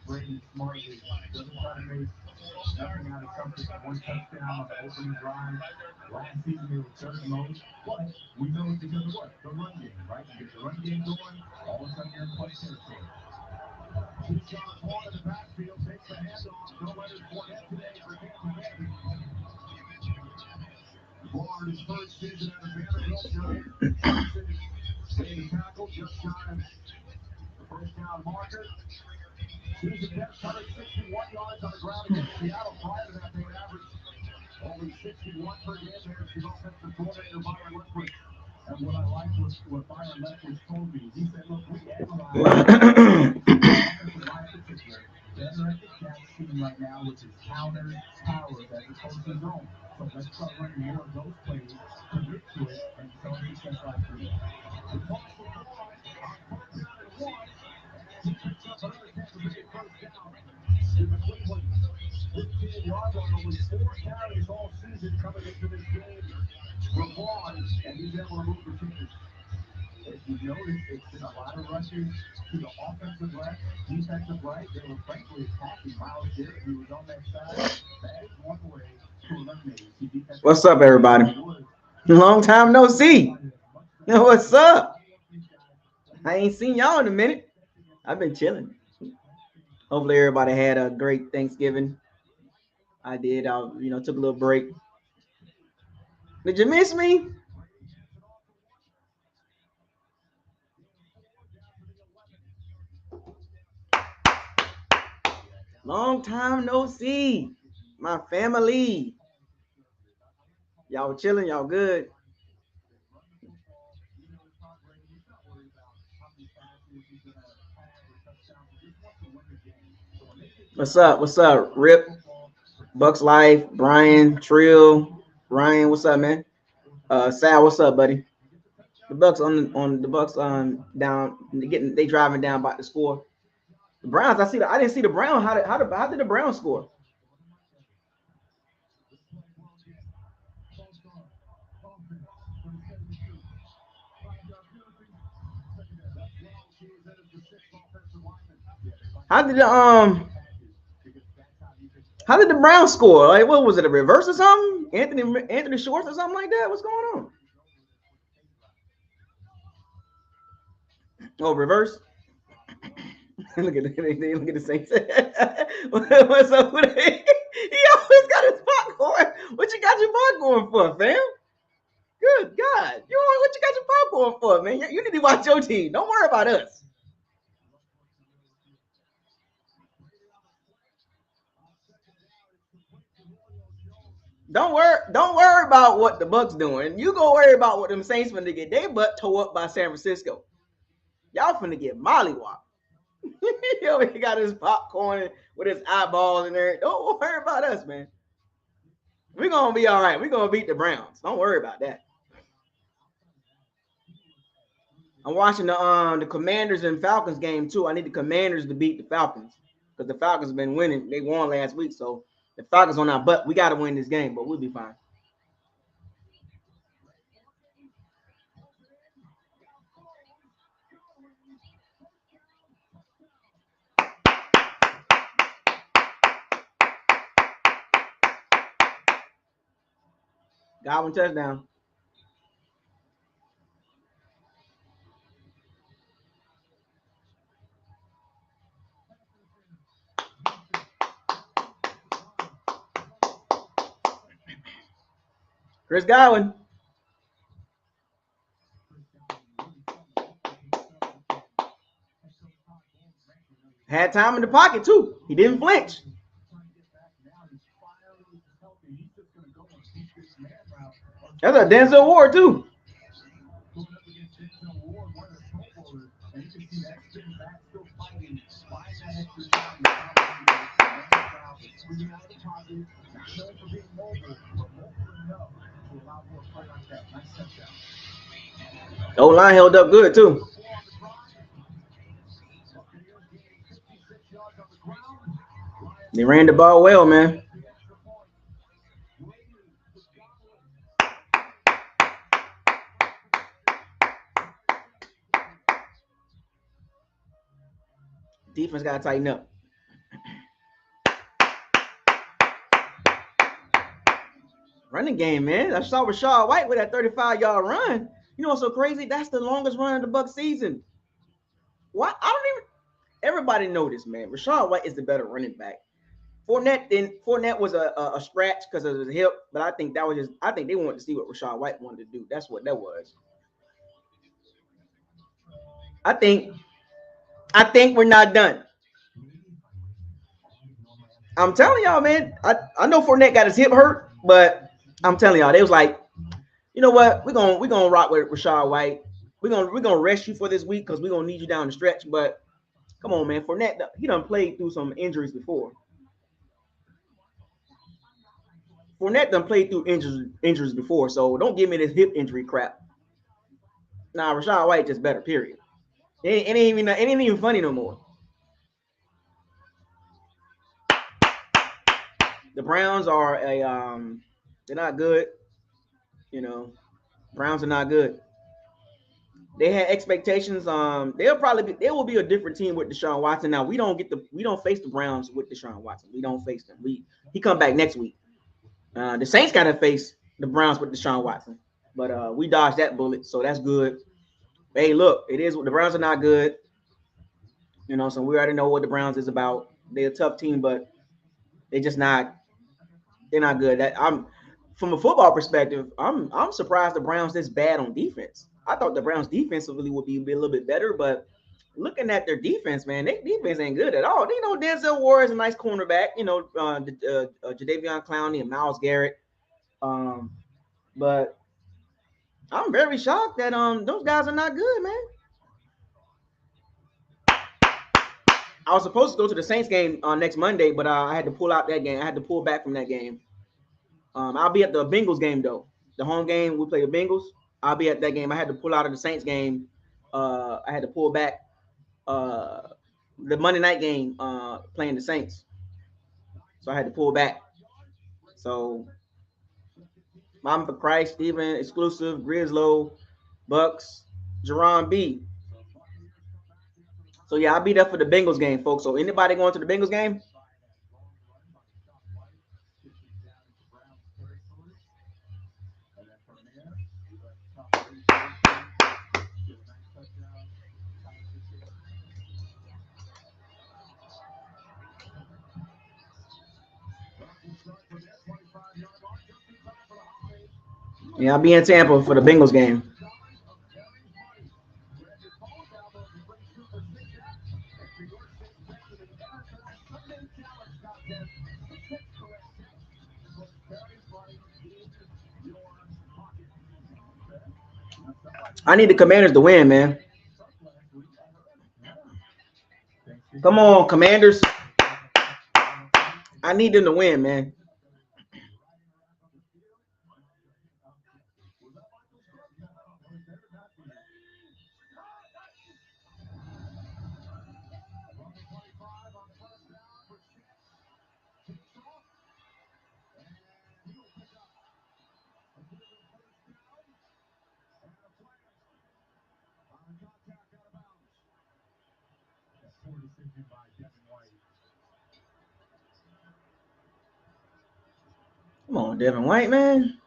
Brady smartly doesn't try to make nothing out of something. One touchdown on the opening drive. Last season they were third most, but we know it's because of what? The run game, right? You get the run game going, all of a sudden you're in play territory. Keyshawn Vaughn in the backfield takes the handoff. No Leonard Fournette today for Tampa Bay. Vaughn, his first season at the Vanderbilt giant. Johnson made the tackle just shy of the first down marker. Season best 161 yards on the ground against Seattle. Prior to that, they would average only 61 per game. There's the offensive coordinator, Byron Leftwich. And what I like was what Byron Leftwich told me. He said, look, we analyze offensive line in particular better at the catch scheme right now, which is counter powers as opposed to zone. So let's start running more of those plays, commit to it, and show success last week. The toss for Vaughn on first down and one, and he picks up another Tampa Bay first down to the Cleveland 15-yard line. Only 4 carries all season coming into this game for Vaughn, and he's able to move the chains. If you notice, it's been a lot of rushes to the offensive left, defensive right. They were frankly attacking Miles Garrett, who was on that side. That is one way to eliminate it. What's up, everybody? Long time no see. What's up? I ain't seen y'all in a minute. I've been chilling. Hopefully everybody had a great Thanksgiving. I did. I took a little break. Did you miss me? Long time no see. My family. Y'all chilling? Y'all good? What's up? What's up? Rip, Bucks Life, Brian, Trill, Ryan. What's up, man? Sal, what's up, buddy? The Bucks on the Bucks down they driving down by the score. The Browns, I didn't see the Browns. How did the Browns score? How did the How did the Browns score? Like, what was it, a reverse or something? Anthony Schwartz or something like that? What's going on? Oh, reverse. look at the Saints. What's up with it? He always got his popcorn. What you got your popcorn for, fam? Good God. What you got your popcorn for, man? You need to watch your team. Don't worry about us. Don't worry about what the Bucks doing. You go worry about what them Saints finna get their butt tore up by San Francisco. Y'all finna get mollywop. He got his popcorn with his eyeballs in there. Don't worry about us, man. We're gonna be all right. We're gonna beat the Browns. Don't worry about that. I'm watching the Commanders and Falcons game too. I need the Commanders to beat the Falcons because the Falcons have been winning. They won last week, so the Falcons on our butt. We got to win this game, but we'll be fine. Got one touchdown. Chris Godwin. Had time in the pocket too. He didn't flinch. That's a Denzel Ward too. The O-line held up good too. They ran the ball well, man. Defense got to tighten up. Running game, man. I saw Rashad White with that 35-yard run. You know what's so crazy? That's the longest run of the Bucs season. What? I don't even. Everybody know this, man. Rashad White is the better running back. Fournette was a scratch because of his hip, but I think that was just. I think they wanted to see what Rashad White wanted to do. That's what that was. I think. I think we're not done. I'm telling y'all, man. I know Fournette got his hip hurt, but I'm telling y'all, they was like, you know what? We're gonna rock with Rashad White. We're gonna rest you for this week because we're gonna need you down the stretch. But come on, man. Fournette, he done played through some injuries before. Fournette done played through injuries before, so don't give me this hip injury crap. Nah, Rashad White just better. Period. It ain't even funny no more. The Browns are they're not good. You know, Browns are not good. They had expectations. They will be a different team with Deshaun Watson. Now we don't face the Browns with Deshaun Watson. We don't face them. He come back next week. The Saints got to face the Browns with Deshaun Watson, but we dodged that bullet, so that's good. Hey, look, it is. The Browns are not good. You know, so we already know what the Browns is about. They're a tough team, but they just not. They're not good. That I'm from a football perspective. I'm surprised the Browns this bad on defense. I thought the Browns defensively would be a little bit better, but looking at their defense, man, their defense ain't good at all. You know, Denzel Ward is a nice cornerback. You know, Jadeveon Clowney and Myles Garrett. Um, but I'm very shocked that those guys are not good, man. I was supposed to go to the Saints game next Monday, but I had to pull out that game. I had to pull back from that game. I'll be at the Bengals game though. The home game we play the Bengals. I'll be at that game. I had to pull out of the Saints game. I had to pull back uh, the Monday night game playing the Saints, so I had to pull back. So Mama for Christ, Steven, exclusive, Grislow, Bucks, Jerron B. So yeah, I'll be there for the Bengals game, folks. So anybody going to the Bengals game? Yeah, I'll be in Tampa for the Bengals game. I need the Commanders to win, man. Come on, Commanders. I need them to win, man. Come on, Devin White, man.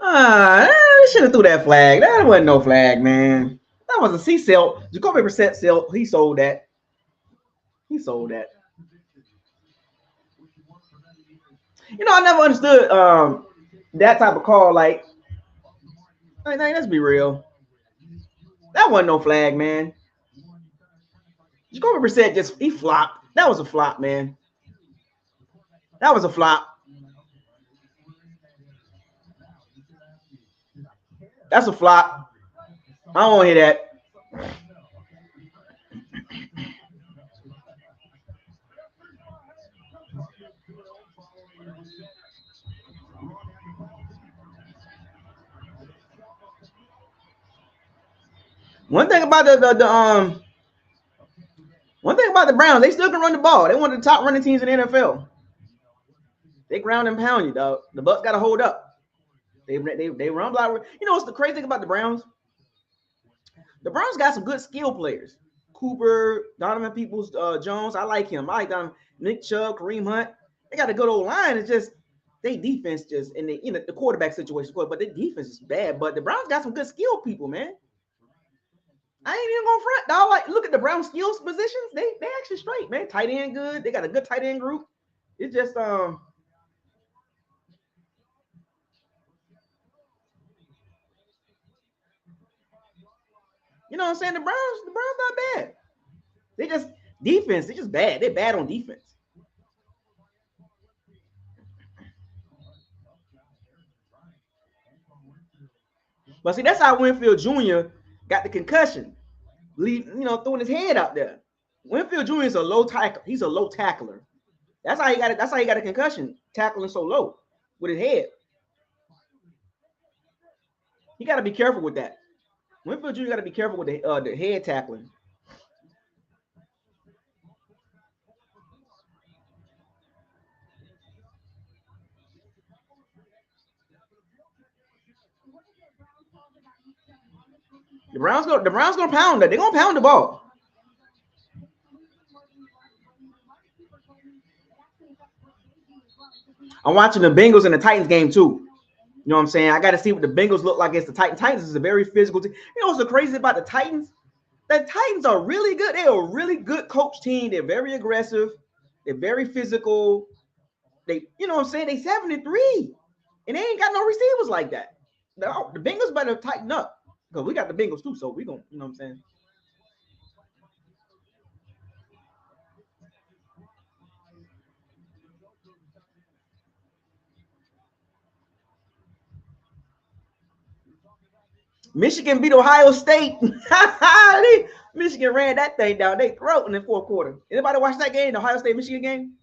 They should have threw that flag. That wasn't no flag, man. That was a C sell. Jacoby Brissett sell. He sold that. He sold that. You know, I never understood that type of call. Like, let's be real. That wasn't no flag, man. Jacoby Brissett he flopped. That was a flop, man. That was a flop. That's a flop. I don't want to hear that. One thing about one thing about the Browns, they still can run the ball. They one of the top running teams in the NFL. They ground and pound you, dog. The Bucks got to hold up. They run block. You know what's the crazy thing about the Browns? The Browns got some good skill players. Cooper, Donovan Peoples, Jones. I like him. I like Donovan, Nick Chubb, Kareem Hunt. They got a good old line. It's just they defense just and the quarterback situation, but their defense is bad. But the Browns got some good skill people, man. I ain't even gonna front, dog. Like, look at the Brown skills positions. They actually straight, man. Tight end good. They got a good tight end group. It's just you know what I'm saying? The Browns not bad. They just defense. They just bad. They're bad on defense. But see, that's how Winfield Jr. got the concussion. Throwing his head out there. Winfield Jr. is a low tackle. He's a low tackler. That's how he got it. That's how he got a concussion, tackling so low with his head. He got to be careful with that. Winfield Jr. got to be careful with the head tackling. The Browns gonna pound that. They're gonna pound the ball. I'm watching the Bengals and the Titans game too. You know what I'm saying? I got to see what the Bengals look like against the Titans. Titans is a very physical team. You know what's so crazy about the Titans? The Titans are really good. They're a really good coach team. They're very aggressive. They're very physical. You know what I'm saying? They 73, and they ain't got no receivers like that. The Bengals better tighten up because we got the Bengals too. So we gonna, you know what I'm saying? Michigan beat Ohio State. Michigan ran that thing down their throat in the fourth quarter. Anybody watch that game, the Ohio State Michigan game?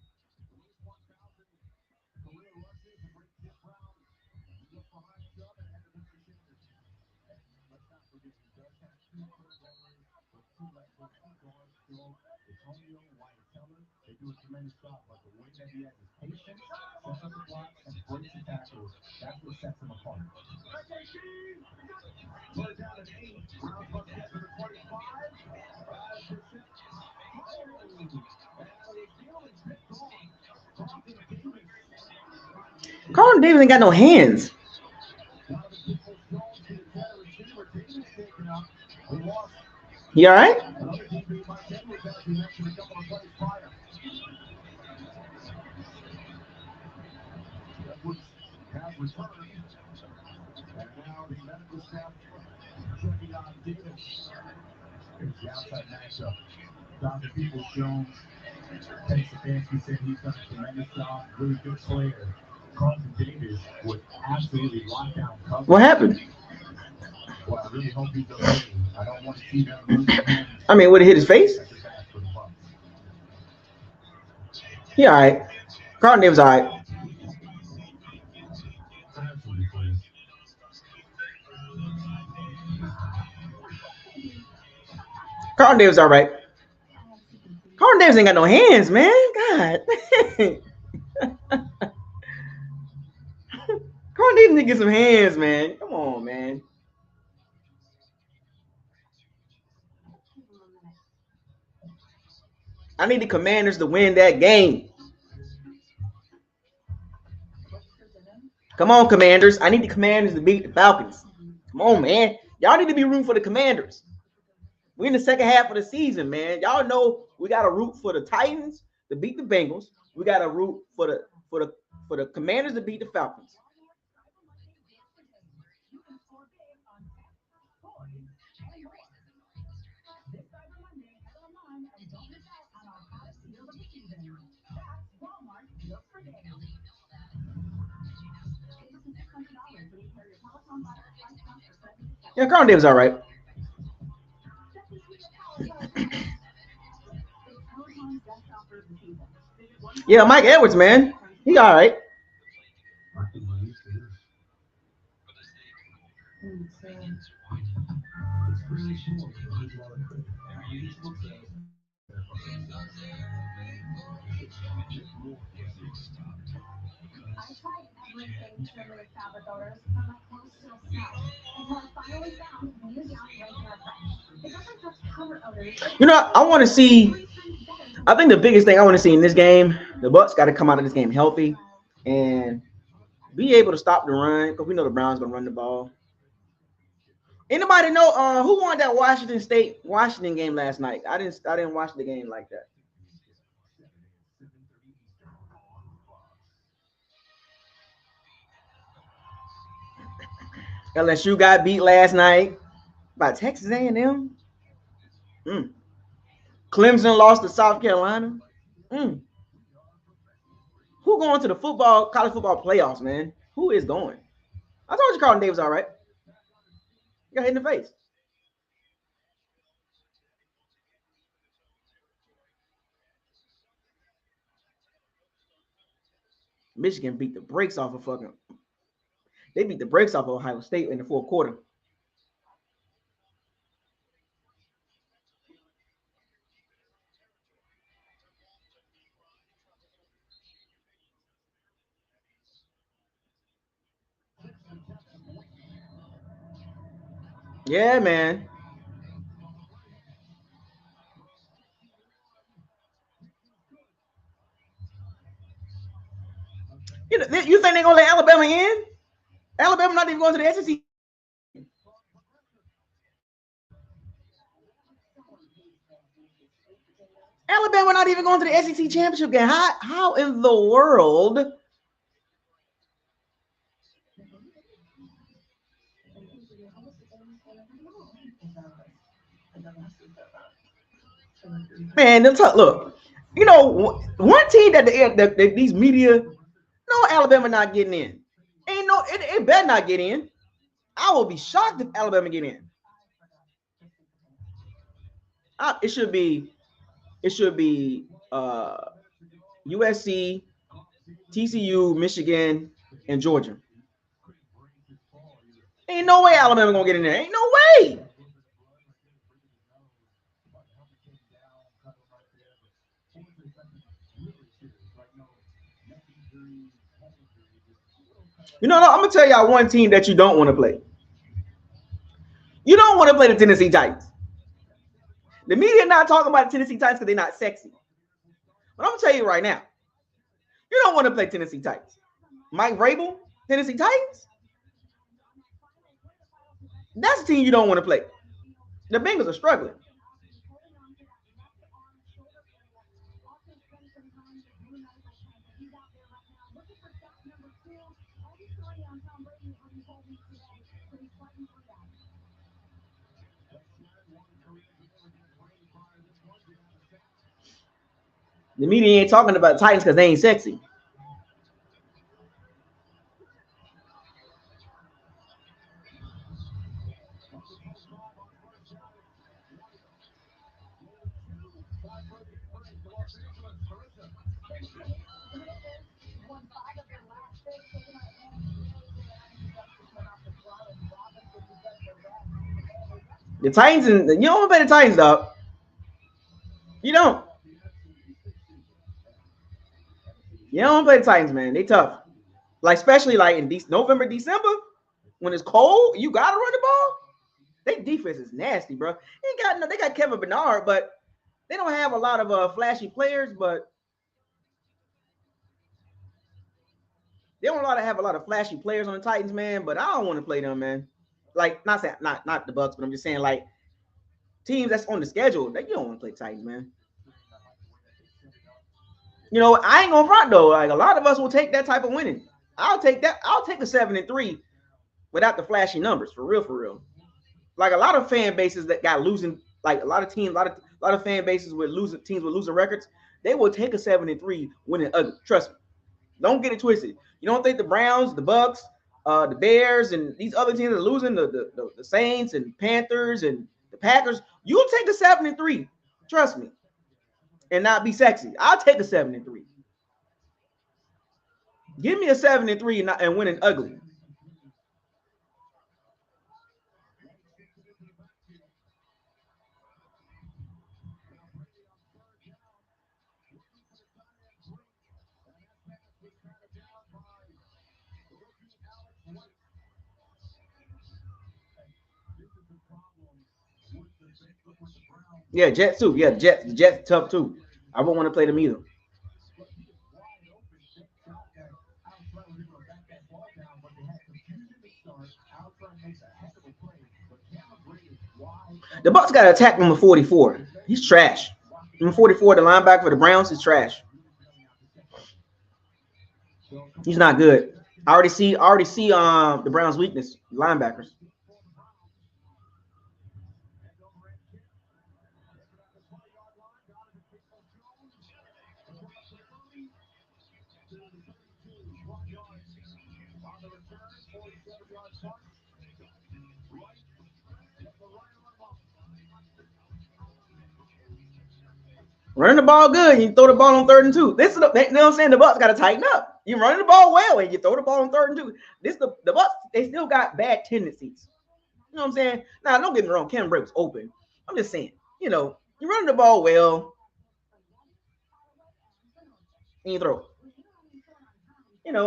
Carlton Davis ain't got no hands. You all right? What happened? I mean, would it hit his face? He all right. Carlton Davis all right. Carlton Davis all right. Carlton Davis ain't got no hands, man. God. Carlton Davis need to get some hands, man. Come on, man. I need the Commanders to win that game. Come on, Commanders. I need the Commanders to beat the Falcons. Come on, man. Y'all need to be rooting for the Commanders. We're in the second half of the season, man. Y'all know we got to root for the Titans to beat the Bengals. We got to root for the Commanders to beat the Falcons. Yeah, Carl Davis all right. Yeah, Mike Edwards, man. He all right. You know, I want to see. I think the biggest thing I want to see in this game, the Bucks got to come out of this game healthy and be able to stop the run because we know the Browns gonna run the ball. Anybody know who won that Washington game last night? I didn't watch the game like that. LSU got beat last night by Texas A&M. Mm. Clemson lost to South Carolina. Mm. Who going to the college football playoffs, man? Who is going? I told you Carlton Davis all right. Got hit in the face. Michigan beat the brakes off of fucking. They beat the brakes off of Ohio State in the fourth quarter. Yeah, man. You think they're gonna let Alabama in? Alabama not even going to the SEC. Alabama not even going to the SEC championship game. How in the world? Man, look. You know, one team that these media, no, Alabama not getting in. Ain't no, it better not get in. I will be shocked if Alabama get in. It should be, USC, TCU, Michigan, and Georgia. Ain't no way Alabama gonna get in there. Ain't no way. I'm gonna tell y'all one team that you don't want to play. You don't want to play the Tennessee Titans. The media not talking about the Tennessee Titans because they're not sexy. But I'm gonna tell you right now, you don't want to play Tennessee Titans. Mike Vrabel, Tennessee Titans. That's the team you don't want to play. The Bengals are struggling. The media ain't talking about the Titans because they ain't sexy. The Titans and you don't want to play the Titans, dog. You don't. You don't play the Titans, man. They tough. Like especially like in November, December, when it's cold, you gotta run the ball. Their defense is nasty, bro. They got Kevin Bernard, but they don't have a lot of flashy players. But they don't have a lot of flashy players on the Titans, man. But I don't want to play them, man. Like not saying not the Bucks, but I'm just saying like teams that's on the schedule that you don't want to play Titans, man. I ain't gonna front though. Like a lot of us will take that type of winning. I'll take that. I'll take a 7-3 without the flashy numbers, for real, for real. Like a lot of fan bases that got losing, like a lot of teams, a lot of fan bases with losing teams with losing records, they will take a 7-3 winning ugly. Trust me. Don't get it twisted. You don't think the Browns, the Bucks, the Bears, and these other teams are losing, the Saints and Panthers and the Packers, you'll take a 7-3. Trust me. And not be sexy. I'll take a 7-3. Give me a 7-3 and winning ugly. Yeah, Jets too. Yeah, Jets tough too. I won't want to play them either. Allen was able to back that ball down, but they had confusion to start. Allen makes a heck of a play, but Cameron Brate is wide The open. Bucks got to attack number 44. He's trash. Number 44, the linebacker for the Browns, is trash. He's not good. I already see the Browns' weakness, linebackers. On the return, 47-yard punt, right at the right arm. Running the ball good, you throw the ball on 3rd and 2. This is you know what I'm saying. The Bucks got to tighten up. You running the ball well, and you throw the ball on 3rd and 2. The Bucks. They still got bad tendencies. You know what I'm saying? Now, don't get me wrong. Cameron Brate was open. I'm just saying. You're running the ball well, and you throw.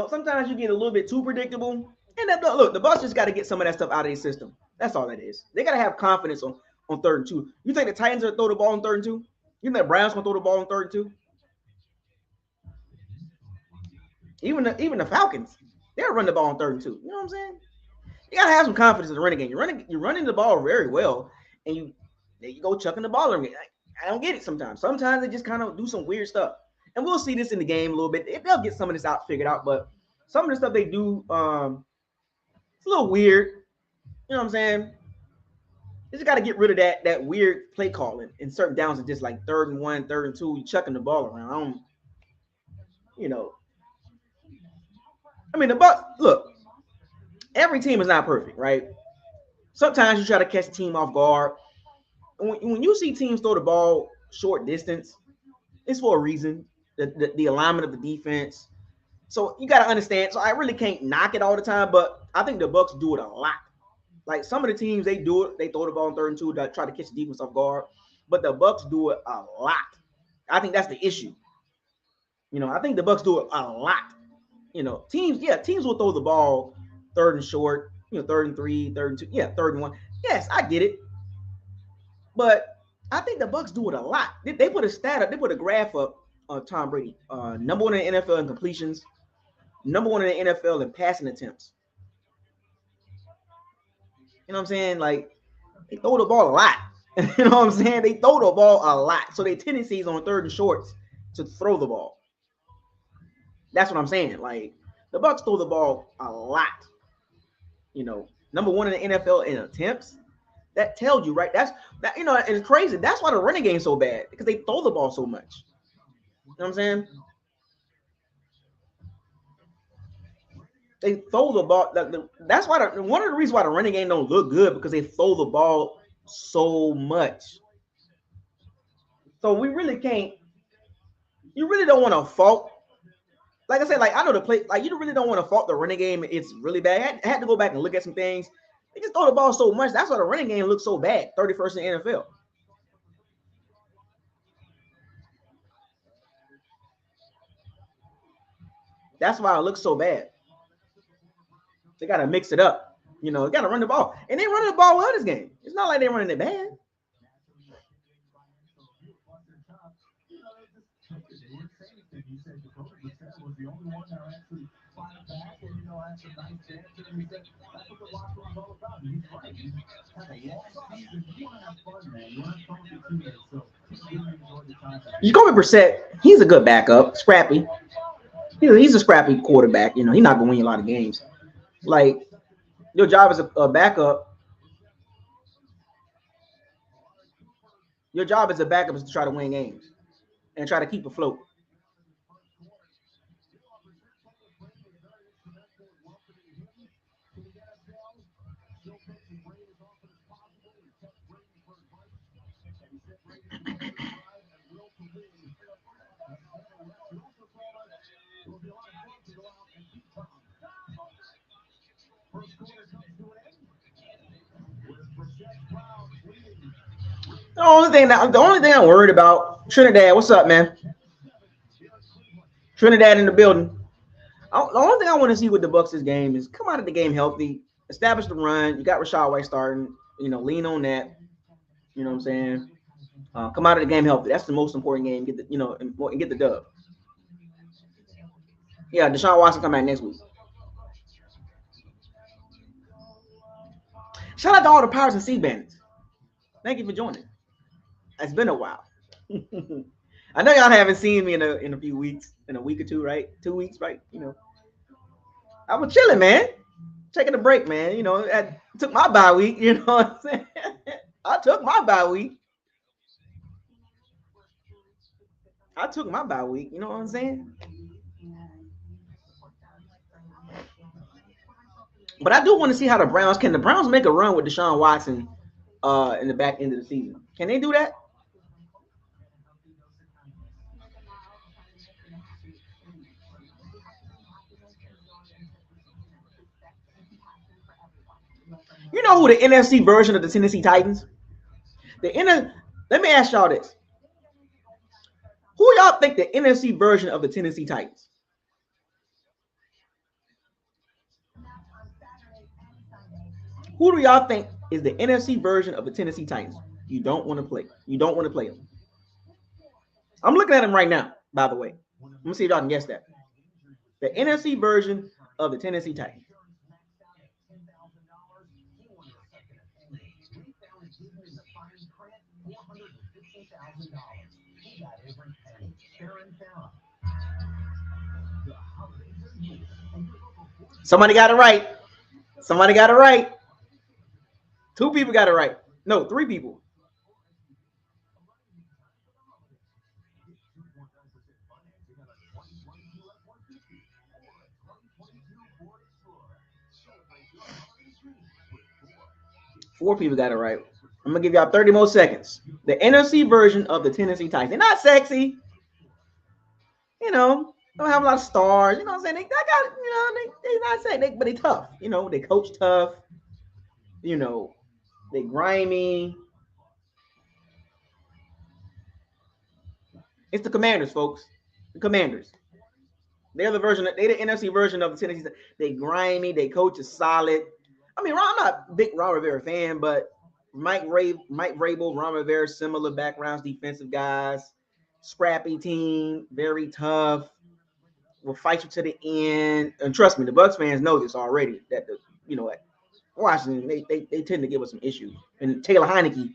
Sometimes you get a little bit too predictable. And look, the Bucks just got to get some of that stuff out of their system. That's all that is. They got to have confidence on 3rd and 2. You think the Titans are going to throw the ball on 3rd and 2? You think the Browns going to throw the ball on 3rd and 2? Even the Falcons, they'll run the ball on 3rd and 2. You know what I'm saying? You gotta have some confidence in the running game. You're running the ball very well, and there you go chucking the ball around. I don't get it sometimes. Sometimes they just kind of do some weird stuff, and we'll see this in the game a little bit. They'll get some of this out figured out, but some of the stuff they do, it's a little weird. You know what I'm saying? You just got to get rid of that weird play calling in certain downs and just like 3rd and 1, 3rd and 2, you chucking the ball around. I don't, you know. I mean, the Bucks. Look, every team is not perfect, right? Sometimes you try to catch the team off guard. When you see teams throw the ball short distance, it's for a reason. The alignment of the defense. So you got to understand. So I really can't knock it all the time, but I think the Bucks do it a lot. Like some of the teams, they do it. They throw the ball on 3rd and 2 to try to catch the defense off guard, but the Bucks do it a lot. I think that's the issue. I think the Bucks do it a lot. Teams will throw the ball 3rd and short. 3rd and 3, 3rd and 2. Yeah, 3rd and 1. Yes, I get it. But I think the Bucks do it a lot. They put a stat up. They put a graph up on Tom Brady. Number one in the NFL in completions. Number one in the NFL in passing attempts. You know what I'm saying? Like they throw the ball a lot. You know what I'm saying? They throw the ball a lot. So their tendencies on 3rd and shorts to throw the ball. That's what I'm saying. Like the Bucks throw the ball a lot. Number one in the NFL in attempts. That tells you, right? That's that. It's crazy. That's why the running game's so bad because they throw the ball so much. You know what I'm saying? They throw the ball. That's why one of the reasons why the running game don't look good because they throw the ball so much. So we really can't. You really don't want to fault. Like I said, like I know the play. Like you really don't want to fault the running game. It's really bad. I had to go back and look at some things. They just throw the ball so much. That's why the running game looks so bad. 31st in the NFL. That's why it looks so bad. They got to mix it up. They got to run the ball, and they running the ball well this game. It's not like they're running it bad. You said Dakota was the only one that actually fired back and, had some nice banter. And he said that's what the locker room's all about. And he's right. You have a long season. You want to have fun, man. You want to have fun with your teammates. So really enjoy the time. Jacoby Brissett, he's a good backup, scrappy. He's a scrappy quarterback. He's not going to win you a lot of games. Like, your job as a backup, your job as a backup is to try to win games and try to keep afloat. The only thing I'm worried about, Trinidad. What's up, man? Trinidad in the building. The only thing I want to see with the Bucks this game is come out of the game healthy, establish the run. You got Rashad White starting. Lean on that. You know what I'm saying? Come out of the game healthy. That's the most important game. Get the and get the dub. Yeah, Deshaun Watson come back next week. Shout out to all the Powers and Sea Bandits. Thank you for joining. It's been a while. I know y'all haven't seen me in a few weeks, in a week or two, right? 2 weeks, right? I was chilling, man. Taking a break, man. I took my bye week. You know what I'm saying? I took my bye week. You know what I'm saying? But I do want to see how the Browns make a run with Deshaun Watson in the back end of the season. Can they do that? You know who the NFC version of the Tennessee Titans? Let me ask y'all this. Who y'all think the NFC version of the Tennessee Titans? Who do y'all think is the NFC version of the Tennessee Titans? You don't want to play. You don't want to play them. I'm looking at them right now, by the way. Let me see if y'all can guess that. The NFC version of the Tennessee Titans. Somebody got it right. Somebody got it right. 2 people got it right. No, 3 people. Four people got it right. I'm gonna give y'all 30 more seconds. The NFC version of the Tennessee Titans. They're not sexy. Don't have a lot of stars. You know what I'm saying? They're not sexy, but they tough. They coach tough. They grimy. It's the Commanders, folks. The Commanders. They're the NFC version of the Tennessee. They grimy. They coach is solid. I mean, I'm not a big Ron Rivera fan, but Mike Vrabel, Ron Rivera, similar backgrounds, defensive guys, scrappy team, very tough, will fight you to the end. And trust me, the Bucs fans know this already. That at Washington, they tend to give us some issues. And Taylor Heineke,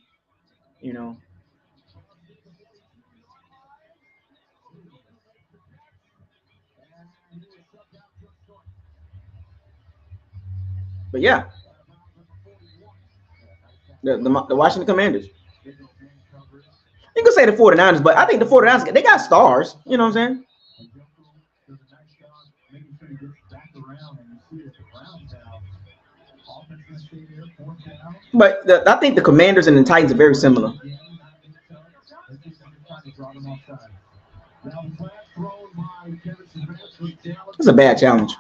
But yeah, the Washington Commanders. You can say the 49ers, but I think the 49ers, they got stars. You know what I'm saying? But I think the Commanders and the Titans are very similar. It's a bad challenge.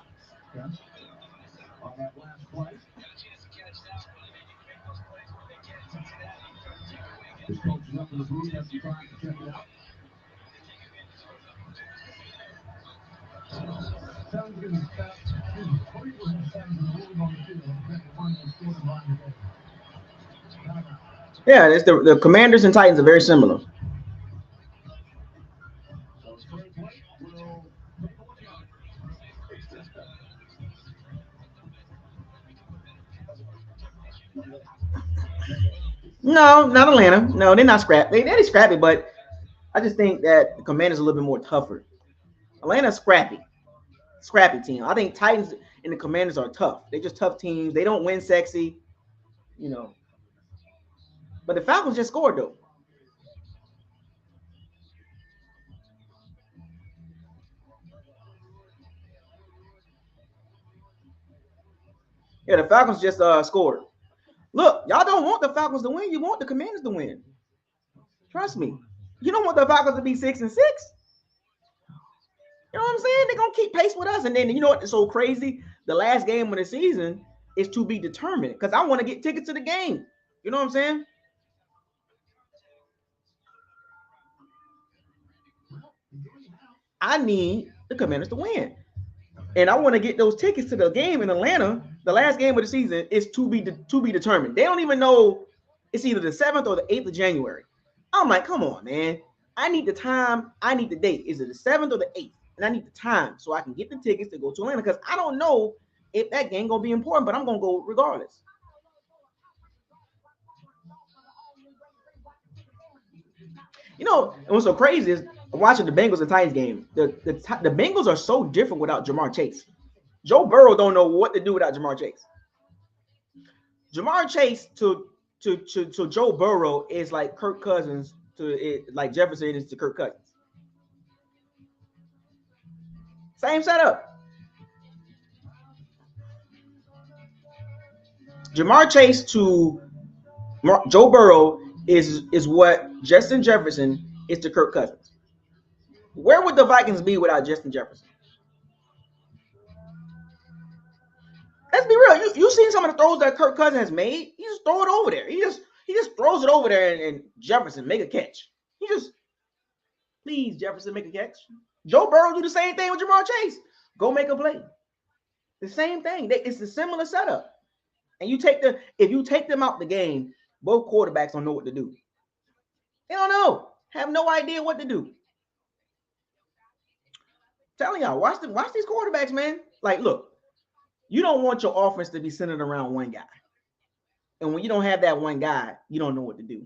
Yeah, it's the Commanders and Titans are very similar. No, not Atlanta. No, they're not scrappy. They're scrappy, but I just think that the Commanders are a little bit more tougher. Atlanta's scrappy team. I think Titans and the Commanders are tough. They're just tough teams. They don't win sexy, But the Falcons just scored though. Yeah, the Falcons just scored. Look, y'all don't want the Falcons to win. You want the Commanders to win. Trust me. You don't want the Falcons to be 6-6. You know what I'm saying? They're gonna keep pace with us. And then you know what's so crazy? The last game of the season is to be determined because I want to get tickets to the game. You know what I'm saying? I need the Commanders to win. And I want to get those tickets to the game in Atlanta. The last game of the season is to be determined. They don't even know it's either the 7th or the 8th of January. I'm like, come on, man. I need the time. I need the date. Is it the 7th or the 8th? And I need the time so I can get the tickets to go to Atlanta because I don't know if that game gonna be important, but I'm gonna go regardless. You know, and what's so crazy is watching the Bengals and Titans game. The Bengals are so different without Jamar Chase. Joe Burrow don't know what to do without Jamar Chase. Jamar Chase to Joe Burrow is like Kirk Cousins to it, like Jefferson is to Kirk Cousins. Same setup. Jamar Chase to Joe Burrow is what Justin Jefferson is to Kirk Cousins. Where would the Vikings be without Justin Jefferson? Let's be real. You seen some of the throws that Kirk Cousins has made? He just throw it over there. He just throws it over there and Jefferson make a catch. He just please Jefferson make a catch. Joe Burrow do the same thing with Jamar Chase. Go make a play. The same thing. It's a similar setup. And if you take them out the game, both quarterbacks don't know what to do. They don't know. Have no idea what to do. Telling y'all, watch these quarterbacks, man. Like, look, you don't want your offense to be centered around one guy. And when you don't have that one guy, you don't know what to do.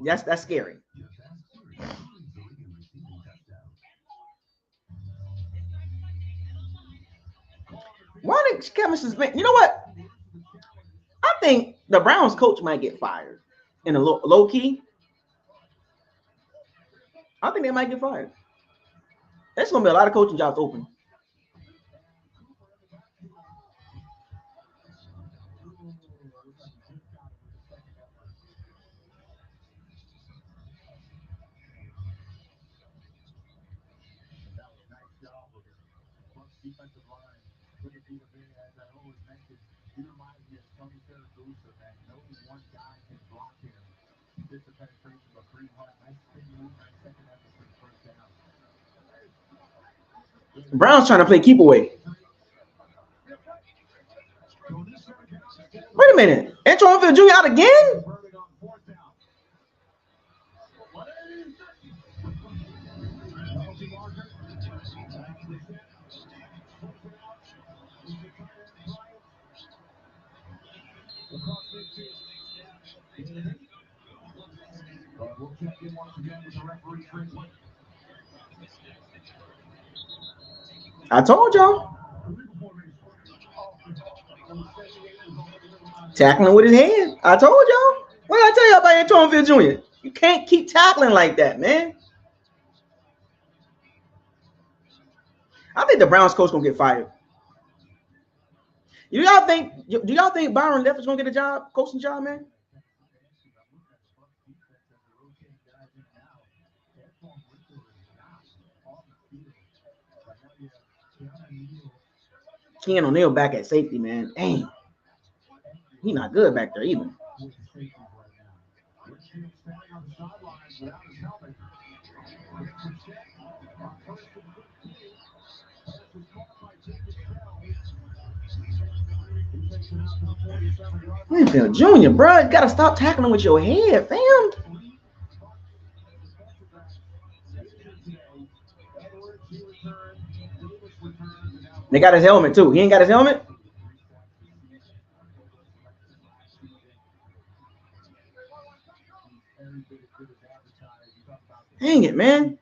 That's scary. Why did Kevin Smith? You know what? I think the Browns coach might get fired in a low key. I think they might get fired. There's gonna be a lot of coaching jobs open. Browns trying to play keep away. Wait a minute. Antoine Jr. out again? I told y'all. Tackling with his hand. I told y'all. What did I tell y'all about Antoine Jr.? You can't keep tackling like that, man. I think the Browns coach gonna get fired. Do y'all think Byron Leftwich gonna get a job, coaching job, man? Ken O'Neal back at safety, man. Dang. He not good back there either. Winfield Jr., bro, you gotta stop tackling with your head, fam. They got his helmet too. He ain't got his helmet. Dang it, man.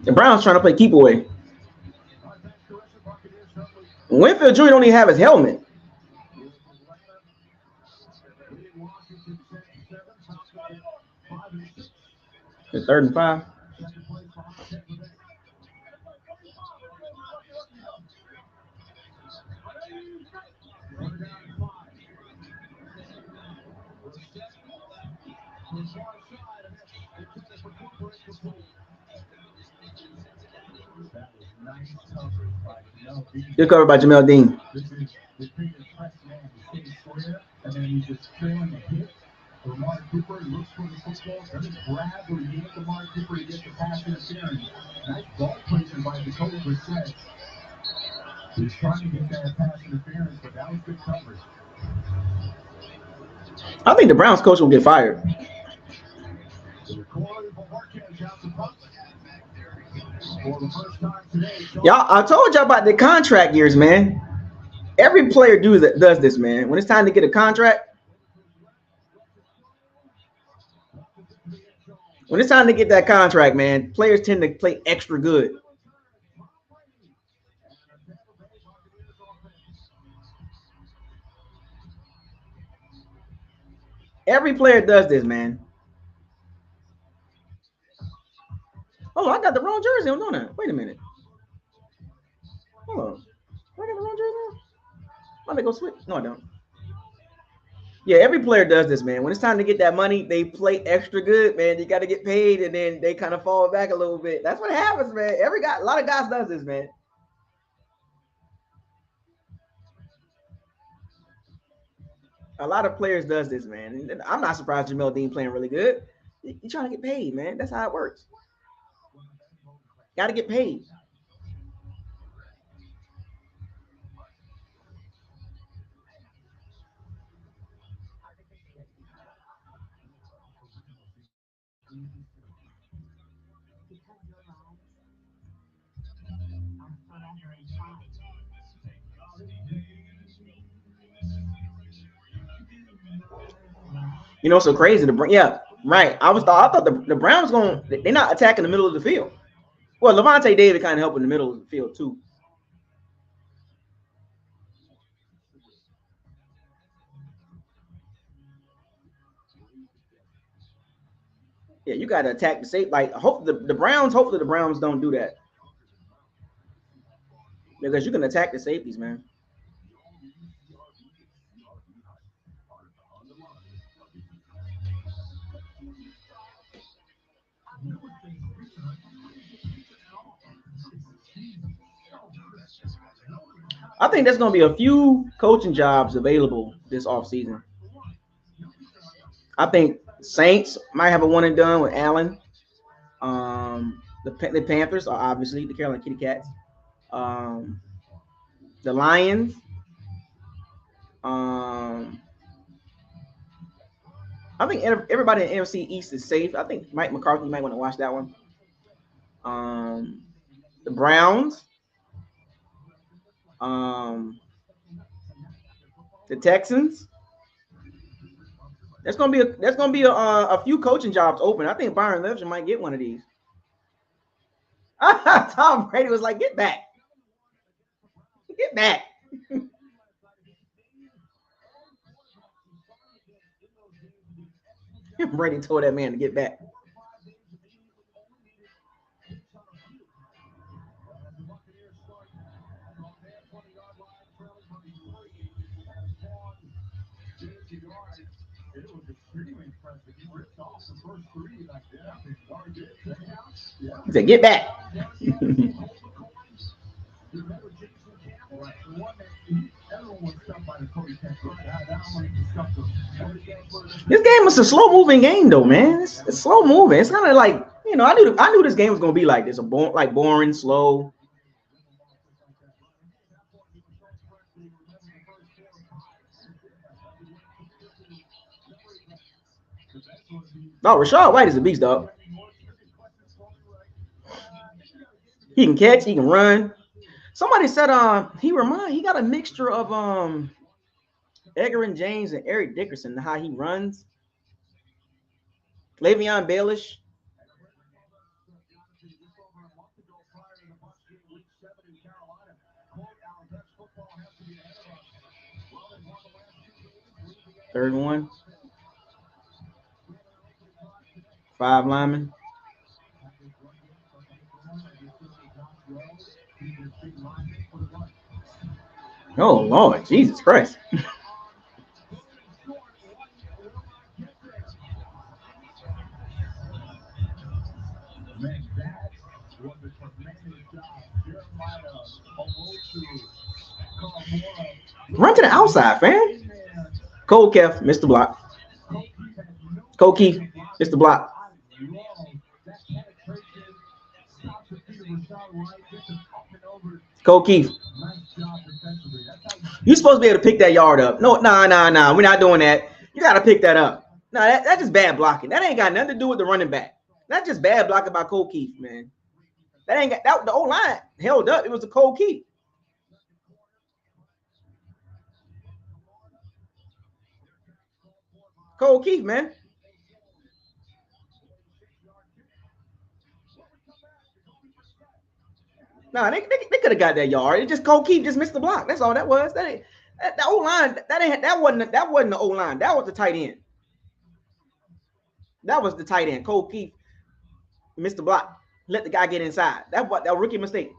The Browns trying to play keep away. Winfield Jr. don't even have his helmet. The 3rd and 5. Good cover by Jamel Dean. And then he's just trailing the hit. Lamar Cooper looks for the football, doesn't grab or yank Lamar Cooper to get the pass interference. Nice ball placement by Jacoby Brissett. He's trying to get that pass interference, but that was good coverage. I think the Browns coach will get fired. Y'all, I told y'all about the contract years, man. Every player does this, man. When it's time to get a contract, when it's time to get that contract, man, players tend to play extra good. Every player does this, man. Oh, I got the wrong jersey. I'm doing that. Wait a minute. Hold on. I got the wrong jersey on? I'm gonna go switch. No, I don't. Yeah, every player does this, man. When it's time to get that money, they play extra good, man. You got to get paid, and then they kind of fall back a little bit. That's what happens, man. A lot of guys does this, man. A lot of players does this, man. And I'm not surprised Jamel Dean playing really good. You're trying to get paid, man. That's how it works. Got to get paid. You know, so crazy. Yeah, right. I thought the Browns they're not attacking the middle of the field. Well, Levante David kind of helped in the middle of the field too. Yeah, you got to attack the safe. Like, hopefully the Browns don't do that because you can attack the safeties, man. I think there's going to be a few coaching jobs available this offseason. I think Saints might have a one and done with Allen. The Panthers are obviously the Carolina Kitty Cats. The Lions. I think everybody in NFC East is safe. I think Mike McCarthy might want to watch that one. The Browns. The Texans. There's gonna be a few coaching jobs open. I think Byron Leftwich might get one of these. Tom Brady was like, "Get back, get back." Brady told that man to get back. He said, "Get back." This game was a slow moving game though, man. It's slow moving. It's kind of like, you know, I knew this game was gonna be like this, boring, slow. No, Rashad White is a beast, dog. He can catch, he can run. Somebody said he got a mixture of Edgerrin James and Eric Dickerson, how he runs. Le'Veon Baelish. Third one. 5 linemen. Oh Lord, Jesus Christ. Run to the outside, fam. Cole Keff, Mr. Block. Cole Keith, Mr. Block. Cole Keith. You're supposed to be able to pick that yard up. No, nah. We're not doing that. You got to pick that up. No, that's just bad blocking. That ain't got nothing to do with the running back. That's just bad blocking by Cole Keith, man. That ain't got that. The old line held up. It was the Cole Keith. Cole Keith, man. No, they could have got that yard. It just Cole Keith just missed the block. That's all that was. That ain't that old line. That wasn't the old line. That was the tight end. That was the tight end. Cole Keith missed the block. Let the guy get inside. That was rookie mistake.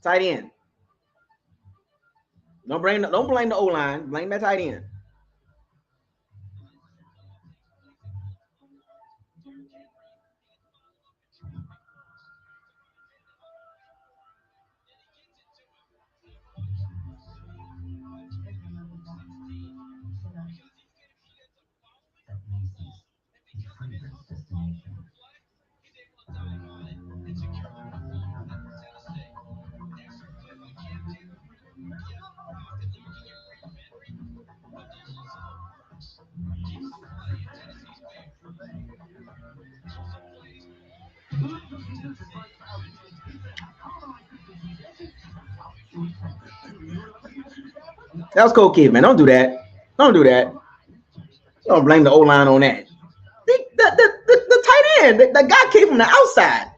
Tight end. Don't blame the O line. Blame that tight end. That was Cole Keith, man. Don't do that. Don't do that. Don't blame the O line on that. The tight end, the guy came from the outside.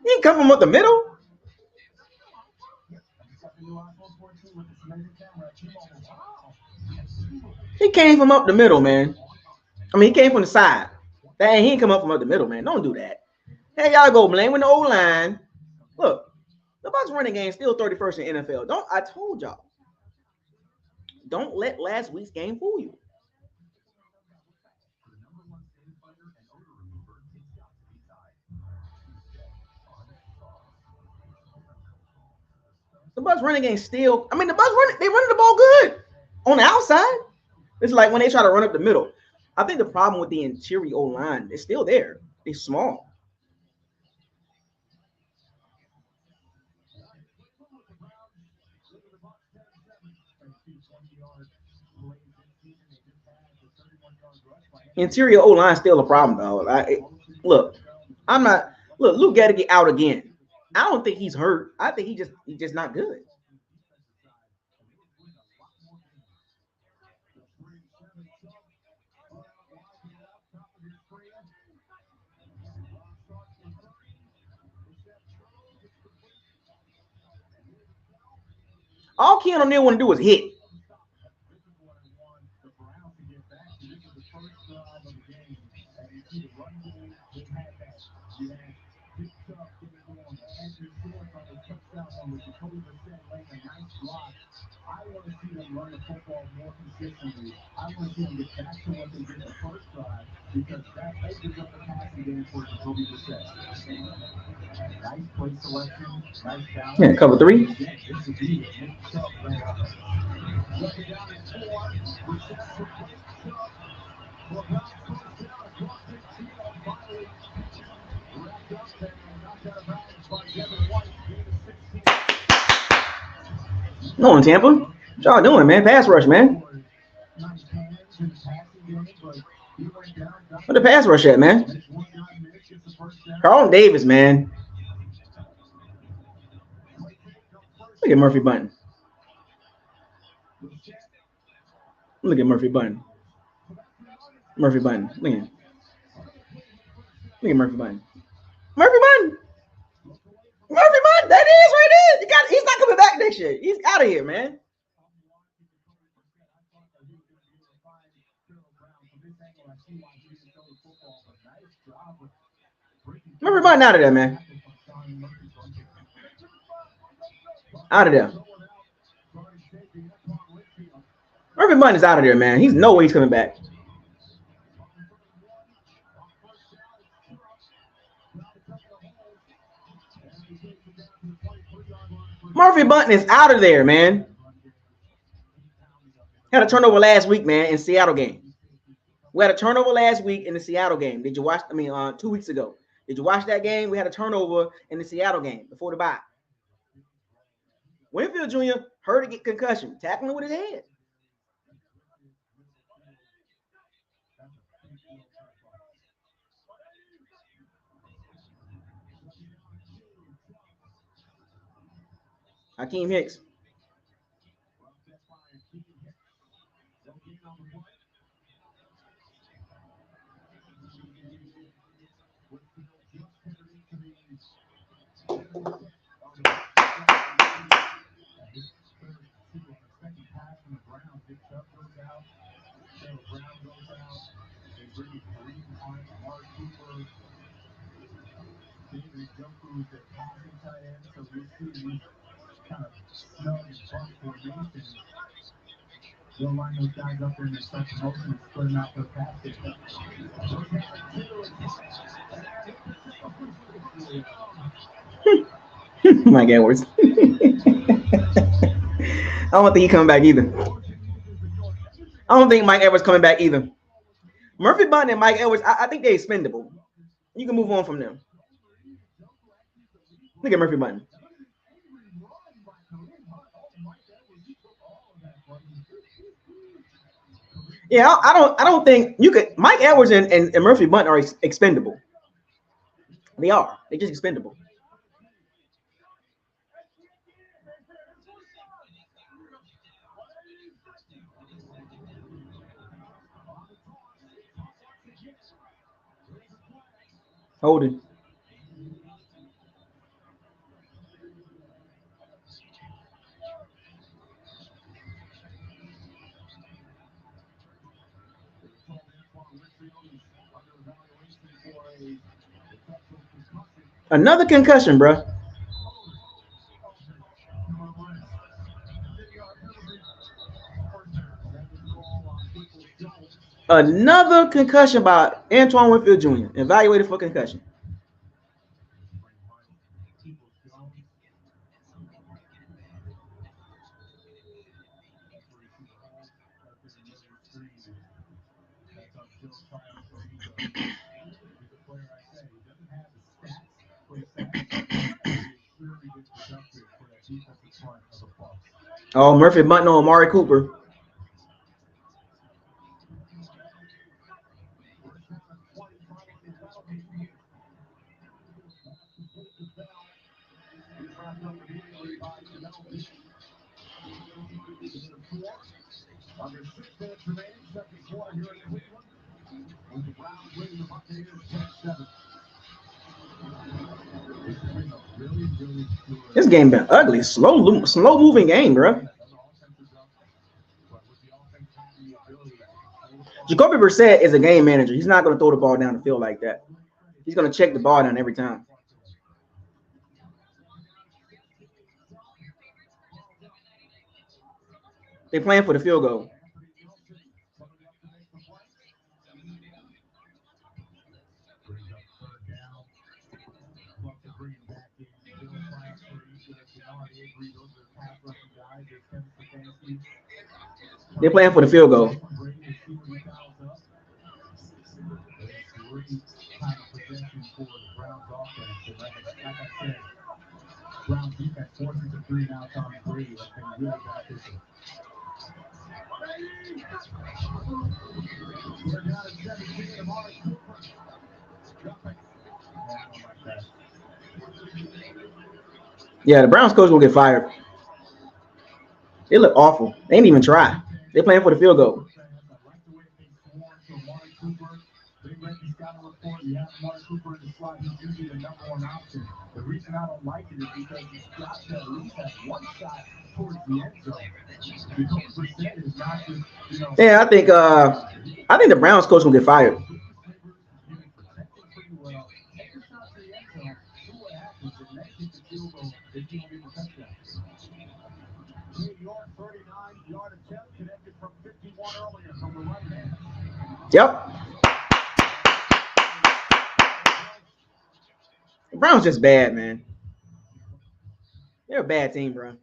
He didn't come from up the middle. He came from up the middle, man. I mean, he came from the side. He didn't come up from up the middle, man. Don't do that. Hey, y'all go blaming the O line. Look, the Bucs running game still 31st in NFL. I told y'all. Don't let last week's game fool you. The Bucs running game still. I mean, the Bucs they running the ball good on the outside. It's like when they try to run up the middle. I think the problem with the interior O line is still there. They're small. Interior O line still a problem, though. Look, I'm not. Look, Luke got to get out again. I don't think he's hurt. I think he's just not good. All Keanu O'Neal want to do is hit. Yeah, cover three. No, in Tampa. What y'all doing, man? Pass rush, man. What the pass rush at, man? Carlton Davis, man. Look at Murphy Bunting. Look at Murphy Bunting. Murphy Bunting. Look at him. Look at Murphy Bunting. Murphy Bunting. Murphy Bunting. That is right there. He's not coming back next year. He's out of here, man. Murphy Bunting out of there, man. Out of there. Murphy Bunting is out of there, man. He's no way he's coming back. Murphy Bunting is out of there, man. Had a turnover last week, man, in Seattle game. We had a turnover last week in the Seattle game. Did you watch? 2 weeks ago. Did you watch that game? We had a turnover in the Seattle game before the bye. Winfield Jr. hurt to get concussion, tackling with his head. Hakeem Hicks. They'll line those guys up there and start promoting and split them out for the pass. Mike Edwards. I don't think he's coming back either. I don't think Mike Edwards coming back either. Murphy Bunting and Mike Edwards, I think they're expendable. You can move on from them. Look at Murphy Bunting. Yeah, I don't think you could. Mike Edwards and Murphy Bunting are expendable. They are. They're just expendable. Holding. Another concussion, bro. Another concussion by Antoine Winfield Jr. Evaluated for concussion. Oh, Murphy Bunting on Amari Cooper. Under 6 minutes remaining, second quarter here in Cleveland. With the Browns winning the Buccaneers 10-7. This game been ugly. Slow moving game, bro. Jacoby Brissett is a game manager. He's not going to throw the ball down the field like that. He's going to check the ball down every time. They're playing for the field goal. They're playing for the field goal. Browns defense forces a 3 now, Tom Brady. That's been really beneficial. We're down at 17, Amari Cooper. Yeah, the Browns coach will get fired. They look awful. They ain't even try. They're playing for the field goal. You have Amari Cooper in the slot. He's usually the number one option. The reason I don't like it is because he's got to at least have one shot towards the end zone. Because Brissett is not just, you know. Yeah, I think the Browns coach will get fired. 39-yard attempt connected from 51 earlier from the right hand. Yep. The Browns just bad, man. They're a bad team, bro.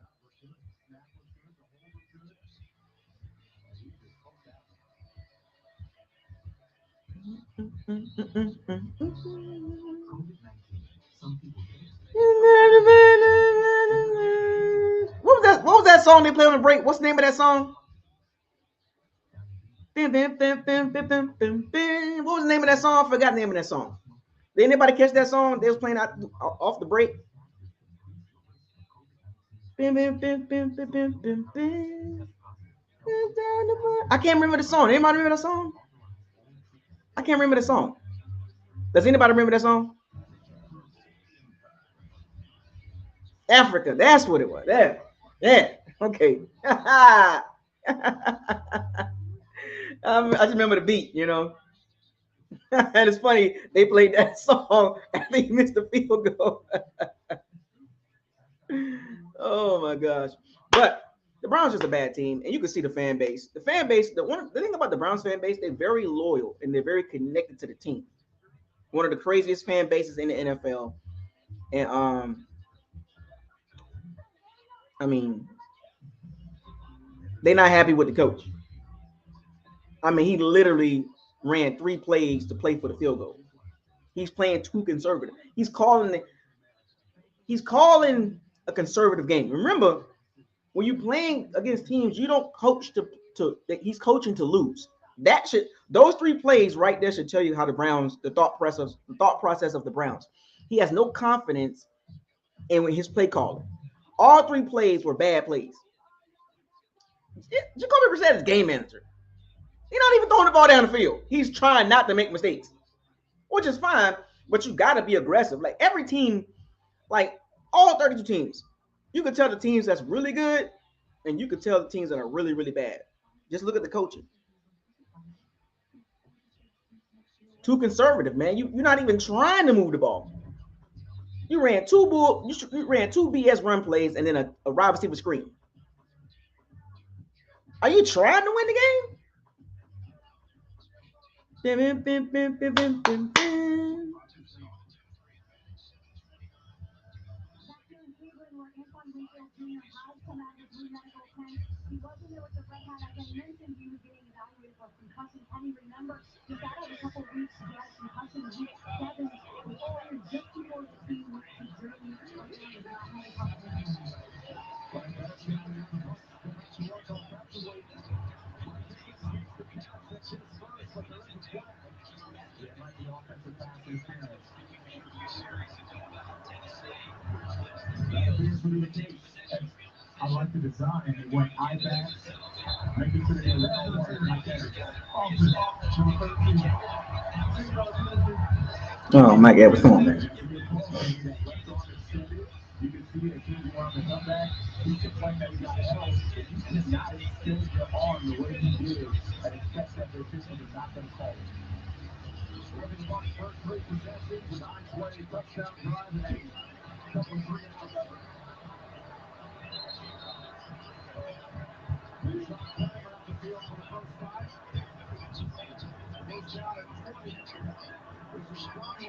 What was that song they played on the break? What's the name of that song? What was the name of that song? I forgot the name of that song. Did anybody catch that song? They was playing out off the break. I can't remember the song. Anybody remember that song? I can't remember the song. Does anybody remember that song? Africa. That's what it was. There. Yeah. Okay. I just remember the beat, you know. And it's funny, they played that song after he missed the field goal. Oh my gosh. But the Browns just a bad team, and you can see the fan base. The fan base, the thing about the Browns fan base, they're very loyal and they're very connected to the team. One of the craziest fan bases in the NFL. And I mean, they're not happy with the coach. I mean, he literally ran 3 plays to play for the field goal. He's playing too conservative. He's calling a conservative game. Remember, when you're playing against teams, you don't coach to he's coaching to lose. Those 3 plays right there should tell you how the thought process of the Browns. He has no confidence in his play calling. All 3 plays were bad plays. Jacoby Brissett is game manager. He's not even throwing the ball down the field. He's trying not to make mistakes, which is fine, but you got to be aggressive. Like every team, like all 32 teams, you can tell the teams that's really good and you can tell the teams that are really, really bad. Just look at the coaching. Too conservative, man. You're not even trying to move the ball. You ran 2 BS run plays and then a wide receiver screen. Are you trying to win the game? I like the design. It went iPads. Make it to the end. Oh my God, what's going on, man? You can see it as you want to come back. He's just like that guy else. He's not extending your arm the way he did and expects that the official is not going to call it. Ravens Bucks first 3 possessions, 9-play touchdown drive, and a couple of 3-and-outs. He's on time around the field for the first 5. Goes down at 20. This is Scotty.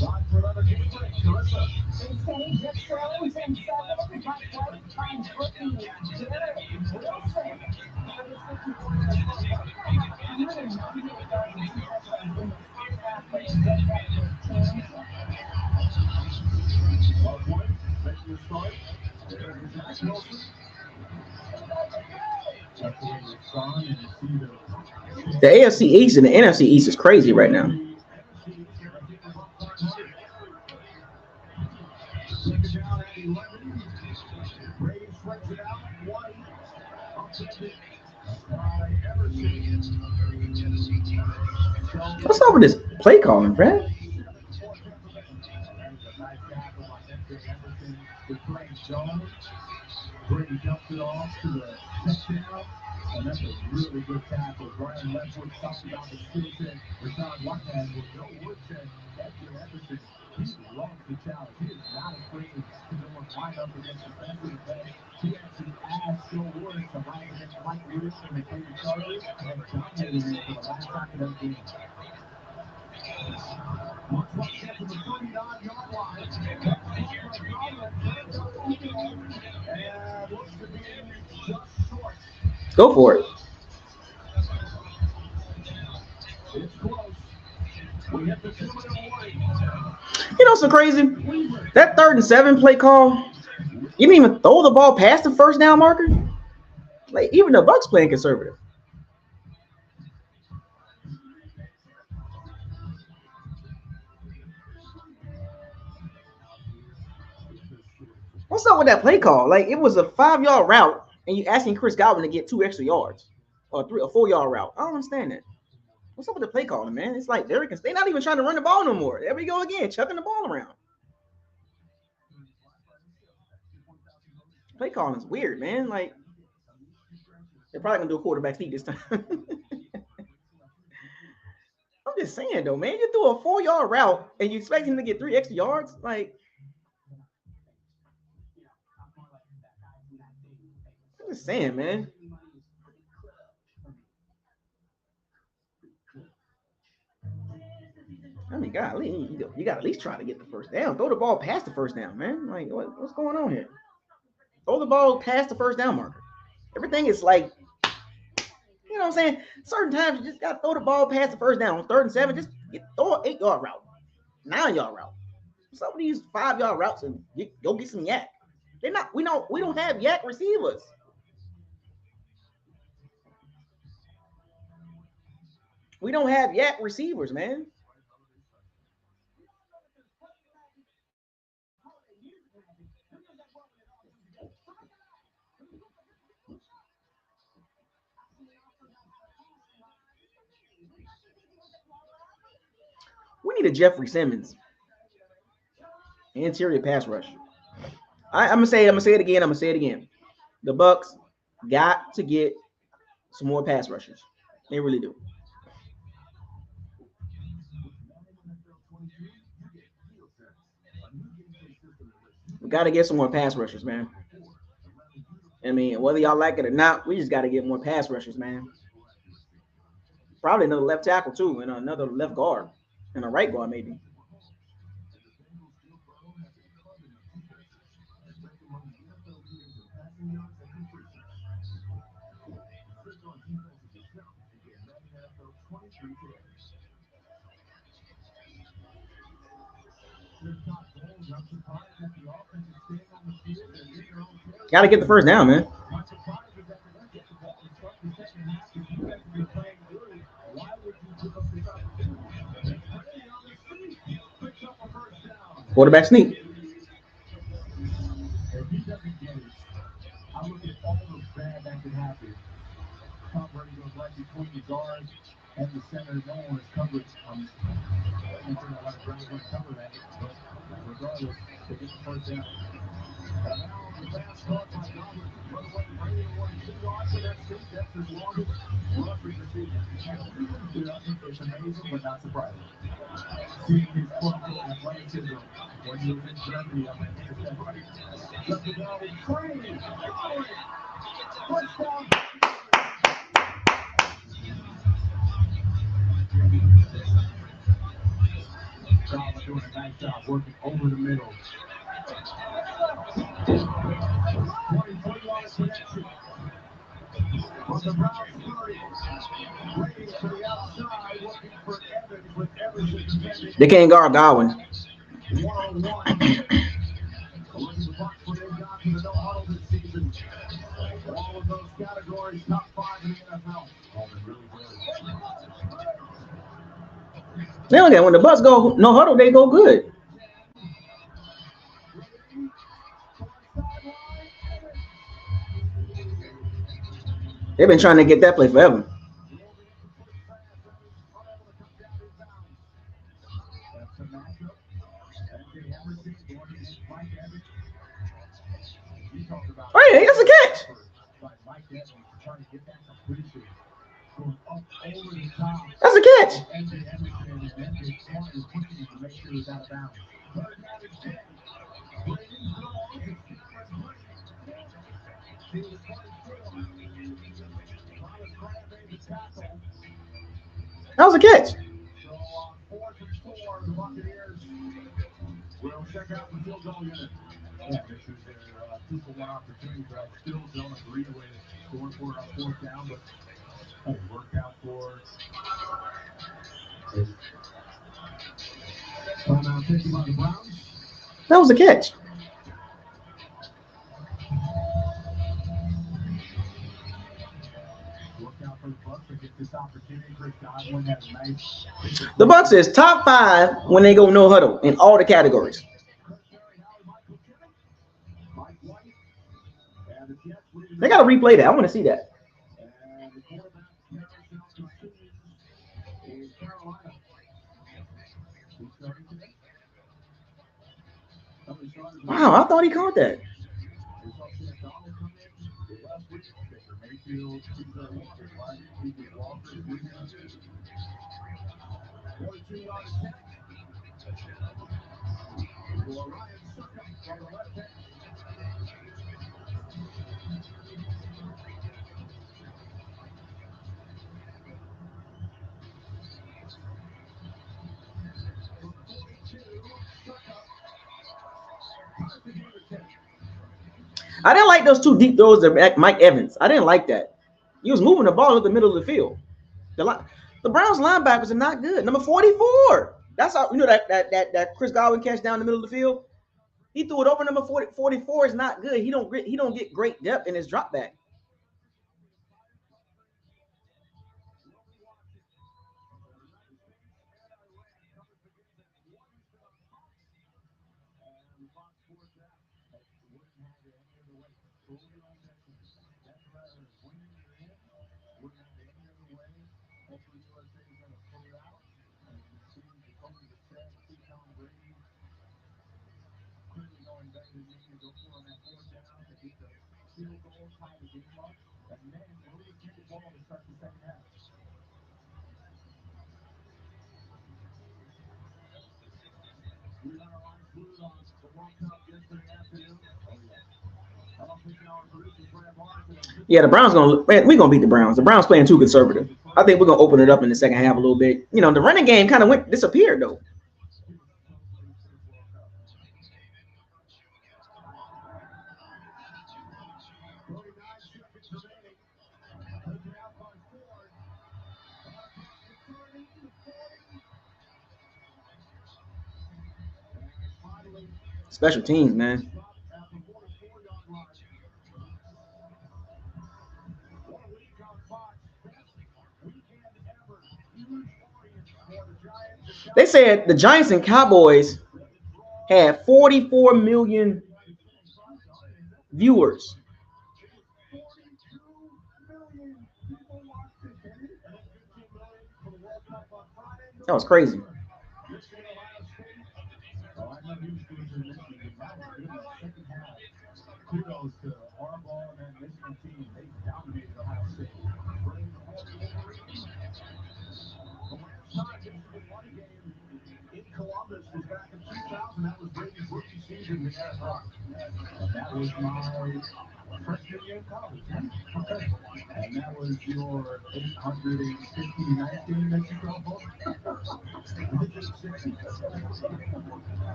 Rod for another deep break. Carissa. Insane just throws and 7. Mike White finds rookie Jared Wilson. The AFC East and the NFC East is crazy right now. What's up with this play calling, Brad? Jones. Brady dumps it off to the touchdown. And that's a really good tackle. Brian Leftwood talked about the skill set. Rashawn Whitehead will know Wood said Edgar Everson. He loves the challenge. He is not afraid to go and line up against the best of the best. He actually asked Joe Wood to line against Mike Williams when they played the Chargers and dominated him for the last half of that game. Looks like that's from the 39-yard line. And looks to be just short. Go for it. It's close. We hit the 2-minute warning. You know what's so crazy? That 3rd and 7 play call, you didn't even throw the ball past the first down marker. Like, even the Bucs playing conservative. What's up with that play call? Like, it was a 5-yard route, and you asking Chris Godwin to get 2 extra yards, or 4-yard route. I don't understand that. What's up with the play calling, man? It's like they're not even trying to run the ball no more. There we go again, chucking the ball around. Play calling is weird, man. Like, they're probably gonna do a quarterback sneak this time. I'm just saying though, man. You threw a 4-yard route and you expect him to get 3 extra yards, like. I'm just saying, man. I mean, golly, you got to at least try to get the first down. Throw the ball past the first down, man. Like, what's going on here? Throw the ball past the first down marker. Everything is like, you know what I'm saying? Certain times you just got to throw the ball past the first down. On 3rd and 7, just throw an 8-yard route, 9-yard route. Some of these 5-yard routes and go get some yak. They're not. We don't have yak receivers. We don't have yak receivers, man. We need a Jeffrey Simmons interior pass rush. I'm gonna say it again. The Bucs got to get some more pass rushers. They really do. We got to get some more pass rushers, man. I mean, whether y'all like it or not, we just got to get more pass rushers, man. Probably another left tackle too, and another left guard, and a right guard maybe. Got to get the first down, man. Quarterback sneak. If he doesn't get it, I look at all the bad that could happen. Tom Brady goes right between the guards and the center. No one is covered. I'm not sure how Brady would cover that, but regardless, they get the first down. And now the pass caught by Godwin. Run away, Brady away 2 yards to that sneak. That's his longest rushing receiver. It's amazing, but not surprising. Seeing his quote-unquote athleticism when he was in Germany on that interception. Just the ball was Brady. Touchdown. Godwin doing a nice job working over the middle. 20-yard connection. On the Browns 30. Brady to the outside, looking for Evans with Evans defending. They can't guard Godwin. 101. Looking to box what they've got to the no huddle this season. All of those categories, top 5 in the NFL. They don't get when the Bucs go no huddle, they go good. They've been trying to get that play forever. a catch. That was a catch. So, 4th and 4, the Buccaneers will check out the field goal unit. Yeah, this is their 2-for-1 opportunity, but I still don't agree with going for it on 4th down, but it worked out for timeout taken by the Browns. That was a catch. Worked out for the Bucs to get this opportunity. Chris Godwin had a nice. The Bucs is top 5 when they go no huddle in all the categories. They got to replay that. I want to see that. And the quarterback in Carolina. Who's starting today? Wow, I thought he caught that. I didn't like those 2 deep throws to Mike Evans. I didn't like that. He was moving the ball up the middle of the field. The Browns linebackers are not good. Number 44. That's how that Chris Godwin catch down the middle of the field. He threw it over number 40. 44 is not good. He don't get great depth in his drop back. Yeah, the Browns we're gonna beat the Browns. The Browns playing too conservative. I think we're gonna open it up in the second half a little bit. You know, the running game kind of disappeared though. Special teams, man. They said the Giants and Cowboys had 44 million viewers. That was crazy. Kudos to Harbaugh and that Michigan team. They dominated Ohio State. In Columbus was back in 2000. That was Brady's rookie season with that rock. That was my freshman year in college. And that was your 850 game that you called both.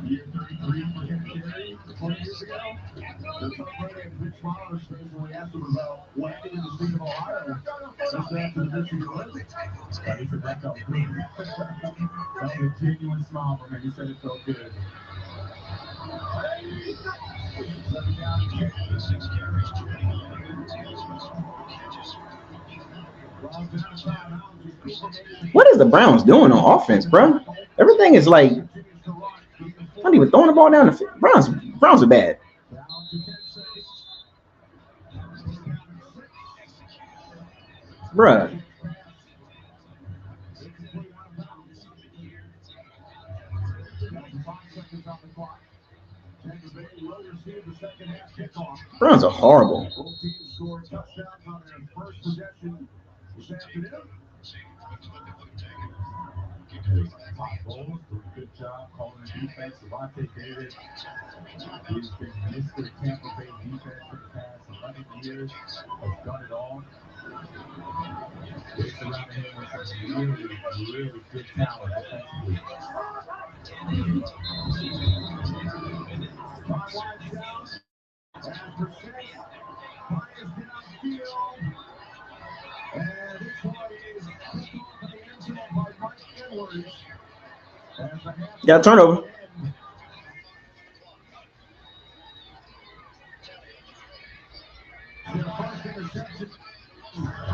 Year 33 for him, Terry, 20 years ago. The top right had a big smile on his face when we asked him about what happened in the state of Ohio. Just after the Michigan Olympics. But he said that felt good. That was a genuine smile from him. He said it felt good. What is the Browns doing on offense, bro? Everything is like not even throwing the ball down the field. Browns are bad. Bruh. Browns are horrible. Both teams scored touchdowns on their first possession this afternoon. Good job calling the defense. Devontae Davis, he's been Mr. Tampa Bay defense for the past 11 years. Has done it all. They surrounded him with some really good talent defensively. Got a turnover.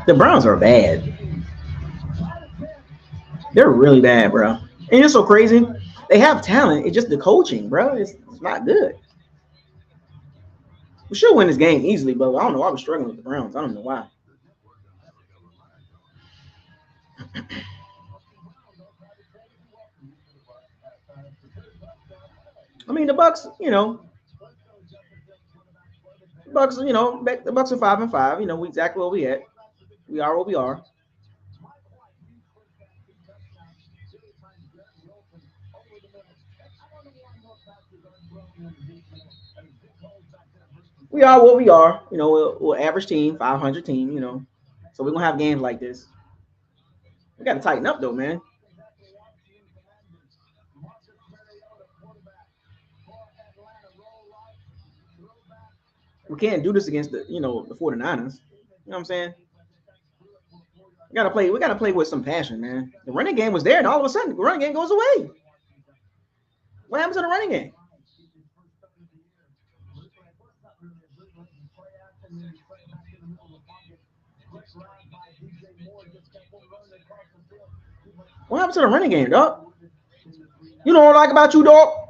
The Browns are bad. They're really bad, bro. And it's so crazy. They have talent. It's just the coaching, bro. It's not good. We should win this game easily, but I don't know why we're struggling with the Browns. I don't know why. I mean, the Bucks, the Bucks, the Bucks are 5-5. We exactly where we at. We are what we are. We are what we are. We're average team, 500 team. So we're gonna have games like this. We got to tighten up though, man. We can't do this against the 49ers. You know what I'm saying? We gotta play with some passion, man. The running game was there, and all of a sudden the running game goes away. What happens to the running game? What happened to the running game, dog? You know what I like about you, dog?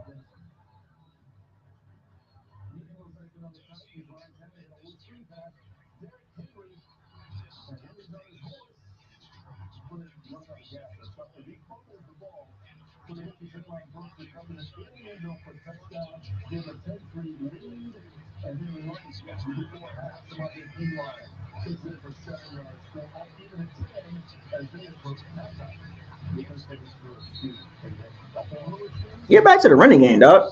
Get back to the running game, dog.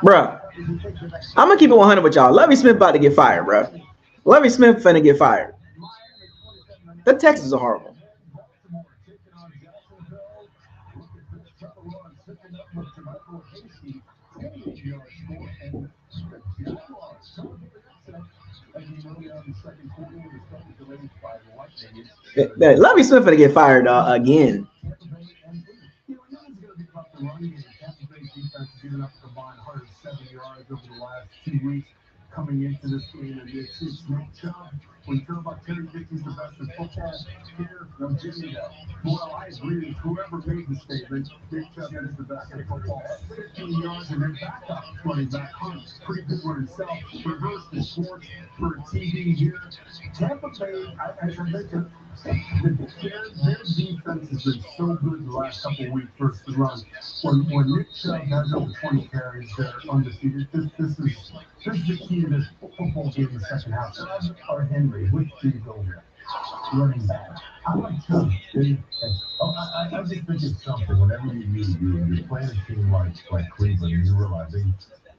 Bruh, I'm gonna keep it 100 with y'all. Lovie Smith about to get fired, bruh. Lovie Smith finna get fired. The Texans are horrible. Lovie Smith finna get fired again. Coming into this game, and it's no job. When you talk about Terry Dickey's the best in football, here, they'll give you that. Well, I agree with whoever made the statement. Dick Chubb is the best in football. 15 yards and then back up, running back. Pretty good one himself. Reverse the sports for TV here. Tampa Bay, as I mentioned, their defense has been so good the last couple of weeks versus the run. When Nick Chubb has over 20 carries, they're undefeated. This is the key to this football game in the second half. Chubb or Henry, which do you go with? Running back. I like Chubb. I just think it's something. Whenever you're playing a team like Cleveland, you realize the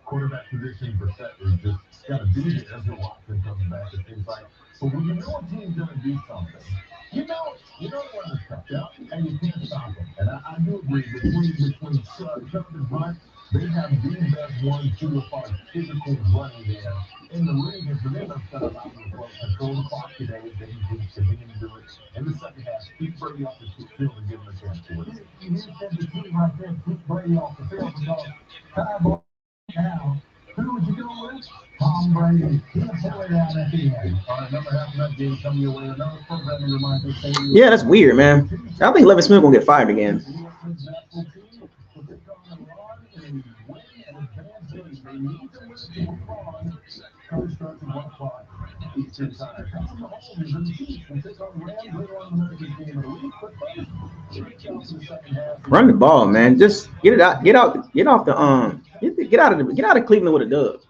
quarterback position for set is just got to be there until Watson comes back and things like. But when you know a team's going to do something, you know what to stop out, and you can't stop them. And I do agree between Chubb and Hunt, they have the best 1-2-5 physical running there in the league. And for them, that's going to allow them to control the clock today. They can continue to do it in the second half. Keep Brady off the field and give him a chance to win. You said the team right there, keep Brady off the field because now, who would you go with? Tom Brady. He'll pull it out at the end. All right, another half of that game coming your way. Another programming reminder. Yeah, that's weird, man. I think Lovie Smith gonna get fired again. Coach starts at 1 o'clock Eastern time. Patrick Mahomes is in the Chiefs and take on the Rams later on in the biggest game of the week. But first, they get down to the second half. Run the ball, man. Just get it out. Get out. Get off the Get out of Cleveland with a dub.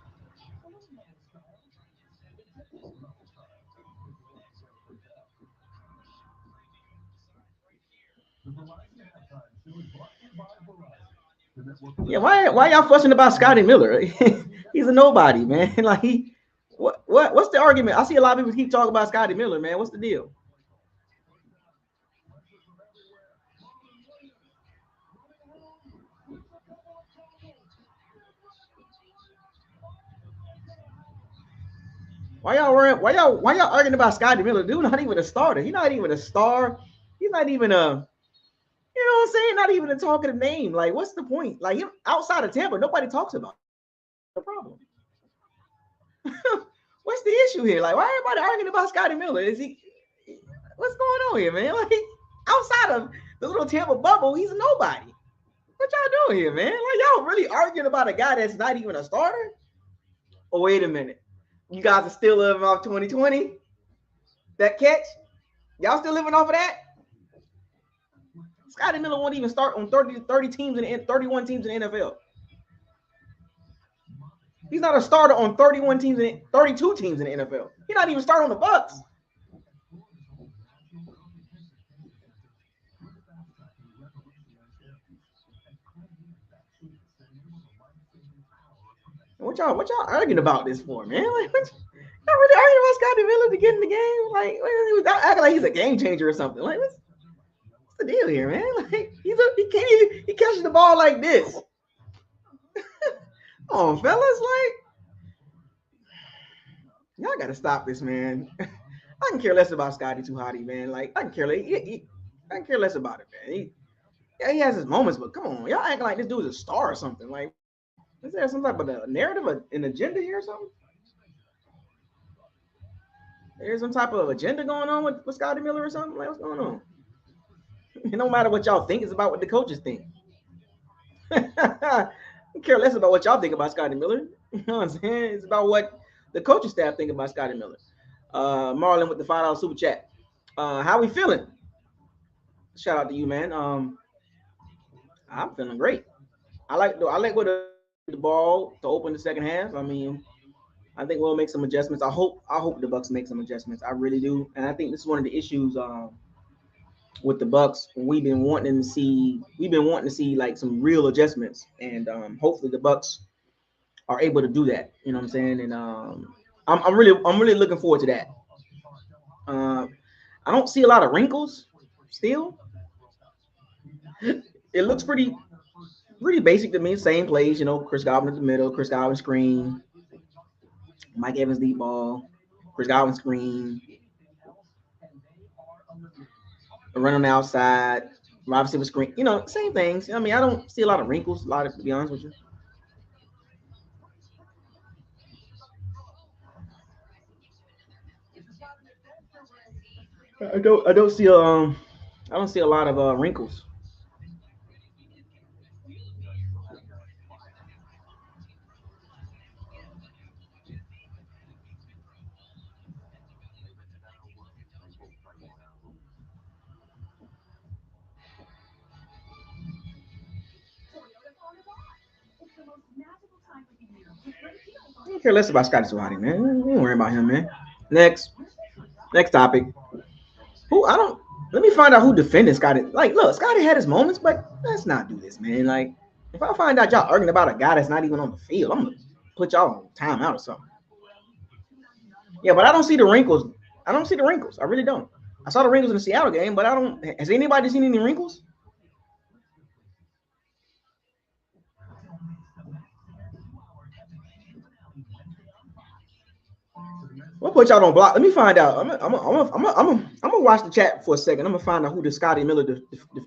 Yeah, why y'all fussing about Scotty Miller? He's a nobody, man. Like what's the argument? I see a lot of people keep talking about Scotty Miller, man. What's the deal? Why y'all worrying? Why y'all arguing about Scotty Miller? Dude, not even a starter. He's not even a star. He's not even a, you know what I'm saying? Not even a talk of the name. Like, what's the point? Like, him outside of Tampa, nobody talks about the problem. What's the issue here? Like, why everybody arguing about Scotty Miller? Is he? What's going on here, man? Like, outside of the little Tampa bubble, he's a nobody. What y'all doing here, man? Like, y'all really arguing about a guy that's not even a starter? Oh, wait a minute. You guys are still living off 2020? That catch? Y'all still living off of that? Scotty Miller won't even start on 30 teams and 31 teams in the NFL. He's not a starter on 31 teams and 32 teams in the NFL. He's not even starting on the Bucks. What y'all arguing about this for, man? Like, y'all really arguing about Scotty Miller to get in the game? Like, without acting like he's a game changer or something. Like, what's the deal here, man? Like, he catches the ball like this. Come on, fellas, like, y'all gotta stop this, man. I can care less about Scotty Too Hottie, man. Like, I can care less about it, man. He has his moments, but come on, y'all acting like this dude's a star or something. Like, is there some type of a narrative, an agenda here or something? There's some type of agenda going on with Scotty Miller or something? Like, what's going on? It don't matter what y'all think, it's about what the coaches think. I care less about what y'all think about Scotty Miller. You know what I'm saying? It's about what the coaching staff think about Scotty Miller. Marlon with the $5 super chat. How we feeling? Shout out to you, man. I'm feeling great. I like what the ball to open the second half. I mean, I think we'll make some adjustments. I hope the Bucks make some adjustments. I really do, and I think this is one of the issues with the Bucks. We've been wanting to see like some real adjustments, and hopefully the Bucks are able to do that. You know what I'm saying? And I'm really looking forward to that. I don't see a lot of wrinkles still. It looks pretty basic to me. Same plays, you know, Chris Godwin in the middle, Chris Godwin screen, Mike Evans deep ball, Chris Godwin screen, a run on the outside, Robinson with screen. You know, same things. I mean, I don't see a lot of wrinkles. To be honest with you. I don't see a lot of wrinkles. I don't care less about Scotty Swati, man. Don't worry about him, man. Next topic. Who I don't. Let me find out who defended Scotty. Like, look, Scotty had his moments, but let's not do this, man. Like, if I find out y'all arguing about a guy that's not even on the field, I'm gonna put y'all on timeout or something. Yeah, but I don't see the wrinkles. I don't see the wrinkles. I really don't. I saw the wrinkles in the Seattle game, but I don't. Has anybody seen any wrinkles? We'll put y'all on block. Let me find out. I'm gonna watch the chat for a second. I'm gonna find out who the Scotty Miller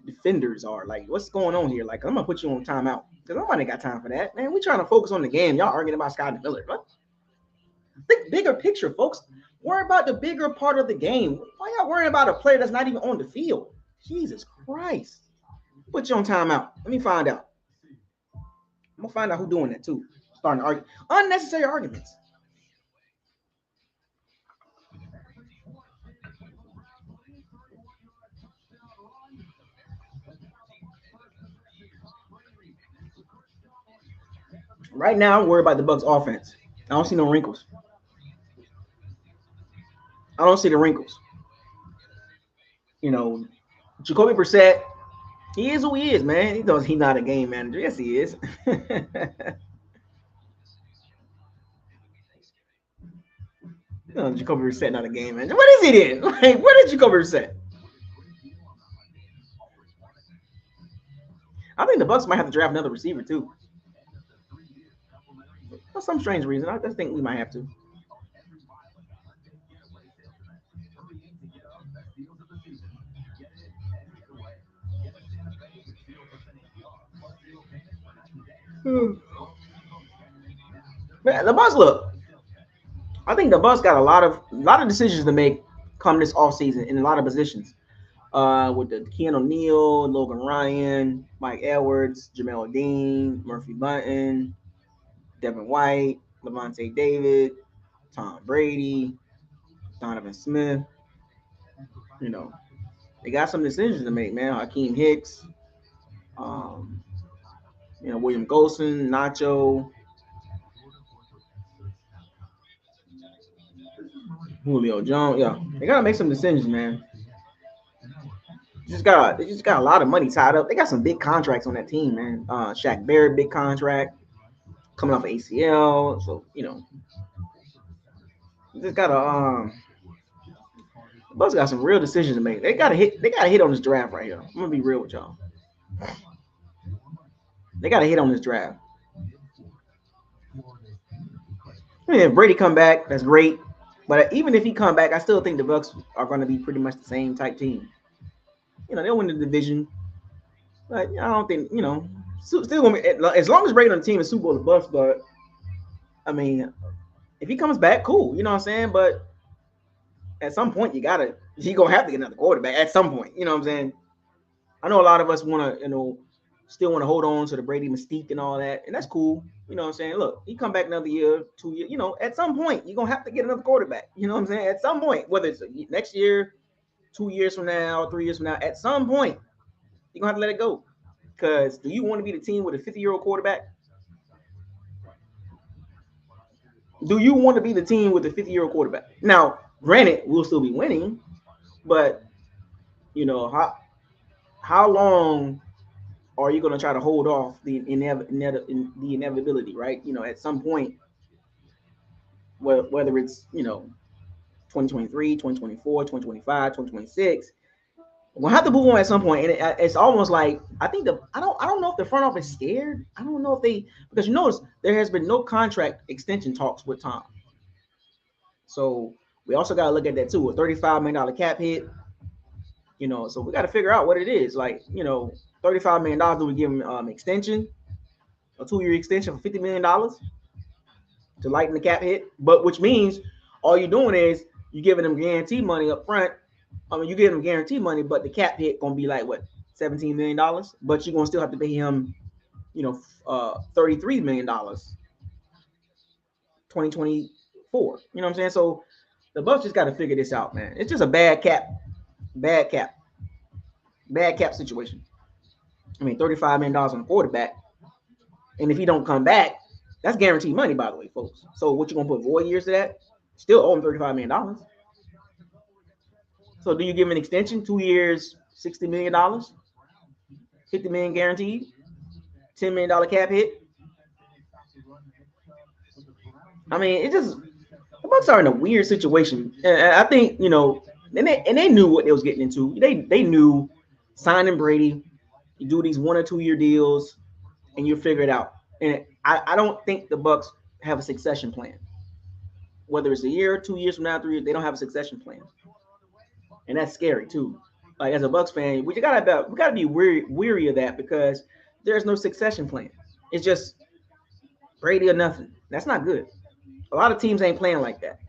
defenders are. Like, what's going on here? Like, I'm gonna put you on timeout because nobody got time for that, man. We trying to focus on the game. Y'all arguing about Scotty Miller. What? Think bigger picture, folks. Worry about the bigger part of the game. Why y'all worrying about a player that's not even on the field? Jesus Christ. Put you on timeout. Let me find out. I'm gonna find out who's doing that too. starting to argue unnecessary arguments. Right now, I'm worried about the Bucks offense. I don't see no wrinkles. I don't see the wrinkles. You know, Jacoby Brissett, he is who he is, man. He knows he's not a game manager. Yes, he is. No, Jacoby Brissett not a game manager. What is he then? Like, what is Jacoby Brissett? I think the Bucks might have to draft another receiver too. For some strange reason, I just think we might have to. Man, the Bucks look. I think the Bucks got a lot of decisions to make come this offseason in a lot of positions. With the Keanu O'Neal, Logan Ryan, Mike Edwards, Jamel Dean, Murphy Bunton, Devin White, Levante David, Tom Brady, Donovan Smith. You know, they got some decisions to make, man. Hakeem Hicks, um, William Golson, Nacho, Julio Jones. Yeah, they gotta make some decisions, man. They just got a lot of money tied up. They got some big contracts on that team, man. Shaq Barrett, big contract coming off of ACL. So just gotta the Bucks got some real decisions to make. They gotta hit on this draft right here. I'm gonna be real with y'all. They gotta hit on this draft. I mean, if Brady come back, that's great. But even if he come back, I still think the Bucks are going to be pretty much the same type team. They'll win the division, but I don't think still going to be as long as Brady on the team is Super Bowl the Bucks. But I mean, if he comes back, cool. You know what I'm saying? But at some point, he gonna have to get another quarterback at some point. You know what I'm saying? I know a lot of us want to still want to hold on to the Brady mystique and all that, and that's cool. You know what I'm saying? Look, he come back another year, 2 years. At some point, you're gonna have to get another quarterback. You know what I'm saying? At some point, whether it's next year, 2 years from now, 3 years from now, at some point, you're gonna have to let it go. Because do you want to be the team with a 50-year-old quarterback? Do you want to be the team with a 50-year-old quarterback? Now, granted, we'll still be winning, but how long are you going to try to hold off the inevitability, right? At some point, whether it's 2023, 2024, 2025, 2026, we'll have to move on at some point. And it's almost like I don't know if the front office is scared. I don't know if they, because you notice there has been no contract extension talks with Tom. So we also got to look at that too. A $35 million cap hit. So we got to figure out what it is. Like, $35 million. Do we give him extension, a 2-year extension for $50 million to lighten the cap hit? But which means all you're doing is you're giving them guarantee money up front. I mean, you give him guarantee money, but the cap hit gonna be like what, $17 million. But you're gonna still have to pay him, $33 million, 2024. You know what I'm saying? So the Bucks just got to figure this out, man. It's just a bad cap situation. I mean, $35 million on the quarterback, and if he don't come back, that's guaranteed money, by the way, folks. So what you gonna put void years to that? Still owe him $35 million. So do you give him an extension, 2 years, $60 million, $50 million guaranteed, $10 million cap hit? I mean, it just, the Bucks are in a weird situation, and I think and they knew what they was getting into. They knew signing Brady, you do these 1 or 2 year deals, and you figure it out. And I don't think the Bucks have a succession plan. Whether it's a year, 2 years from now, 3 years, they don't have a succession plan, and that's scary too. Like, as a Bucks fan, we gotta be weary of that, because there's no succession plan. It's just Brady or nothing. That's not good. A lot of teams ain't playing like that.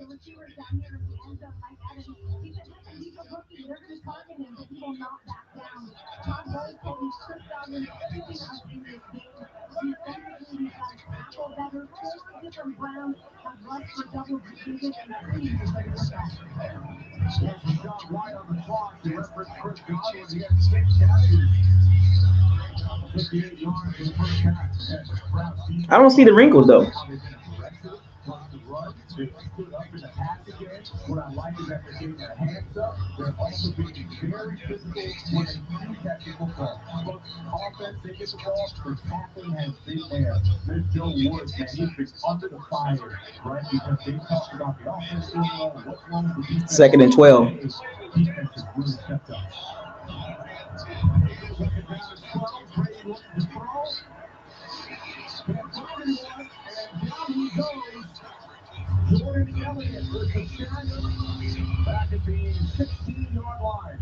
receivers down here in the end zone, Mike Evans, he's a rookie. They're going to target him, but he will not back down. Todd Bowles told me Chris Godwin everything else in this game. Defensively, he's got to tackle better. 4 different Browns have rushed for double digits and 3 defensive backs. There's a shot wide on the clock. The reference Chris Godwin. He had 6 catches. 58 yards in the first half. I don't see the wrinkles though. They stood up in the pass again. What I like is that they're getting their hands up. They're also being very physical when they do catch the football. Both offense, they get the ball, the tackling has been there. There's Joe Woods, man. He's been under the fire, right? Because they talked about the offense doing well. What's wrong with the defense? 2nd and 12. Defense has really stepped up. Second down and 12. Brady looking to throw. Can't find anyone, and down he goes. Jordan Elliott with the sack back at the 16-yard line.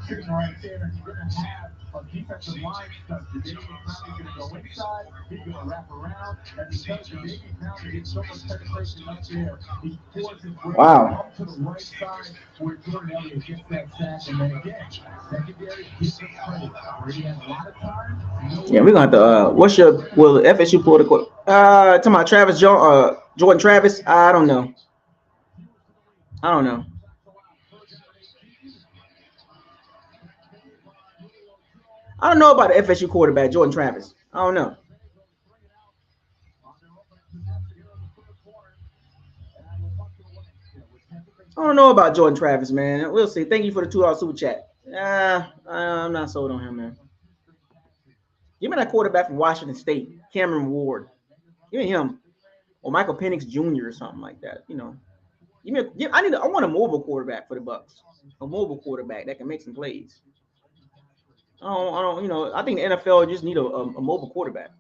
Sitting right there, he's going to have a defensive line stuff. David Brown is going to go inside, he's going to wrap around, and because David Brown gets so much penetration up there, he forces Brady up to the right side where Jordan Elliott gets that sack, and then again, secondary gives him credit. Brady has a lot of time. Yeah, we're gonna have to. Will FSU pull the court? To my Jordan Travis. I don't know. I don't know. I don't know about the FSU quarterback, Jordan Travis. I don't know. I don't know about Jordan Travis, man. We'll see. Thank you for the $2 super chat. I'm not sold on him, man. Give me that quarterback from Washington State, Cameron Ward. Give me him, or Michael Penix Jr. or something like that. You know, I want a mobile quarterback for the Bucs. A mobile quarterback that can make some plays. I don't. You know, I think the NFL just need a mobile quarterback.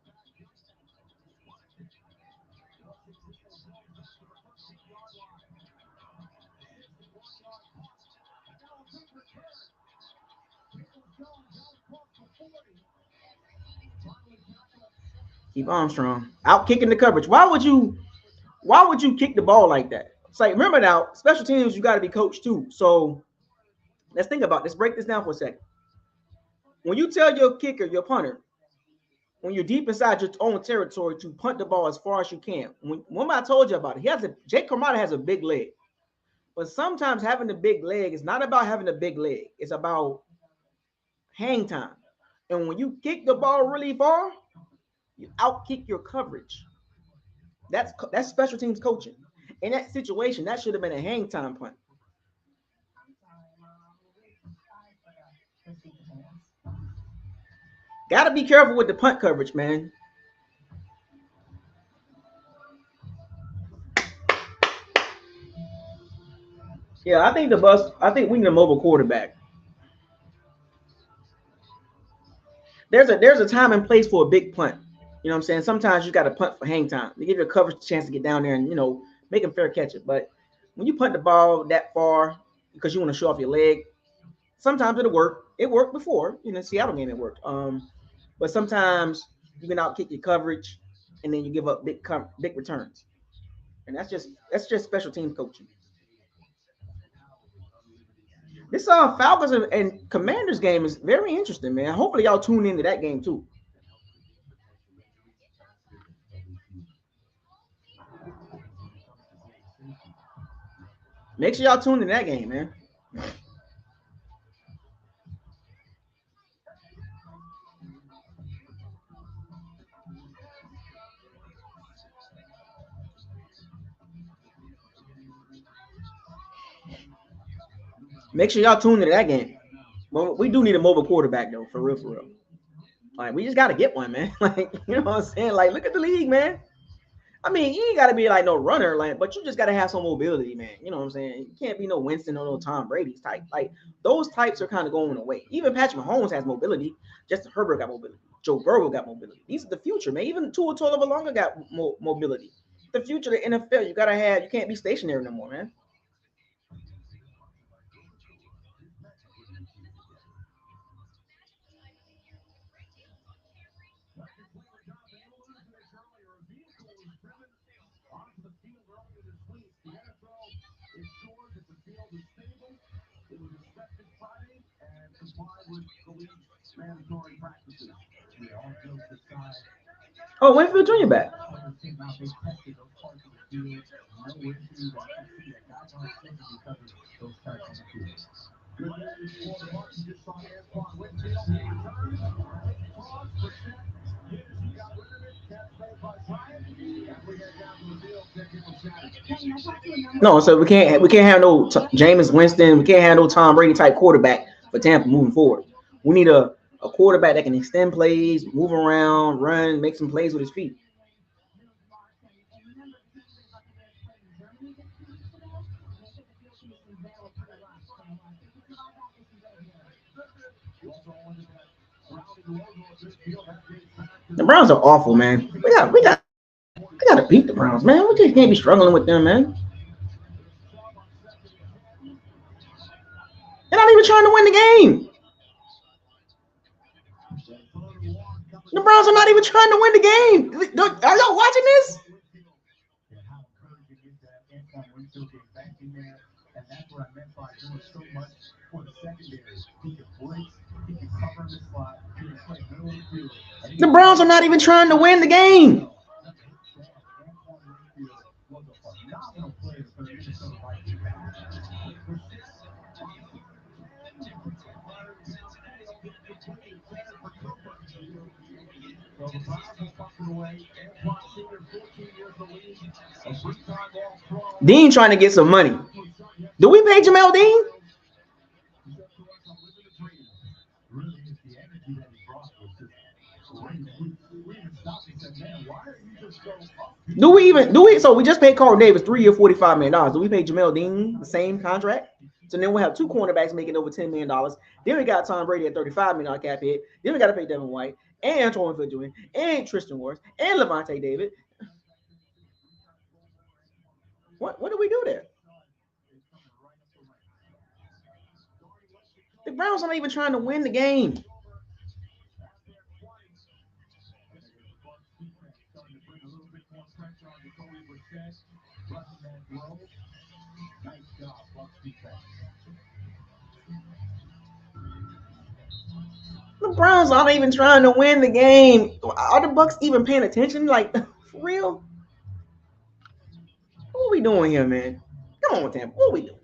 Keep Armstrong out kicking the coverage. Why would you kick the ball like that? It's like, remember now, special teams, you got to be coached too. So let's think about this. Break this down for a second. When you tell your kicker, your punter, when you're deep inside your own territory to punt the ball as far as you can. When I told you about it, Jake Carmona has a big leg. But sometimes having a big leg is not about having a big leg. It's about hang time. And when you kick the ball really far, you outkick your coverage. That's special teams coaching. In that situation, that should have been a hang time punt. Got to be careful with the punt coverage, man. Yeah, I think we need a mobile quarterback. There's a time and place for a big punt. You know what I'm saying? Sometimes you got to punt for hang time to give your coverage a chance to get down there and, you know, make them fair catch it. But when you punt the ball that far because you want to show off your leg, sometimes it'll work. It worked before. You know, Seattle game it worked. But sometimes you can outkick your coverage and then you give up big returns. And that's just special teams coaching. This Falcons and Commanders game is very interesting, man. Hopefully y'all tune into that game too. Make sure y'all tune in that game, man. Make sure y'all tune into that game. Well, we do need a mobile quarterback though, for real, for real. Like, we just gotta get one, man. Like, you know what I'm saying? Like, look at the league, man. I mean, you ain't gotta be like no runner, like, but you just gotta have some mobility, man. You know what I'm saying? You can't be no Winston or no Tom Brady's type. Like, those types are kind of going away. Even Patrick Mahomes has mobility. Justin Herbert got mobility. Joe Burrow got mobility. These are the future, man. Even Tua Tagovailoa got mobility. The future of the NFL, you can't be stationary no more, man. mandatory practices. All jokes aside, Oh, Winfield Jr. back. players came out, they tested those parts of the field. No issues. I can see that guys aren't slipping because of those tests on the field. Good news for the Bucs. You just saw Antoine Winfield return. Pause for check. Yes, he got rid of it. Catch made by Bryant. As we head down to the field, check in with Shannon. Kenny, I talked to a number No, so we can't have no Jameis Winston. We can't have no Tom Brady type quarterback for Tampa moving forward. We need a quarterback that can extend plays, move around, run, make some plays with his feet. And remember, the Tampa Bay Buccaneers played in Germany just 2 weeks ago, and they said the field conditions there were pretty rough. So if they can survive that, they can go here. You also wondered that rounding logo of this field that dates back to The Browns are awful, man. We gotta beat the Browns, man. We just can't be struggling with them, man. Chubb on second and 10. They're not even trying to win the game. Then third and long coming The Browns are not even trying to win the game. Are y'all watching this? Winfield. And how encouraging is that Antoine Winfield getting back in there. And that's what I meant by doing so much for the secondary. He can blitz, he can cover in the slot, he can play middle of the field. And The Browns are not even trying to win the game. Antoine Winfield was a phenomenal player for the Minnesota Vikings. So the Browns will punt it away. Antoine Sr., 14 years of league, a three-time All-Pro. Dean trying to get some money. Do we pay Jamel Dean? He said to us, I'm living the dream. Really, it's the energy that he brought was just great. We even stopped and said, man, why are you just so up? So we just paid Carl Davis 3 year $45 million. Do we pay Jamel Dean the same contract? So then we'll have two cornerbacks making over $10 million. Then we got Tom Brady at $35 million cap hit. Then we got to pay Devin White and Antoine Winfield Jr. and Tristan Wirfs and Levante David. What do we do there? The Browns are not even trying to win the game. Starting to bring a little bit more pressure on Jacoby Brissett. Rushing that throw. Nice job, Bucs defense. The Browns aren't even trying to win the game. Are the Bucs even paying attention? Like, for real? What are we doing here, man? Come on, Tampa. What are we doing?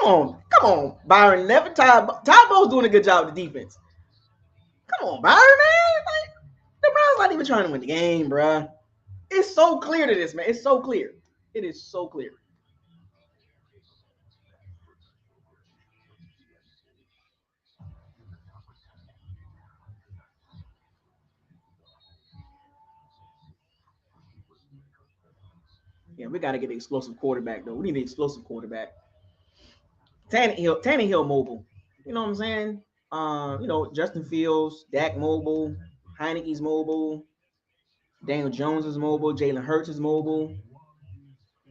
Come on, Byron. Never Tybo's doing a good job with the defense. Come on, Byron, man. Like, the Browns not even trying to win the game, bruh. It's so clear to this, man. It's so clear. It is so clear. Yeah, we got to get an explosive quarterback, though. We need an explosive quarterback. Tannehill mobile. You know what I'm saying? Justin Fields, Dak mobile, Heineke's mobile, Daniel Jones is mobile, Jalen Hurts is mobile.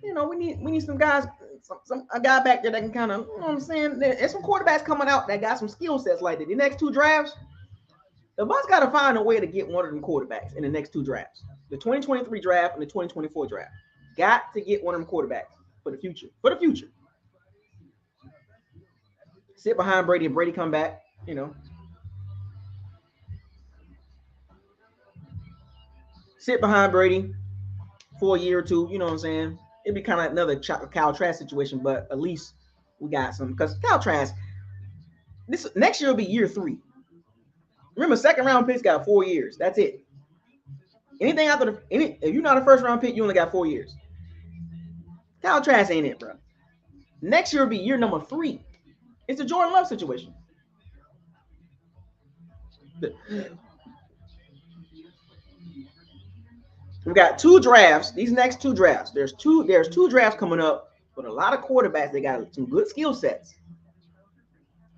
We need some guys, a guy back there that can kind of, you know what I'm saying? There's some quarterbacks coming out that got some skill sets like that. The next two drafts, the Bucs got to find a way to get one of them quarterbacks in the next two drafts. The 2023 draft and the 2024 draft. Got to get one of them quarterbacks for the future. Sit behind Brady and Brady come back, sit behind Brady for a year or two, you know what I'm saying? It'd be kind of another Kyle Trask situation, but at least we got some. Because Kyle Trask, this next year will be year 3. Remember, second round picks got 4 years. That's it. Anything after if you're not a first round pick, you only got 4 years. Kyle Trask ain't it, bro. Next year will be year number 3. It's a Jordan Love situation. We got 2 drafts. These next 2 drafts. There's two drafts coming up with a lot of quarterbacks. They got some good skill sets.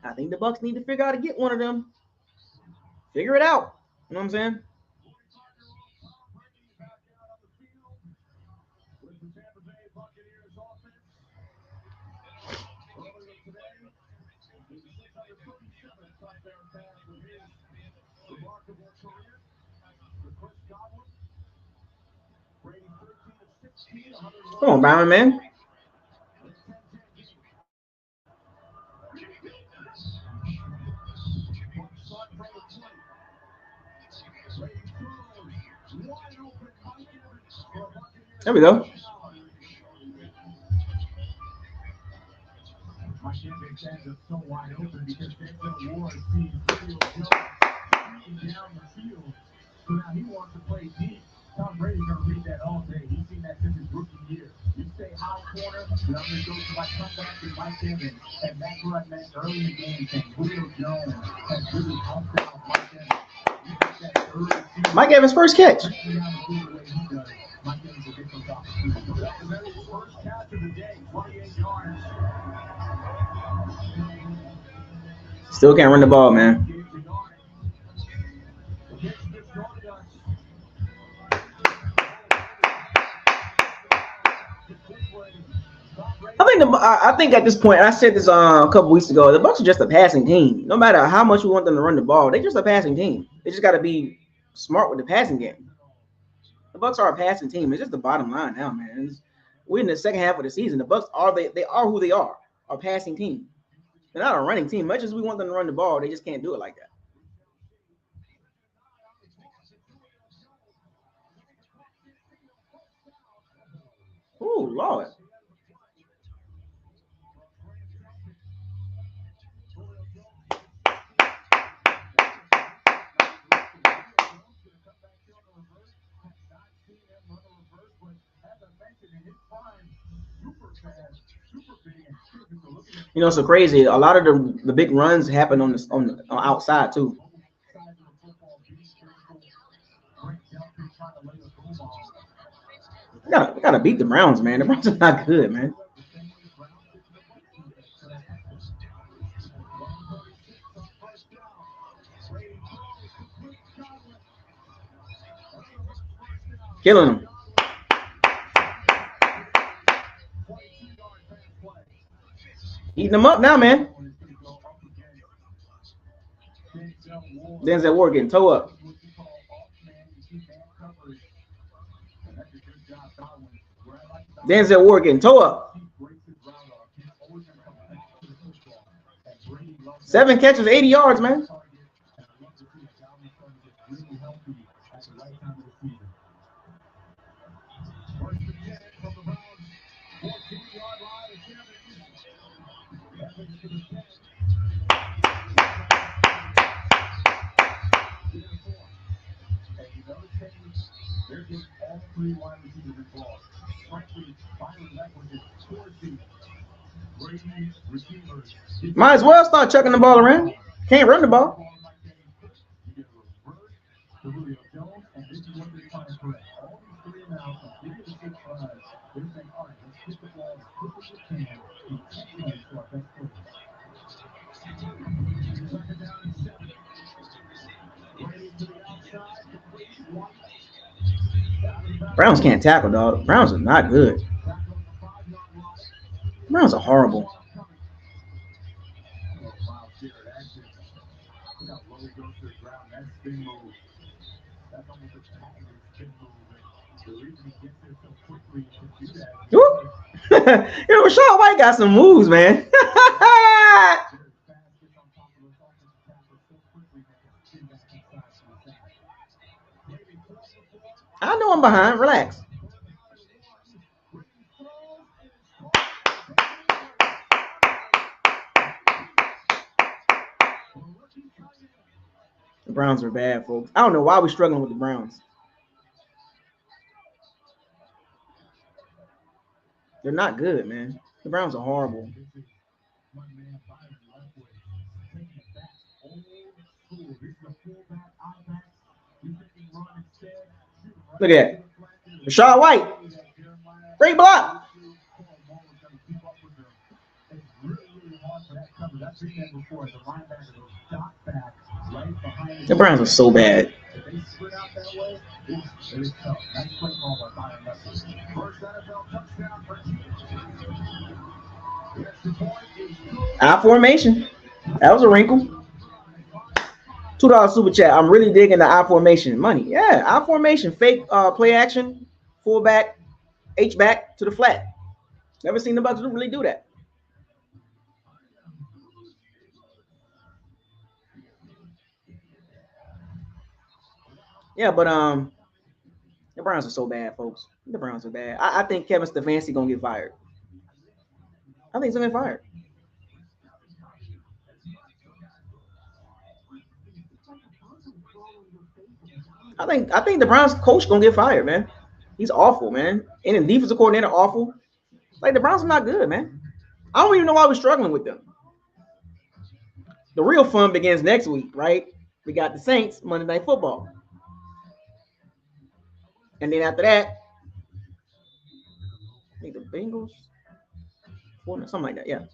I think the Bucs need to figure out how to get one of them. Figure it out. You know what I'm saying? With the Tampa Bay Buccaneers offense. Earlier today, the 637 touchdown pass with his remarkable career to Chris Godwin. Brady 13 of 16, 101. Come on, Byron, man. This 10-10 game. Bucs There we go. My Denver fans are so wide open because Denzel Ward sees Julio Jones shooting down the field. So now he wants to play deep. Tom Brady's going to read that all day. He's seen that since his rookie year. You stay high corner, then I'm going to go to my comeback with Mike Evans. And that's what I meant early in the game saying Julio Jones has really helped out Mike Evans. You get that third receiver. Mike Evans' first catch. Breaking down the field the way he does. Mike Evans will get those opportunities. So that was Evans' first catch of the day, 28 yards. Still can't run the ball, man. I think at this point, I said this a couple weeks ago, the Bucs are just a passing team. No matter how much we want them to run the ball, they're just a passing team. They just got to be smart with the passing game. The Bucs are a passing team. It's just the bottom line now, man. We're in the second half of the season. The Bucs are they are who they are, a passing team. They're not a running team. Much as we want them to run the ball, they just can't do it like that. Oh, Lord. You know, so crazy. A lot of the big runs happen on outside too. We gotta beat the Browns, man. The Browns are not good, man. Killing them. Eating them up now, man. Denzel Ward getting toe up. Denzel Ward getting toe up. 7 catches, 80 yards, man. Might as well start chucking the ball around. Can't run the ball. Browns can't tackle, dog. Browns are not good. Browns are horrible. Whoop. Yo, Rashad White got some moves, man. I know I'm behind. Relax. The Browns are bad, folks. I don't know why we're struggling with the Browns. They're not good, man. The Browns are horrible. Look at that. Rashad White. Great block. The Browns are so bad. I formation. That was a wrinkle. $2 super chat. I'm really digging the I formation money. Yeah, I formation. Fake play action, fullback, H back to the flat. Never seen the Bucs really do that. Yeah, but Browns are so bad, folks. The Browns are bad. I think Kevin Stefanski gonna get fired. I think he's gonna get fired. I think the Browns coach gonna get fired, man. He's awful, man. And the defensive coordinator awful. Like the Browns are not good, man. I don't even know why we're struggling with them. The real fun begins next week, right? We got the Saints Monday Night Football, and then after that, I think the Bengals, something like that. Yeah.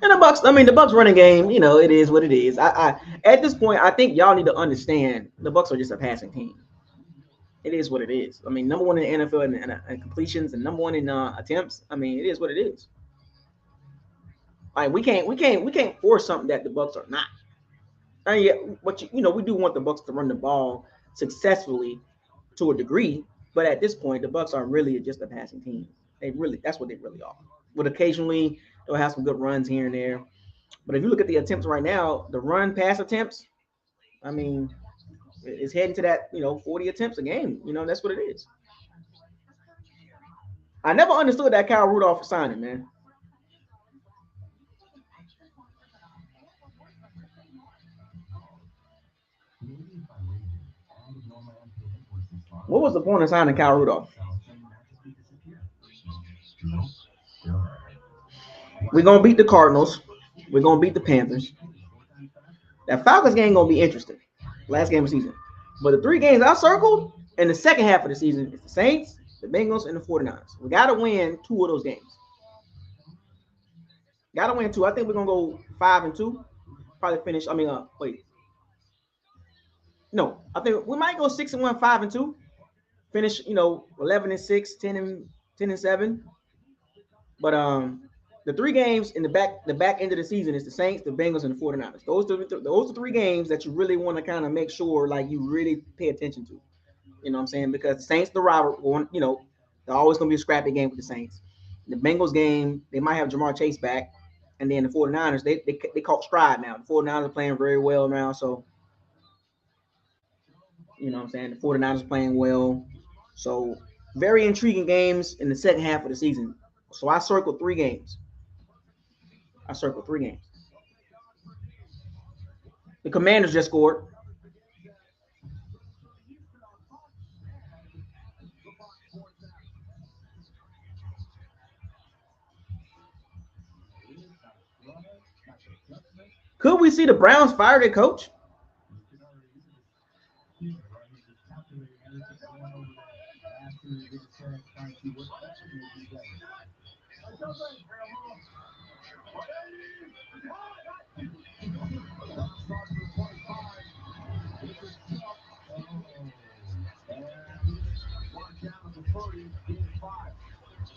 And the Bucks, I mean, the Bucks running game, it is what it is. I at this point, I think y'all need to understand the Bucks are just a passing team. It is what it is. I mean, number one in the NFL in completions and number one in attempts. I mean, it is what it is. Like we can't force something that the Bucks are not. And yeah, but we do want the Bucks to run the ball successfully to a degree, but at this point, the Bucks are really just a passing team. That's what they really are. But occasionally they'll have some good runs here and there. But if you look at the attempts right now, the run pass attempts, I mean, it's heading to that 40 attempts a game. That's what it is. I never understood that Kyle Rudolph signing, man. What was the point of signing Kyle Rudolph? We're gonna beat the Cardinals. We're gonna beat the Panthers. That Falcons game gonna be interesting. Last game of the season. But the three games I circled in the second half of the season is the Saints, the Bengals, and the 49ers. We gotta win two of those games. Gotta win two. I think we're gonna go 5-2. Probably finish. I mean, wait. No, I think we might go 6-1, 5-2. Finish, 11-6, 10-7. But the three games in the back end of the season is the Saints, the Bengals, and the 49ers. Those are three games that you really want to kind of make sure like you really pay attention to. You know what I'm saying? Because the Saints, the rival, they're always gonna be a scrappy game with the Saints. The Bengals game, they might have Jamar Chase back. And then the 49ers, they caught stride now. The 49ers are playing very well now. So, you know what I'm saying? The 49ers are playing well. So, very intriguing games in the second half of the season. So, I circled three games. The Commanders just scored. Could we see the Browns fire their coach?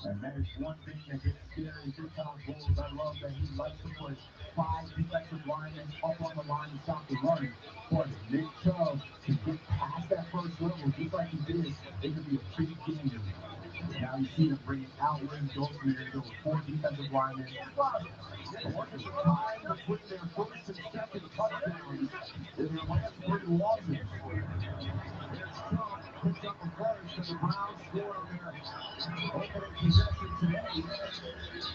And that is one thing that gets scary sometimes. Bulls, I love that he likes to put five defensive linemen up on the line to stop the run. But Nick Chubb can get past that first level just like he did. It could be a pretty game. Now you see him bring it out where he goes from there. He goes with four defensive linemen. What is the time between their first and second touchdowns in their last three losses? There's Chubb, picks up a first, and the Browns score on their opening possession today.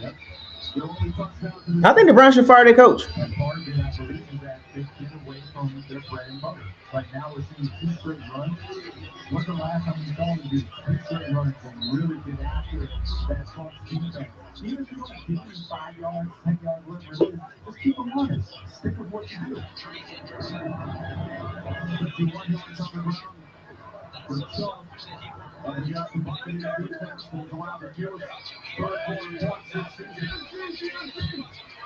Yep. The only touchdown I think the Browns should fire their coach. and part of it, I believe, is that they get away from their bread and butter. Right now, we're seeing two straight runs. When's the last time we saw them do two straight runs and really get after that front defense? Even if you don't give them 5 yards, 10 yards, whatever it is, just keep them running. Stick with what you do. 51 yards on the ground for Chubb. And you got the Buccaneers defense will go out and give us third quarter 1-6.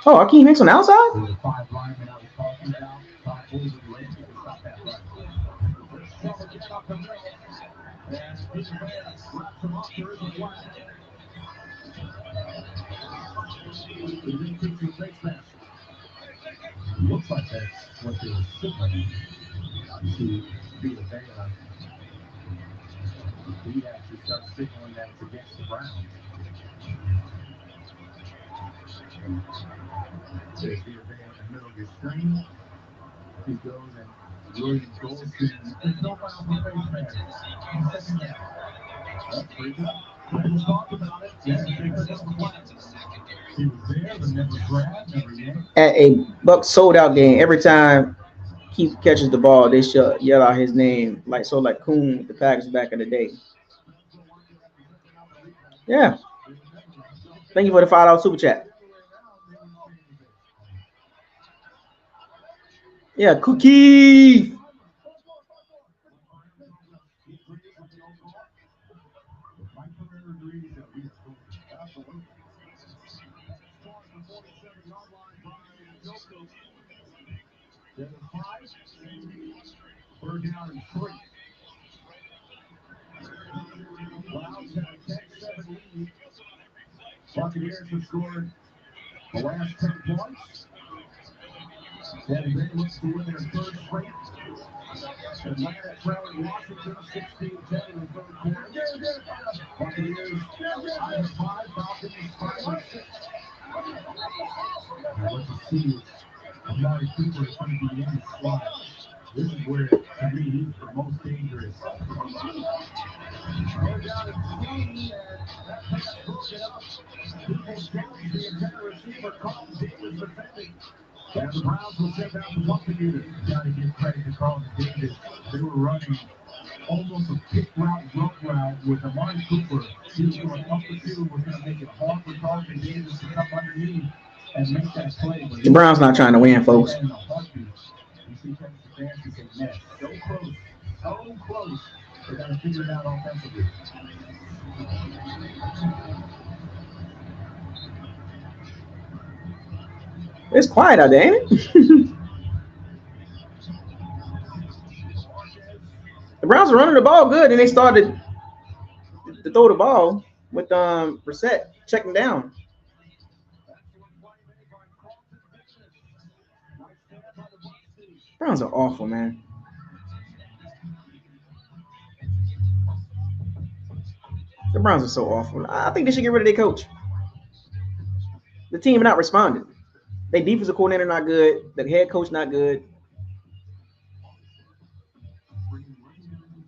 Oh, Akeem Hicks on the outside? The 5 linemen I was talking about, Todd Bowles and Lacey can stop that run. Chubb again up the middle. And Steve Vance wraps him up. There is a flag. The defensive face mask. Looks like that's what they were signaling to be a ban. He actually starts signaling that it's against the Browns. There's the advance in the middle of your screen. He goes and Williams goes to there's no foul for face mask. Second down. That's pretty good. We'll talk about it. Yeah, they picked up the flag. He was there, but never grabbed, never yanked. At a Buck sold out game, every time Keith catches the ball, they should yell out his name, like Coon with the Packers back in the day. Yeah. Thank you for the $5 super chat. Yeah, Cookie. Third down and 3. Browns have a 10-7 lead. Buccaneers have scored the last 10 points. And they look to win their third straight. Atlanta trailing Washington 16-10 in the third quarter. Buccaneers 5, Falcons 5-6. Now what you see is Amari Cooper is going to be in the slot. This is where, to me, he's the most dangerous. They're down at 3, and that pass broken up. People Jones, the intended receiver, Carlton Davis defending. And the Browns will send out the bumping unit. Got to give credit to Carlton Davis. They were running almost a pick route with Amari Cooper. He was going up the field, was going to make it hard for Carlton Davis to come underneath and make that play. The Browns not trying to win, folks. You see Kevin Stefanski say, man, so close, so close. They got to figure it out offensively. It's quiet out there, ain't it? The Browns are running the ball good, and they started to throw the ball with Brissett checking down. Browns are awful, man. The Browns are so awful. I think they should get rid of their coach. The team not responding. Their defensive coordinator not good. The head coach not good.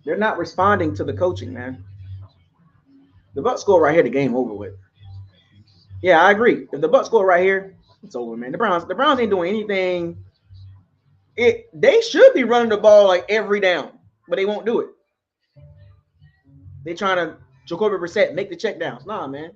They're not responding to the coaching, man. The Bucs score right here, the game over with. Yeah, I agree. If the Bucs score right here, it's over, man. The Browns ain't doing anything. They should be running the ball like every down, but they won't do it. They trying to Jacoby Brissett make the check downs. Nah, man.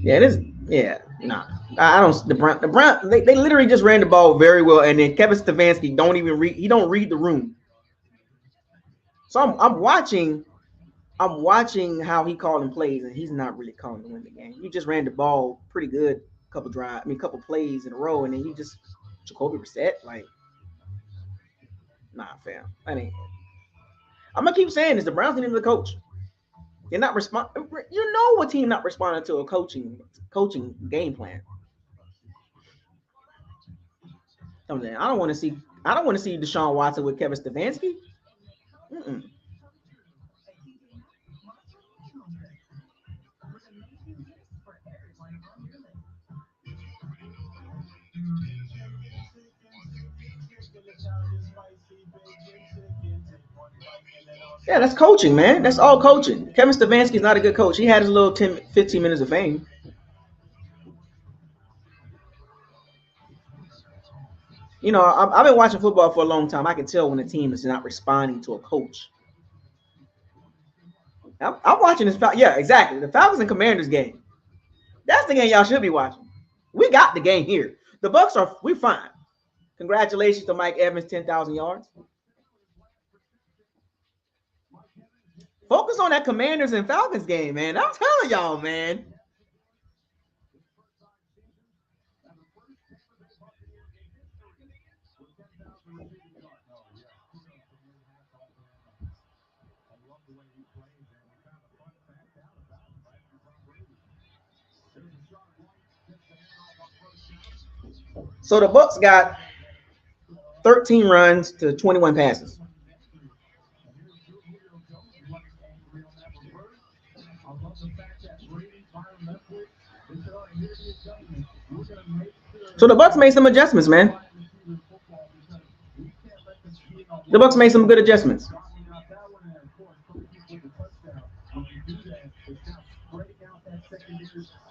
Yeah, this. Yeah, nah. I don't. The Brown. They literally just ran the ball very well, and then Kevin Stefanski don't even read. He don't read the room. So I'm watching. I'm watching how he calling plays, and he's not really calling to win the game. He just ran the ball pretty good, couple plays in a row, and then he just Jacoby Brissett, like, nah, fam. I mean, I'm gonna keep saying this: the Browns need the coach. They're not respond. You know what team not responding to a coaching game plan. I don't want to see. I don't want to see Deshaun Watson with Kevin Stefanski. Mm-mm. Yeah, that's coaching, man. That's all coaching. Kevin Stefanski's not a good coach. He had his little 10, 15 minutes of fame. You know, I've been watching football for a long time. I can tell when a team is not responding to a coach. I'm watching this. Yeah, exactly. The Falcons and Commanders game. That's the game y'all should be watching. We got the game here. The Bucs are we fine. Congratulations to Mike Evans, 10,000 yards. Focus on that Commanders and Falcons game, man. I'm telling y'all, man. So the Bucks got 13 runs to 21 passes. I love the fact that Brady, Byron Leftwich, they said, all right, here's the adjustment. We're going to make sure So the Bucks made some adjustments, man. wide receiver football because we can't let them cheat on The Bucks made some good adjustments. dropping out that one and, of course, coming deep with the touchdown. When you do that, it's now spreading out that secondary,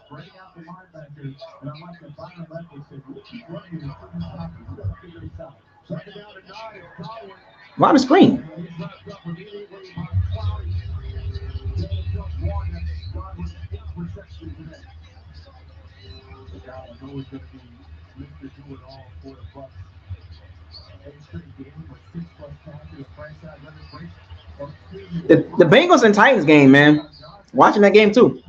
spreading out the linebackers. And I like that Byron Leftwich said, we'll keep running it until we stop it. We got to figure this out. Second down and 9 is Godwin. Why the screen? And he's wrapped up immediately by Cloudy. David Jones won that Godwin's 8th reception today. Godwin's always going to be Mr. Do-It-All for the Bucks. 8th straight game with 6+ passes, a franchise record breaks. The Bengals and Titans game, man. Watching that game too.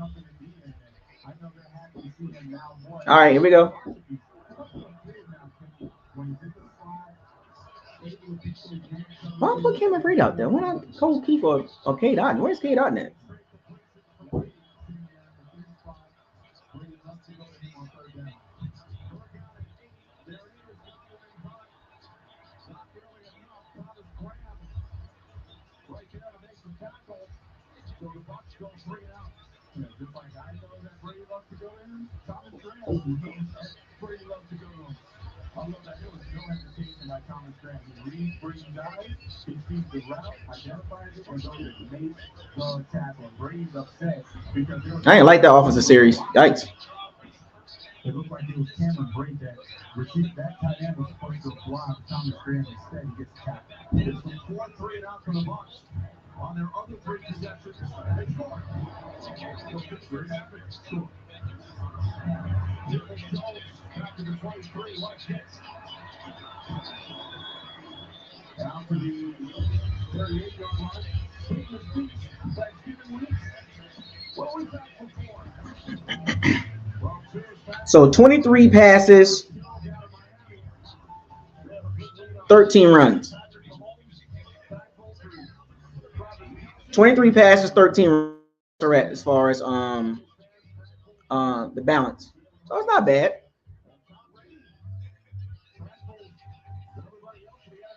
All right, here we go. Why put Cameron Braid out there? Why not Cole Keith or Cade Otten? Where's Cade Otten at? So the Bucks go 3 and out. Just like I know that Brady loves to go in, Thomas Graham Brady loves to go in. I love that. There was no hesitation by Thomas Graham. He reads Brady's eyes, he sees the route, identifies it, and goes to make the tackle. And Brady's upset because there was I ain't like that offensive series. Yikes. it looked like it was Cameron Braid that received that tight end was supposed to block Thomas Graham instead. He gets tackled. It's 4-3 and out for the Bucks. On their other 3 possessions, they score. So Pittsburgh happens. Score. David Jones back to the 23. Watch this. Out to the 38-yard line. Taking the speech. Thanksgiving week. What are we thankful for? Well, cheers, fans. So 23 passes, 13 runs. 23 passes, 13 runs as far as the balance. So it's not bad.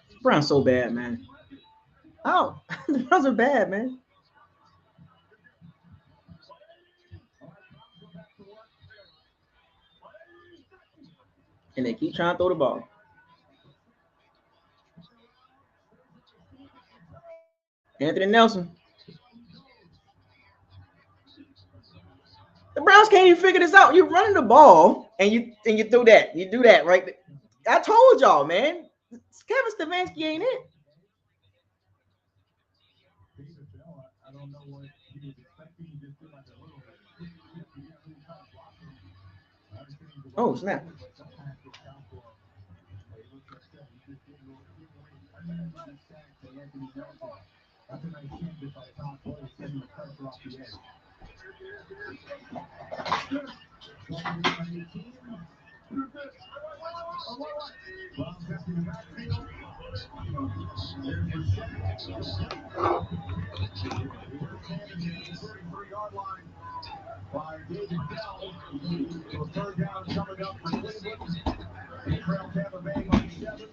The Browns so bad, man. Oh, the Browns are bad, man. And they keep trying to throw the ball. Anthony Nelson. The Browns can't even figure this out. You're running the ball and you throw that. You do that, right? I told y'all, man. Kevin Stefanski ain't it. I don't know what he was expecting. He just did like a little. Oh, snap. That's a nice change if I thought Boyd was taking the pressure off the edge. Browns empty the backfield. There's your second. 33-yard line by David Bell. So 3rd down coming up for Cleveland. They trail Tampa Bay by 7.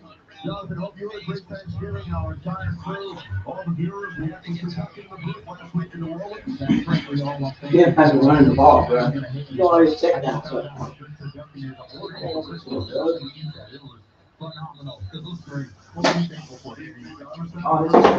Jonathan, hope you had a great Thanksgiving. Our entire crew, all the viewers, we had some production in the booth last week in New Orleans. And frankly, all up there. You have to run the ball, bro. You always check that. It was phenomenal. It was great. What are you thankful for? Oh, this is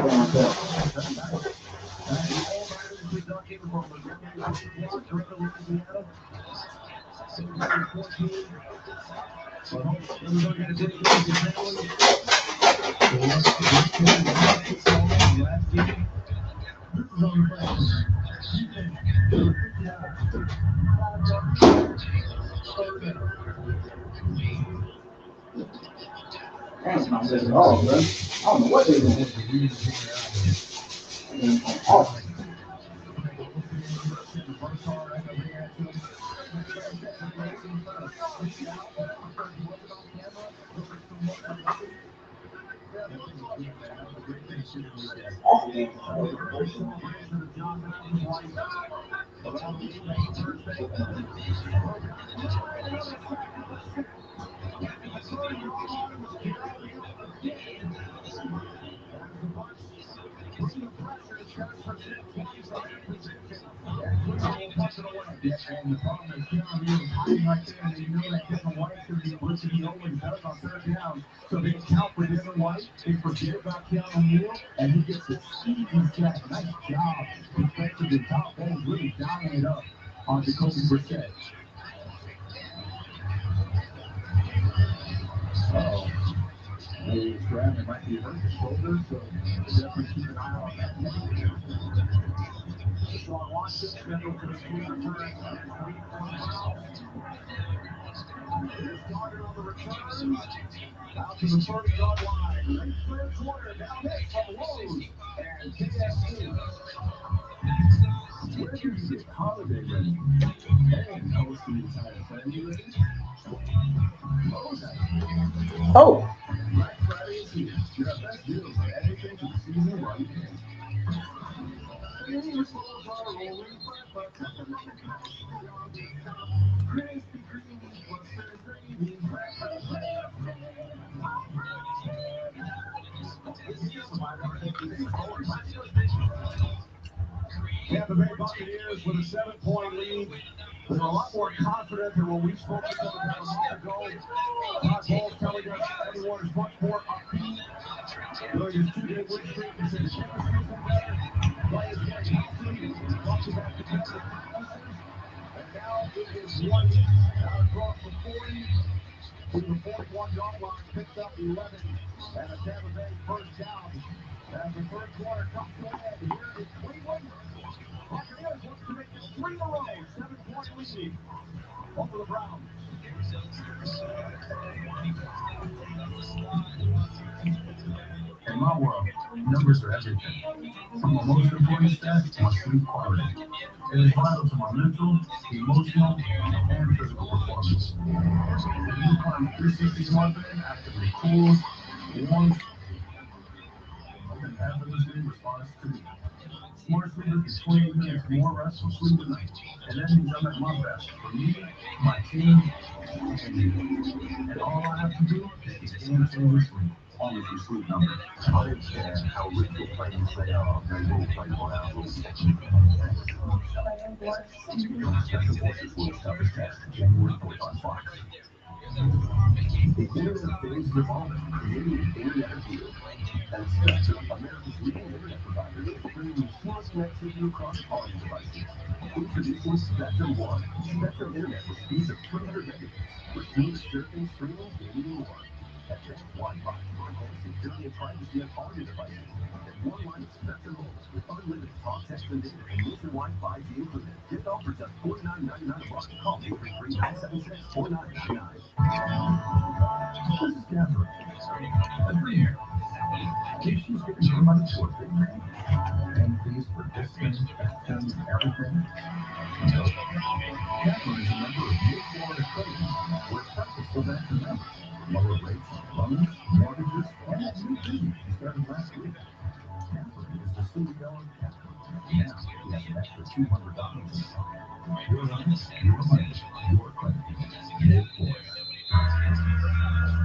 That's not good at all, bro. I don't know what they're doing. Oh. Third yard was carried out again. As the Bucks bring the pressure, starts from their 20-yard position. And Cleveland will punt it away. Yeah, and the problem is Kevin Neal was hiding right there, and they know that Devin White's going to be blitzing. He always does on third down. So they account for Devin White. They forget about Kevin Neal, and he gets a easy sack. Nice job defensively. Top Bowles really dialing it up on Jacoby Brissett. Uh-oh. Wolves grabbing might be hurt his shoulder, so definitely keep an eye on that. Deshaun Watson scheduled for his team return next week for the Browns. Here's Gardner on the return. Out to the 30-yard line. Late third quarter. Now this from Rose and KFC. Where do you get holiday ready? And those the entire family ready? Oh, Black Friday is here. Get our best deals on everything for the season while you can. Krispy Kreme plus their gravy. Tampa Bay Buccaneers with a 7-point lead. They're a lot more confident than when we spoke to them about a month ago. Todd Bowles telling us everyone is much more upbeat. During his 2-game win streak, he said the chemistry's been better. Players getting healthy. Talked about competitive practices. And now it is one out across the 40 to the 41-yard line. Picked up 11. And a Tampa Bay first down. As the third quarter comes to an end here in Cleveland. Buccaneers looks to make it 3 in a row. 7-point lead over the Browns. In my world, numbers are everything. From my most important stat, my sleep quality. It is vital to my mental, emotional, and physical performance. The new Climate 360 Smart Bed actively cools, warms, and effortlessly responds to me. Smart sleepers get 28 minutes more restful sleep at night. And that means I'm at my best for me, my team, and you. And all I have to do is get game-changing sleep. Only through Sleep Number. I understand how ritual planes they are. They will play for our rules. Special Forces World's toughest test, January 4th on Fox. The internet phase of evolving, creating the internet of you. And Spectrum, America's leading internet provider, is bringing smart connectivity across all your devices. Introducing Spectrum One, Spectrum Internet with speeds of 300 megabits, with smooth surfing, streaming, gaming, and more. Advanced Wi-Fi for enhanced security and privacy on all your devices. And one line of Spectrum Mobile with unlimited talk, text, and data, and nationwide 5G included. Get all for just $49.99 a month. Call 833-976-4999. This is Catherine. A dream here. She's giving her money to a big man. And fees for this thing, that thing, and everything. No. Catherine is a member of New Florida Credit Union, where prices go back to members. Lower rates on loans, mortgages, and that new business she started last week. Catherine is the CEO of Catherine. Now she has an extra $200 in her pocket. Your money, your credit union. New Florida.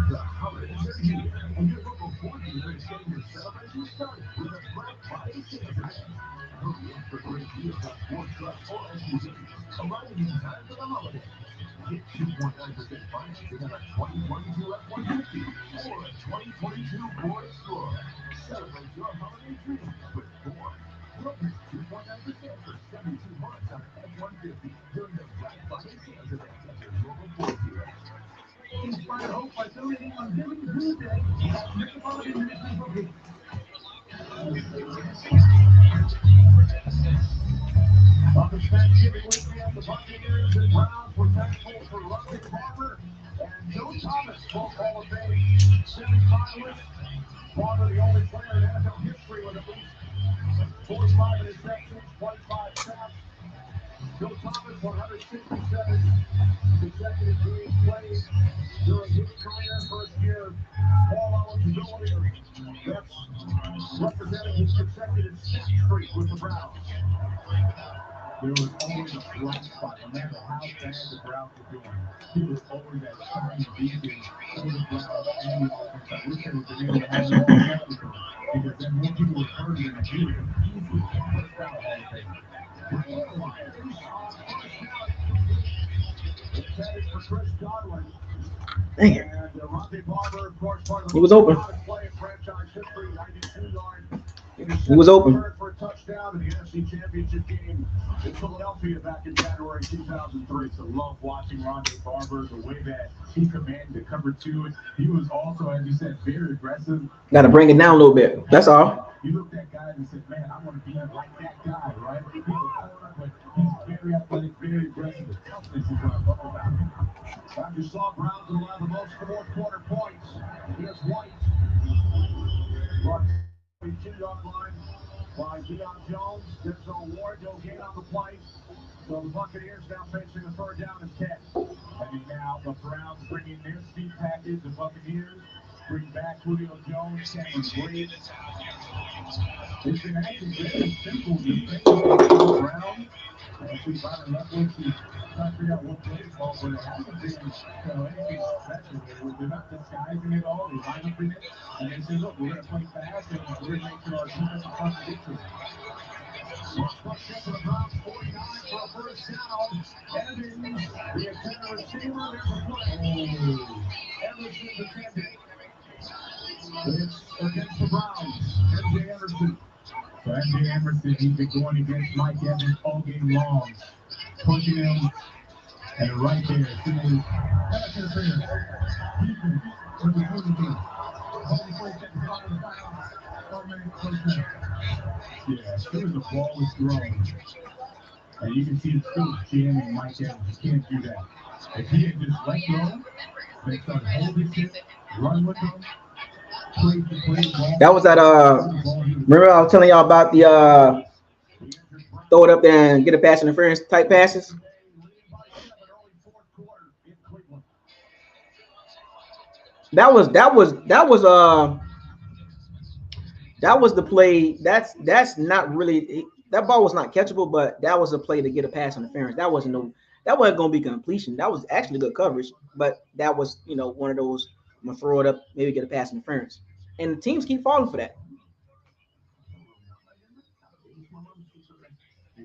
The holidays are here, and your local Ford dealer is getting your celebration started with a Black Friday sales event. Hurry in for great deals on Ford trucks or SUVs, arriving in time for the holidays. Get 2.9% financing on a 2022 F-150 or a 2022 Ford Explorer. Celebrate your holiday dreams with Ford. We'll pay 2.9% for 72 months on an F-150 during the Black Friday sales event at your local Ford dealer. Inspire hope by donating on Giving Tuesday at Metropolitan Ministry Booking. On this Thanksgiving weekend, the Buccaneers and Browns were thankful for Rusty Barber and Joe Thomas, both Hall of Fame semifinalists. Barber, the only player in NFL history with at least 45 interceptions, 25 sacks. Joe Thomas, 167 consecutive games played during his career, first year ball eligibility. That's representing his consecutive sack streak with the Browns. there was always a bright spot, no matter how bad the Browns were doing. He was always that shining beacon for the Browns and the offense. I wish they would have been able to have him connected to him, because then more people would have heard of him, and he would have easily first down Hall of Fame. Intended for Chris Godwin. Dang it. And Ronde Barber, of course, part of He was open. play in franchise history, 92-yard. He was open. For a touchdown in the NFC Championship game in Philadelphia back in January 2003. So love watching Ronde Barber, the way that he commanded the cover two. He was also, as you said, very aggressive. Got to bring it down a little bit. That's all. You looked at guys and said, man, I want to be like that guy, right? He's a corner, but he's very athletic, very aggressive. The toughness is what I love about him. Dr. Saw Browns will allow the most fourth quarter points. Here's White. Brought 22-yard line by Deion Jones. Denzel Ward, no gain on the play. So the Buccaneers now facing a third down and 10. And now the Browns bring in their speed package. The Buccaneers bring back Julio Jones, Cameron Brate. It's been actually very simple defense for the Browns. Actually, Byron Leftwich is trying to figure out what plays call, but it hasn't been anything special. They're not disguising it all. They line up in it, and they say, look, we're going to play fast, and we're going to make sure our defense is contradictory. Push up to the Browns, 49 for a first down. Evans, the intended receiver, there's a play. Emerson's intended. It's against the Browns. MJ Emerson. So MJ Emerson, he's been going against Mike Evans all game long, pushing him, and right there, seeing pass interference. Defense, with the moving team. Only 4 seconds left in the final 4-minute first down. Yeah, as soon as the ball was thrown, and you can see it's still jamming Mike Evans. You can't do that. If he had just let go, they started holding it, run with him. That was that remember I was telling y'all about the throw it up there and get a pass interference type passes. That was the play. That's not really, that ball was not catchable, but that was a play to get a pass interference. That wasn't gonna be completion. That was actually good coverage, but that was, one of those, I'm gonna throw it up, maybe get a pass interference. And the teams keep falling for that.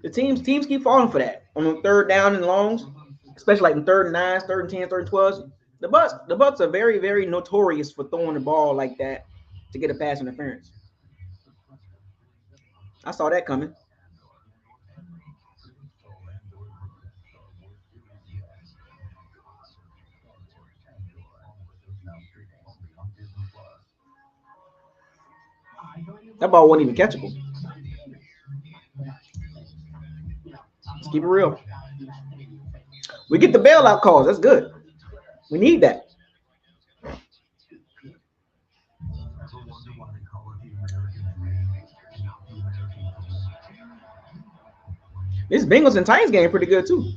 The teams keep falling for that on the third down and longs, especially like in third and 9s, third and 10s, third and 12s. The Bucs are very, very notorious for throwing the ball like that to get a pass interference. I saw that coming. That ball wasn't even catchable. Let's keep it real. We get the bailout calls. That's good. We need that. This Bengals and Titans game pretty good too.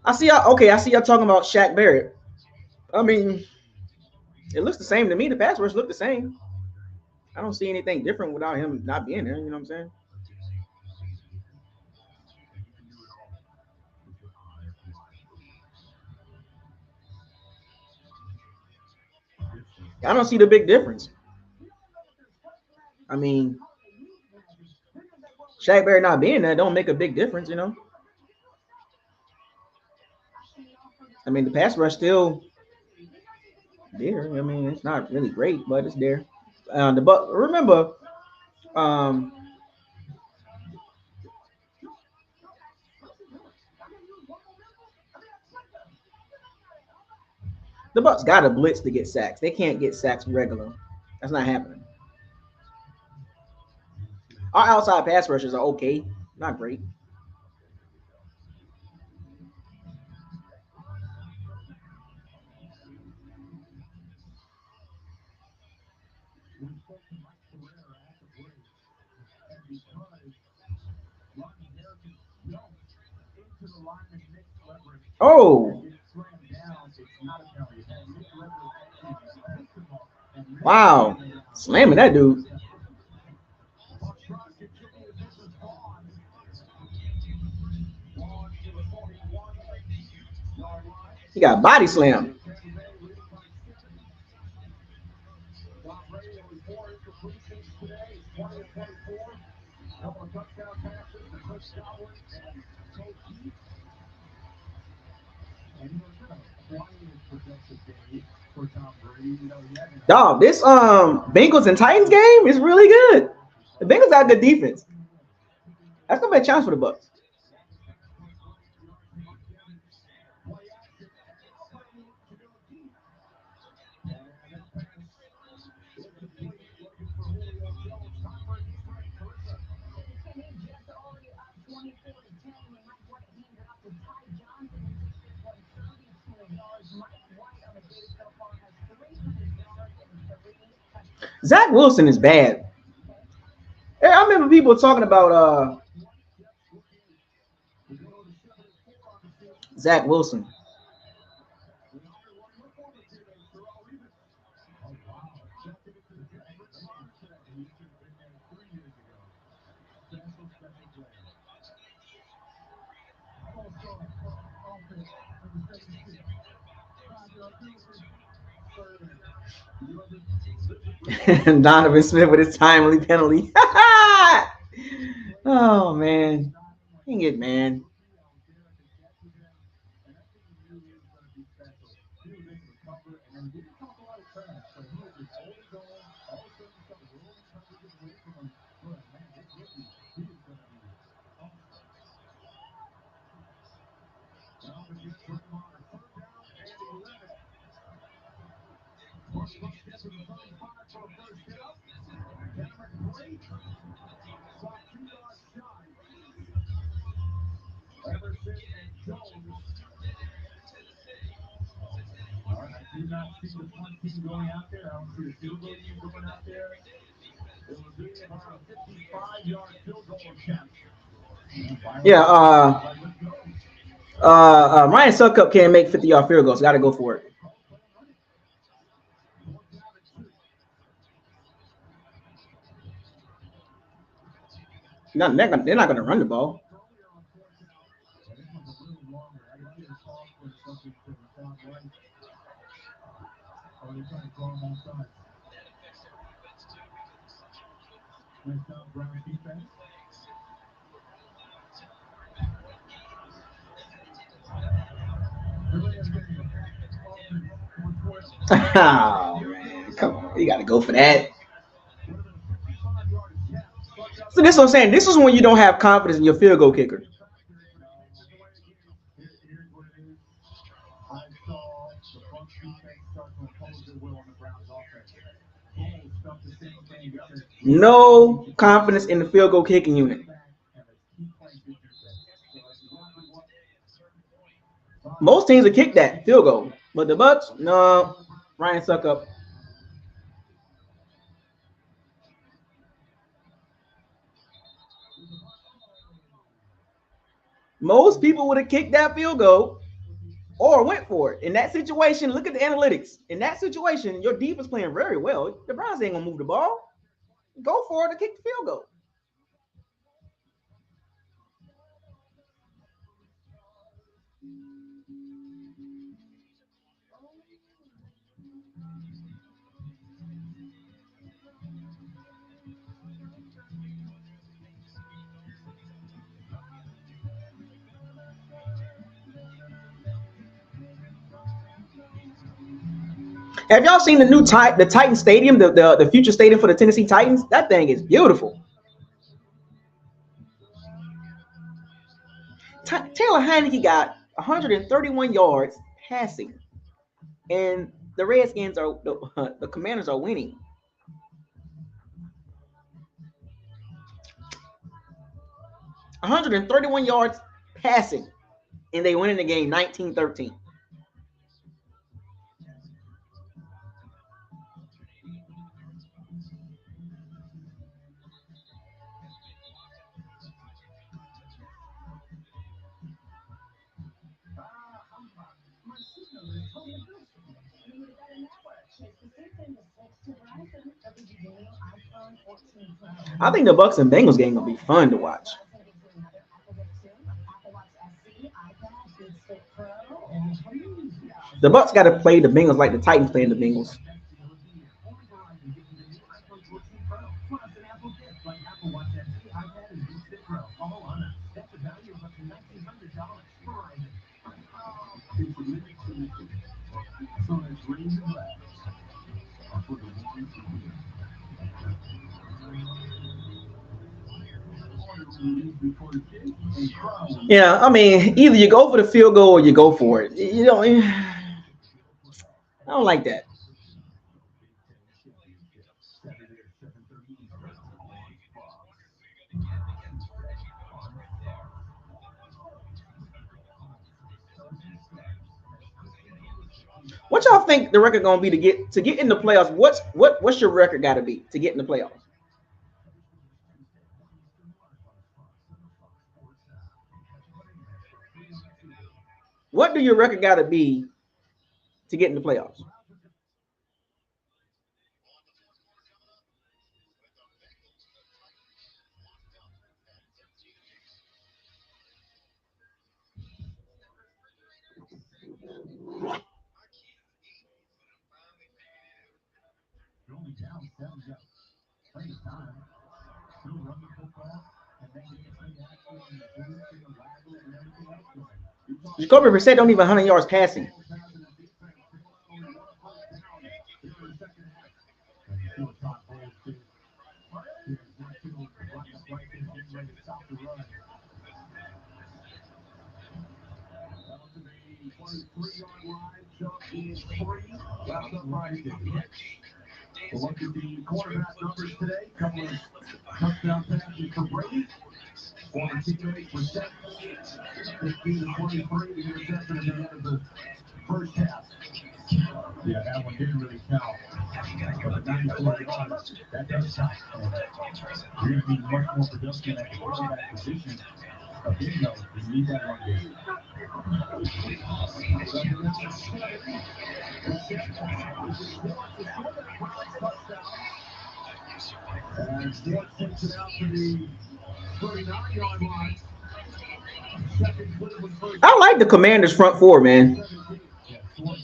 I see y'all talking about Shaq Barrett. I mean, it looks the same to me. The pass rush look the same. I don't see anything different without him not being there. You know what I'm saying? I don't see the big difference. I mean, Shaq Barrett not being there don't make a big difference, I mean, the pass rush still there. I mean, it's not really great, but it's there. Remember, the Bucs got to blitz to get sacks. They can't get sacks regular. That's not happening. Our outside pass rushers are okay, not great. Oh. Wow. Slamming that dude. He got body slam. Tom Brady only 4 incompletions today. He's 20 of 24. A couple of touchdown passes to Chris Godwin and Bo Peep. And a quiet, productive day for Tom Brady. He hasn't had Dog, this Bengals and Titans game is really good. The Bengals got good defense. That's gonna be a challenge for the Bucks. play action. Now Brady looks to go deep. And that pass incomplete. Looking for Julio Jones. Tom Brady's right. Carissa. The team just already up 24-10. They might want to hand it off to Ty Johnson, who takes this one 32 yards. Mike White on the day so far has 300 yards and 3 touchdowns. Zach Wilson is bad. I remember people talking about 20 steps looking to go to 7-4 on the season. Zach Wilson. Another one of the former teammates, Terrell Reeves. Oh, wow. Accepted into the Pittsburgh Steelers today. He should have been there 3 years ago. Special, special player. All-star offense in the 76. Third. Donovan Smith with his timely penalty. Oh man, dang it, man. Bucks get to the 35 for a first down. Cameron Brate stopped 2 yards shy. Emerson and Jones. All right, I do not see the punt team going out there. I don't see the field goal team going out there. It will be about a 55-yard field goal attempt. Yeah, Ryan Suckup can't make 50-yard field goals. Got to go for it. No, they're not going to run the ball. Oh man, come on, you got to go for that. So this is what I'm saying. This is when you don't have confidence in your field goal kicker. Here's what it is. I saw the Bucks defense start to impose their will on the Browns offense. Foles stuffed the same thing. He said, No confidence in the field goal kicking unit. and let's keep playing good defense. So that's exactly what Most teams will kick that field goal, but the Bucks, no. Ryan Suckup. Most people would have kicked that field goal or went for it. In that situation, look at the analytics. In that situation, your defense playing very well. The Browns ain't gonna move the ball. Go for it to kick the field goal. Have y'all seen the new the Titan Stadium, the future stadium for the Tennessee Titans? That thing is beautiful. Taylor Heineke got 131 yards passing, and the Redskins are the Commanders are winning. 131 yards passing, and they winning the game 19-13. I think the Bucks and Bengals game gonna be fun to watch. The Bucks got to play the Bengals like the Titans playing the Bengals. Yeah, I mean, either you go for the field goal or you go for it. You know, I don't like that. What y'all think the record gonna be to get in the playoffs? What's your record got to be to get in the playoffs? What do your record got to be to get in the playoffs? Jacoby Brissett don't even 100 yards passing. Look at the quarterback numbers today. Couple of touchdown passes for Brady. 48%, 15 to 23. The interception at the end of the first half. Yeah, that one didn't really count. But 94 yards, that does count. You're going to be much more productive at the quarterback position. Bingo, you need that one game. And Ford takes it out to the 39-yard line. I like the Commanders front four, man. Yeah, Ford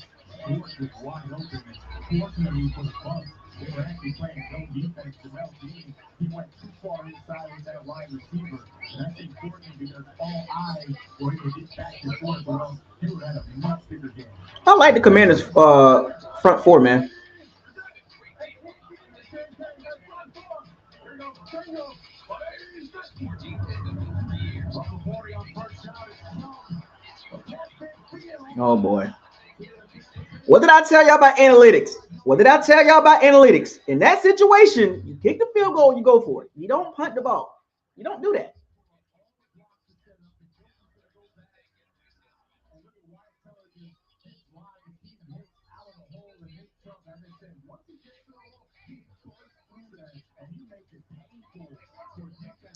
was wide open. Fortunately for the Bucks, they were actually playing no defense. Jamel Dean, he went too far inside with that wide receiver. And that's important because all eyes were able to get back to Ford, or else he would have had a much bigger game. I like the Commanders front four, man. Oh boy. What did I tell y'all about analytics? What did I tell y'all about analytics? In that situation, you kick the field goal, you go for it. You don't punt the ball. You don't do that.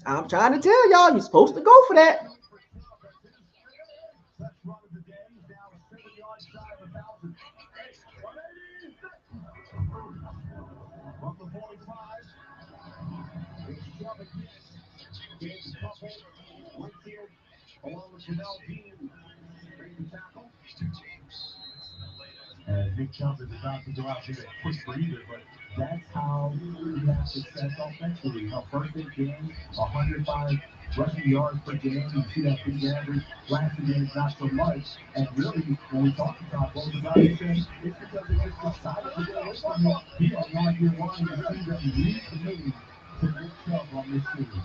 I'm trying to tell y'all, you're supposed to go for that. And Nick Chubb is about to go out there and push for either, but that's how you have success offensively. You know, first in game, 105 rushing yards per game. You see that big average. Last game, not so much. And really, when we talk about both guys, it's because they just decided to go away from him. He had no idea why. You see that he leads the league to Nick Chubb on this series.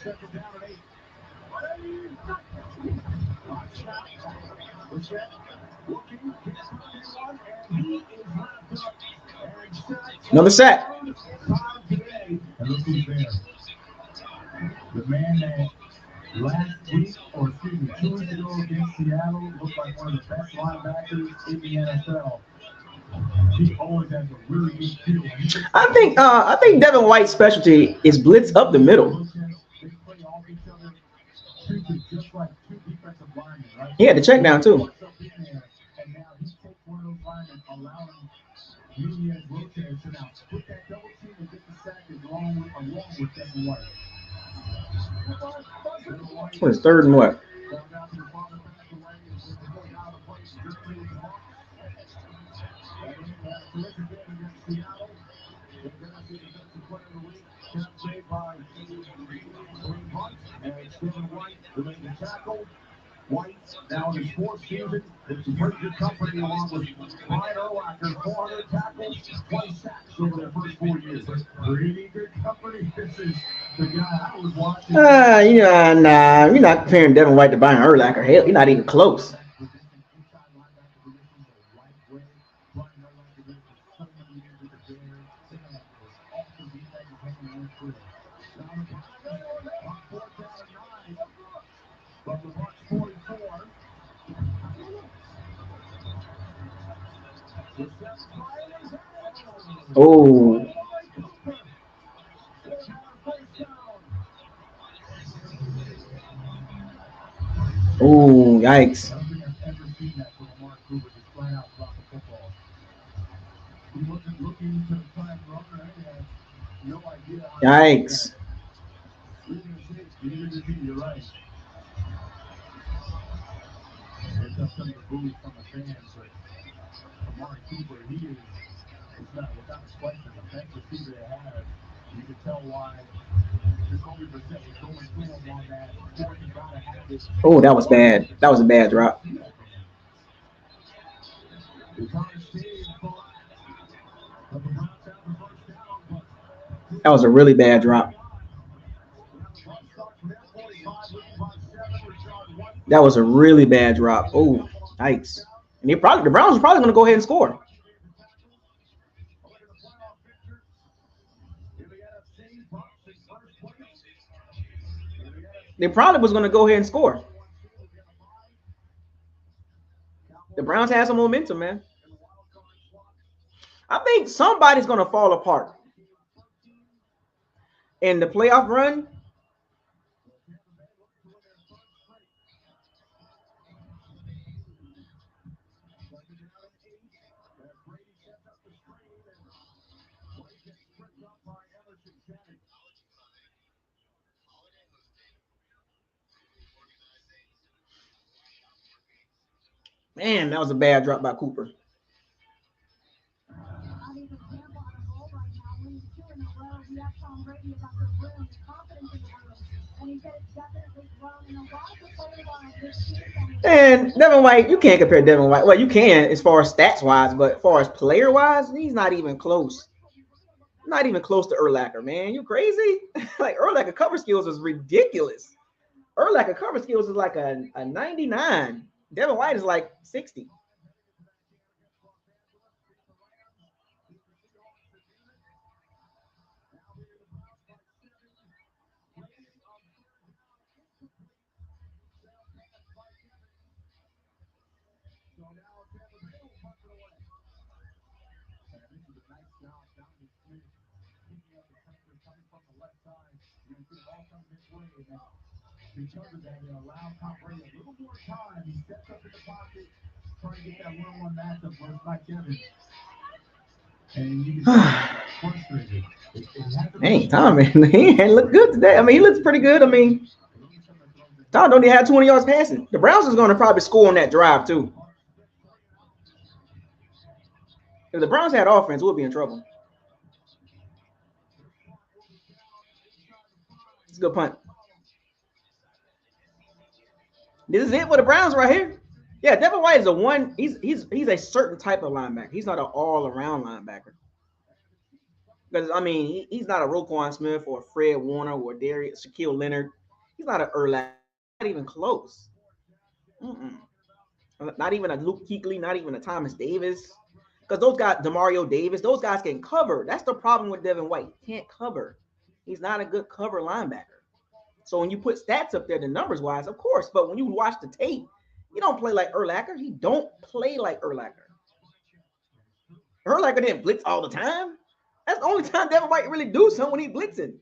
Second down and 8. Another sack. And look who's there. The man that last week, or excuse me, 2 weeks ago against Seattle, looked like one of the best linebackers in the NFL. He always has a really good feel. I think Devin White's specialty is blitz up the middle. They play off each other, just like two defensive linemen, right? He had the check down too. And now he takes one of those linemen, allowing Nunez Roches to now put that double team and get the sack along with Devin White. What is third and what? And Stephen White remains a tackle. White, now in his fourth season, with some pretty good company along with Brian Urlacher, 400 tackles, 20 sacks over their first 4 years. Pretty good company. This is the guy I was watching. Nah, you're not comparing Devin White to Brian Urlacher. Hell, you're not even close. Oh. Oh, yikes. Yikes. You're right. It's up some of the booze from the fans, but Amari Cooper, he is, it's not without question, the best receiver they have. You can tell why Jacoby Brissett was going through him on that fourth and down habit. Oh, that was bad. That was a bad drop. That was a really bad drop. That was a really bad drop. Oh, yikes. And the Browns are probably going to go ahead and score. They probably was going to go ahead and score. The Browns had some momentum, man. I think somebody's going to fall apart in the playoff run. Man, that was a bad drop by Cooper. Not even Tampa on a roll right now, winning 2 in a row. We asked Tom Brady about the room, confidence in the room, and he said it's definitely grown. And a lot of the players on this team. And Devin White, you can't compare Devin White. Well, you can as far as stats wise, but as far as player wise, he's not even close. Not even close to Urlacher, man. You crazy? Like Urlacher cover skills is ridiculous. Urlacher cover skills is like a 99. Devin White is like 60. Because of that, it allowed Tom Brady a little more time. He steps up in the pocket, trying to get that one-on-one matchup versus Mike Evans. And you can see frustrated. Hey, Tom, man, he ain't look good today. I mean, he looks pretty good. I mean, Tom don't even have 20 yards passing. The Browns is going to probably score on that drive, too. If the Browns had offense, we'll be in trouble. It's a good punt. This is it for the Browns right here. Yeah, Devin White is a one. He's a certain type of linebacker. He's not an all-around linebacker. Because I mean, he's not a Roquan Smith or Fred Warner or Darius Shaquille Leonard. He's not an Urlacher. Not even close. Mm-mm. Not even a Luke Kuechly. Not even a Thomas Davis. Because those guys, Demario Davis, those guys can cover. That's the problem with Devin White. He can't cover. He's not a good cover linebacker. So when you put stats up there, the numbers wise, of course. But when you watch the tape, he don't play like Urlacher. He don't play like Urlacher. Urlacher didn't blitz all the time. That's the only time Devin White really do something when he blitzing.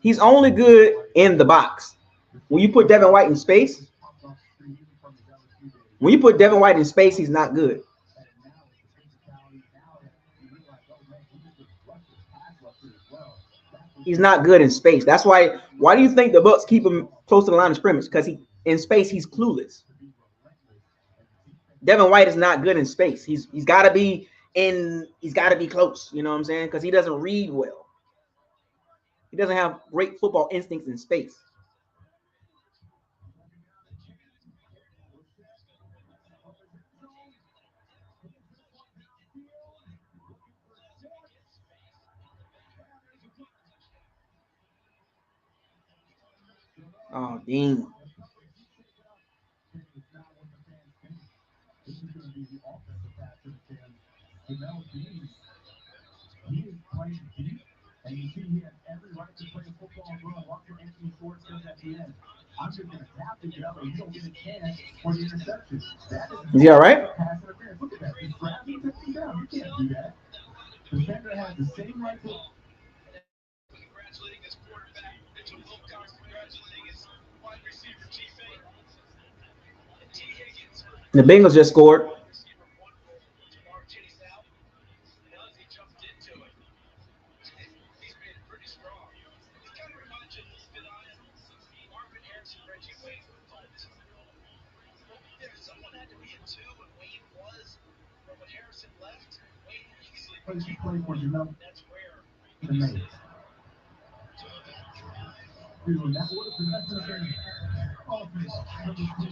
He's only good in the box. When you put Devin White in space, When you put Devin White in space, he's not good. And now with the physicality, now that you realize, oh man, he's a good rusher, pass rusher as well. That's what He's you not good in space. That's why. Why do you think the Bucks keep him close to the line of scrimmage? Because he in space he's clueless. to be relentless and Devin White is not good in space. He's got to be in. He's got to be close. You know what I'm saying? Because he doesn't read well. He doesn't have great football instincts in space. Oh, Dean. it's not what the fans think. This is going to be the offensive pass interference. Jamel Dean, he is playing deep, and you see he has every right to play the football and run. Watch what Anthony Schwartz says at the end. I'm just going to tap the guy, or you don't get a chance for the interception. That is Is he all right? pass interference. Look at that. He grabs him, takes him down. You can't do that. The defender has the same right to. Congratulating his quarterback, Mitchell Wilcox, congratulating his wide receiver teammate, and T. Higgins. The Bengals just scored. Receiver one role, Jamar Chase out. As he jumped into it, he's made it pretty strong. It kind of reminds you a little bit of Marvin Harrison, Reggie Wayne with the Colts. If someone had to be a two, and Wayne was, but when Harrison left, Wayne easily But he became played for Jamel that's rare. to me. Dude, that would have been that's nothing. Offense, number 2.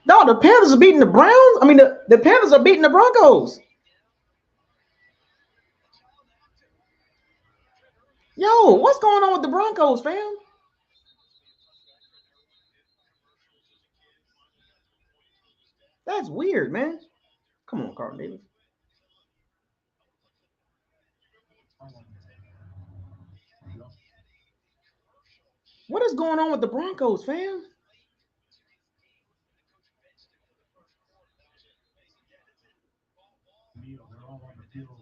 No, the Panthers are beating the Browns. I mean, the Panthers are beating the Broncos. Yo, what's going on with the Broncos, fam? That's weird, man. Come on, Carlton Davis. What is going on with the Broncos, fam? Neil, they're all on the field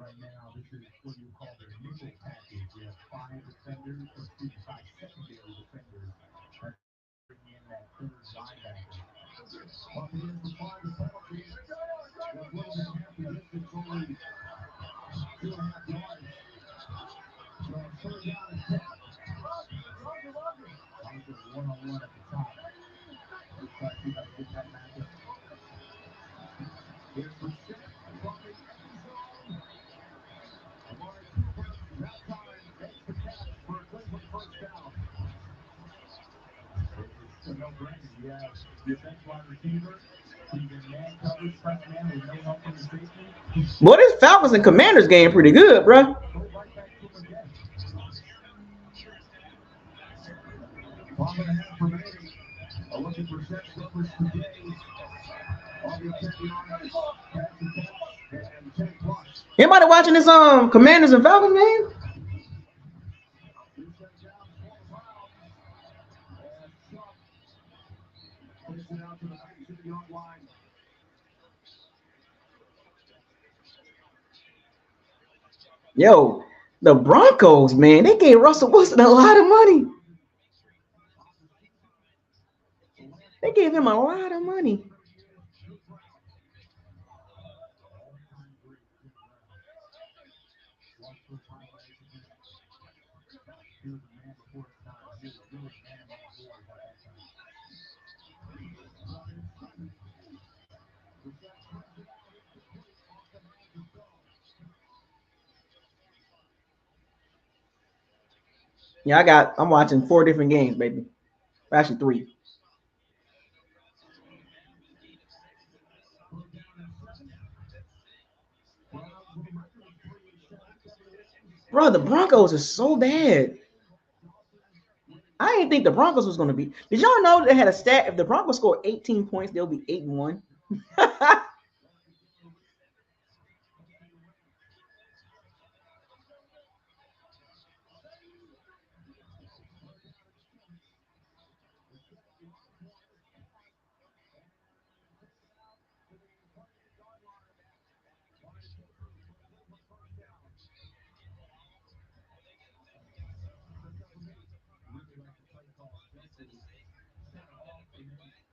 right now. This is what you call their nickel package. You have 5 defenders, or excuse me, 5 secondary defenders. That's bringing in that third linebacker. Buccaneers supply the penalty. They're closing half the distance, only 2.5 yards. So it's third down and 10. Roger one-on-one at the top. Let's try to see if I can get that matchup. Here's for Shep from the end zone. Amari Cooper, that time, makes the catch for a Cleveland first down. It's a no-brainer. You have your bench wide receiver. He's in man coverage, press man with no help from the safety. Boy, this Falcons and Commanders game pretty good, bro. Go right back to him again. 12.5 remaining. Looking for Shep numbers today. All the 10 yards, pass attempt, and 10 plus. Anybody watching this Commanders and Falcons game? Takes it out to the 19-yard line. Yo, the Broncos, man, they gave Russell Wilson a lot of money. They gave him a lot of money. He was a man before his time. He was really man among boys at that time. Yeah, I'm watching 4 different games, baby. Actually 3. Bro, the Broncos are so bad. I didn't think the Broncos was gonna be. Did y'all know they had a stat? If the Broncos score 18 points, they'll be 8-1.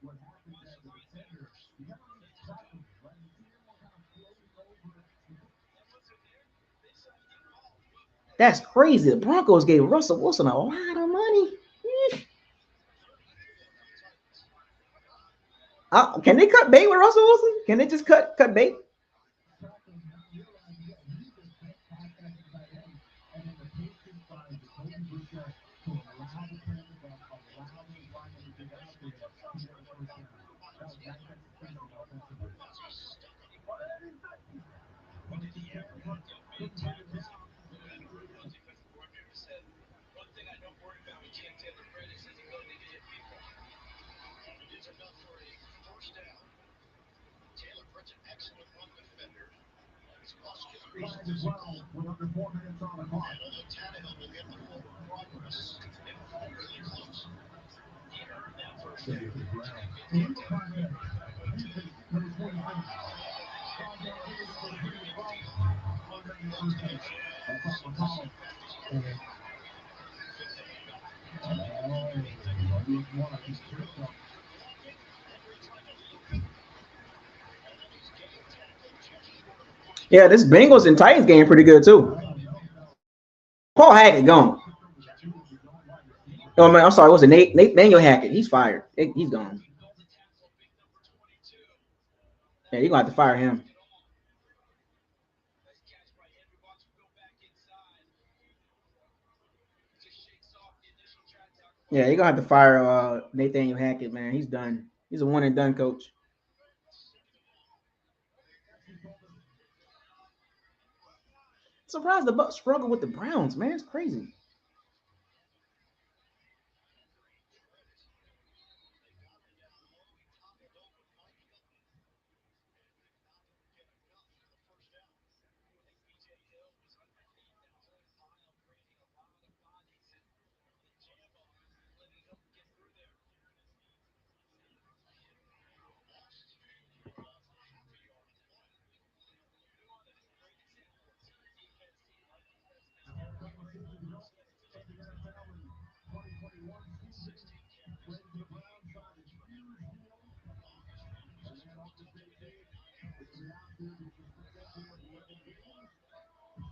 what happens as a defender, you never lose track of it, right? You see everyone kind of floating over. That's crazy. The Broncos gave Russell Wilson a lot of money. Can they cut bait with Russell Wilson? Can they just cut bait? Tackling, not realizing, yeah, he's the best pass catching tight end. And then the patience by Jacoby Brissett to allow the pressure up, allow those linemen to get out there to get the first down. That was nice execution offensively. First and 10, but couldn't bring it down. Flag as well with under 4 minutes on the clock. David Brown. Illegal contact. Houston, number 23. Five down penalty for the previous foul. Already the first down. That's off McCollum. And running with one. He's tripped up. Yeah, this Bengals and Titans game pretty good too. No. Paul Hackett gone. Tripped over the two of the young wide receiver. Oh man, I'm sorry. What's it? Nathaniel Hackett. He's fired. He's gone. Yeah, you're gonna have to fire him. Yeah, you're gonna have to fire Nathaniel Hackett, man. He's done. He's a one and done coach. Surprised the Bucks struggle with the Browns, man. It's crazy. Of the NFL in 2021 season. Traded to the Browns, signed a huge deal. And then hope that they did. They'll be out there because the schedule of 11 games.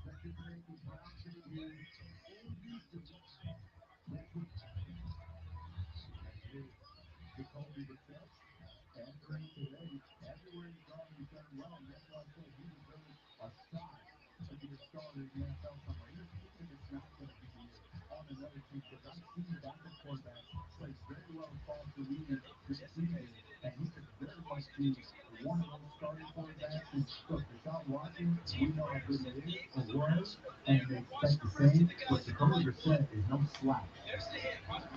Expected to make the Browns debut in Houston next week. With Jacoby Brissett entering today. Everywhere he's gone, he's done well. And that's why I said he deserves a shot to be a starter in the NFL somewhere. Even if it's not going to be on another team, because I've seen backup quarterbacks play very well across the league this season, and he could very much be one of those starting quarterbacks. And look, Deshaun Watson, we know how good he is or was, and they expect the same. But Jacoby Brissett is no slouch.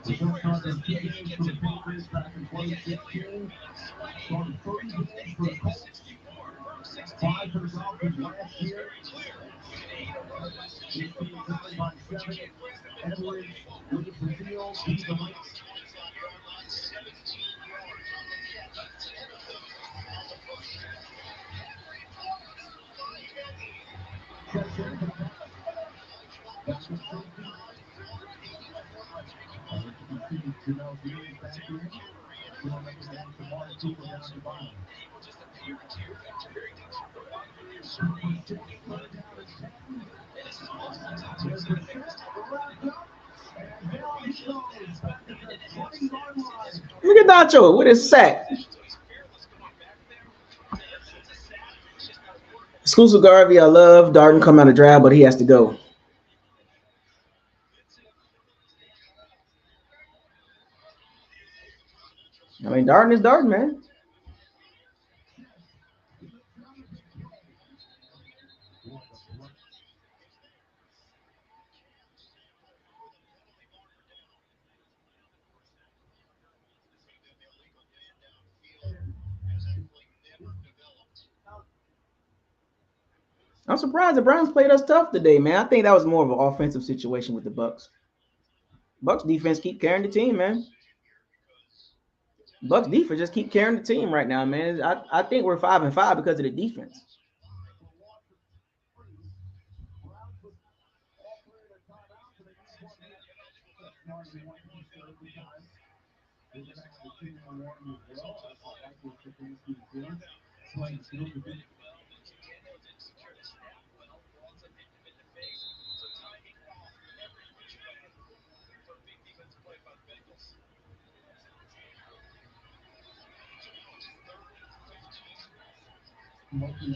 Brissett started in 2 games for the Patriots back in 2016. Started 30 games for the Colts. 5 for the Dolphins last year. This season by 7. Edwards with the field. He's the link. Pressure for the Bucks. Back in safety. And as you can see, Jamel Dean back in. Going up against Amari Cooper down the bottom. Cooper 6, third down and 10. There's Brissett wrapped up. And down he goes. Back at the 20-yard line. Look at Nacho with his sack. Exclusive Garvey, I love Darden come out of draft, but he has to go. I mean, Darden is Darden, man. I'm surprised the Browns played us tough today, man. I think that was more of an offensive situation with the Bucks. Bucks defense keep carrying the team, man. Bucks defense just keep carrying the team right now, man. I think we're 5-5 because of the defense. Smart, they want to conserve the time. They're going to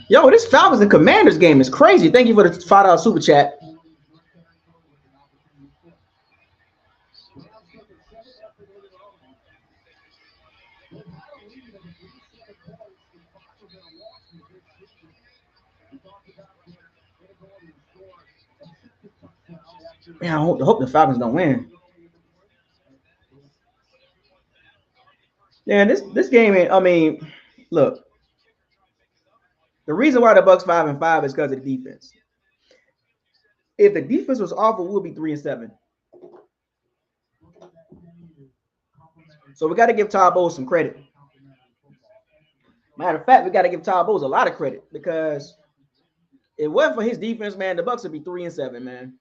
Yo, this Falcons and Commanders game is crazy. Thank you for the $5 super chat. Man, I hope the Falcons don't win. Yeah, this game ain't. I mean, look, the reason why the Bucks 5-5 is because of the defense. If the defense was awful, we'll be 3-7. So we got to give Todd Bowles some credit. Matter of fact, we got to give Todd Bowles a lot of credit because if it wasn't for his defense, man, the Bucks would be 3-7, man.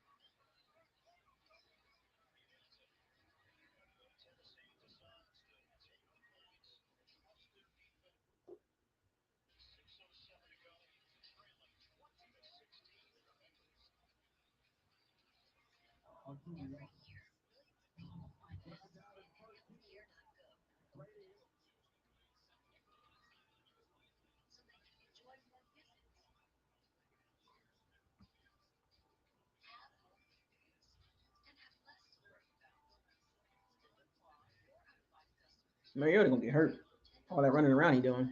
Mariota's gonna get hurt. All that running around he doing.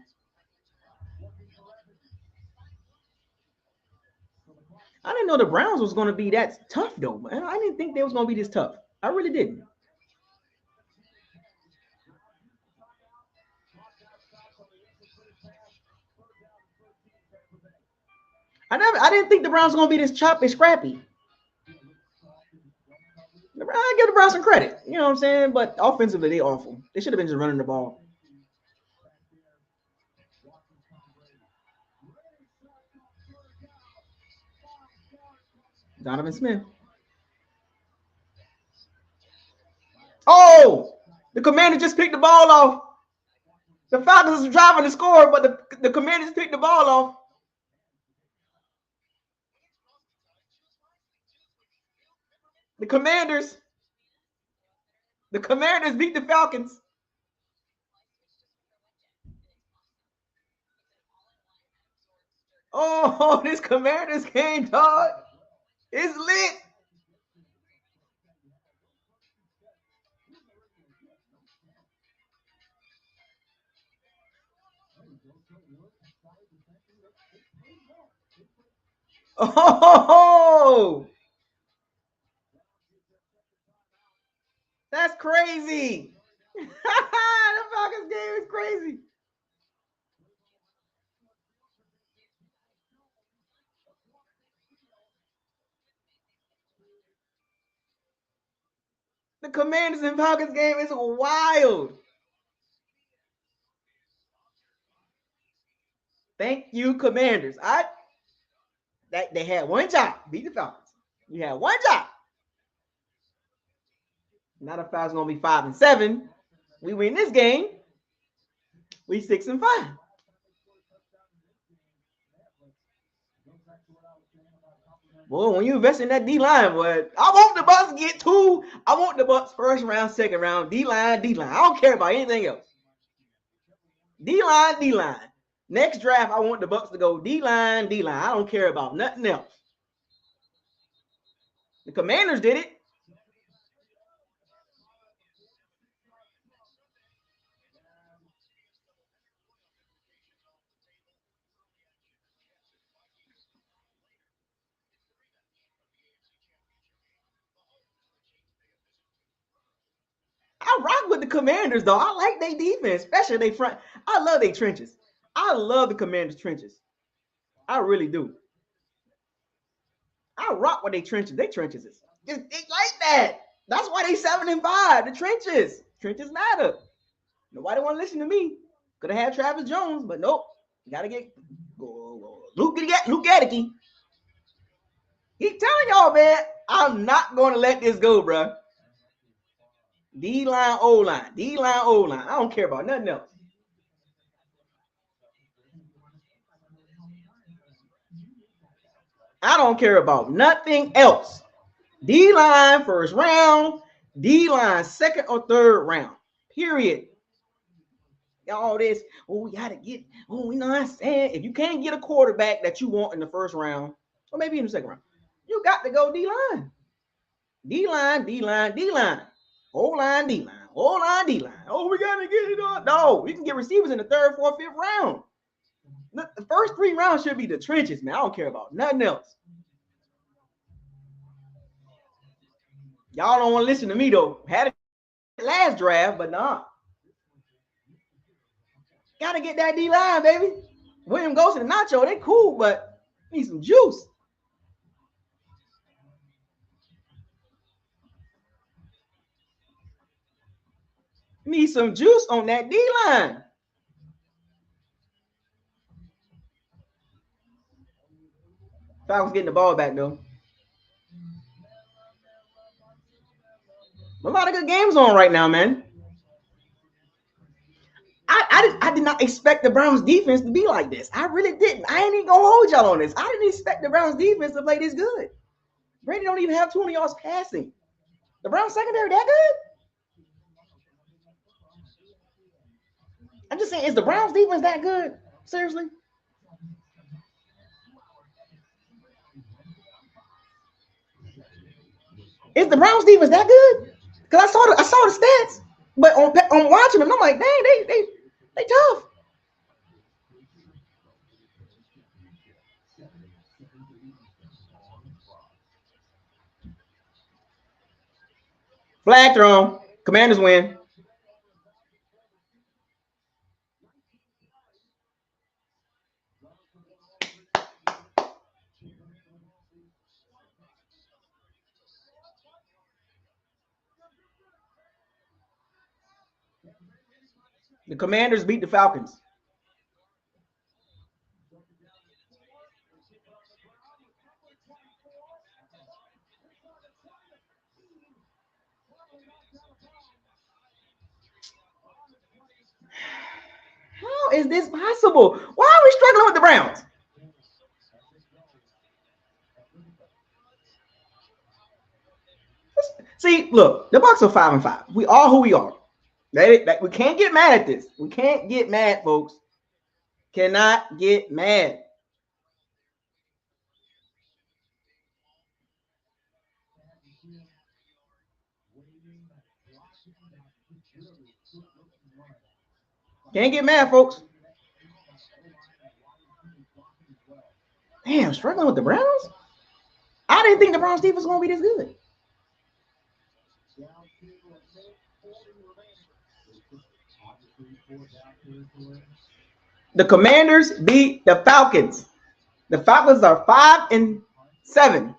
I didn't know the Browns was gonna be that tough though, man. I didn't think they was gonna be this tough. I really didn't. I didn't think the Browns were gonna be this choppy, scrappy. I give the Browns some credit. You know what I'm saying? But offensively, they awful. They should have been just running the ball. Donovan Smith. Oh, the Commanders just picked the ball off. The Falcons are driving to score, but the Commanders picked the ball off. The Commanders beat the Falcons. Oh, this Commanders game, dog. It's lit. Oh, that's crazy. The Falcons game is crazy. The Commanders and Falcons game is wild. Thank you, Commanders. They had one job, beat the Falcons. You had one job. Now the Falcons gonna be 5-7. We win this game. We 6-5. Boy, when you invest in that D line, boy, I want the Bucks to get 2. I want the Bucks first round, second round, D line. I don't care about anything else. D line. Next draft, I want the Bucks to go D line. I don't care about nothing else. The Commanders did it. I rock with the Commanders, though. I like their defense, especially they front. I love their trenches. I love the Commanders' trenches. I really do. I rock with their trenches. Their trenches is it's like that. That's why they 7-5. The trenches matter. Nobody want to listen to me. Could have had Travis Jones, but nope. You gotta get Luke Gadicke. He's telling y'all, man, I'm not going to let this go, bro. D-line, O-line. D-line, O-line. I don't care about nothing else. I don't care about nothing else. D-line first round, D-line second or third round. Period. All this, we gotta get, you know what I'm saying? If you can't get a quarterback that you want in the first round, or maybe in the second round, you got to go D-line. D-line, D-line, D-line. O-line, D-line. O-line, D-line. Oh, we gotta get it on. No, you can get receivers in the third, fourth, fifth round. The first 3 rounds should be the trenches, man. I don't care about nothing else. Y'all don't want to listen to me though. Had it last draft, but nah. Gotta get that D line, baby. William Ghost and Nacho, they cool, but need some juice. Need some juice on that D line. Falcons getting the ball back though. A lot of good games on right now, man. I did not expect the Browns defense to be like this. I really didn't. I ain't even gonna hold y'all on this. I didn't expect the Browns defense to play this good. Brady don't even have 20 yards passing. The Browns secondary that good? I'm just saying, is the Browns defense that good? Seriously? Is the Browns defense that good? Because I saw the stats, but on watching them, I'm like, dang, they tough. Flag thrown. Commanders win. The Commanders beat the Falcons. How is this possible? Why are we struggling with the Browns? See, look, the Bucs are 5-5. We are who we are. We can't get mad at this. We can't get mad, folks. Cannot get mad. Can't get mad, folks. Damn, struggling with the Browns? I didn't think the Browns defense was going to be this good. The Commanders beat the Falcons. The Falcons are 5-7.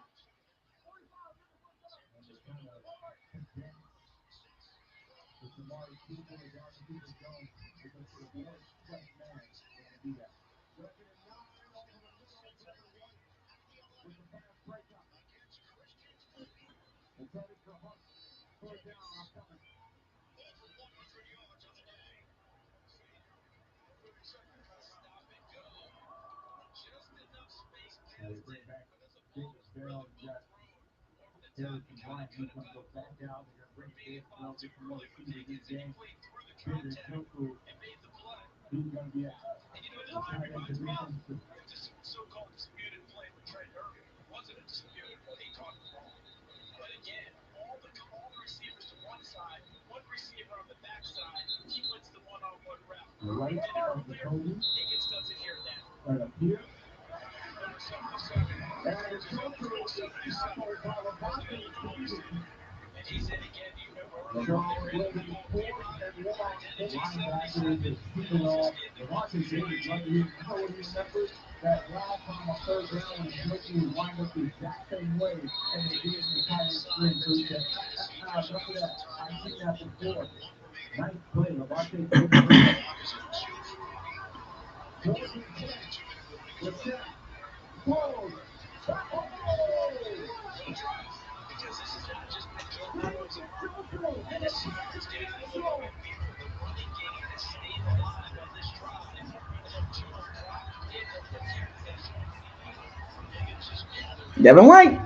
Devin White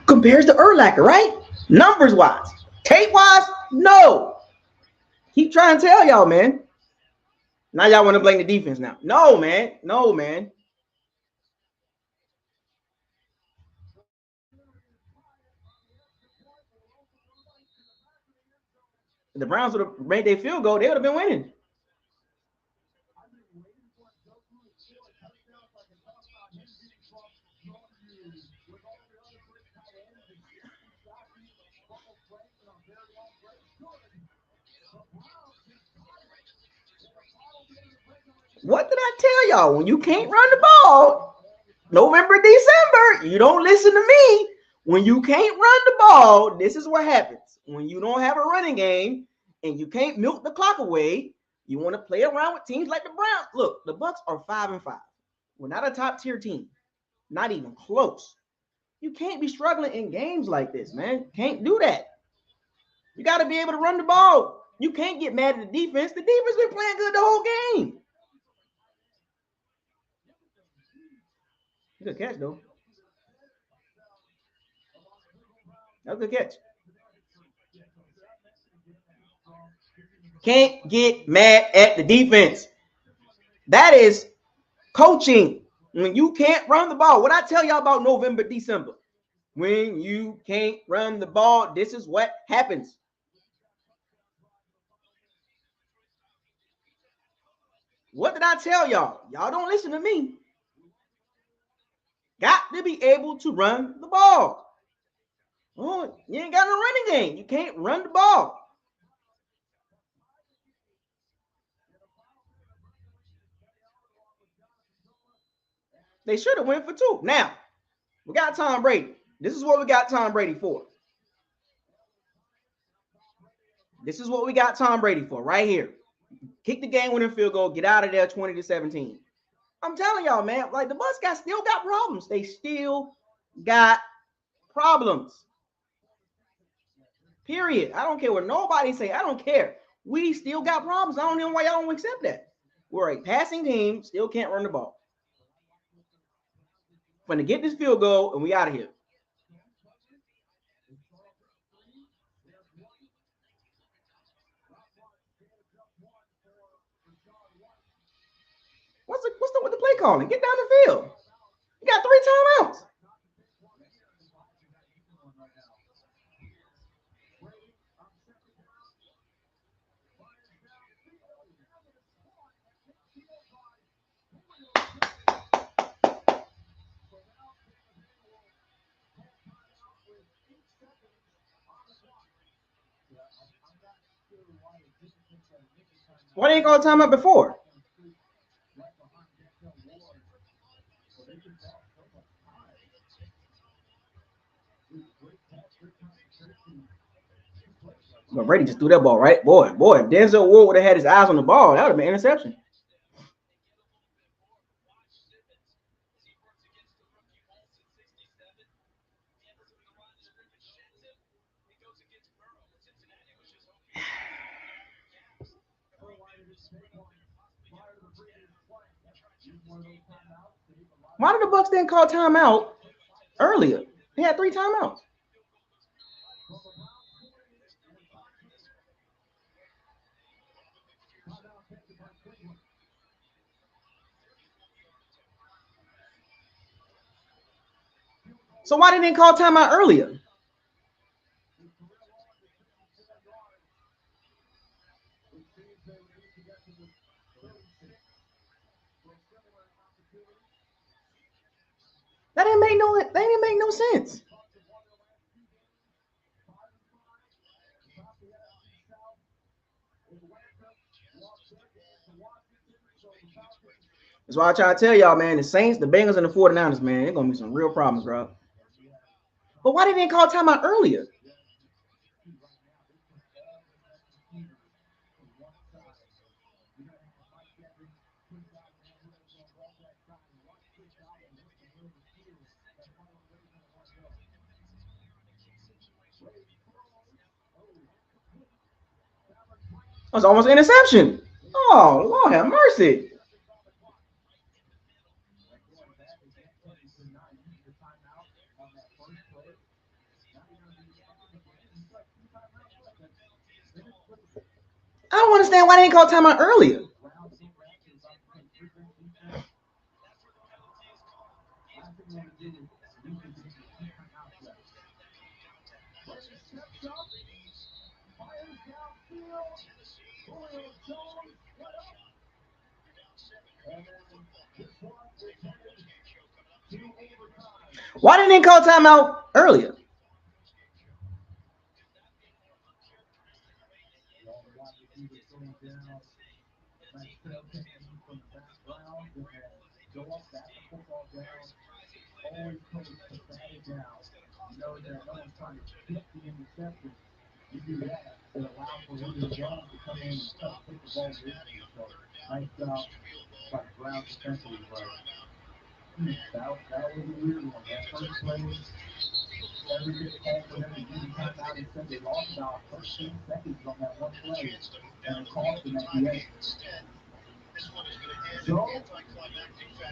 compares to Urlacher, right? Numbers wise, tape wise, no. Keep trying to tell y'all, man. Now y'all want to blame the defense now. No, man. No, man. If the Browns would have made their field goal, they would have been winning. What did I tell y'all? When you can't run the ball, November, December, you don't listen to me. When you can't run the ball, this is what happens. When you don't have a running game and you can't milk the clock away, you want to play around with teams like the Browns. Look, the Bucs are 5-5. We're not a top tier team, not even close. You can't be struggling in games like this, man. Can't do that. You got to be able to run the ball. You can't get mad at the defense. The defense been playing good the whole game. Good catch, though. That was a good catch. Can't get mad at the defense. That is coaching. When you can't run the ball, what I tell y'all about November, December, when you can't run the ball, this is what happens. What did I tell y'all? Y'all don't listen to me. Got to be able to run the ball. Oh, you ain't got no running game. You can't run the ball. They should have went for 2. Now, we got Tom Brady. This is what we got Tom Brady for. This is what we got Tom Brady for right here. Kick the game-winning field goal, get out of there 20-17. I'm telling y'all, man, like the Bucs still got problems. They still got problems. Period. I don't care what nobody say. I don't care. We still got problems. I don't know why y'all don't accept that. We're a passing team, still can't run the ball. Gonna get this field goal and we out of here. What's with the play calling? Get down the field. You got 3 timeouts. Why didn't call timeout before? But Brady just threw that ball, right? Boy, if Denzel Ward would have had his eyes on the ball, that would have been interception. Why did the Bucs then call timeout earlier? They had 3 timeouts. So why didn't they call timeout earlier? That didn't make no sense. That's why I try to tell y'all, man, the Saints, the Bengals, and the 49ers, man, they're gonna be some real problems, bro. But why didn't they call timeout earlier? That was almost an interception. Oh, Lord have mercy. I don't understand why they didn't call timeout earlier. Why didn't they call timeout earlier?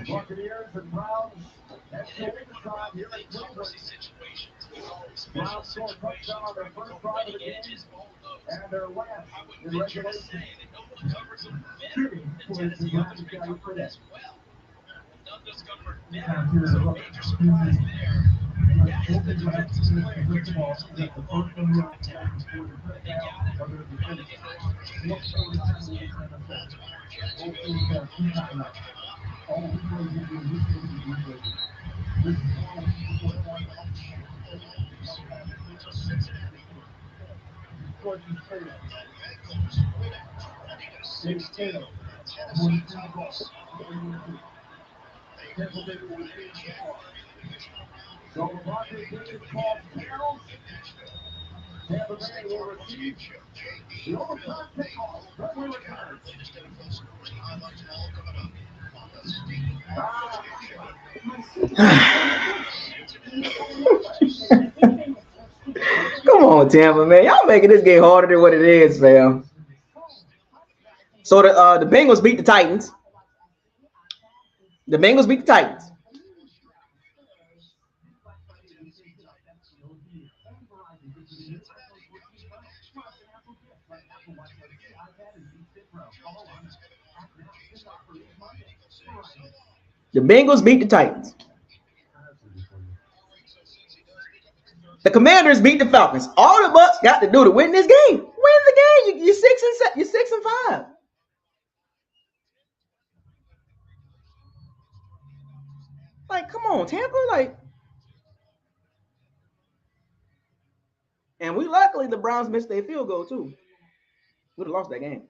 Buccaneers and Browns at the overtime here at Cleveland. Browns score a touchdown on their first drive of the game and their last in regulation. So Roger Davis calls tails. Tampa Bay will receive the overtime kickoff. Friendly returns. Come on, Tampa, man. Y'all making this game harder than what it is, fam. So the Bengals beat the Titans. The Bengals beat the Titans. The Bengals beat the Titans. The Commanders beat the Falcons. All the Bucks got to do to win this game. Win the game. You're 6-7. You're 6-5. Like, come on, Tampa. Like, and we luckily the Browns missed their field goal too. Would have lost that game.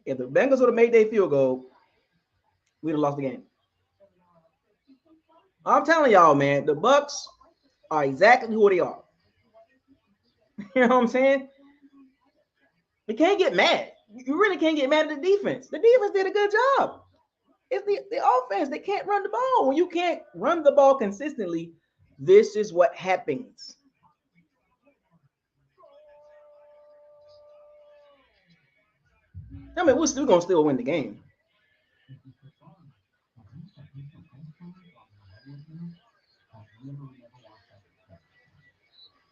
If the Bengals would have made their field goal, we'd have lost the game. I'm telling y'all, man, the Bucks are exactly who they are. You know what I'm saying? You can't get mad. You really can't get mad at the defense. The defense did a good job. It's the offense. They can't run the ball. When you can't run the ball consistently, this is what happens. I mean, we're still gonna still win the game.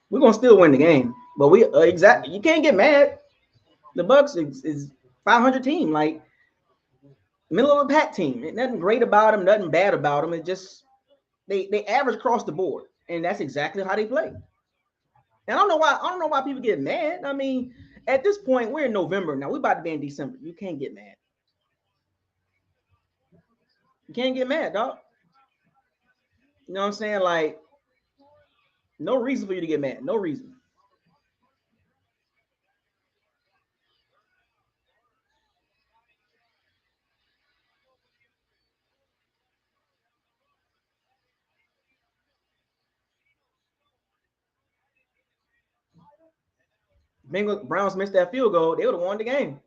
We're gonna still win the game, but we exactly you can't get mad. The Bucks is 500 team, like middle of the pack team. Ain't nothing great about them, nothing bad about them. It just they average across the board, and that's exactly how they play. And I don't know why people get mad. I mean, at this point, we're in November now. We're about to be in December. You can't get mad. You can't get mad, dog. You know what I'm saying? Like, no reason for you to get mad. No reason. Bengals Browns missed that field goal. They would have won the game.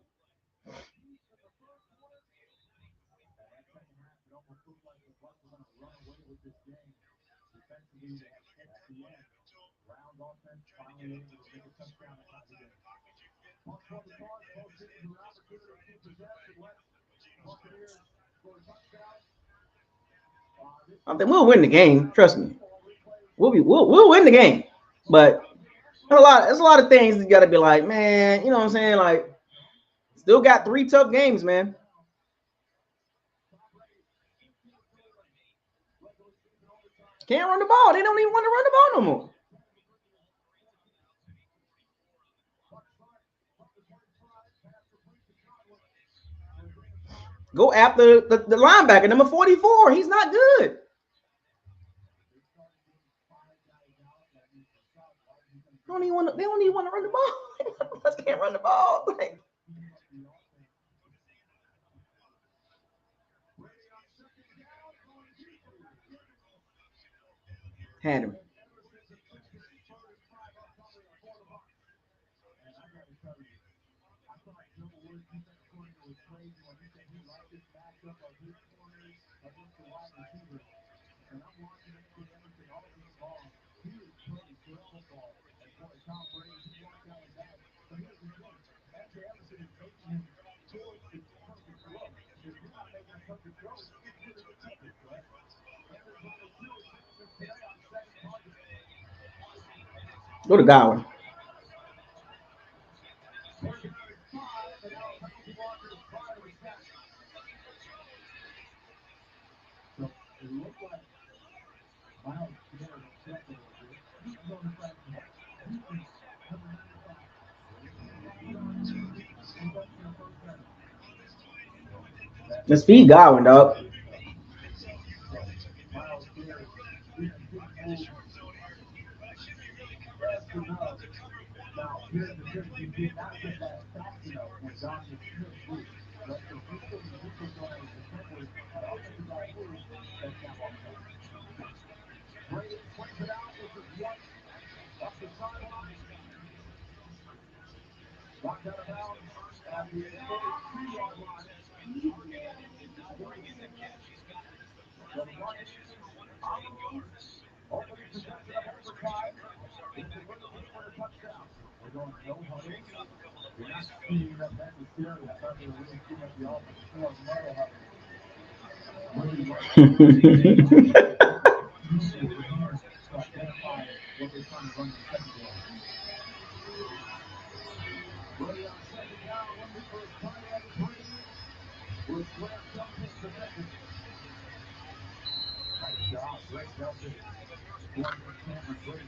with this game. Defensively, at the end, Brown's offense finally able to make a touchdown to tie the game. Bucks on the clock, both teams with opportunity to possess unless Buccaneers score a touchdown. I think we'll win the game. Trust me. We'll win the game. But there's a lot of things you gotta be like, man, you know what I'm saying? Like, still got 3 tough games, man. Can't run the ball. They don't even want to run the ball no more. Go after the linebacker, number 44. He's not good. They don't even want to run the ball. Let's can't run the ball. Like, had him. And I got to tell you, I thought Joe Wood, defense coordinator, was crazy when he said he liked this matchup of his corners against the wide receivers. And I'm watching A.J. Emerson all game long. He is playing good football. And boy, Tom Brady, he walked out with that. But here's the thing. A.J. Emerson is making him force the perfect throw. If you're not making a perfect throw, it's going to get perfect, correct? Sanders only 2 receptions today on 7 targets. Go to Godwin. First down is 5, and now penalty markers prior to the snap. So it looked like Miles Garrett stepped a little bit. He's going to practice. Defense, number 95. Results in a first down. Let's feed Godwin, dog. Miles Garrett in a big move. Yes or no? Now, here's the thing. He did not get that fast enough when Donovan Smith moved. Right? So he still going as a defender. That offensive guy moves. That's not offside. Brady swings it out. This is one up the sideline. Knocked out of bounds at the 42-yard line. So the Buccaneers on the move. Opening possession of overtime. If they're going to get for a touchdown. They're going no huddle. They're not speeding it up necessarily. I thought they were really speeding up the offense. More muddle huddle. Really like use their hands to identify what they're trying to run in the secondary. Brady on second down, looking for his tight end, Brady, with Grant Delpit connected. Nice job. Greg Delpit going against Cameron Brady.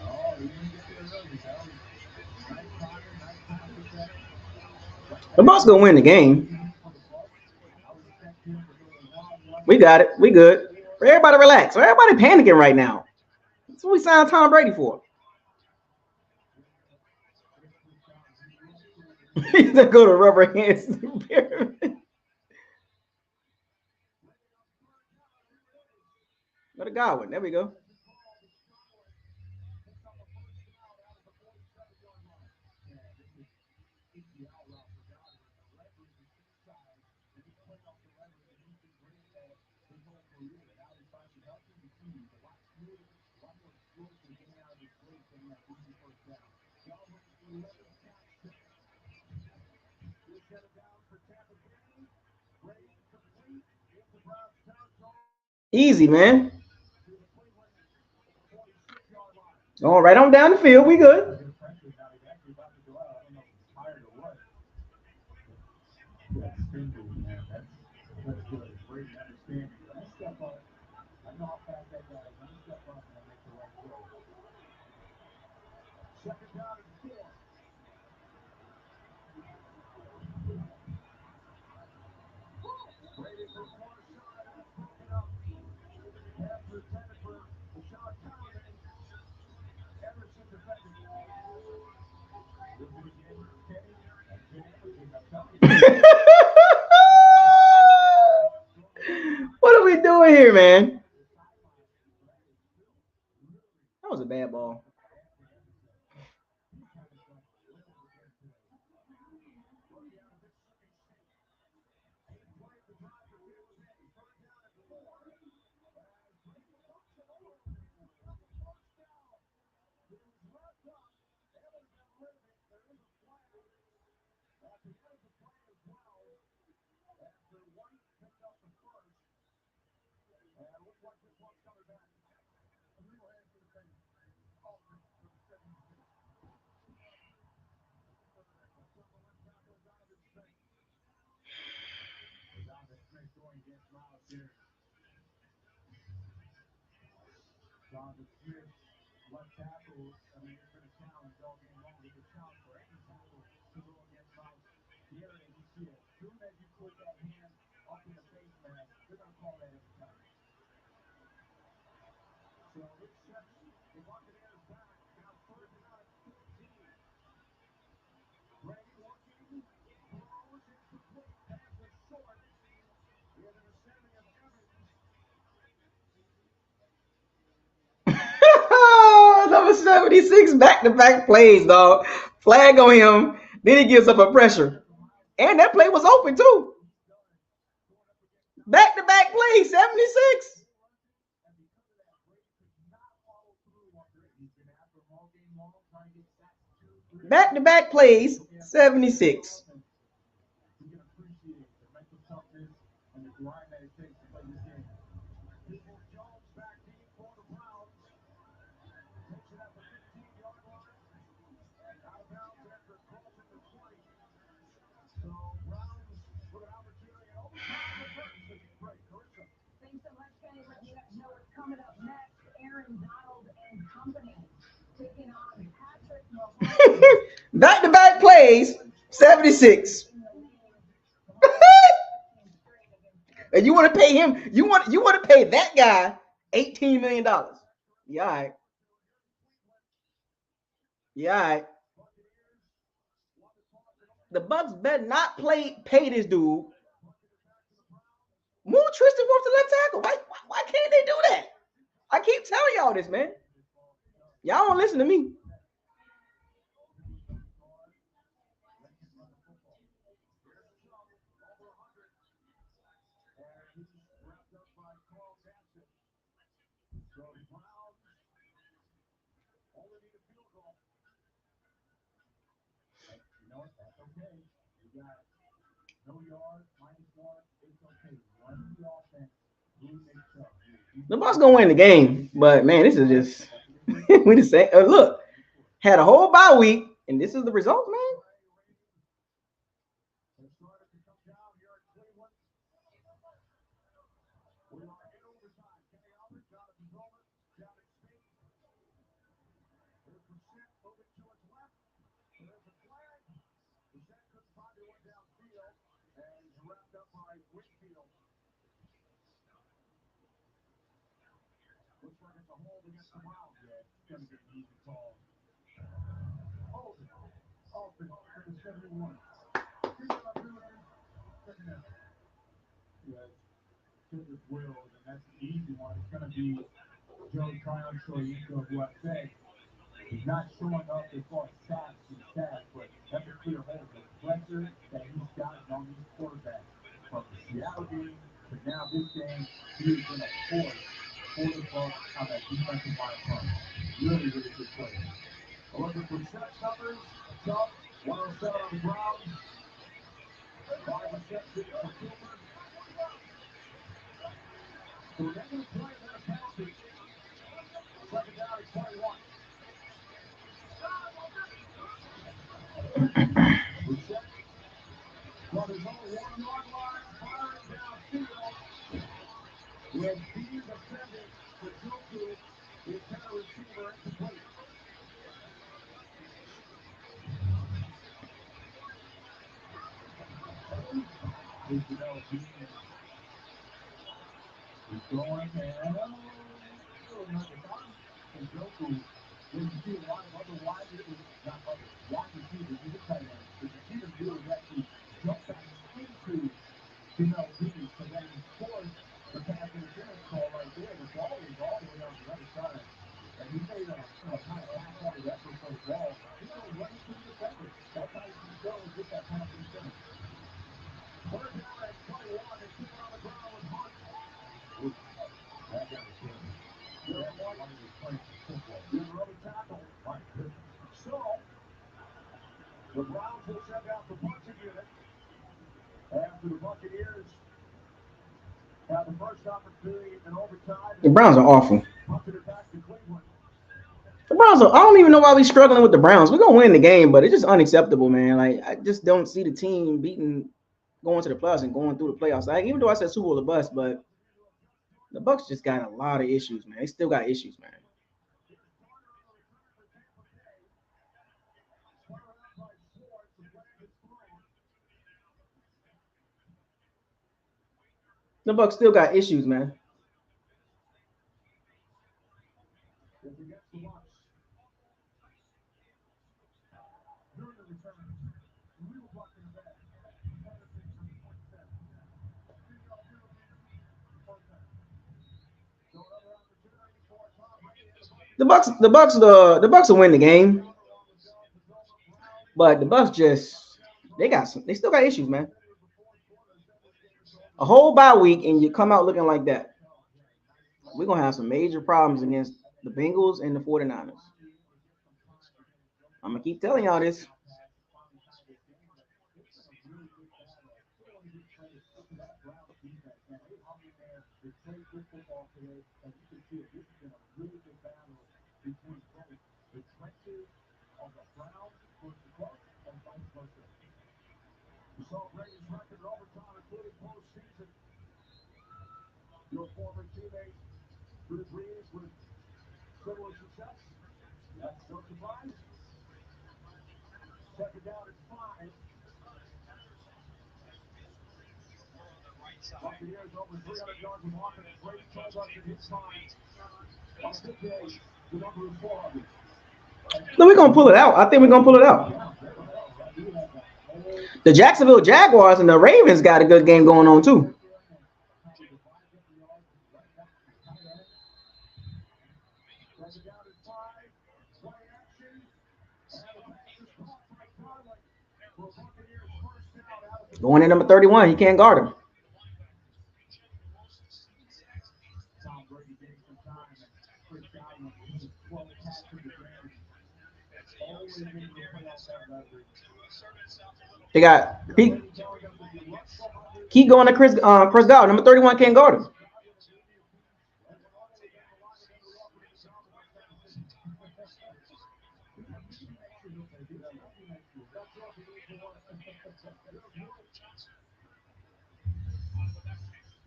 Oh, he didn't get there early. That was nice timing, nice pass protection. The Bucks gonna win the game. For the Bucks, I would expect him to go to 1-1. We got it. We good. Everybody relax. Everybody panicking right now. That's what we signed Tom Brady for. He's gonna go to rubber hands. Go to Godwin. There we go. Easy, man. Going right on down the field. We good. That spin move, man. That's good. Brady understanding. You step up. I know how fast that guy is. You step up and make the right throw. Second down and 4. Brady from far side, and it's broken up. Pass intended for Rashad Perriman. Emerson defended. Look at again, Kenny. Jay Emerson, I'm telling you. What are we doing here, man? That was a bad ball. After White picked up the first, and it looks like this one's coming back. A real hand for the Penguins. Oh, for the 76. So the left tackle, Donovan Smith. Donovan Smith going against Miles here. Donovan Smith, left tackle. I mean, it's been a challenge all game long. It's a challenge for any tackle to go against Miles Garrett. And you see it. As soon as you put that hand up in the face mask, they're going to call that every time. So this sets the Buccaneers back. Now third down at 14. Brady looking, throws, incomplete, pass is short. We have an understanding of Evans. Number 76, back-to-back plays, dog. Flag on him. Then he gives up a pressure. And that play was open, too. Back-to-back plays, 76. And because of that, Brady could not follow through on Brady. He's been after him all game long, trying to get sacks 2, 3. Back-to-back plays, 76. We can appreciate the mental toughness and the grind that it takes to play this game. People Jones back deep for the Browns. Takes it at the 15-yard line. Out of bounds after crossing the 20. So Browns with an opportunity in overtime in the first to beat Brady. Carissa. Thanks so much, Kenny. Letting you guys know what's coming up next. Aaron Donald and company taking on Patrick Mahomes. Back-to-back plays, 76. And you want to pay him? You want to pay that guy $18 million? Yeah, all right. Yeah, all right. The Bucks better not pay this dude. Move Tristan Wirfs to left tackle. Why can't they do that? I keep telling y'all this, man. Y'all don't listen to me. And he's wrapped up by Carl Jackson. So the Browns only need a field goal. But you know what? That's okay. You got no yards, -1. It's okay. Run the offense. Move it up. The Bucks gonna win the game, but man, this is just we just say, look, had a whole bye week, and this is the result, man. They're starting to come down here in Cleveland. We are in overtime. Kenny Albert, Jonathan Roman, Javon Smith. There's Brissett moving to his left. There's a flag. Brissett couldn't find a way downfield, and he's wrapped up by Whitfield. Looks like it's a hold against the Browns. Yeah, it's going to be an easy call. Hold it. Open for the 71. Second down. Yes. Tippett wills, and that's an easy one. It's going to be Joe Tryon-Shoyinka, who I said is not showing up as far as sacks and stats, but that's a clear hold. The pressure that he's gotten on these quarterbacks from the Seattle game to now this game, he has been a force for the Bucs on that defensive line front. Really, really good play. Looking for set numbers, tough, 107 on the ground, 5 receptions for Cooper. So we're going to play for the penalty. Second down at 21. Brissett from his own 1-yard line, firing downfield. When he's defended, the Joku is kind of receiver incomplete. He's going and and Joku, when you see a lot of other wide receivers, not other wide receivers, you get tight ends, but you see them do is actually jump back into Bean, so then he forced the pass interference call right there. The ball was all the way on the other side. And he made a kind of half-hearted effort for the ball. He goes right into the defender. That's how you go and get that pass interference. Third down at 21. They keep it on the ground with Hunt. That guy was good. That one is playing football. Good early tackle. My goodness. So, The Browns will send out the punting unit after the Buccaneers have the first opportunity in overtime. The Browns are awful. Punted it back to Cleveland. The Browns are, I don't even know why we're struggling with the Browns. We're gonna win the game, but it's just unacceptable, man. Like I just don't see the team beating, going to the playoffs and going through the playoffs. Like even though I said Super Bowl or bust, but the Bucks just got a lot of issues, man. They still got issues, man. The Bucks still got issues, man. It's against the Bucks. During the return, real Buck in the back. So another opportunity for Tom Brady. The Bucks will win the game, but the Bucks just they still got issues, man. A whole bye week and you come out looking like that. We're gonna have some major problems against the Bengals and the 49ers. I'm gonna keep telling y'all this. They played good football today, and you can see it. This has been a really good battle between both the trenches of the Browns versus the Bucks and vice versa. You saw Brady's record in overtime, including postseason. Your former teammate, Drew Brees, with similar success. That's no surprise. Second down is 5. Buccaneers over 300 yards of offense. Brady told us in his time on a good day, the number is 400. No, we're gonna pull it out. I think we're gonna pull it out. The Jacksonville Jaguars and the Ravens got a good game going on too. Going in number 31, he can't guard him. Tom Brady gave some time and Chris Godwin with 12 passes to Brady. Always into the playoffs that leverage. They got keep going to Chris Godwin. Number 31 can't guard him.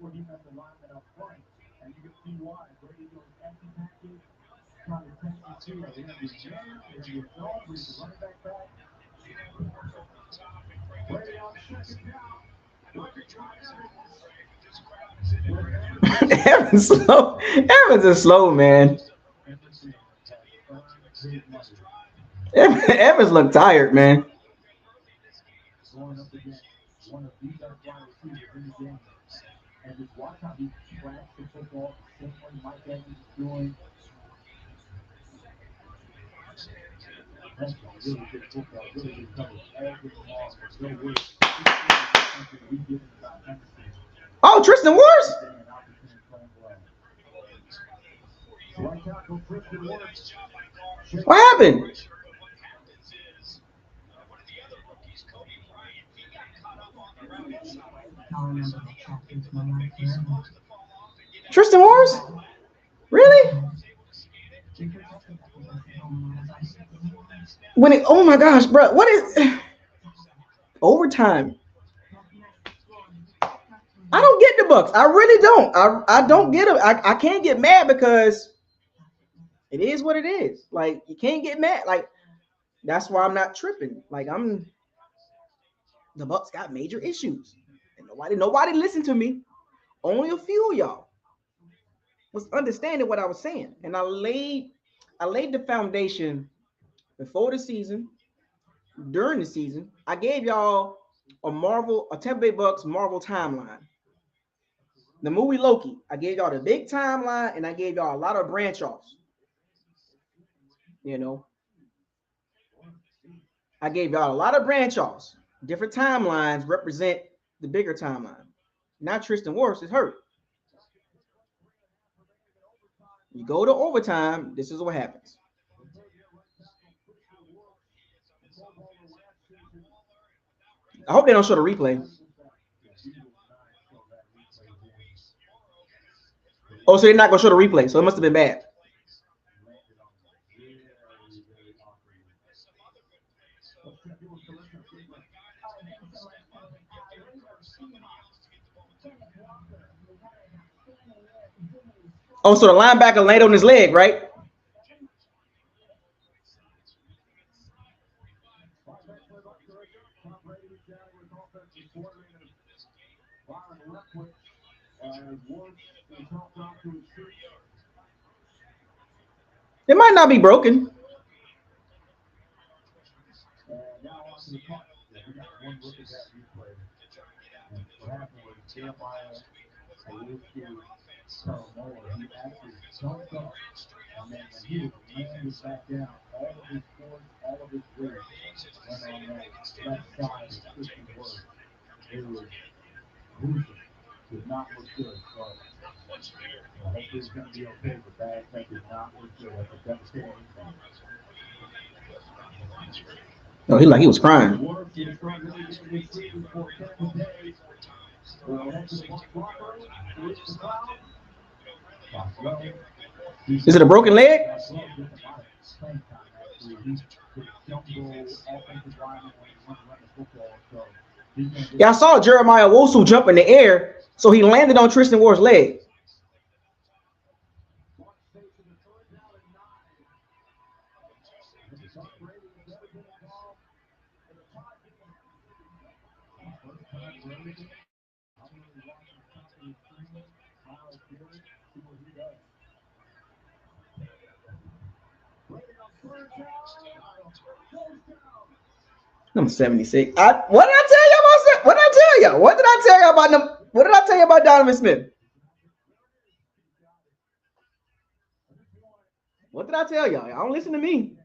For defensive linemen up front, and you can see why. Brady goes empty package, trying to test the field. They're going to be man, they're going to be a dog, brings the running back back. Brady on second down. Evans slow. Evans is slow, man. Evans look tired, man. Going up against one of the best wide receivers in the game. And just watch how he tracks the football the same way Mike Evans is doing. That's a really good football, really good coverage. Every ball was so good. Something we did about Emerson. Oh, Tristan Wirfs. Right tackle Tristan Wirfs. What happened? Tristan Wirfs? Really? When it, oh my gosh, bro, what is overtime? I don't get the Bucks. I really don't. I don't get them. I can't get mad because it is what it is. Like you can't get mad. Like that's why I'm not tripping. Like the Bucks got major issues, and nobody listened to me. Only a few of y'all was understanding what I was saying, and I laid the foundation before the season, during the season. I gave y'all a Tampa Bay Bucks Marvel timeline. The movie Loki, I gave y'all the big timeline, and I gave y'all a lot of branch offs. You know, I gave y'all a lot of branch offs. Different timelines represent the bigger timeline. Now Tristan Wirfs is hurt. You go to overtime, this is what happens. I hope they don't show the replay. Oh, so they're not gonna show the replay. So it must have been bad. Oh, so the linebacker landed on his leg, right? It might not be broken. Did not look good. So hopefully it's going to be okay. But that did not look good. That's a devastating injury. No, he was crying. Is it a broken leg? Yeah, I saw Jeremiah Wosu jump in the air, so he landed on Tristan Ward's leg. Number 76. What did I tell you about? What did I tell you? What did I tell you about them? What did I tell you about Donovan Smith? What did I tell y'all? Y'all don't listen to me.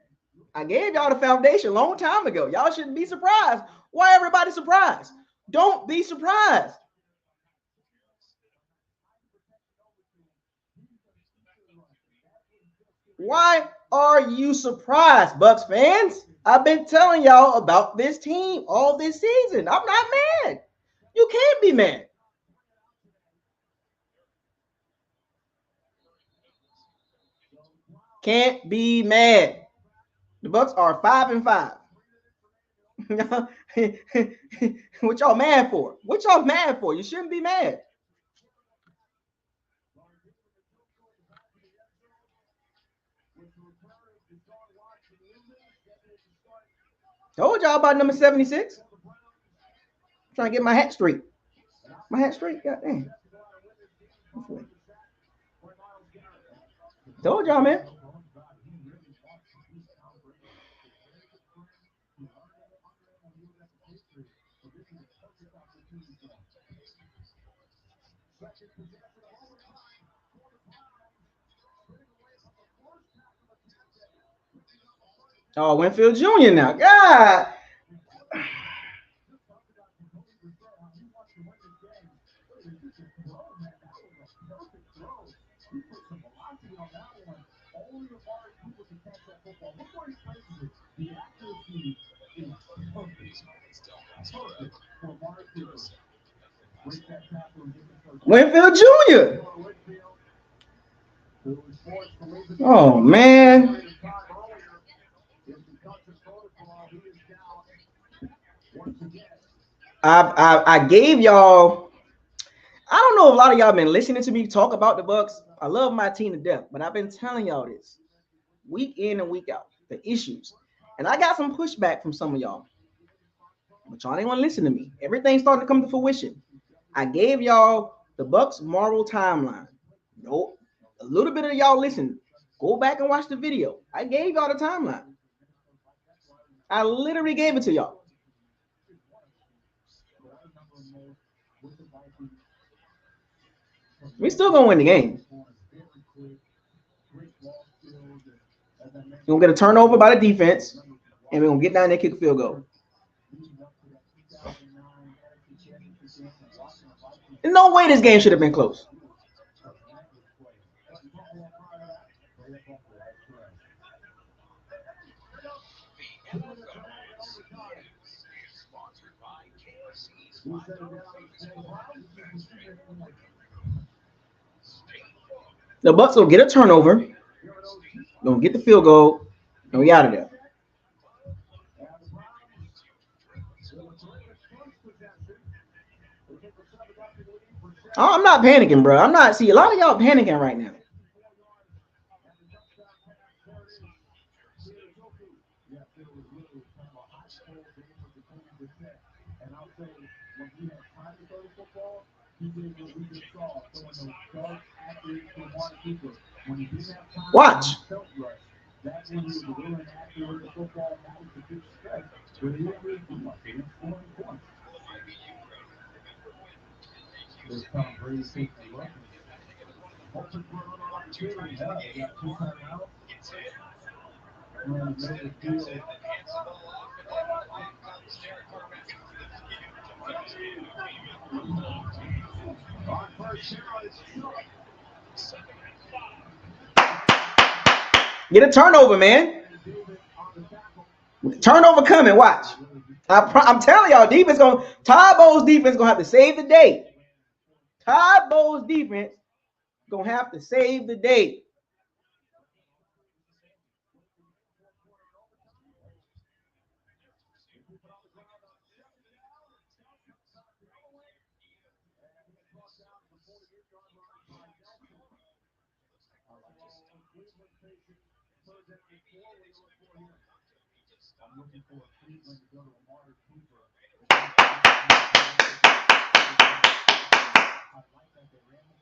I gave y'all the foundation a long time ago. Y'all shouldn't be surprised. Why everybody surprised? Don't be surprised. Why are you surprised, Bucks fans? I've been telling y'all about this team all this season. I'm not mad. You can't be mad. Can't be mad. The Bucks are 5-5. What y'all mad for? What y'all mad for? You shouldn't be mad. Told y'all about number 76. I'm trying to get my hat straight. My hat straight? God damn. Told y'all, man. Oh, Winfield Jr. now. God. Winfield Jr. Oh, man. I gave y'all. I don't know if a lot of y'all been listening to me talk about the Bucks. I love my team to death, but I've been telling y'all this week in and week out, the issues. And I got some pushback from some of y'all. But y'all ain't want to listen to me. Everything's starting to come to fruition. I gave y'all the Bucks Marvel timeline. No, a little bit of y'all listen. Go back and watch the video. I gave y'all the timeline. I literally gave it to y'all. We still gonna win the game. We're gonna get a turnover by the defense, and we're gonna get down there, kick a field goal. There's no way this game should have been close. The Bucks will get a turnover. Gonna get the field goal, and we out of there. Oh, I'm not panicking, bro. I'm not. See, a lot of y'all panicking right now. Watch. Get a turnover, man. Turnover coming. Watch. I'm telling y'all, defense gonna Todd Bowles' defense gonna have to save the day. Todd Bowles' defense gonna have to save the day.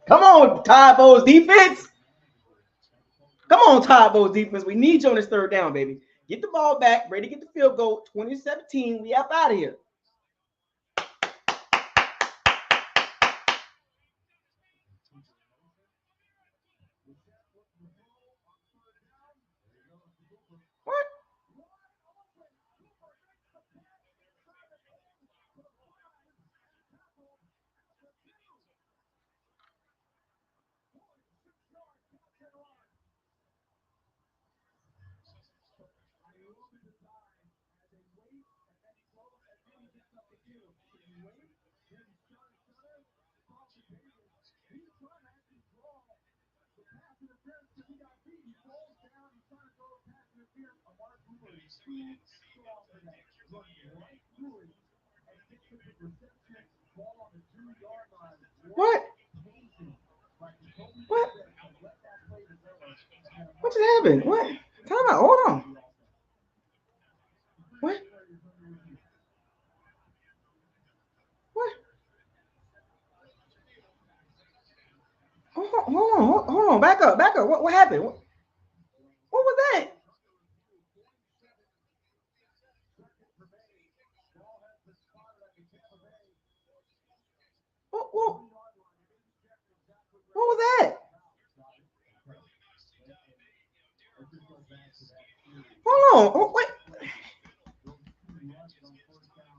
Come on, Todd Bowles' defense. Come on, Todd Bowles' defense. We need you on this third down, baby. Get the ball back. Ready to get the field goal. 2017. We up out of here. What? What? What? What just happened? What? Time out. Hold on. What? What? Hold on. Back up. What happened? What was that? What was that? Hold on. Wait.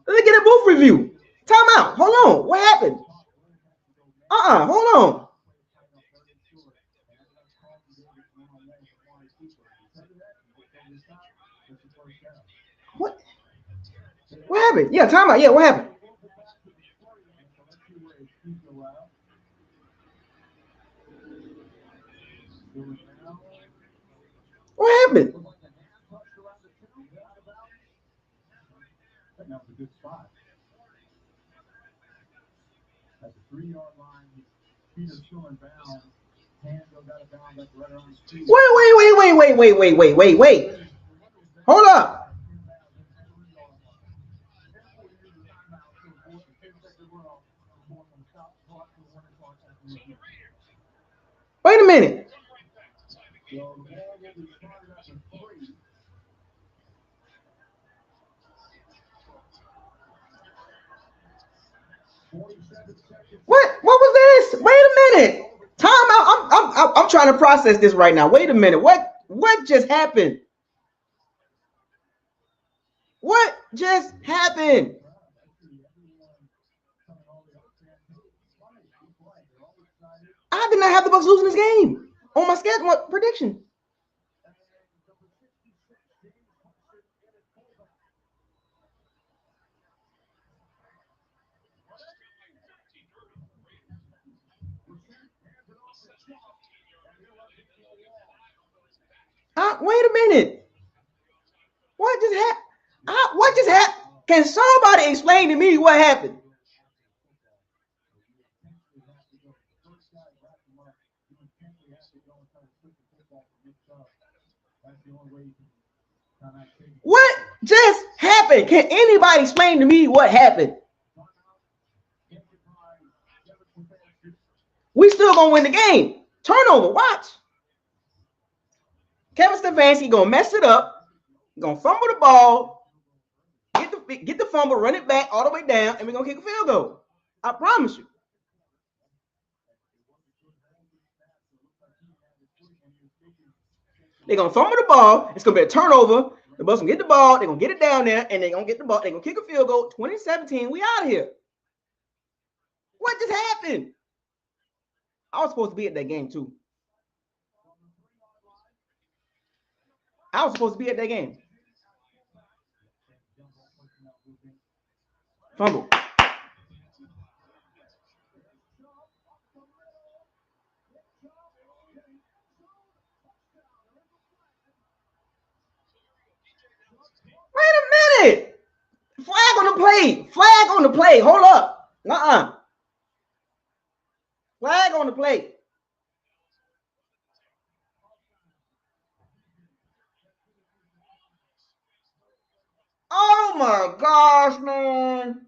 Let's get a booth review. Time out. Hold on. What happened? Hold on. What? What happened? Yeah, time out. Yeah, what happened? What happened? Wait. Hold up. Wait a minute. What was this? Wait a minute. Time out. I'm trying to process this right now. Wait a minute. What just happened? What just happened? I did not have the Bucks losing this game on my schedule prediction. Wait a minute. What just happened? What just happened? Can somebody explain to me what happened? What just happened? Can anybody explain to me what happened? We still gonna win the game. Turnover, watch. Kevin Stefanski gonna mess it up. Gonna fumble the ball, get the fumble, run it back all the way down, and we're gonna kick a field goal. I promise you. They're gonna fumble the ball. It's gonna be a turnover. The Bucs gonna get the ball. They're gonna get it down there, and they're gonna get the ball. They're gonna kick a field goal. 2017. We out of here. What just happened? I was supposed to be at that game too. I was supposed to be at that game. Fumble. Wait a minute. Flag on the play. Flag on the play. Hold up. Flag on the play. Oh my gosh, man.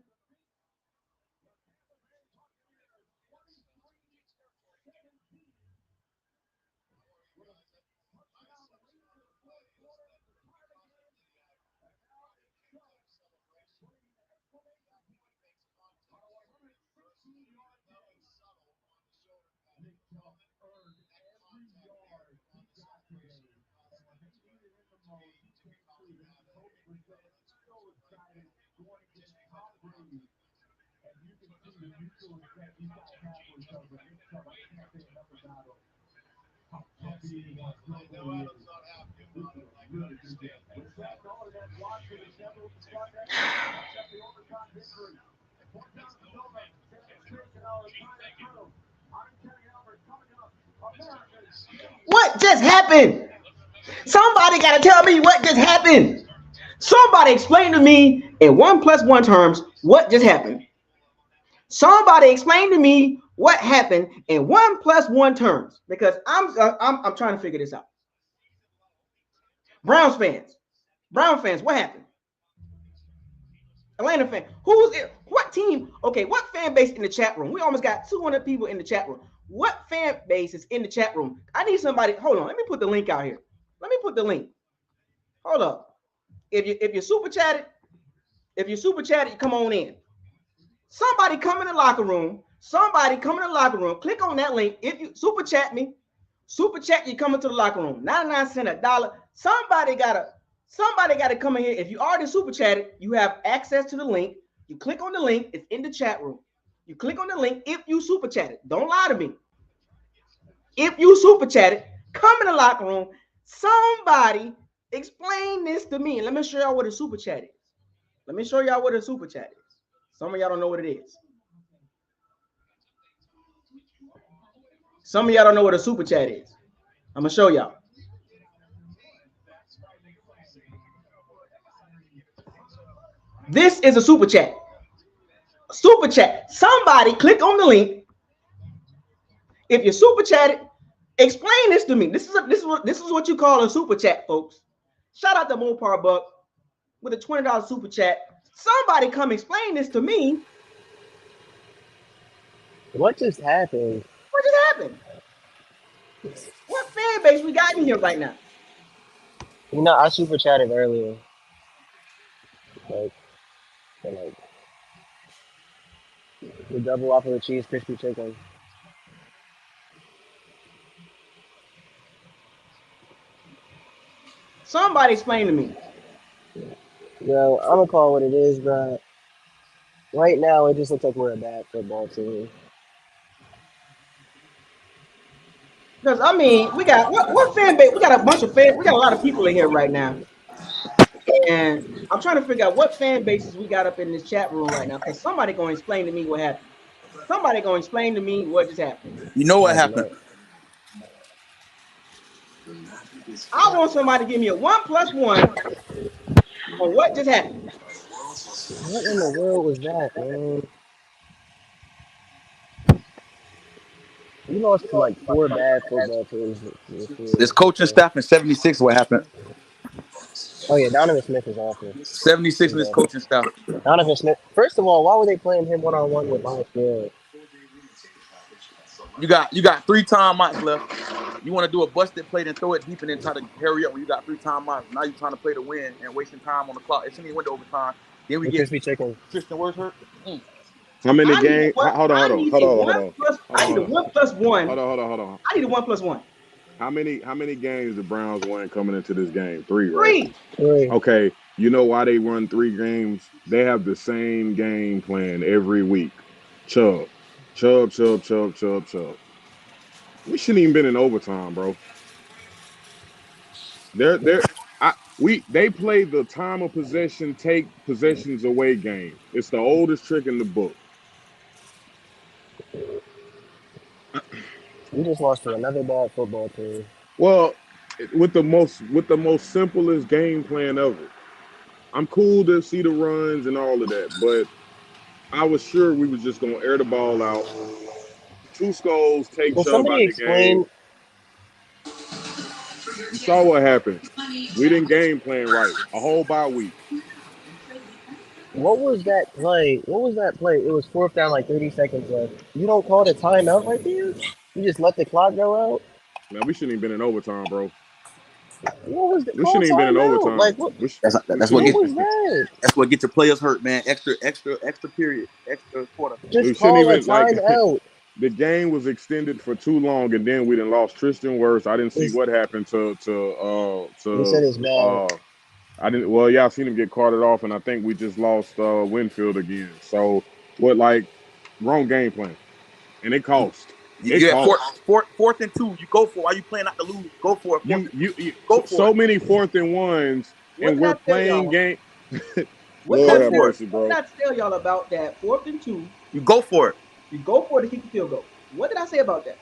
What just happened? Somebody got to tell me what just happened. Somebody explain to me in 1+1 terms what just happened. Somebody explain to me what happened in 1+1 terms, because I'm trying to figure this out. Browns fans, what happened? Atlanta fan, who's it? What team? Okay, what fan base in the chat room? We almost got 200 people in the chat room. What fan base is in the chat room? I need somebody. Hold on, let me put the link out here. Let me put the link. Hold up. If you super chatted, you come on in. Somebody come in the locker room. Click on that link. If you super chat me, you come into the locker room. 99 cents, $1. Somebody gotta come in here. If you already super chatted, you have access to the link. You click on the link. It's in the chat room. You click on the link if you super chatted. Don't lie to me. If you super chatted, come in the locker room. Somebody explain this to me. Let me show y'all what a super chat is. Some of y'all don't know what it is. Some of y'all don't know what a super chat is. I'm gonna show y'all. This is a super chat. Somebody click on the link. If you super chatted, explain this to me. This is what you call a super chat, folks. Shout out to Mopar Buck with a $20 super chat. Somebody come explain this to me. What just happened? What fan base we got in here right now? You know, I super chatted earlier. Like the double waffle with cheese, crispy chicken. Somebody explain to me. Yo, I'm gonna call it what it is, but right now it just looks like we're a bad football team. Because I mean, we got what fan base? We got a bunch of fans. We got a lot of people in here right now, and I'm trying to figure out what fan bases we got up in this chat room right now. Because somebody gonna explain to me what happened. Somebody gonna explain to me what just happened. You know what happened? I want somebody to give me a 1+1 on what just happened. What in the world was that, man? We lost to like four bad football teams this year. This coaching staff in 76, what happened? Oh yeah, Donovan Smith is awful. 76 He's in this awful. coaching staff. Donovan Smith. First of all, why were they playing him one on one with Miles Garrett? You got 3 timeouts left. You want to do a busted play and throw it deep and then try to hurry up when you got 3 timeouts. Now you're trying to play to win and wasting time on the clock. It shouldn't even went to overtime. Then we And get crispy chicken. Tristan Wirfs hurt. How many I need a games? one. Hold on, I hold on, need hold a on, hold one on, plus. hold I on, need a hold on, 1+1. hold on, hold on, hold on. I need a 1+1. How many games the Browns won coming into this game? 3, right? 3. Three. Okay. You know why they run 3 games? They have the same game plan every week. Chubb, Chubb, Chubb, Chubb, Chubb, Chubb. We shouldn't even been in overtime, bro. They're they play the time of possession, take possessions away game. It's the oldest trick in the book. We just lost to another bad football team. Well, with the most simplest game plan ever. I'm cool to see the runs and all of that, but I was sure we was just gonna air the ball out. 2 skulls, take Can Chubb somebody out the game. explain You saw what happened. We didn't game plan right. A whole bye week. what was that play? What was that play? It was fourth down, like 30 seconds left. You don't call the timeout right there? You just let the clock go out? Man, we shouldn't even been in overtime, bro. What was the We call shouldn't even been in timeout? overtime. Like what? We That's what shouldn't. What gets was that? that's what gets your players hurt, man. Extra period, extra quarter. We Just shouldn't call a even like. timeout. The game was extended for too long, and then we done lost Tristan Wirfs. I didn't see It's, what happened he said it's bad. I didn't. Well, yeah, I seen him get carted off, and I think we just lost Winfield again. So what? Like wrong game plan, and it You, cost. It you have cost. fourth and 2. You go for it. Why you playing not to lose? Go for it. Fourth You and 2. you, you Go for so it. many 4th and 1s, What and did I we're tell playing y'all? game. What did I Lord Go have tell? for it. mercy, What did bro. I tell y'all about that 4th and 2? You go for it. You go for it to kick the field goal. What did I say about that?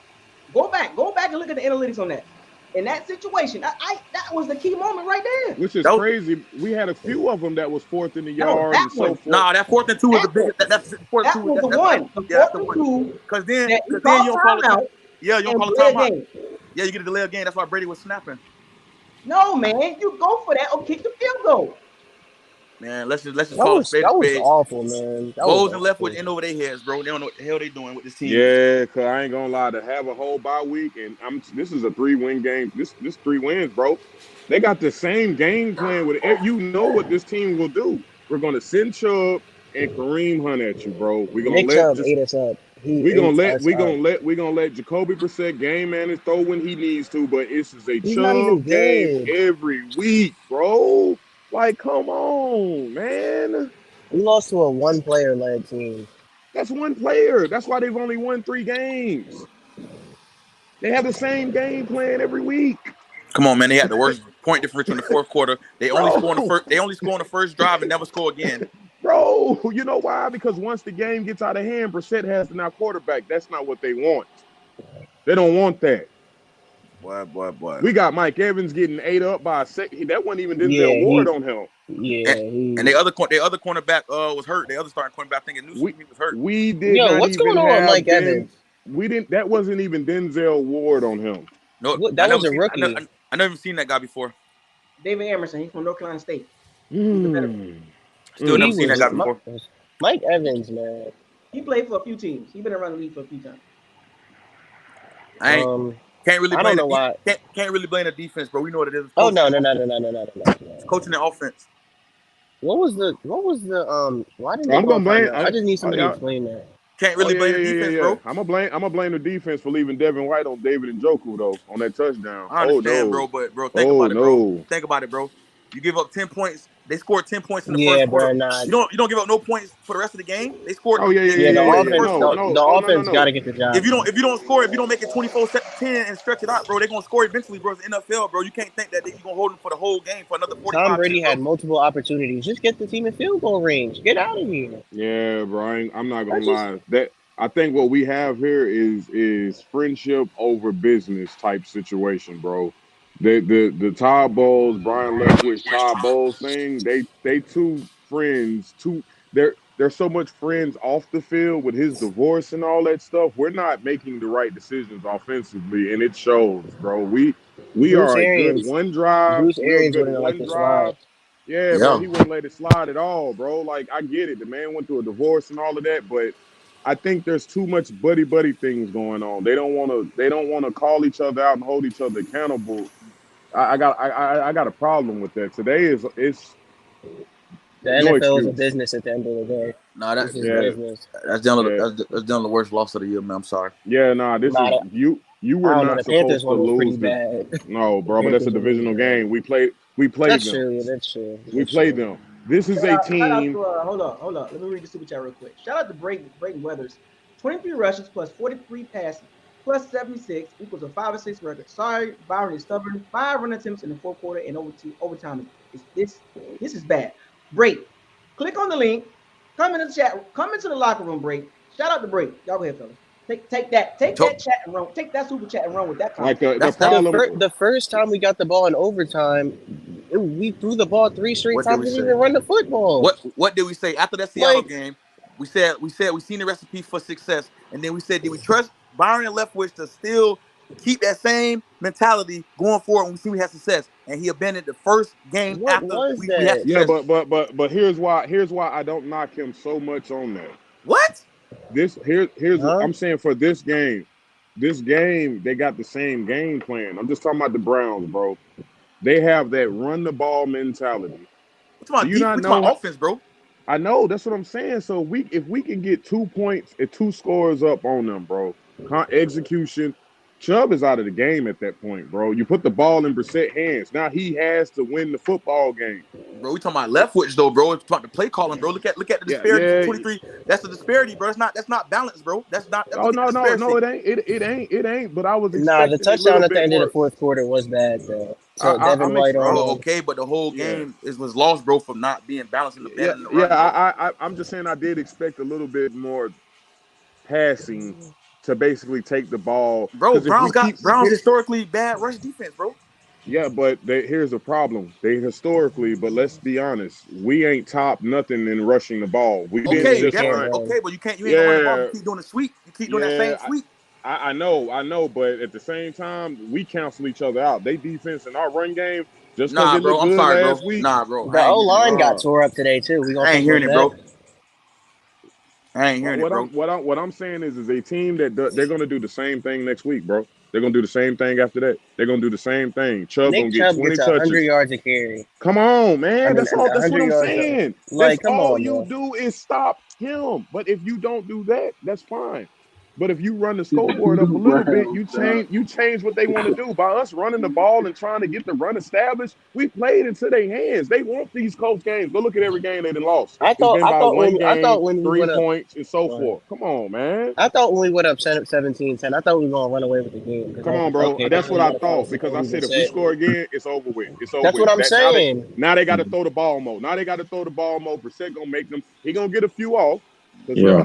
Go back and look at the analytics on that. In that situation, that was the key moment right there. Which is That was, crazy. We had a few of them that was fourth in the No, yards that and so one. forth. nah, that 4th and 2 is That the biggest. That's fourth and that two. was the That's one. The yeah, that's fourth the and one. two Cause then, that he cause then called you don't call a time. timeout Yeah, you don't and call a play a timeout. game. Yeah, you get a delay again. That's why Brady was snapping. No, man, you go for that or kick the field goal. Man, let's just That call a was spade a that was spade. awful, man. That was Bowles and Leftwich awful. in over their heads, bro. They don't know what the hell they doing with this team. Yeah, cause I ain't gonna lie, to have a whole bye week, and this is a 3-win game. This 3 wins, bro. They got the same game plan with it. You know what this team will do. We're gonna send Chubb and Kareem Hunt at you, bro. We're gonna Nick let Chubb just ate us up. He we gonna ate let us we up. gonna let we gonna let Jacoby Brissett game manage throw when he needs to, but this is a He's not even Chubb game good. every week, bro. Like, come on, man. We lost to a one-player led team. That's one player. That's why they've only won 3 games. They have the same game plan every week. Come on, man. They had the worst point differential in the fourth quarter. They only Bro, score on the first. They only score on the first drive and never score again. bro, you know why? Because once the game gets out of hand, Brissett has to now quarterback. That's not what they want. They don't want that. Boy. We got Mike Evans getting ate up by a second. That wasn't even Denzel Yeah, Ward on him. And, and he. the other cornerback was hurt. The other starting cornerback, I think Newsom, We he was hurt. we did Yo, not what's even going on with have Mike Den. Evans? We didn't. That wasn't even Denzel Ward on him. No, What? I That never was a seen. rookie. I never even seen that guy before. David Emerson, he's from North Carolina State. He's a veteran. Mm. Still He never seen that was guy before. Mike Evans, man. He played for a few teams. He's been around the league for a few times. I ain't can't really I don't blame know why. can't really blame the defense, bro. We know what it is. It's Oh coaching no and no no offense. no no no no no It's no. coaching and offense. What was the why didn't they I'm call gonna blame. timeout? I just need Oh, somebody to yeah. explain that. Can't Oh really yeah, blame yeah, the yeah, yeah, defense, yeah. bro. I'm gonna blame the defense for leaving Devin White on David Njoku though on that touchdown. I Oh understand, no. bro, but bro, think Oh about it, bro. no. Think about it, bro. You give up 10 points. They scored 10 points in the first Yeah, quarter. bro. Nah. You don't give up no points for the rest of the game. They scored Oh yeah, yeah, yeah, Yeah, the yeah, 10 yeah, points in the yeah. offense. first No, The, quarter. no. the Oh no, no, offense got no. to get the job If you don't score, if you don't make it 24-10 and stretch it out, bro, they're gonna score eventually, bro. It's the NFL, bro. You can't think that you're gonna hold them for the whole game for another Tom 45 Brady minutes, bro. had multiple opportunities. Just get the team in field goal range. Get out of here. Yeah, Brian. I'm not gonna That's just lie. That I think what we have here is friendship over business type situation, bro. The Todd Bowles, Brian Leftwich, Todd Bowles thing. They two friends. They're so much friends off the field with his divorce and all that stuff. We're not making the right decisions offensively, and it shows, bro. We Bruce are a good Arians. one drive. Bruce We're a Arians good wouldn't have liked one to slide. drive. Yeah, bro. Yeah. He wouldn't let it slide at all, bro. Like I get it. The man went through a divorce and all of that, but I think there's too much buddy things going on. They don't want to. They don't want to call each other out and hold each other accountable. I got a problem with that. Today is it's The no NFL is a excuse. business at the end of the day. Nah, This is Yeah, business. that's down yeah, the worst loss of the year, man. I'm sorry. yeah. Nah, this is Nah, you I were don't know. The not Panthers supposed to one was pretty lose this. bad. No, The bro. But that's a Panthers one was divisional bad. game. We played That's them. true. That's true. We That's played true. them. This is a Shout out team. to hold on. Let me read the super chat real quick. Shout out to Brayden Weathers. 23 rushes plus 43 passing plus 76 equals a 5-6 record. Sorry, Byron is stubborn. 5 run attempts in the fourth quarter and overtime. This is bad. Break. Click on the link. Come in the chat. Come into the locker room. Break. Shout out to Break. Y'all go ahead, fellas. Take that chat and run. Take that super chat and run with that Like comment. the problem. The first time we got the ball in overtime, we threw the ball 3 straight What did times. we We didn't say? even run the football. What did we say after that Seattle Like, game? We said we seen the recipe for success, and then we said, did we trust Byron Leftwich to still keep that same mentality going forward when we see we had success? And he abandoned the first game what after was we had that? Yeah, success. but here's why I don't knock him so much on that. What? Here's Huh? I'm saying for this game. This game, they got the same game plan. I'm just talking about the Browns, bro. They have that run the ball mentality. Do you not We talking know? about offense, bro. I know that's what I'm saying. So if we can get 2 points and 2 scores up on them, bro, execution. Chubb is out of the game at that point, bro. You put the ball in Brissett's hands. Now he has to win the football game. Bro, we talking about Leftwich though, bro. It's about the play calling, bro. Look at the disparity from Yeah. 23. That's the disparity, bro. That's not balance, bro. That's not. Oh Look at the no, disparity. it ain't. But I was Nah, the expecting a little touchdown at the bit end of the more. fourth quarter was bad, though. So Devin I'm White Bro, on okay, but the whole yeah. game was lost, bro, from not being balanced in the bend and the Yeah. run, bro. I'm just saying I did expect a little bit more passing to basically take the ball Bro, because if we keep Browns historically bad rush defense, bro. yeah, but here's the problem. They historically, but let's be honest, we ain't top nothing in rushing the ball. We've been Yeah, Okay, we just that's can't fine. run. okay, but you ain't gonna run the ball. You Yeah, keep doing the sweep. You keep doing that same yeah, sweep. I know, but at the same time, we cancel each other out. They defense and our run game, just because Nah, it bro. looked I'm good sorry, bro. last week. Nah, bro. The I ain't O hearing it, line bro. got Uh, tore up today too. We gonna I take ain't those hearing it, back. bro. I ain't hearing it, bro. what I'm saying is a team that they're gonna do the same thing next week, bro. They're gonna do the same thing after that. They're gonna do the same thing. Chubb gonna Nick get Chubb gets 20 100 touches. yards a carry. Come on, I man. mean, That's what 100 I'm yards. saying. That's Like, come all on, you bro. do is stop him. But if you don't do that, that's fine. But if you run the The scoreboard up a two little bit, Browns, you change what they want to do. By us running the ball and trying to get the run established, we played into their hands. They want these close games. Go look at every game they done lost. It's been by one game, when we 3 went up. points, and so Go ahead. forth. Come on, man. I thought when we went up 17-10, I thought we were gonna run away with the game because I Come was on, like, bro. okay, this That's is what I gonna follow thought some because I Kobe said if we Brissett. score again, it's over with. It's over That's what with. I'm That saying. now they got to throw the ball more. Now they got to throw the ball more. Brissett gonna make them. He gonna get a few off because Yeah.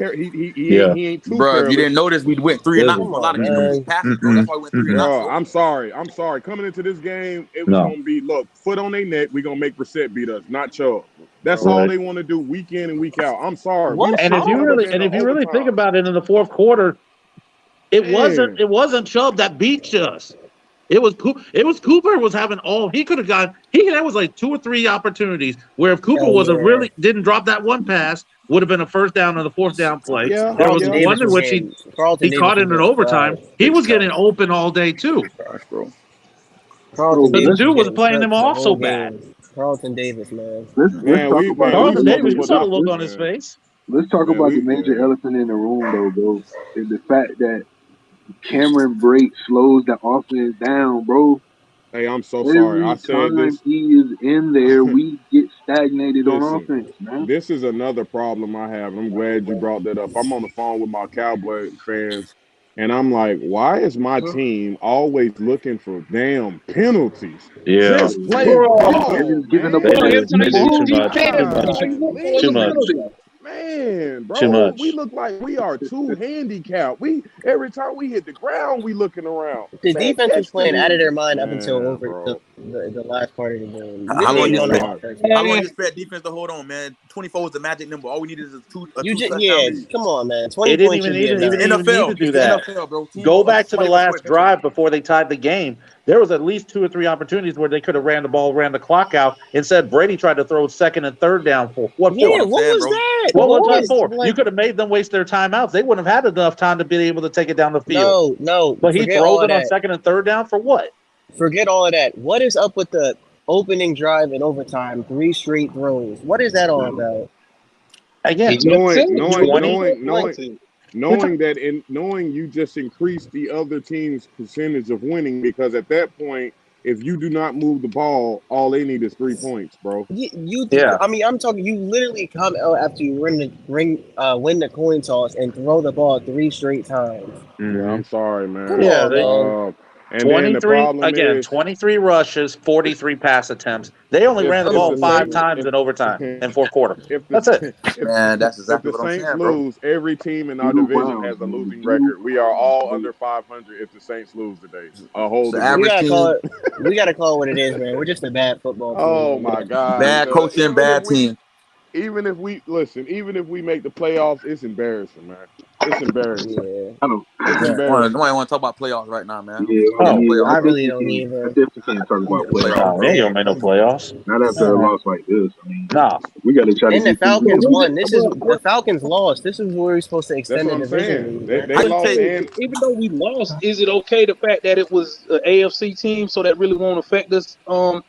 Yeah. he ain't too Bro, if you careless. didn't notice, we went 3 and There's not. Come A on, lot of these complete man. passes, bro. That's why we went 3 and not, Bro, bro. I'm sorry. Coming into this game, it was No. gonna be look foot on their neck. We gonna make Brissett beat us, not Chubb. That's Bro. all Right. they want to do week in and week out. I'm sorry. We What? And should if you never really been to think overtime. about it in the fourth quarter, it Man, wasn't Chubb that beat us. It was Cooper was having all he could have got. He had was like 2 or 3 opportunities where if Cooper Hell was a yeah. really didn't drop that one pass, would have been a first down on the fourth down play. yeah, There was Carlton yeah. one Davis in was which getting he caught in an overtime. fried. He It's was getting trash. open all day too. Trash, bro. bro. Carlton But the Davis Let's was dude was getting playing them cooked the off so whole bad. game. Carlton Davis, man. let's talk about We Carlton supposed to Davis, you put saw the that. look on his Man, face. let's talk man, about the major elephant in the room, though, bro. Is the fact that Cameron Brate slows the offense down, bro. Hey, I'm so sorry. I Every said time this. he is in there, we get stagnated on Listen, offense, man. this is another problem I have. I'm glad you brought that up. I'm on the phone with my Cowboy fans, and I'm like, why is my team always looking for damn penalties? Yeah. Just play And ball, just giving up They a bunch man. do. of deep They do too balls. much. Too much. God, Too man. much. Man, Too bro, much. we look like we are too handicapped. Every time we hit the ground, we looking around. The Man, defense was catch the playing out of their mind up until man, over bro. the last part of the game. You How really long ain't you know no Man, expect? offense. How long you expect defense to hold on, man? 24 is the magic number. All we need is a You two just touchdown yeah, lead. come on, man. They 20 didn't points even should need be to It's even, the enough. even need to NFL. do It's the that. NFL, bro. Go back to the Somebody gonna score last eventually. drive before they tied the game. There was at least 2 or 3 opportunities where they could have ran the ball, ran the clock out. Instead, Brady tried to throw second and third down for what That's what Yeah, for? I'm what saying, was bro. that? What was that What? for? You Like, could have made them waste their timeouts. They wouldn't have had enough time to be able to take it down the field. no, But he forget throws all of it on that. second and third down for what? Forget all of that. What is up with the opening drive in overtime? 3 straight throws. What is that all about? Again, He just said Knowing, you twenty. knowing, like knowing, knowing that in knowing you just increase the other team's percentage of winning because at that point, if you do not move the ball, all they need is 3 points, bro. Yeah. I mean, I'm talking. You literally come out after you win the coin toss and throw the ball 3 straight times. Yeah, hmm I'm sorry, Come man. Yeah. on, man. And then the 23 problem again, is 23 rushes, if 43 pass attempts. They only ran the if ball the Okay. 5 Saints times in overtime in fourth quarter. if That's it. the if Man, that's if exactly the what I'm Saints saying, bro. lose, every team in our Doodle division Browns, has a man. losing Doodle record. We are all Browns. under 500 if the Saints lose today. A It's the holding We average record. gotta call team, it. We gotta call it what it is, man. We're just a bad football team, Oh man. my God! bad coaching, bad team. Even if we listen, even if we make the playoffs, it's embarrassing, man. It's embarrassing. Yeah. I don't. It's Yeah. embarrassing. Nobody want to talk about playoffs right now, man. Yeah, Forget the Oh, yeah. I playoffs, bro. really don't I either. definitely can't talk about Forget the playoffs. playoffs, no, bro. they don't make no playoffs. Not after a loss like this. I mean, No. we got to try to And the get through But Falcons this. was it? won. The But Falcons lost. This is where we're supposed to That's extend what the I'm division saying. lead, They man. they How you lost take? Hey, and even though we lost, is it okay the fact that it was an AFC team, so that really won't affect us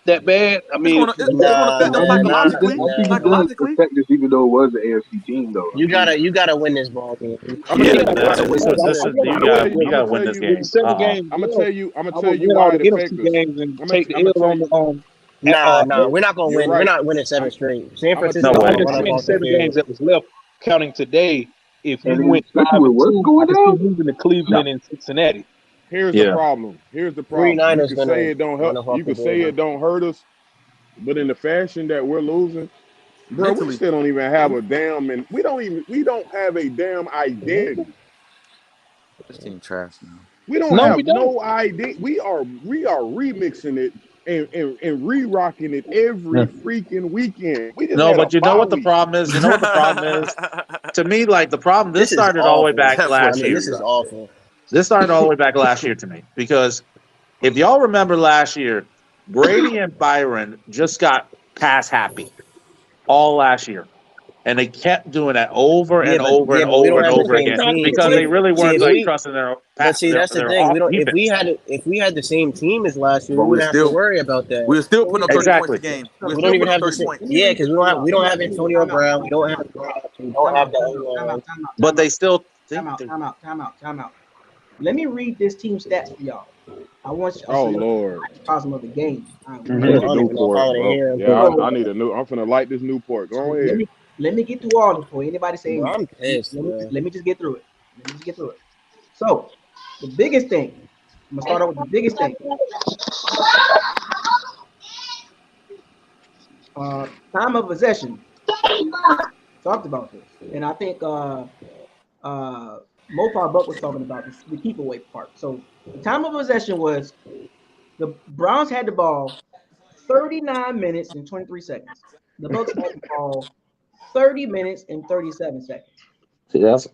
that bad? I It's mean, gonna if it's gonna I affect Nah, them don't think. nah, psychologically. I think it does nah. Psychologically, affect us, even though it was an AFC team, though. I mean, You gotta win this ball game. I'm gonna Yeah, tell yeah, you but why this it is this affects is us. I this I is want you to do got it you I'm got gonna to win tell this you. with game. the 7 games I'm gonna left. tell you. I'm gonna I tell would you win why all it the NFC affects us. games and I'm gonna take the I'm gonna L tell you. on Nah. at We're not gonna You're win. We're right. not winning 7 I'm straight. San I'm gonna No Francisco I'm gonna way. just run up saying off the 7 games field. that was left, counting today. If we and went especially five with and what's two, I going could see on. losing to No. Cleveland and Cincinnati. Here's the Yeah. problem. Here's the problem. You 49ers can say gonna it don't run help. up off You the can say building. it don't hurt us, but in the fashion that we're losing, bro, we mentally, still don't even have a damn, and we don't have a damn identity. this team trash, man. We don't No, have we don't. no idea. We are remixing it and re-rocking it Yeah. every freaking weekend. We just No, had a but you know bye what the week. problem is? You know what the problem is? To me, like the problem, this This is started all the way awful. back That's what I last mean, year. this is sucks, man. awful. This started all the way back last year to me because if y'all remember last year, Brady and Byron just got pass happy all last year. And they kept doing that over and over and But we over don't and have the over That's same again not the team. because they case. really See weren't if like we trusting but see that's the their thing. off We don't defense. if we had the same team as last year, But we wouldn't have to worry about that. we were still putting up 30 points a Exactly. game. We were We still don't even putting up have the 30 same. points. Let me Yeah, read because this to y'all. we don't have Let me Antonio time out. Brown. We don't have we don't Time have out. the Time out. Time out. Time out. But Time out. they still Time think out. they, Time out. Time out. Time out. Let me read this team stats for y'all. I want y'all so Oh y'all can see Lord, the microcosm of the game. All right, I Mhm. need I a don't even know if I Newport, want to bro. hear him. Yeah, so I need a new. I'm finna light this Newport. so Go ahead. let me get through all this before anybody say Bro, anything. I'm pissed, bro. Let me just get through it. Let me just get through it. So the biggest thing, I'm gonna start out with the biggest thing. Time of possession. Talked about this, and I think Mopar Buck was talking about this, the keep away part. So the time of possession was the Browns had the ball 39 minutes and 23 seconds. The Bucks had the ball 30 minutes and 37 seconds. see that's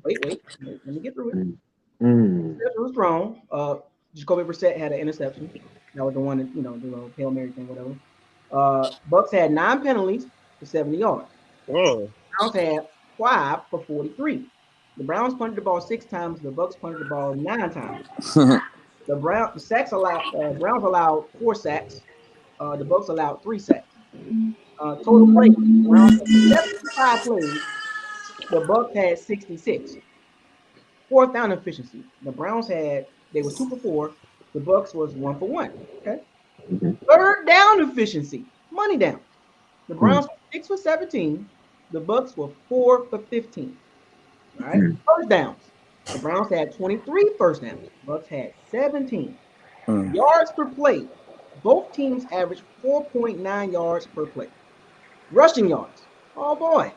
Wait, let me get through it. mm, mm. It was thrown. Jacoby Brissett had an interception. That was the one that, the little Hail Mary thing, whatever. Bucks had 9 penalties for 70 yards. Oh, Browns had 5 for 43. The Browns punted the ball 6 times. The Bucks punted the ball 9 times. Browns allowed 4 sacks. The Bucks allowed 3 sacks. Total plays. Browns had 75 plays. The Bucks had 66. Fourth down efficiency. The Browns they was 2 for 4. The Bucks was 1 for 1. Okay. Mhm. Third down efficiency. Money down. The Mm, Browns were 6 for 17. The Bucks were 4 for 15. All right. mm. First downs. The Browns had 23 first downs. Bucks had 17. Mm. Yards per play. Both teams averaged 4.9 yards per play. Rushing yards. Oh boy.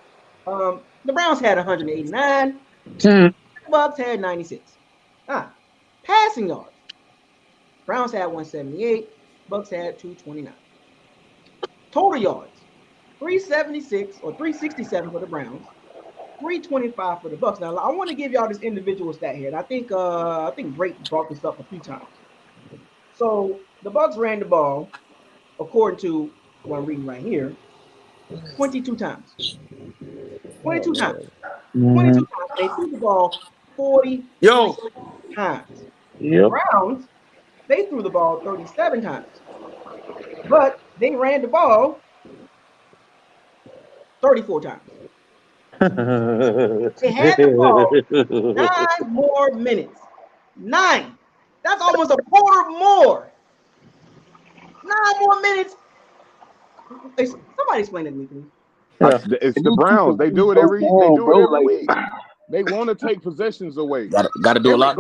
The Browns had 189. Hmm. The Bucks had 96. Passing yards. Browns had 178. Bucks had 229. Total yards. 376 or 367 for the Browns. 325 for the Bucks. Now I want to give y'all this individual stat here. And I think Drake brought this up a few times. So the Bucks ran the ball, according to what I'm reading right here, 22 times. Oh 22 times. man. 22 Mhm. times. They threw the ball 43 Yo, times. The Yep. Browns, they threw the ball 37 times. But they ran the ball 34 times. They had the ball 9 more minutes. 9. That's almost a quarter more. 9 more minutes. Somebody explain it to me, please. Yeah. It's And the those people Browns. They move do it so every. They long, do bro. it every Like, week. They want to take possessions away. got to do a Every lot.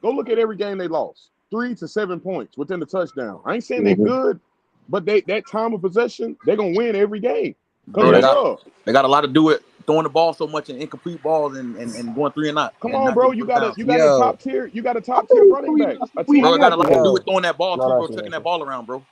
go look at every game they lost. 3 to 7 points within the touchdown. I ain't saying they Mhm. good, but that time of possession, they're gonna win every game because Bro, of they Yep. got Chubb. they got a lot to do with throwing the ball so much and incomplete balls and going three and not Come and on, not bro. getting You first got a downs. you got a Yo, top tier. You got a I top tier mean, running back. A we team Bro, it got got a to do lot to that. do yo. with throwing that ball No, too, no, bro. no, Chucking that no. ball around, bro.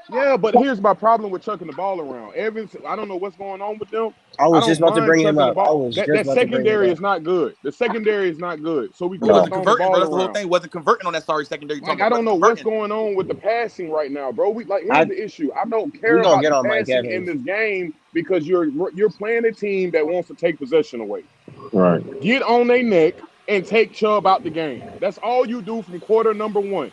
Yeah, but here's my problem with chucking the ball around. Evans, I don't know what's going on with them. I I was just don't about to mind bring him chucking the up. I ball. was just That about to bring him secondary up. is not good. The secondary is not good. So we It could have No. wasn't thrown the converting, ball bro. That's the whole around. thing. It wasn't converting on that sorry secondary. You talking Like about I it don't wasn't know what's converting. going on with the passing right now, bro. Like I here's the issue. I don't care we gonna about get the on Mike passing in Evans. this game because you're playing a team that wants to take possession away. Right. Get on their neck and take Chubb out the game. That's all you do from quarter number 1.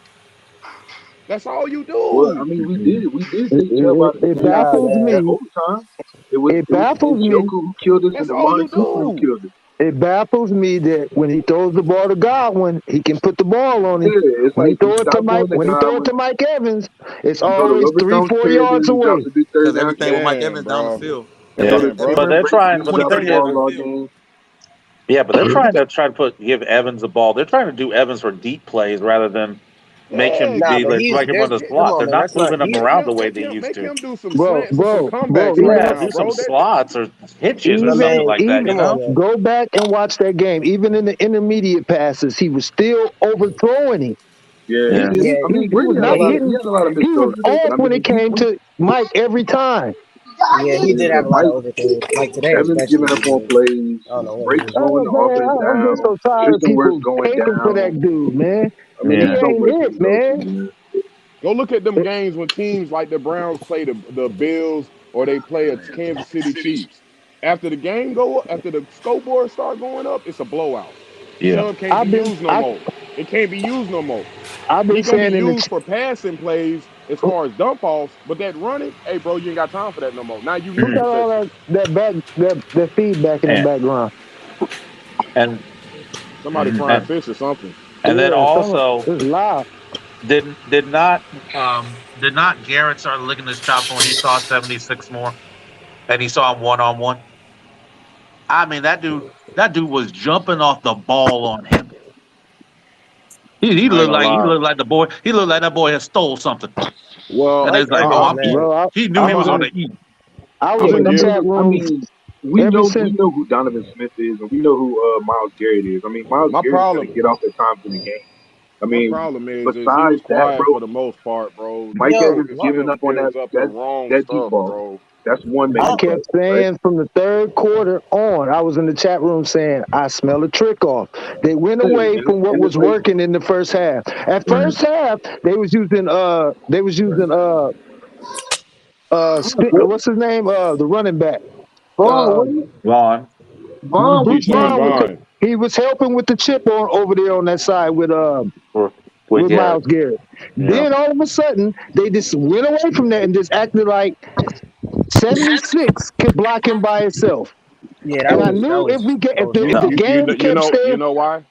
That's all you well, I do. mean, we did It, take Chubb out it, of the it game Nah, baffles at man. me. overtime. It It was baffles me. Njoku who killed us and That's all Amari you Cooper who do. killed us. It baffles me that when he throws the ball to Godwin, he can put the ball on him. Yeah, it's When he like you throw it to stop Mike, throwing the when he guy throw it when to Mike Evans, it's you throw the always rubber three, don't 4 tell yards you he drops away. a big third Because down everything with catch. Mike Man, Evans down the bro. field. You know Yeah. Man, the But bro. Cameron they're Brate trying. used But to the Twenty, have the thirty thing yards is, ball down the all field. game. yeah, but they're trying to give Evans the ball. They're trying to do Evans for deep plays rather than Yeah, make Nah, him but be he's like there's run the come slot. on, They're man. not That's not moving him he. around the way they used make to. him do some Bro, slants and some bro, bro, comebacks right Yeah, even, now, do some bro. slots or hitches or I something mean, like that. You come on, know. man. go back and watch that game. Even in the intermediate passes, he was still overthrowing him. Yeah, he He, Yeah. did. he, Yeah, I he, mean, he Brady was had not he hitting. had a lot of He was misthrows today, but off I when mean, it came to Mike every time. yeah, he did yeah, have a lot of Mike overthrows. Like today, Evans especially, giving he up on did. plays. I don't know what he Brady was doing. slowing Oh the man, offense I'm just down. so tired of Tristan Wirfs people going caping for down. that dude, man. I mean, He there's Yeah. so ain't much it, results, man. man. Go look at them games when teams like the Browns play the Bills or they play a Kansas City Chiefs. After the scoreboard start going up, it's a blowout. Yeah. Chubb can't be I've been used no I more. It can't be used no more. I've He been gonna be saying in the used for passing plays as far as dump offs, but that running, hey bro, you ain't got time for that no more. Now you who need got all possession. that feedback in the And background. and Somebody frying and fish or something. and then Yeah, some also it's loud. did not Garrett start licking his chops when he saw 76 more and he saw him one on one. I mean that dude was jumping off the ball on him. He I ain't looked gonna like he lie. looked like the boy. He looked like that boy had stole something. And Well, Mike it's like, Evans, oh, I, I'm eating. man. Bro, He knew he I'm was a, going to eat. I I'm was Yeah, gonna in I the give. mean, chat I room mean, ever we since. know who Donovan Smith is, and we know who Miles Garrett is. I mean, Miles My Garrett's going to problem. get off at times in the game. I My mean, problem is he was besides that, quiet bro, for the most part, bro. The Mike Yo, Evans focus what? giving gives up on gives up the wrong that deep stuff, ball. bro. That's one I making a kept play, right? saying from the third quarter on, I was in the chat room saying, I smell a trick off. They went away from what And it's was like, working in the first half. At Right. first half, what's his name? The running back. Vaughn, Uh Vaughn. Bruce Keyshawn Vaughn was Vaughn. he was helping with the chip on over there on that side With with Garrett. Miles Garrett. Yeah. Then all of a sudden they just went away from that and just acted like 76 could block him by itself. Yeah, And that I was that knew if was we get that was if You the rough. you you know game you kept know you staying, know why?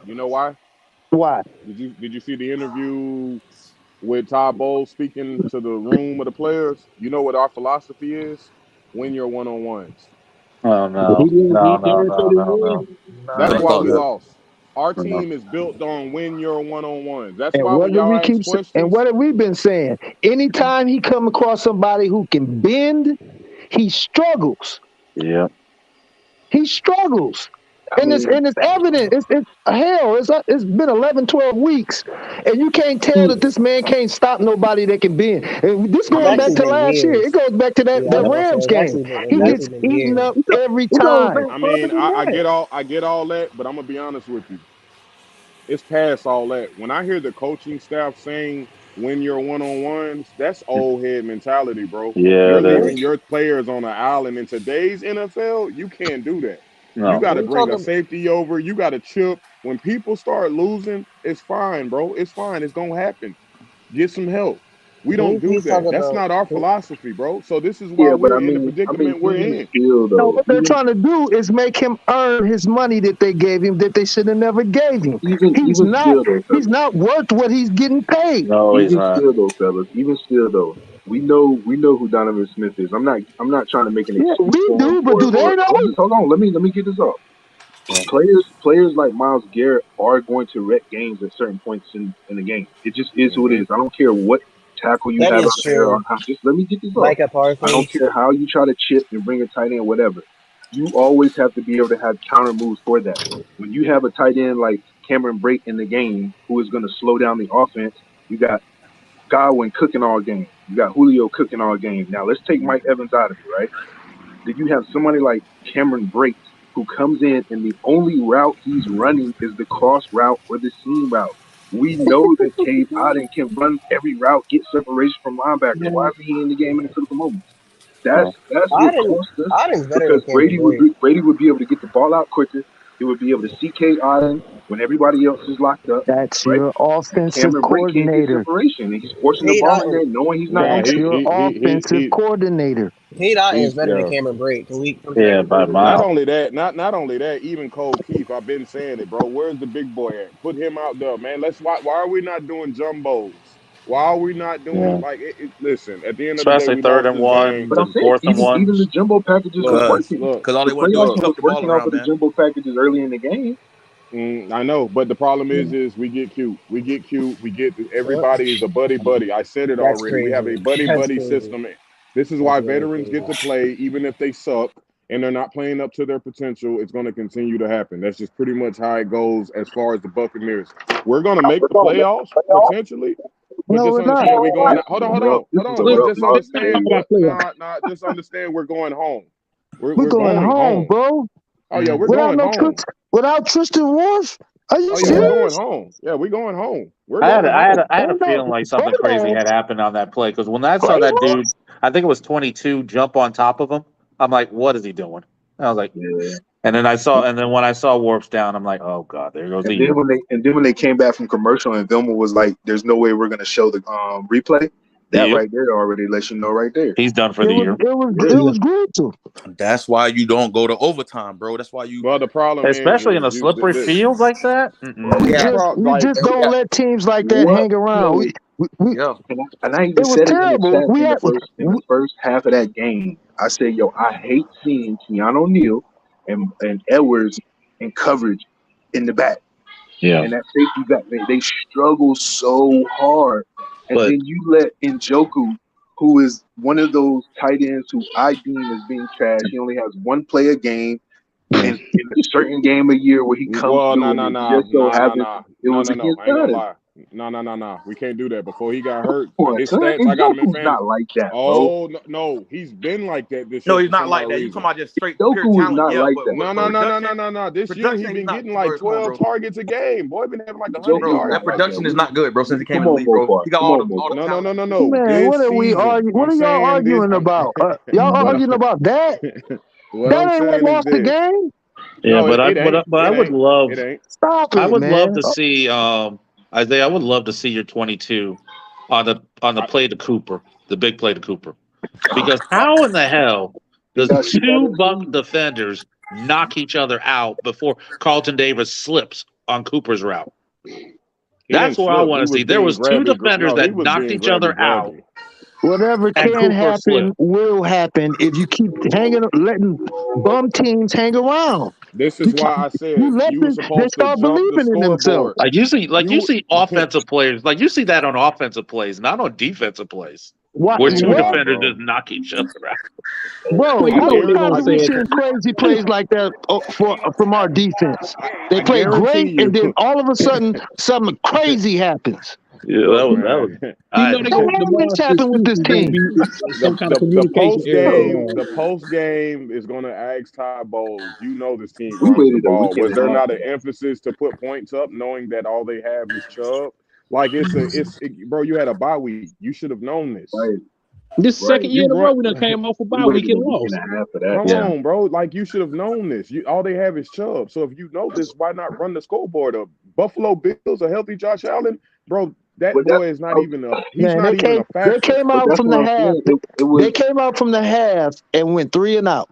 You know why? why? Did you see the interview with Todd Bowles speaking to the room of the players? You know what our philosophy is? Win your one on ones. Oh he no. didn't, No, he no, no, demonstrated no, no. win. That's They No. why thought we so. lost. Our No. team is built on win your one on ones. That's And why what when do y'all we ask and questions, what have we been saying? Anytime he come across somebody who can bend, he struggles. Yeah. He struggles. I mean, And it's evident. It's been 11, 12 weeks, and you can't tell he, that this man can't stop nobody that can bend. And this I It's going back actually mean, to been last year. It years. goes back to Yeah, I that was gonna say Rams game. it's He he, gets actually been eaten years. up every it goes time. back I further mean, than that. I get all that, but I'm gonna be honest with you. It's past all that. When I hear the coaching staff saying win your one on ones, that's old head mentality, bro. Yeah, You're it What, leaving is. your players on an island in today's NFL. You can't do that. You No. got what to you bring a talking? safety over. You got to chip. When people start losing, it's fine, bro. It's fine. It's gonna happen. Get some help. We don't do He's that. talking That's about. not our philosophy, bro. So this is why Yeah, but we're in the I mean, predicament we're even in. still No, though, what they're trying to do is make him earn his money that they gave him that they should have never gave him. He's even not still though, he's fellas. not worth what he's getting paid. No, he's Even not. still though, fellas. Even still though, we know who Donovan Smith is. I'm not trying to make an Yeah, excuse we for him do, but do they or know? hold on. Let me get this off. Yeah. Players like Miles Garrett are going to wreck games at certain points in the game. It just is who it Hmm. is. I don't care what tackle you That have is out there or true. how. Just let me get this off. Micah I don't Parsons. care how you try to chip and bring a tight end, whatever. You always have to be able to have counter moves for that. When you have a tight end like Cameron Brate in the game, who is going to slow down the offense, you got Godwin cooking all game. You got Julio cooking all game. Now let's take Mike Evans out of it, right? Then you have somebody like Cameron Brate who comes in and the only route he's running is the cross route or the seam route. We know that Cade Otton can run every route, get separation from linebackers. Why isn't he in the game in the critical moments? No. That's what Auden cost us Auden's better than because Cameron Brate. Brady would be able to get the ball out quicker. He would be able to see Cade Otton when everybody else is locked up, That's right? your offensive Cameron Brate can't get coordinator. separation, and he's forcing the Cade ball in Otton. there, knowing he's not Nah, going to That's catch it. your offensive coordinator. Cade Otton is he's better than yeah. Cameron Brate. Can we Yeah, agree by a with that? Not mile. only that, not only that, even Cole Keith, I've been saying it, bro. Where's the big boy at? Put him out there, man. Why are we not doing jumbos? Why are we not doing Yeah. like listen, at the end of the day, Especially we third lost and this game. But ones I'm and saying fourth and even the ones. jumbo packages was Look, Cause working. look, all The they want play to do is action look. was chuck the ball working off around, of the man. jumbo packages early in the game. I know, but the problem is we get cute. We get cute. What? Everybody is a buddy buddy. I said it That's already. We have a crazy. buddy That's buddy crazy. system. This is That's why really veterans get crazy. to play, even if they suck and they're not playing up to their potential. It's going to continue to happen. That's just pretty much how it goes as far as the Buccaneers. We're going to make the playoffs potentially, but No, just we're not. understand we're going. Hold on, This is a But rough just loss for understand Vegas. what. Nah, nah. Just understand we're going home. We're We're going going home, home. bro. Oh yeah, we're Without going no home. without Tristan Wirfs? Are you Oh yeah, we're Yeah. going serious? home. Yeah, we're going home. We're going home. I had a Hold on. feeling like something Hold crazy on. had happened on that play because when I saw Hold that on. dude, I think it was 22, jump on top of him. I'm like, what is he doing? And I was like, Yeah. and then when I saw Warps down, I'm like, oh god, there goes the And then year. when they came back from commercial and Vilma was like, "There's no way we're gonna show the replay." That Yep, right there already lets you know right there. he's done for It the was year. it was Yeah. it was brutal. That's why you don't go to overtime, bro. That's why you. Well, the problem Especially in is a you slippery field like that. Bro, You They had. just you just They don't got. let teams like that what hang around. play? Yeah. And I even It was said it in the terrible. chat in the first half of that game. I said, "Yo, I hate seeing Keanu Neal and Edwards in coverage in the back." Yeah, And that safety back, they struggle so hard. And But then you let Njoku, who is one of those tight ends who I deem as being trash. He only has one play a game yeah. in a certain game a year where he comes well, through, no, and no, it no, just so no, no, happens no, it no, was no, no. against I ain't gonna us. lie. No, no, no, no. We can't do that. Before he got hurt, Come on, his son. stats. I got him in Njoku's fantasy. not like that, bro. Oh no, no, he's been like that this no, year he's for not some like odd that. You talking reason. about just straight pure Njoku is talent? not Yeah, like but that, No, no, bro. no, no, no, no, no. This year production, he's he's been not, getting like bro. Come on, 12 bro. targets a game. Boy, been having like 100 Njoku's Bro, yards that not a like that. production is game. not good, bro. Since he came Come in the on, league, bro, Mopar. he got Come on, all the Mopar. No, no, no, talent. no, no. Man, This what are we season, arguing? What I'm are y'all saying this. arguing about? Y'all What arguing I, about that? what That I'm ain't what saying is lost the this. game. Yeah, No, it ain't. but It ain't. It ain't. Stop I it, would love man. to see Isaiah. I would love to see your 22 on the I, play to Cooper, the big play to Cooper, because how in the hell does He got two his Buck feet. defenders knock each other out before Carlton Davis slips on Cooper's route? he That's didn't what I slip. want He to was see. There being was two grabby. defenders No, he that was knocked being each other grabby, out, grabby. Whatever and can Cooper happen slipped. will happen if you keep letting bum teams hang around. This is You keep, why I said you let you were them, they supposed to start jump the believing in themselves. scoreboard. Like you see You offensive players, like you see that on offensive plays, not on defensive plays. What? Where two What? defenders just knock each other out. Bro, Well, you how know many what they're times gonna have we say. seen crazy plays like that from our defense? They I play guarantee great, you. and then all of a sudden, something crazy happens. Yeah, Look, that was. Man. You I know had to How say. the has this Boston happened with excuse this is gonna team? be some kind of The communication error. post game is gonna ask Ty Bowles. You know this team we runs the waited a ball. week and Was a there half not for an that. emphasis to put points up, knowing that all they have is Chubb? Like bro. You had a bye week. You should have known this. Right, This right. second year You in a row, run. we done came off a We bye week waited a and week and lost. a half for that. Come Yeah. on, bro. Like you should have known this. All they have is Chubb. So if you know this, why not run the scoreboard up? Buffalo Bills, a healthy Josh Allen, bro. That But that's boy is not even a. He's Man, not even a they factor. came but out that's from the what I'm half. saying. It They was came out from the half and went 3 and out,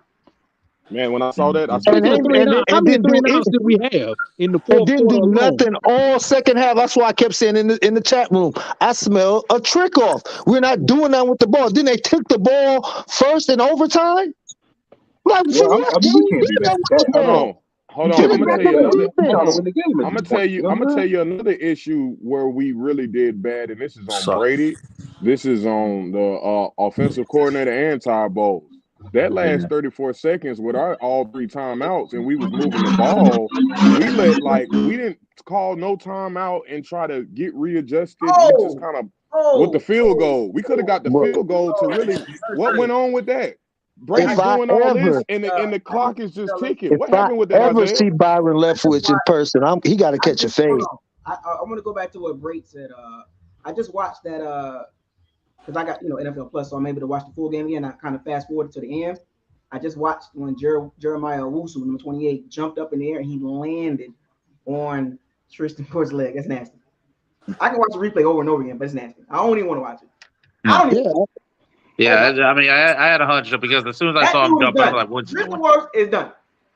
Man, when I saw that, I said, and Speaking of "Oh three and man." out, how and many didn't three do and it. outs did we have in the It fourth didn't quarter do alone? nothing all second half. That's why I kept saying in the chat room, I smell a trick off. We're not doing that with the ball. Then they took the ball first in overtime. Like for well. what? I mean, They we ain't can't did be mad that at with that. the Hold ball. on, hold You on. Get can't it be I'm gonna mad back tell at on you that. another. We Hold trying to defense. win on. the game at I'm this gonna tell point. you. You know I'm what gonna I'm tell saying? you another issue where we really did bad, and this is on Suck. Brady. This is on the offensive coordinator and Ty Bowles. That last Yeah. 34 seconds with our all three timeouts, and we was moving the ball. We didn't call no timeout and try to get readjusted. We just Oh, kind of with the oh, field goal. We could have got the But field goal to oh, really. What hey, went on with that? hey, Brady's doing all this, and the I need clock is to just tell them. ticking. if What I happened with that, ever Isaiah? see Byron I just Leftwich in watched. person, he got to I catch a just fade. hold on. I want to go back to what Brait said. I just watched that. Because I got NFL Plus, so I'm able to watch the full game again. I kind of fast forwarded to the end. I just watched when Jeremiah Owusu, number 28, jumped up in the air and he landed on Tristan Port's leg. That's nasty. I can watch the replay over and over again, but it's nasty. I don't even want to watch it. I don't even. Yeah, Yeah, I mean, I had a hunch because as soon as I That saw him dude is jump, I was done. like, "What's he Tristan doing?" Wirfs is done.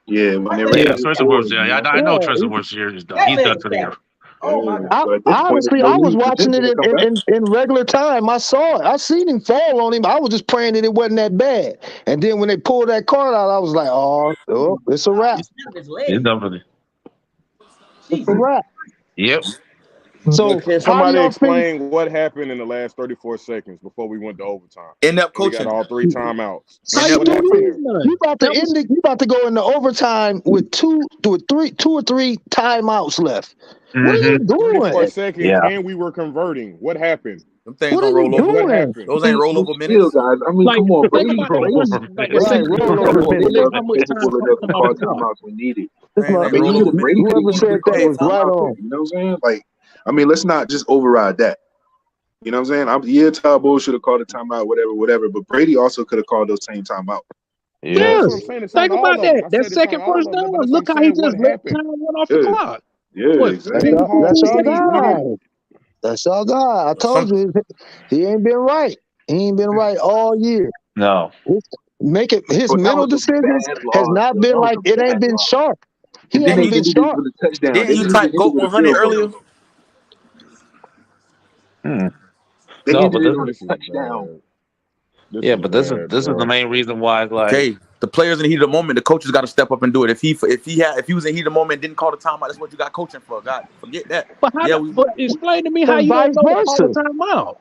Yeah, when That they leg ran Yeah, his is Tristan forward, Wirfs. you Yeah, know. I know yeah. Tristan Wirfs here is done. that He's leg done is for the year. stacked. Oh my God. So at this point, it's Honestly, no I was need for watching Temple it to come back. in regular time. I saw it. I seen him fall on him. I was just praying that it wasn't that bad. And then when they pulled that card out, I was like, oh, it's a wrap. He snapped his He's leg. done for the. It's a Jesus. wrap. Yep. So Can how do somebody y'all think? explain what happened in the last 34 seconds before we went to overtime? End up And we got coaching. all three timeouts. How What you End up what didn't happened coaching. lose there? You none? about to That was end it. You about to go into overtime with two or three timeouts left. What are you Mm-hmm. 34 doing? seconds, Yeah. and we were converting. What happened? Them things What are don't you roll over. What doing? happened? Those ain't But rollover still, minutes. guys, I mean, like come on, think about that Brady, first Rollover like the It minutes. ain't second Brady quarter rollover came alone. in They and let minutes. how wasn't much time capable enough to come off call the clock? timeouts when needed. It's Man, not, it I ain't mean, rollover minutes. Brady whoever should said have that called Hey, was the right timeout on. then. You know what I'm saying? Like, I mean, let's not just override that. You know what I'm saying? Todd Bowles should have called a timeout, whatever. But Brady also could have called those same timeouts. But Yeah. that's what I'm Yes. saying. It's on Think all about of them. that. I That said it's on second all first of them. down. But that's what I'm Look how he saying. just What let happened? time run off the Yeah, clock. yeah, What? We didn't exactly. call. That's We our didn't. We guy. didn't. That's our guy. I told some you he ain't been right. He ain't been right all year. No. His But that mental was a decisions bad has loss, not though. been That was like a it ain't bad been loss. sharp. He And then didn't they ain't he been ended it sharp. with a touchdown. didn't They he didn't even type end it GOAT with a 100 field goal. earlier? Hmm. They No, ended but it this on is This a is touchdown. bad. This yeah, is but bad, this is the bro. main reason why like Okay, the players in the heat of the moment, the coaches got to step up and do it. If he was in heat of the moment and didn't call the timeout, that's what you got coaching for. God, forget that. But how? Yeah, we But explain to me how And you don't vice know to call versa. a timeout.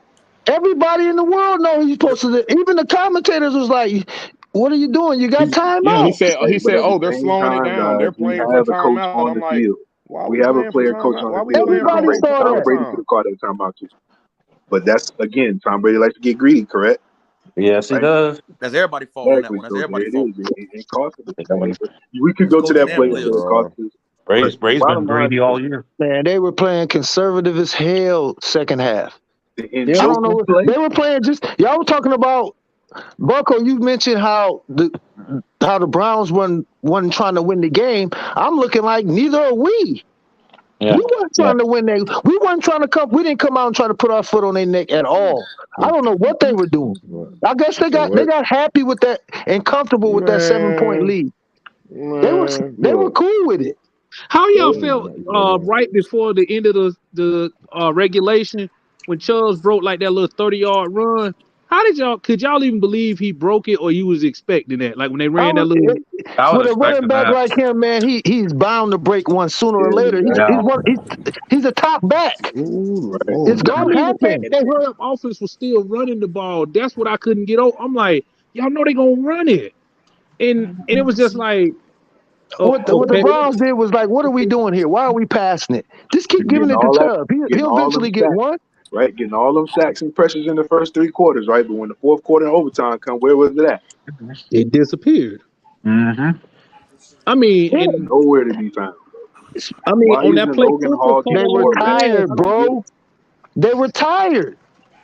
Everybody in the world knows he's supposed to. Even the commentators was like, "What are you doing? You got He yeah. timeout." Hey, He but said, at the oh, they're same slowing it time, down. guys, They're we playing for have a coach timeout. on I'm the like, field. why are We we have a playing for player coach timeout? on Why the are we field in playing Tom for Everybody Brady. saw Tom that. Brady could overtime? have called that timeout too. But that's, again, Tom Brady likes to get greedy, correct? yes, he Right? does. that's everybody fault on that Exactly. one. That's So there everybody it fault. is. It cost us. I mean, We could That's go to coaching that and play Yeah, and say it players. cost bro. us. But the Brady's been bottom line greedy is all this. year. Man, they were playing conservative as hell second half. And I Yep. don't Chilton know. play. They were playing just y'all were talking about Bucko. You mentioned how the Browns wasn't trying to win the game. I'm looking like neither are we. Yeah. We weren't Yeah. trying to win. We weren't trying to come. We didn't come out and try to put our foot on their neck at all. I don't know what they were doing. I guess they So got what? happy with that and comfortable with that 7 point Man, lead. They were man, they were look. cool with it. How y'all Oh felt my goodness. right before the end of the regulation when Chubbs broke like that little 30-yard run? How did y'all? Could y'all even believe he broke it, or you was expecting that? Like when they ran that little. I was With a running expecting back that. like him, man, he's bound to break one sooner or later. Yeah. He's a top back. Ooh, Right. It's Lord. I gonna mean, the fact happen. that they hurry up offense was still running the ball. That's what I couldn't get over. I'm like, y'all know they gonna run it, and it was just like, oh, What the okay, Browns did was like, what are we doing here? Why are we passing it? Just keep giving Getting it to all that, Chubb. getting He'll all them eventually get sacks, one. right? Getting all them sacks and pressures in the first 3 quarters, right? But when the fourth quarter and overtime come, where was it at? it disappeared. Mm-hmm. I mean, Yeah. and Nowhere to be found. I mean Why on that isn't play, Logan Cooper Hall caught They getting were all more the reps? pass. tired, I don't get it. bro. They were tired.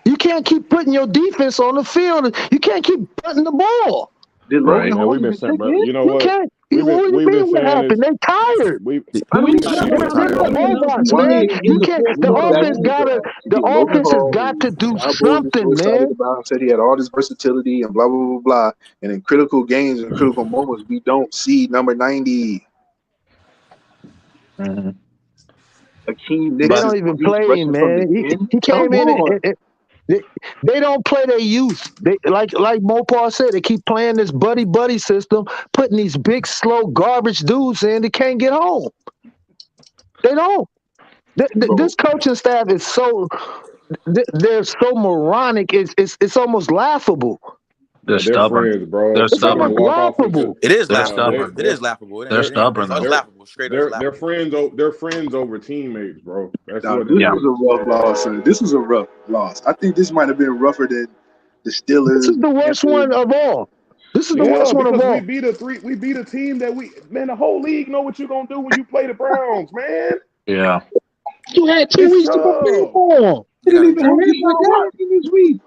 You can't keep putting your defense on the field. You can't keep punting the ball. Did Right. Logan Man, Hall we've been even saying, check bro. in? You know You what? can't. We've What been do you we've been mean? What saying happened? this. They tired. We I Who mean, said They're, they were Brown they're was not tired? lucky enough. robots, We Why? man. did in You the can't. fourth The Let me quarter, back offense this man. gotta. up. The Logan offense has Hall got to the do Cowboys were so something, excited man. about him, said he had all this versatility and blah, blah, blah, blah. And in critical games and critical moments, we don't see number 90. Mm-hmm. Akeem They Nicks is don't even he's play him, rushing from the man. He, 10. he Come came in. on. They, they don't play their youth. They like Mopar said. They keep playing this buddy system, putting these big slow garbage dudes in. They can't get home. They don't. Bro, This coaching staff is so. They're so moronic. It's almost laughable. They're Yeah, they're stubborn. friends, bro. They're It's They can almost stubborn. walk off into. laughable. It is They're laughable. stubborn. It is laughable. They're stubborn It's though. laughable. Straight up, it's They're laughable. friends. They're friends over teammates, bro. That's now what it this Yeah. was is. a rough loss, son. This was a rough loss. I think this might have been rougher than the This Steelers, is the the worst Panthers. one of all. This is the Yeah, worst one of because all. we beat a team that man, the whole league know what you're gonna do when you play the Browns, man. Yeah. You had 2 It's weeks to prepare tough. for him. They They didn't got a even drip. have And after Deshaun that, Watson this week.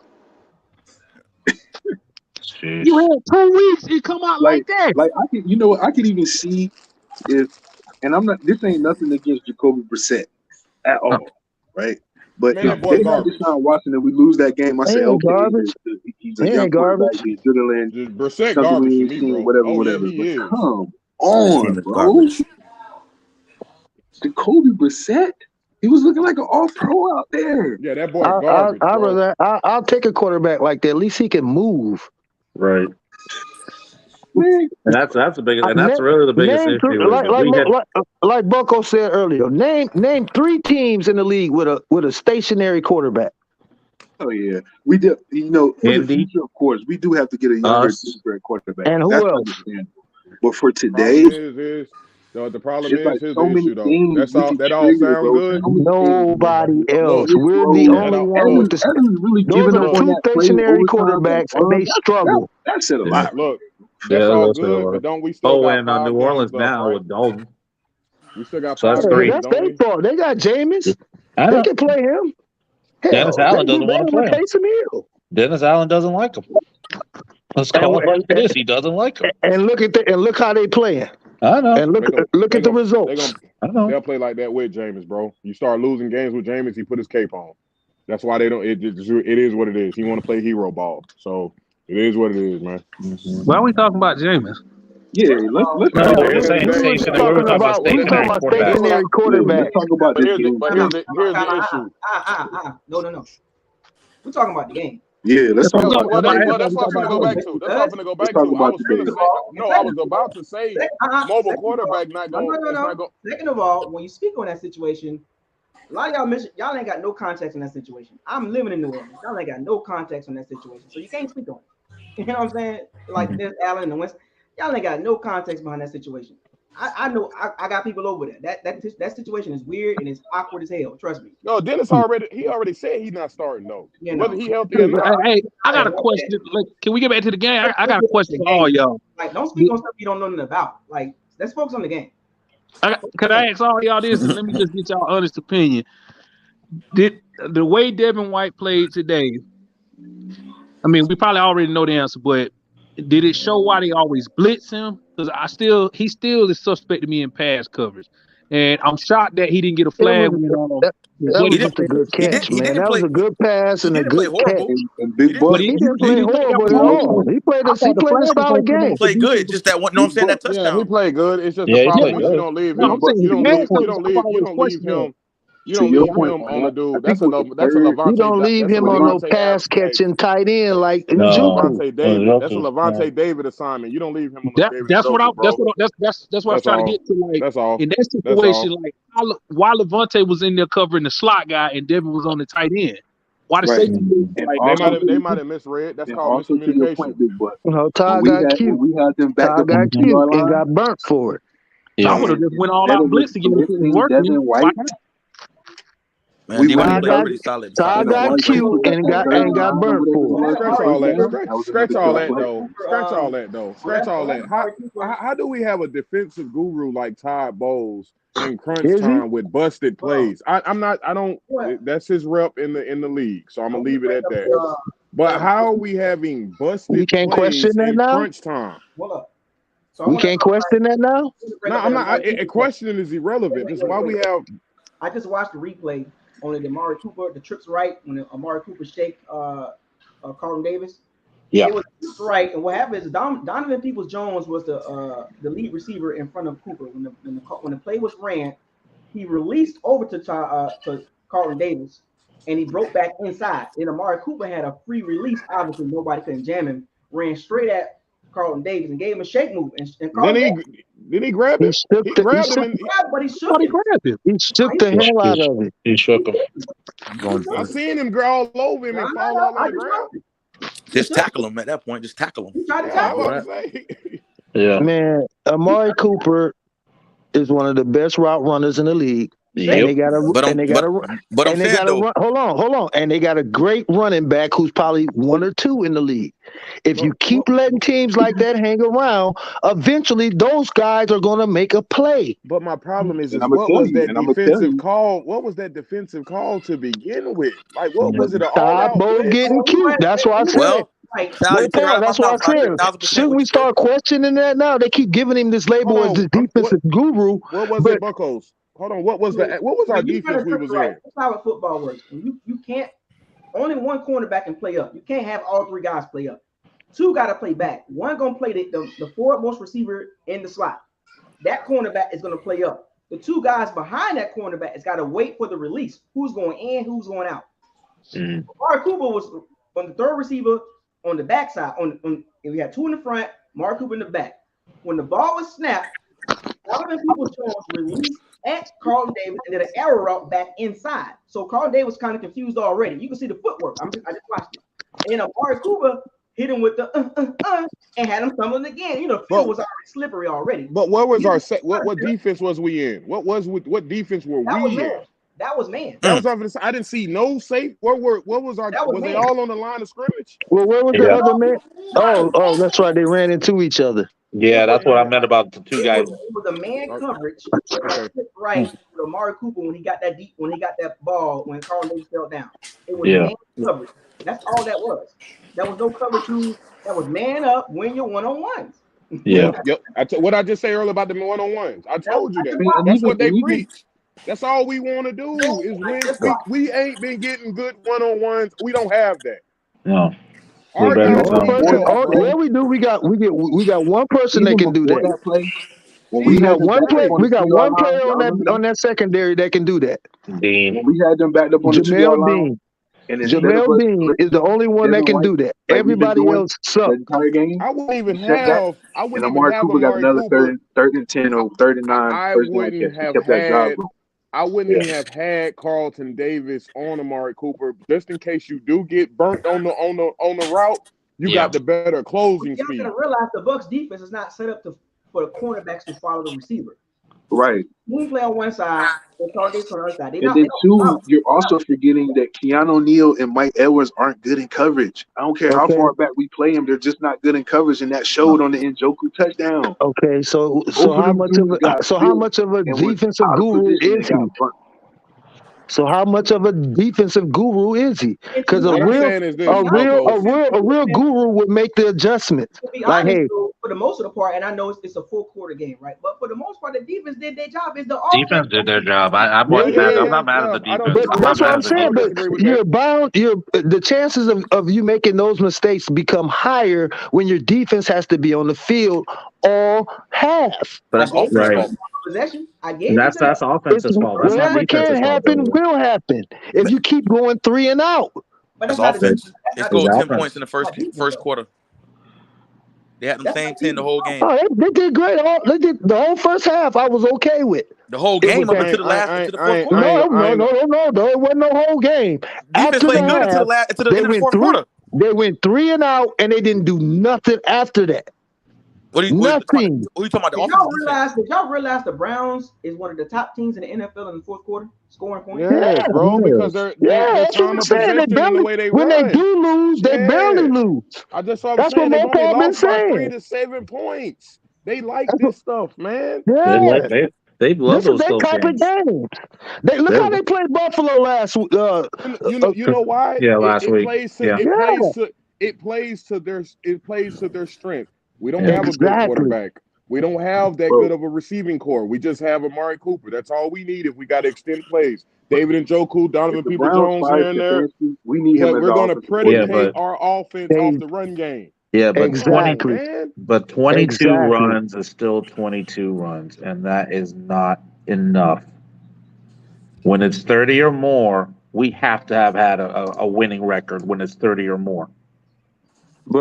you Jeez. had 2 weeks. It come out Like, like that. I could, I could even see if, and I'm not. This ain't nothing against Jacoby Brissett at No. all, right? But Man, if that they boy had garbage. Deshaun Watson and we lose that game, I He say, ain't okay, garbage. he's He a young ain't quarterback, garbage. he's dribbling, Just Brissett something we garbage to ain't me, seen, bro. whatever, Oh yeah, whatever. he But is. come This on, team is bro. garbage. Jacoby Brissett, he was looking like an all pro out there. Yeah, that boy garbage, bro. I'll take a quarterback like that. At least he can move. Right. Man, And that's the biggest, and that's Name, really the biggest name issue is we had. like Bucko said earlier. Name 3 teams in the league with a stationary quarterback. oh yeah, we do. For the Indy, future, of course, we do have to get a younger, us. deeper quarterback. And who That's else? understandable. But for Problem today, is the problem it's is like here's so the many issue though. things we can That all trigger, sound bro. good. So many things, man. Nobody else. Look, It's We're the slow. that only all one with look, the. Evans really Those giving are up the look, on 2 that play stationary overtime to quarterbacks, and Arm. they struggle. That said a Yeah. lot. look, that's Yeah, all that's good, what. but don't we still Oh, got and New 5 games Orleans left, now right? with Dalton. We still got So that's 5 Yeah, 3. games, that's don't their we? fault. They got Jameis. I They know. can play him. Dennis Hell, Allen doesn't they want to can play him. replace him here. Dennis Allen doesn't like him. Let's And, call it like it is. He doesn't like him. and look how they playing. I know. And They gon' look they at the gon' they results. gon' I know. they'll play like that with Jameis, bro. You start losing games with Jameis, he put his cape on. That's why they don't. It is what it is. He want to play hero ball, so it is what it is, man. Mm-hmm. Why are we talking about Jameis? Yeah, let's No, Because talk at the about we're end of the saying day, We stationary. We were talking talking about about stationary quarterbacks. stationary let's quarterbacks. talk about but this game first. here's the issue. No. We're talking about the game. Yeah, let's That's what talk I'm about talking Well, the about. game. that's We what I'm talking finna about go back Jameis. to. That's what I'm finna go Let's back talk to. I about was the finna game. say no. I was about to say mobile Second of all, quarterback not going. It's not going. Second of all, when you speak on that situation, a lot of y'all ain't got no context on that situation. I'm living in New Orleans. Y'all ain't got no context on that situation, so you can't speak on it. You know what I'm saying? Like there's Allen and West. Y'all ain't got no context behind that situation. I know I got people over there. That situation is weird and it's awkward as hell. Trust me. No, Dennis already said he's not starting though, You whether know. he healthy or not. Hey, I got a Like, question. Like, can we get back to the game? I got a question for all y'all. Like, don't speak on stuff you don't know nothing about. Like, let's focus on the game. Could I ask all y'all this, and let me just get y'all honest opinion? Did the way Devin White played today? I mean, we probably already know the answer, but did it show why they always blitz him? Because he still is suspect to me in pass coverage, and I'm shocked that he didn't get a It was flag when that, that what was He did didn't. just a good He did. catch, He man. didn't That was play. a good pass He and a didn't play good catch. horrible. And He Big didn't Buck, play. He didn't he play didn't play that horrible was at Big all. horrible. I He thought the played a flag was solid gonna come He He out game. for played good. defensive. Just that one. No, I'm Big saying Buck, that Yeah, he touchdown. played good. It's just the Yeah, he Yeah, problem played is you good. don't leave no, him. I'm saying You the don't pass leave. You coverage. don't I've leave. You always don't leave questioned that. him. You To don't your leave point, him on I the dude. think That's a it was the that's a third. You Levante don't leave that's a him on no Levante pass Adams catching David. tight end like That's a No, Njoku. Levante David. That's a Joker. Levante David assignment. You don't leave him on no That David that's what I Njoku, bro. that's what I was That's trying to all. get to. Like That's all. in that That's situation, all. like why Levante was in there covering the slot guy and Devin was on the tight end. Why the Right. safety moved And like They also, might have misread. That's and called also to your miscommunication. point, big boy. No, When Todd we got had cute. them backed Todd up on got the 2 cute yard and line, got burnt for it. I Yeah. would have just went all instead out of just blitzing if it was blitzing working. Devin Why White, not? Man, we D went White Todd played got back. pretty solid We besides Todd that went got one right play. back cute to the and on got third and got 9 or burnt whatever it for it. was on Scratch first all that. down. That was Scratch another all good that play. though. Scratch all that though. Scratch all that. How do we have a defensive guru like Todd Bowles in crunch Is he? time with busted plays? I'm not. I don't. What? That's his rep in the league. So I'm I'm gonna gonna leave it bring at up that. the But how are we having We busted can't question plays that in now. crunch time? hold up. So I We want to can't question that now. bring No, up I'm that not. Amari Cooper. Questioning is irrelevant. This is why we have. I just watched the replay on the Amari Cooper, the trips right when Amari Cooper shake Carlton Davis. Yeah. It was trips right, and what happened is Donovan Peoples-Jones was the lead receiver in front of Cooper when the play was ran. He released over to Carlton Davis, and he broke back inside. And Amari Cooper had a free release. Obviously, nobody couldn't jam him. Ran straight at Carlton Davis and gave him a shake move. And Carlton Davis Did he grab He him? shook He the he grabbed him shook, and grabbed, but he I shook thought he him. grabbed him. he shook the hell out of it. He shook him. Going I for it. seen him all over him and fall all on I the just ground. watched it. Just tackle him at that point. Just tackle him. He tried to Yeah, I'm tackle about him. to say. Yeah. Man, Amari Cooper is one of the best route runners in the league. And Yep. they got a But I'm and they got a but I'm and they saying got a though, run. Hold on. And they got a great running back who's probably one or two in the league. If you keep letting teams like that hang around, eventually those guys are going to make a play. But my problem And is I'm gonna what tell was you, that and I'm gonna tell defensive you, call? What was that defensive call to begin with? Like, what Yeah. was it? An Todd all-out Bowles blitz? getting cute. That's what I said. well, Sal, you figure out That's I'm what I not said. 1,000% Shouldn't with we you, bro. start questioning that now? They keep giving him this label Hold as the on. defensive guru. What was But it, Buccos? Hold on. What was our When you run defense a we trick was right, in? that's how football works. When you can't only one cornerback can play up. You can't have all three guys play up. Two got to play back. One gonna play the foremost receiver in the slot. That cornerback is gonna play up. The two guys behind that cornerback has got to wait for the release. Who's going in? Who's going out? Mm. Mark Cooper was on the third receiver on the backside. And we had two in the front, Mark Cooper in the back. When the ball was snapped, Donovan Peoples-Jones released at Carlton Davis and did an arrow route back inside. So Carlton Davis was kind of confused already. You can see the footwork. I just watched it. And then Amari Cooper hit him with the and had him stumbling again. You know, the field was already slippery already. But what was our set? What defense was we in? What defense were we in? That was man. That was off. I didn't see no safe. What was our? Was they all on the line of scrimmage? well, where was the other man? Oh, that's right. They ran into each other. Yeah, that's what I meant about the two guys. It was a man coverage right to Amari Cooper when he got that ball when Carlton Davis fell down. It was man coverage. That's all that was. There was no cover two. That was man up, win your one-on-ones. Yeah. Yep. What I just say earlier about the one-on-ones. I told you that. That's what they preach. That's all we want to do is win. We ain't been getting good one-on-ones. We don't have that. No. Our guys we do. We got one person that can do that. That play, when We got had them one backed play. up on We the got 2 one yard player line, on that secondary that can do that. Dean. when we had them backed up on the 2 yard Jamel line, Dean. and instead of Jamel us Dean is the only one that Devin can do White, that. like we've been Everybody doing else the sucks. entire game, I wouldn't even kept that, have. I and wouldn't even Amari have Cooper got Amari another Cooper. third and 10 or 39 I first down wouldn't catch. He have kept that drive had. going. I wouldn't even have had Carlton Davis on Amari Cooper just in case you do get burnt on the route. You got the better closing Y'all speed. gotta realize the Bucs defense is not set up for the cornerbacks to follow the receiver. Right. We play on one side, and Carlton Davis on the other side. And then two, you're also forgetting that Keanu Neal and Mike Edwards aren't good in coverage. I don't care how far back we play them; they're just not good in coverage, and that showed on the Njoku touchdown. Okay, so how much of a defensive guru is he? So how much of a defensive guru is he? Because a real guru would make the adjustments. To be like, honest, hey, though, for the most of the part, and I know it's a full quarter game, right? But for the most part, the defense did their job. Defense did their job. I'm not mad at the defense. But that's what I'm saying. But the chances of you making those mistakes become higher when your defense has to be on the field all half. But that's offense fault. possession. I gave And you that's that. offense's fault. That's not Whatever defense's can fault, by happen the way. will happen if you keep going 3 and out. But That's that's not the offense. defense. They That's not scored It's 10 defense. points offense. in the That's not defense, first though. quarter. They had them That's same not 10 the defense. whole game. Oh, they did great. They did the whole first half. I was okay with. The whole It was game up that. until the fourth quarter. No, it wasn't no whole game. Defense After the played good half, until the they end of the went fourth three. quarter. They went 3 and out, and they didn't do nothing after that. What are you Nothing. talking about? The Did offense y'all or defense? realize? Did y'all realize the Browns is one of the top teams in the NFL in the fourth quarter scoring points? Yeah, Yes, bro, because yeah. their That's what time I'm of saying. They possession and the barely. way they When they run. do lose, they barely Yeah. lose. That's what I'm That's what saying. They've only Mopar been lost by 3 saying. to 7 points. They like That's what, this stuff, man. yeah. They love This is those their close type of games. game. They look how they played Buffalo last. You know why? Yeah, last It week. plays to Yeah. it plays to their strength. We don't Yeah. have a good Exactly. quarterback. We don't have that Bro, good of a receiving core. We just have Amari Cooper. That's all we need if we got to extend plays. David Njoku, if Donovan the Browns Peoples-Jones fight here and in there. fantasy, we need him But as we're our going to offensive coordinator. predicate our offense They, off the run game. But Come on, exactly. man. 22 Exactly. runs is still 22 runs, and that is not enough. When it's 30 or more, we have to have had a winning record when it's 30 or more.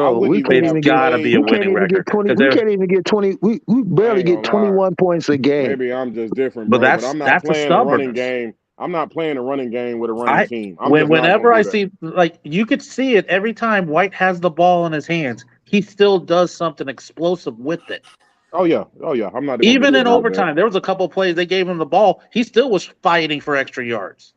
I Bro, wouldn't we even can't It's have even get. got to be a We played. can't winning even get record. 20. 'Cause We can't even get 20. We I barely ain't get gonna lie. 21 points a game. Maybe I'm just different, But bro. But I'm not that's a playing a running stubbornness. game. I'm not playing a running game with a running team. I'm just not Whenever gonna I do that. see, like, you could see it every time White has the ball in his hands, he still does something explosive with it. Oh yeah. I'm not gonna Even in disagree with that. overtime, there was a couple of plays they gave him the ball. He still was fighting for extra yards.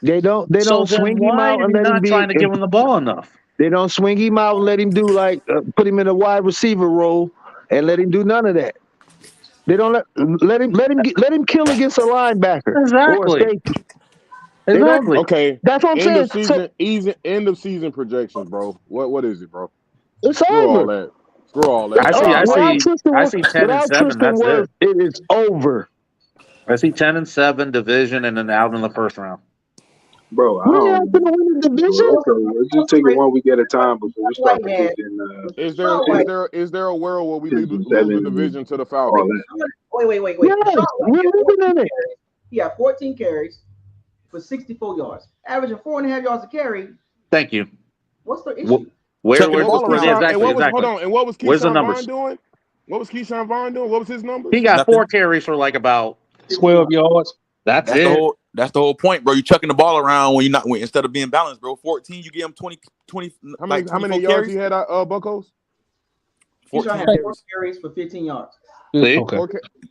They don't. They So don't then swing him why out are and you let him not be. trying to give him the ball enough? They don't swing him out and let him do like put him in a wide receiver role and let him do none of that. They don't let him kill against a linebacker or a Exactly. safety. They don't. Exactly. Okay. That's what I'm End saying. of So season, end of season projections, bro. What is it, bro? it's Screw all over. that. Screw all that. I It's see. I our life. Without see. Tristan, I see 10 and without 7. Tristan That's Wirfs, it. it is over. I see 10 and 7 division, and then out in the first round. Bro, I We ain't don't. gonna win the division. Well, okay, let's just take it one week at a time before we start White man. predicting Is Sean there is White. there is there a world where we 10 lose and the 7 division to the all Falcons? that. Wait. Yes, Sean White we're had living 14 in it. carries. He had 14 carries for 64 yards, averaging 4.5 yards a carry. Thank you. What's the issue? Where Chucking the What was ball around. Keyshawn? And exactly, what was hold exactly. on? And what was Where's the Keyshawn Vaughn numbers? doing? What was Keyshawn Vaughn doing? What was his numbers? He got Nothing. 4 carries for like about 12 yards. that's That's the it. whole point, bro. You chucking the ball around when you're not instead of being balanced, bro. 14, you give him 20 How like many 24 yards he carries. had at Buccos? Keyshawn 14 had 4 carries. carries for 15 yards. See? Okay.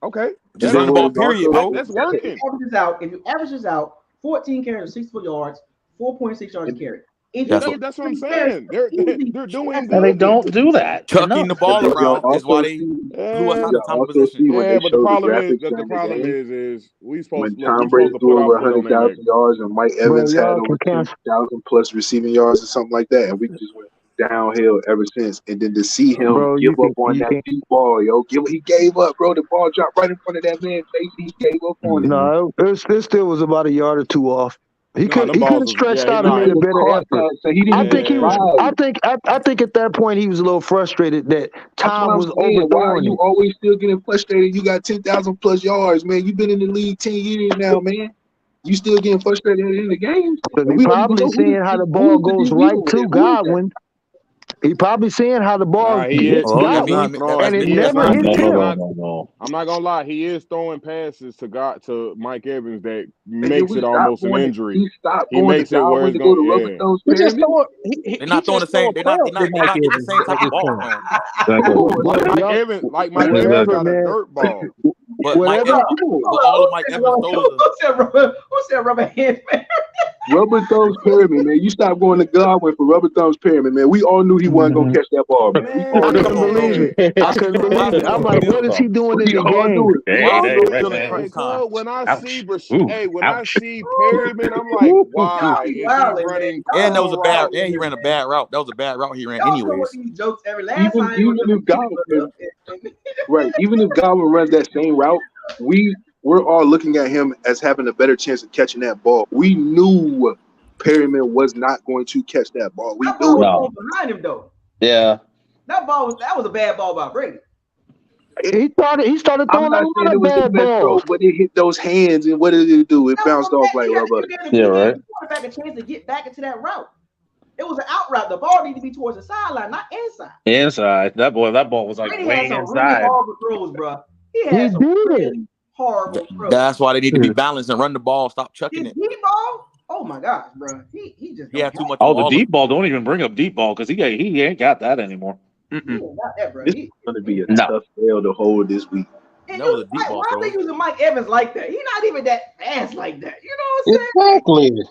Okay. Just That's run the ball, period, bro. that's working. If you average this out, 14 carries, 64 yards, 4.6 yards a carry. If you That's get That's what I'm 3 carries, saying. They're easy. doing And they good. don't do that Chucking enough. the ball But y'all around is why also they see, blew us out in the y'all time of also possession. see when they But show the graphics the during the problem game, is we when supposed Tom to Brady put threw our over foot on their 100,000 neck. yards and Mike Bro, Evans had y'all over can cancel. 2,000 plus receiving yards or something like that, and we just went downhill ever since. And then to see him Bro, give you up can. on You that can. deep ball, he gave up, bro. The ball dropped right in front of that man's face. He gave up on it. Mhm. No, it still was about a yard or two off. He Nah, could. them He could balls have was stretched out He and made should a have better caught effort. that, so he didn't I even think he was. try. I think at that point he was a little frustrated that That's what Tom I'm was saying. Why are overthrowing you him. always still getting frustrated? You got 10,000 plus yards, man. You've been in the league 10 years now, man. You still getting frustrated in the games, Because and he we don't even probably know seeing how the who ball is the goes DB right over there. to Who is that? Godwin. He probably seeing how the ball Nah, hits Oh, he that's is not Godwin, throwing. and that's it He is Nicholas never not. No, hits Harris. He no, is him. no, not. no, no. I'm not gonna lie. He is throwing passes to Mike Evans that And then makes we it stopped almost an going to injury. he stopped He going to makes it where Godwin it's to go going. to Rubber Yeah. Stone's He just pyramid. throwing. They're He not throwing the just same. throwing prayer for They're Mike not getting the Evans same type at of this ball point. from him. Exactly. Come on, Like man. Mike Y'all, Evans, whatever, got a man. dirt ball. But Whatever. All of Mike Evans throws are Who said rubber hands, man? Rubber Thumb's pyramid, man. You stopped going to Godwin for Rubber Thumb's pyramid, man. We all knew he wasn't gonna catch that ball, man. We I all knew couldn't that. come on, believe bro. it. I Why is he couldn't feeling? Why is believe he it. feeling I'm so like, what is beautiful? he doing in We the all game? knew it. We Why Hey, is all he hey, knew right, it. feeling man. Hey, UConn? Cub, when I see Ouch. Ooh, when I ouch. see Perryman, I'm like, why is he Wildin', man. running Y'all And that be was a curl bad. routes? And he wildin', ran a man. bad route. That was a bad route he ran, Y'all come with anyways. these jokes every last Even time. even if Godwin, right, even if Godwin runs that same route, we're all looking at him as having a better chance of catching that ball. We knew Perryman was not going to catch that ball. We That ball knew was it. No. going behind him though. Yeah. That was a bad ball by Brady. He started I'm throwing a not saying lot it of was the bad best throw, balls. but it hit those hands, and what did it do? It bounced off like rubber. Yeah, right. Quarterback a chance to get back into that route. It was an out route. The ball needed to be towards the sideline, not inside. Inside. That ball was like Brady had way some really inside. horrible throws, bro. He He had some did it. really horrible throws. That's why they need to be balanced and run the ball. Stop chucking His it. deep ball, oh my gosh, bro. He just He don't had too have much Oh, of the all of deep it. ball. Don't even bring up deep ball because he ain't got that anymore. he ain't got that, bro. This is going to be a No. tough L to hold this week. And That was a deep why ball are throw. they using Mike Evans like that? He's not even that fast like that. You know what I'm saying? Exactly.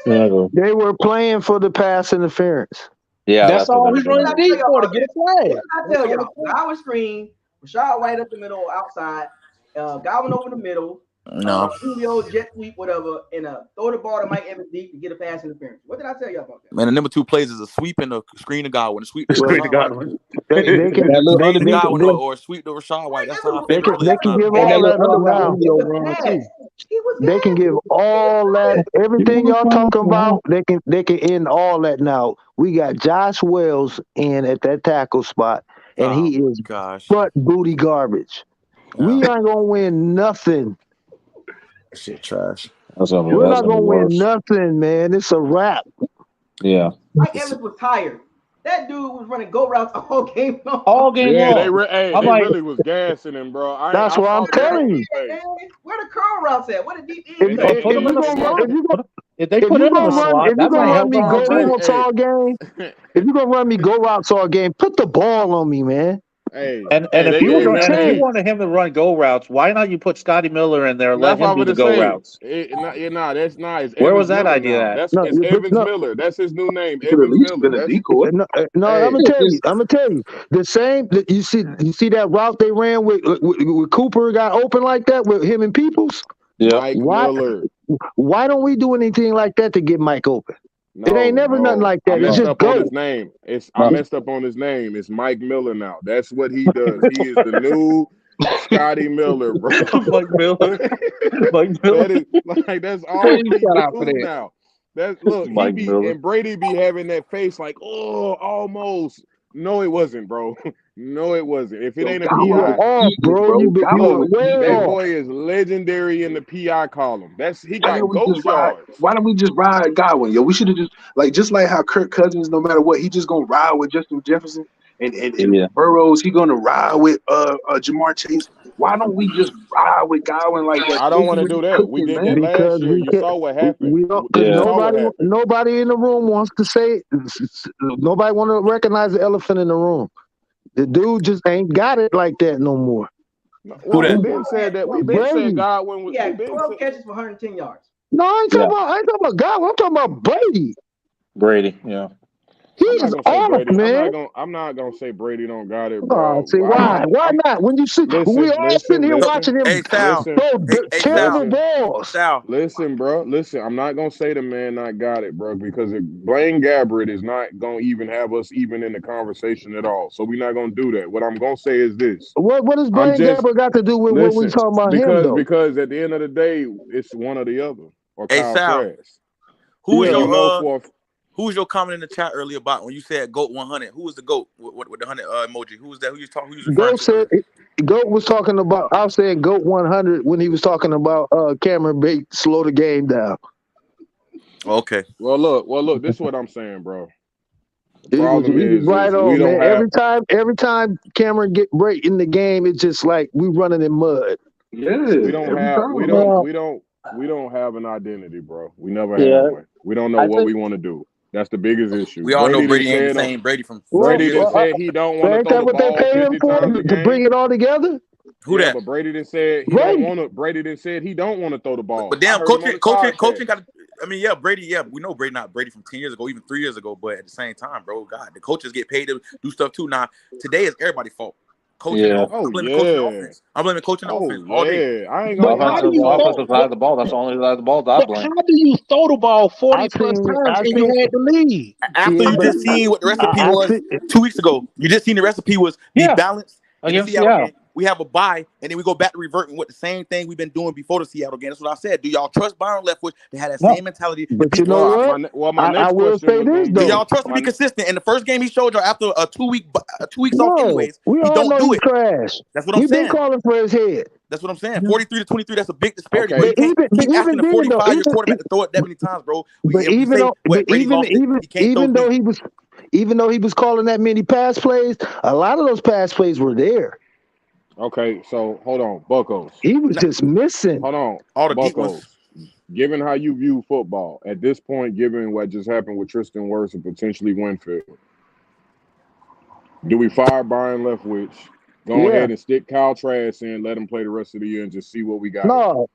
Seriously? They were playing for the pass interference. Yeah, That's what all they he's were running doing. What did I deep tell for, to y'all get a about that? flag. What did I That's tell all y'all? it Godwin screen, Rashad White up the middle, outside, Godwin over the middle, No. Julio jet sweep, whatever, and throw the ball to Mike Evans deep to get a pass interference. What did I tell y'all about that? Man, the number 2 plays is a sweep and a screen to Godwin, a sweep to Screen to Rashad White. Godwin. They That can little Screen to underneath the Godwin blitz. or a sweep to Rashad White. That's Mike our Evans they favorite can play. they can give And that all little that up under route now. He Julio was run gas. too. He was They can gas. give all that everything y'all talking about. They can end all that now. We got Josh Wells in at that tackle spot, and Oh he my is gosh. butt booty garbage. We Oh, aren't gonna win nothing. shit trash. That's We're gonna not be gonna win worse. nothing, man. It's a wrap. Yeah. Mike Evans was tired. That dude was running go routes all game long. All game Yeah, long. I'm they like, really was gassing him, bro. That's I what I'm saw the look telling on you. his face. Man, where the curl routes at? Where the deep If, end And at? if, then, if put him you in and, the gonna and run, slot. then If they put him in the slot, if you that gonna might run help me our go offense. routes all game, if you gonna run me go routes all game, put the ball on me, man. And they if you gave Give me a him if you chance. wanted him to run go routes, why not you put Scotty Miller in there and let That's what him I'm do the gonna go say. routes? That's not. It's Where Evans was that Miller idea now. at? No, It's but Evans no, Miller. That's his new name, He could at Evans least Miller. been a decoy. no. I'm Hey, gonna tell you. The same. You see that route they ran with Cooper got open like that with him and Peoples. Yeah. Mike Why Miller. why don't we do anything like that to get Mike open? It ain't never nothing No. like I that. It's messed No. just up on go. his name. I No. messed up on his name. It's Mike Miller now. That's what he does. He is the new Scotty Miller, bro. Mike Miller. Mike Miller. That is like that's all Please he shout out for do that. now. That look, he Mike be Miller. and Brady be having that face like, oh, almost. No, it wasn't, bro. No, it wasn't. If it Yo, ain't a You Godwin were PI, was off, eating, bro. bro. You Godwin were look, was way that eating. off. boy is legendary in the PI column. He Why got didn't we ghost just ride? yards. Why don't we just ride Godwin? Yo, we should have just like how Kirk Cousins, no matter what, he just gonna ride with Justin Jefferson and Yeah. Burrows. He gonna ride with Jamar Chase. Why don't we just ride with Godwin like that? I don't want to do that. We Cooking, did that man. last Because year. You saw what happened. we don't because You Yeah. saw what happened. nobody in the room wants to say nobody want to recognize the elephant in the room. The dude just ain't got it like that no more. Who Well, that? we've been said Brady. Godwin. He We've had been 12 said. catches for 110 yards. No, Yeah. I ain't talking about God. I'm talking about Brady. Brady. Yeah. He I'm not is gonna say off, Brady. man. I'm not gonna say Brady don't got it, Oh, bro. see why? Why I'm not? When you see we all sitting here So, watching him hey Sal. listen, throw Hey Sal. terrible listen, balls. Sal. bro. Listen, I'm not gonna say the man not got it, bro, because Blaine Gabbert is not gonna even have us even in the conversation at all. So we're not gonna do that. What I'm gonna say is this. What does I'm Blaine just Gabbert got to do with what we listen talking about him though? because at the end of the day, it's one or the other or Hey Kyle Sal. Trask. Who was And we know your for Who was your comment in the chat earlier about when you said GOAT 100? Who was the GOAT with the 100 emoji? Who was that? Who you was referring Goat to said earlier? Goat was talking about. I was saying Goat 100 when he was talking about Cameron Bates slow the game down. Okay. well, look. This is what I'm saying, bro. The He problem was right is we on, don't man. have. Every time Cameron get break in the game, it's just like we running in mud. Yeah, We don't every have time. we don't have an identity, bro. We never had Yeah. one. We don't know I what think we want to do. That's the biggest issue. We all know Brady didn't Brady ain't say the it on. same Brady from Well, 2 Brady years didn't ago. say he don't want to ain't throw that the what they ball pay him 50 for times a to bring game. it all together? Who Yeah, that? but Brady didn't say he don't Brady. want to. Brady didn't say he don't want to throw the ball. But I damn, heard him on coaching his got. I mean, yeah, Brady. Yeah, we know Brady not Brady from 10 years ago, even 3 years ago. But at the same time, bro, God, the coaches get paid to do stuff too. Now, today is everybody's fault. Coaching, Yeah. Oh I'm blaming coaching the yeah. offense. I'm blaming coaching the Oh offense all day. yeah. I ain't The gonna But how lie. do offensive you So throw? offensive side of the ball. That's the only side of the ball that I But blame. how do you throw the ball 40 I plus seen times and you had the lead? After yeah, you but just seen what the recipe I was see 2 weeks ago, you just seen the recipe was be Yeah. balanced in the Against Seattle Seattle. game. we have a bye, and then we go back to reverting with the same thing we've been doing before the Seattle game. That's what I said. Do y'all trust Byron Leftwich to have that No. same mentality and But be you know consistent? what? My I next will question say was this going to Do be though. y'all trust him to be consistent? And the first game he showed y'all after a 2 weeks off, No, anyways, we he all don't know do he's it. trash. That's what I'm We've been saying. calling for his head. That's what I'm saying. 43-23, that's a big disparity, bro. Okay. You can't But keep asking even a then though, 45-year quarterback to throw it that many times, bro. but We even say, though, but what, Brady lost it. He can't throw even though deep. even though he was calling that many pass plays, a lot of those pass plays were there. Okay, so hold on, Buckos. He was just missing. Hold on, All the deep Buckos. ones. Given how you view football at this point, given what just happened with Tristan Wirfs and potentially Winfield, do we fire Byron Leftwich? Go Yeah. ahead and stick Kyle Trask in, let him play the rest of the year, and just see what we got. No,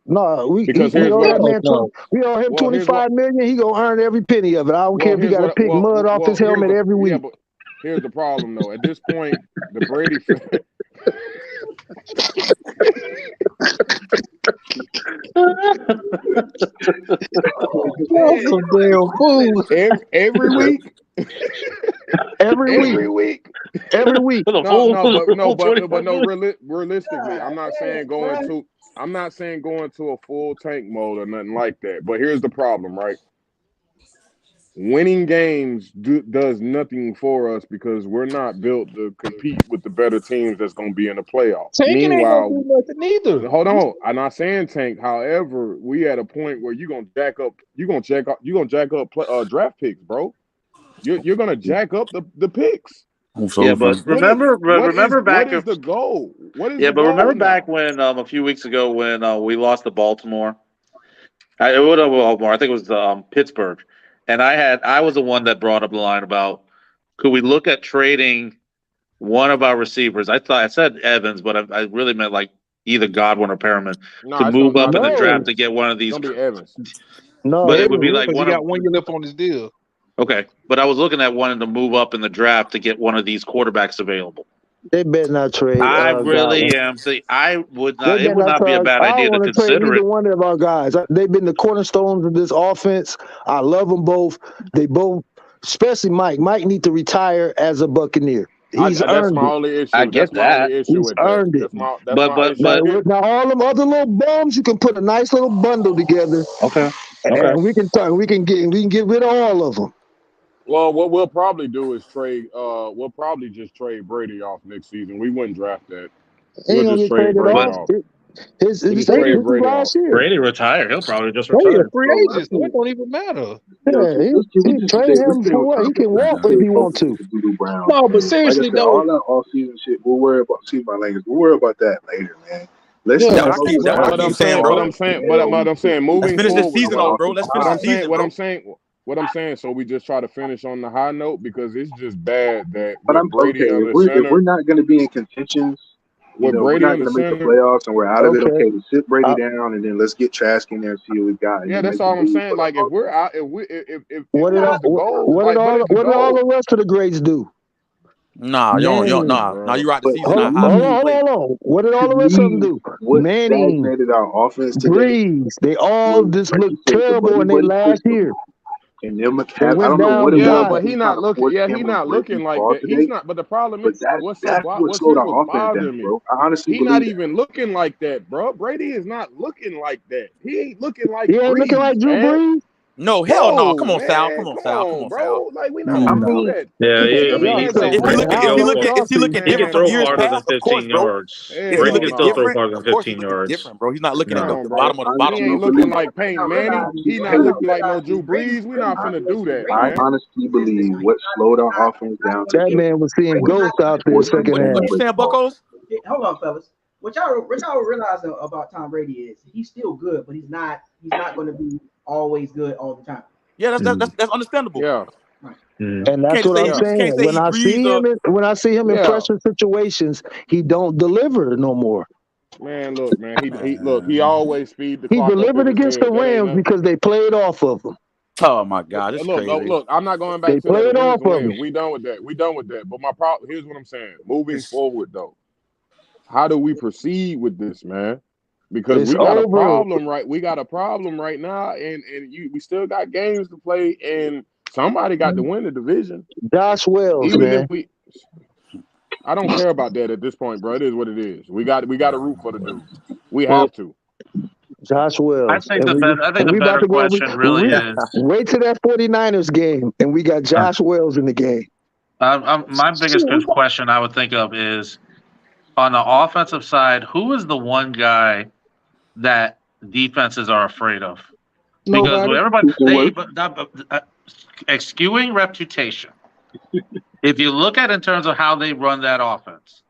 Because we here's owe what I that man no. we owe him well here's what 25 million. He gonna earn every penny of it. I don't care well if he here's got to what pick mud off his here's helmet the every week. but here's the problem though. At this point, the Brady That's some damn fool. every week. Every week, Every week. every week. For the No, full 25 no. minutes. Realistically, I'm not saying going to a full tank mode or nothing like that. But here's the problem, right? Winning games does nothing for us because we're not built to compete with the better teams that's going to be in the playoffs. Tanking ain't gonna Meanwhile, do nothing either. hold on, I'm not saying tank. However, we at a point where you're gonna jack up draft picks, bro. You're gonna jack up the picks. Yeah, but remember What back is if the goal? What is yeah, the but remember goal back now? when a few weeks ago when we lost to Baltimore. It would have Baltimore. I think it was Pittsburgh, and I was the one that brought up the line about could we look at trading one of our receivers? I said Evans, but I really meant like either Godwin or Perriman to No, move no, up it's in the gonna be draft No, to Evans. get one of It's these. gonna be Evans. But no. it would Edwin be will like because he one of got 1 year left on his deal. okay. But I was looking at wanting to move up in the draft to get one of these quarterbacks available. They better not trade I Godwin. really am. See, I would They not. It better would not not be a trade. bad I don't idea to want to trade consider neither it. one of our guys. They've been the cornerstones of this offense. I love them both. They both, especially Mike. Mike need to retire as a Buccaneer. He's That's earned my it. only I issue. That's get my only that, issue He's with that. earned it. That's my but issue. Now all them other little bums, you can put a nice little bundle together, okay, okay. and we can get rid of all of them. Well, what we'll probably do is trade. We'll probably just trade Brady off next season. We wouldn't draft that. He We'll ain't gonna just get trade traded Brady But off. off. His We his, just his trade Brady, is Brady off. last year. Brady retire. He'll probably just no, he a retire. free So I agent, so think, it don't even matter. Yeah, can we he just trade stay? Let's him stay for on what? He topic can and walk just if stay he want focused with to. the Doodoo Browns, No, but man. Like I seriously said, though, all that off season shit, we'll worry about. See my language. We'll worry about that later, man. Let's yeah, just That's focus what I on What keep I'm this saying, saying, bro. L. Let's moving finish this forward, season off, though. bro. Let's finish Line. the season, bro. What I'm saying. So we just try to finish on the high note because it's just bad that But with I'm okay Brady if under we're center, not going to be in contention. with We're Brady not under going to make the center. playoffs and we're out of it. Okay. Okay, we sit Brady Uh, down and then let's get Trask in there and see what we got and Yeah, then that's make a all I'm move saying. for the Like if we're out, if what did what all is the goal? what did all the rest of the greats do? Nah, Manning. nah. You ride the But season to Hold on, how hold he on, me, hold played. on, hold on. What did to all the rest of them me, do? what Manning, stagnated our offense today Breeze, they all was, just like you looked said, the terrible buddy in their buddy last system. year. And them They I went don't know what down it and Yeah, was died. that but we he kind not of looking. forced Yeah, he Cameron not looking Brady's like call that. He's today. not. But the problem But is, that's what slowed here's our what's offense down, bothering me. bro. I honestly He not believe that. even looking like that, bro. Brady is not looking like that. He ain't looking like He ain't looking Breeze, like Drew man. Brees. No, hell no. No, Come on, Sal. man. Come on, Come Sal. Come on, on, Sal. bro. Like we Come not on, I finna do Sal. mean, that. Yeah, to I Every mean, me, he man's a still Hey, Is he he hey, can looking? I Is don't he know go what looking? y'all Is he saying. looking he can different from throw years farther than past? Of course, 15 bro. yards. Is he hell Brady can looking still no. throw different? farther Of than course, he's 15 looking yards. different, bro. He's not looking at Yeah. No, the bro. bottom of the I He bottom honestly ain't of the looking believe, like Peyton Manning. He not hey, looking like no Drew Brees. We not finna do that, I man. honestly believe what slowed our offense down That today man was seeing was ghosts out there forcing second What half. Cameron you Brady's saying, call. Buckos? Hold on, fellas. What y'all realize about Tom Brady is he's still good, but he's not going to be always good all the time. Yeah, Mm. that's understandable. Yeah, Right. Mm. And that's Can't what say I'm yeah, you saying. can't say he breathed. When I see him in yeah. pressure situations, he don't deliver no more. Man, look, man. He Man. always speed the He clock up in delivered his against the head. That ain't Rams nothing. because they played off of him. Oh my God, it's Look, crazy. look. I'm not going They back to that played winners off and of him. wins. We done with that. We done with that. But my problem here's what I'm saying. Moving It's forward, though, how do we proceed with this, man? Because It's we got a over. problem, right? We got a problem right now, and we still got games to play, and somebody got to win the division. Josh Wells, Even if man. we I don't care about that at this point, bro. It is what it is. We got to root for the dude. We Well, have to. Josh Wells. I think the We about better to go. question really is Wait till that 49ers game, and we got Josh Wells in the game. my biggest question I would think of is on the offensive side, who is the one guy that defenses are afraid of? Because Nobody. everybody excusing reputation. If you look at in terms of how they run that offense,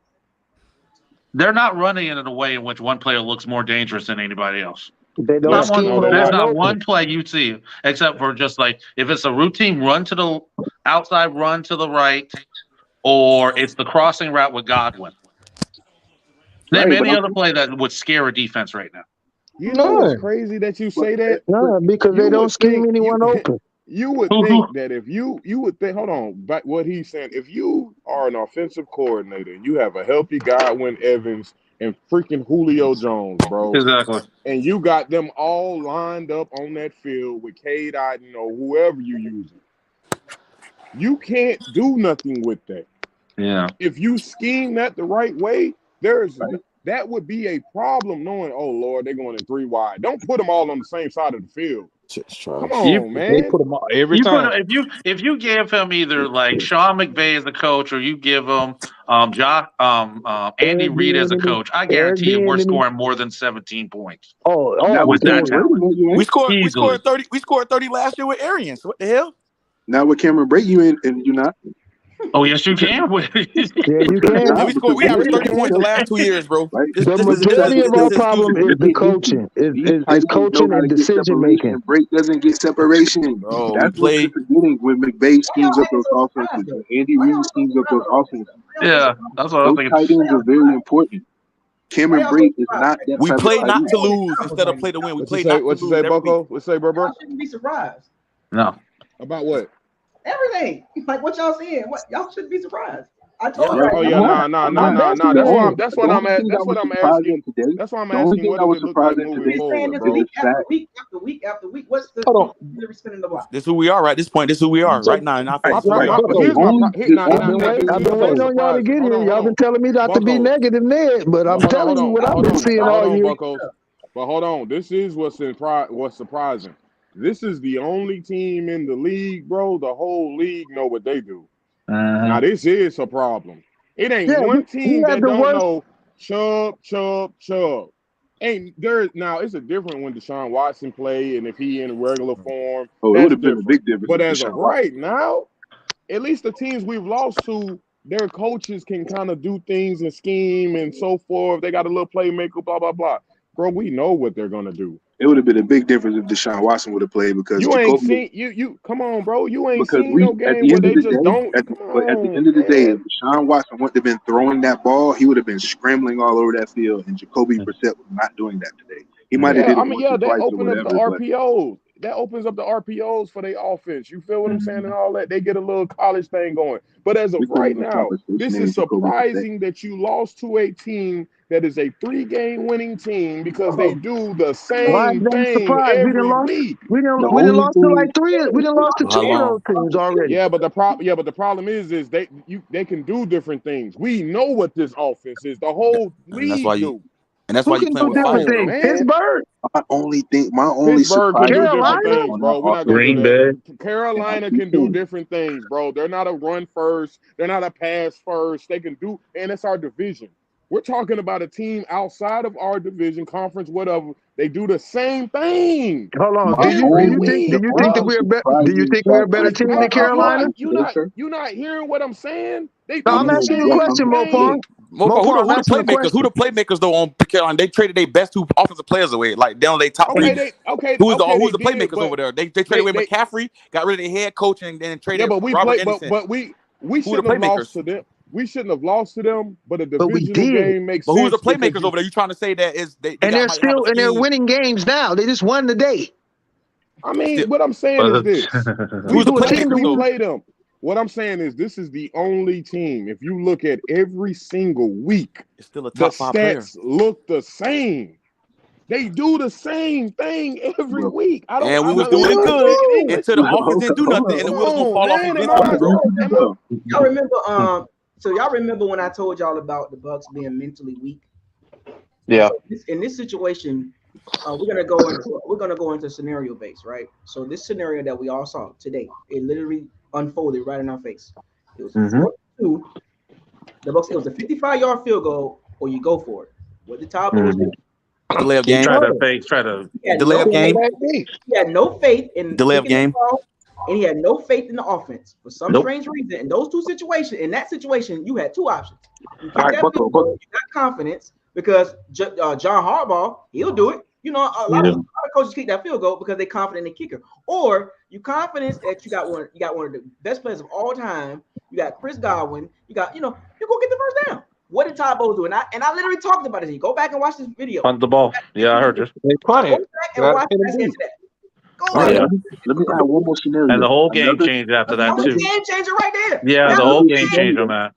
they're not running it in a way in which one player looks more dangerous than anybody else. They don't scheme no There's one not open. one play you see except for just like if it's a routine run to the outside, run to the right, or it's the crossing route with Godwin. Name any other play that would scare a defense right now. You know what's crazy that you say that? No, because they don't scheme anyone open. You would think that if you would think, hold on, but what he's saying, if you are an offensive coordinator, you have a healthy Godwin, Evans, and freaking Julio Jones, bro. Exactly. And you got them all lined up on that field with Cade Otton or whoever you using. You can't do nothing with that. Yeah. If you scheme that the right way, that would be a problem knowing, oh, Lord, they're going in 3 wide. Don't put them all on the same side of the field. Come on, man. They put them all every time. If you give him either like Sean McVay as the coach or you give him Andy Reid as a coach, I guarantee you we're scoring more than 17 points. With that talent. We scored 30. We scored 30 last year with Arians. What the hell? Now with Cameron Brate, you in and you not. Oh yes, you can. Yeah, you can. And we averaged 30 points the last 2 years, bro. Right? The majority of our problem is the coaching. Is coaching and decision making. Brate doesn't get separation. Bro, that's what you're forgetting when McVay schemes up those offenses. When Andy Reid schemes up those offenses. Yeah, that's what I'm thinking. Those tight ends are very important. Cameron Brate is not that we type play of not to lose instead of play to win. We play not to lose. What you say, Bucko? What you say, bro? Y'all shouldn't be surprised. No. About what? Everything. Like what y'all seeing. What y'all shouldn't be surprised. I told you. Oh yeah, no. That's what I'm asking. That's why I'm asking. What does it look like moving forward, bro? Week after week after week. What's the spinning the block? This is who we are, right? This point, this is who we are right now. In our I've been waiting on y'all to get here. Y'all been telling me not to be negative, Ned, but I'm telling you what I've been seeing all year. But hold on, this is what's surprising. This is the only team in the league, bro. The whole league know what they do. Now this is a problem. It ain't one team that don't know Chubb. Ain't there now? It's a different when Deshaun Watson play and if he in regular form. Oh, it would have been a big difference. But as of right now, at least the teams we've lost to, their coaches can kind of do things and scheme and so forth. They got a little playmaker, blah blah blah. Bro, we know what they're gonna do. It would have been a big difference if Deshaun Watson would have played because you ain't seen you come on, bro. You ain't seen no game where they just don't. But at the end of the day, if Deshaun Watson wouldn't have been throwing that ball, he would have been scrambling all over that field, and Jacoby Brissett was not doing that today. He might have did it that opened up the RPOs. That opens up the RPOs for their offense. You feel what I'm saying and all that? They get a little college thing going. But as of right now, this is surprising that you lost to a team that is a 3-game winning team because they do the same thing every week. We done lost to like 3. We done lost to 2 of those teams already. Yeah, but the problem is they can do different things. We know what this offense is. The whole league do. And that's why you playing with fire, bro. Pittsburgh. My only Pittsburgh can do different Carolina? things, bro. We're not gonna do that. Carolina can do different things, bro. They're not a run first. They're not a pass first. They can do, and it's our division. We're talking about a team outside of our division, conference, whatever. They do the same thing. Hold on. Do you think that we're better? Do you think we're a better team than Carolina? You're not hearing what I'm saying? I'm asking you a question, Mopar. Who the playmakers? Who the playmakers though on Carolina? They traded their best 2 offensive players away, like down they top 3. Who's the playmakers over there? They traded away McCaffrey, got rid of their head coach, and then traded Robert Anderson. But we shouldn't have lost to them. We shouldn't have lost to them, but a divisional game makes sense. But who's the playmakers over there? You trying to say that is they and they're winning games now. They just won today. I mean, what I'm saying is this: who's the playmakers? We play them. What I'm saying is this is the only team. If you look at every single week, it's still a top 5 player. The stats look the same. They do the same thing every week. We was doing good until the offense didn't do nothing, and the wheels gonna fall off eventually, bro. Y'all remember So y'all remember when I told y'all about the Bucks being mentally weak? Yeah. So in this situation, we're gonna go into scenario base, right? So this scenario that we all saw today, it literally unfolded right in our face. It was Mm-hmm. 4-2. The Bucks. It was a 55-yard field goal, or you go for it. What did Todd Bowles do? Delay of He game. Try to tried. fake. Try to. He had Delay no of game. faith. He had no faith in Delay of kicking the game. ball, and he had no faith in the offense for some Nope. strange reason. In those two situations, in that situation, you had two options. You kick All right, that Bucko, field goal, you got confidence because John Harbaugh, he'll do it. You know, a lot of coaches kick that field goal because they're confident in the kicker. Or you confidence that you got one of the best players of all time. You got Chris Godwin. You go get the first down. What did Todd Bowles do? And I literally talked about it. You go back and watch this video. Punt the ball. Yeah, I heard you. They Go punted. back and watch that into that. Go All right, ahead. Yeah. let me add one more scenario. And the whole game Another, changed after that That was too. a game changer right there. Yeah, That the was whole a game changed on that.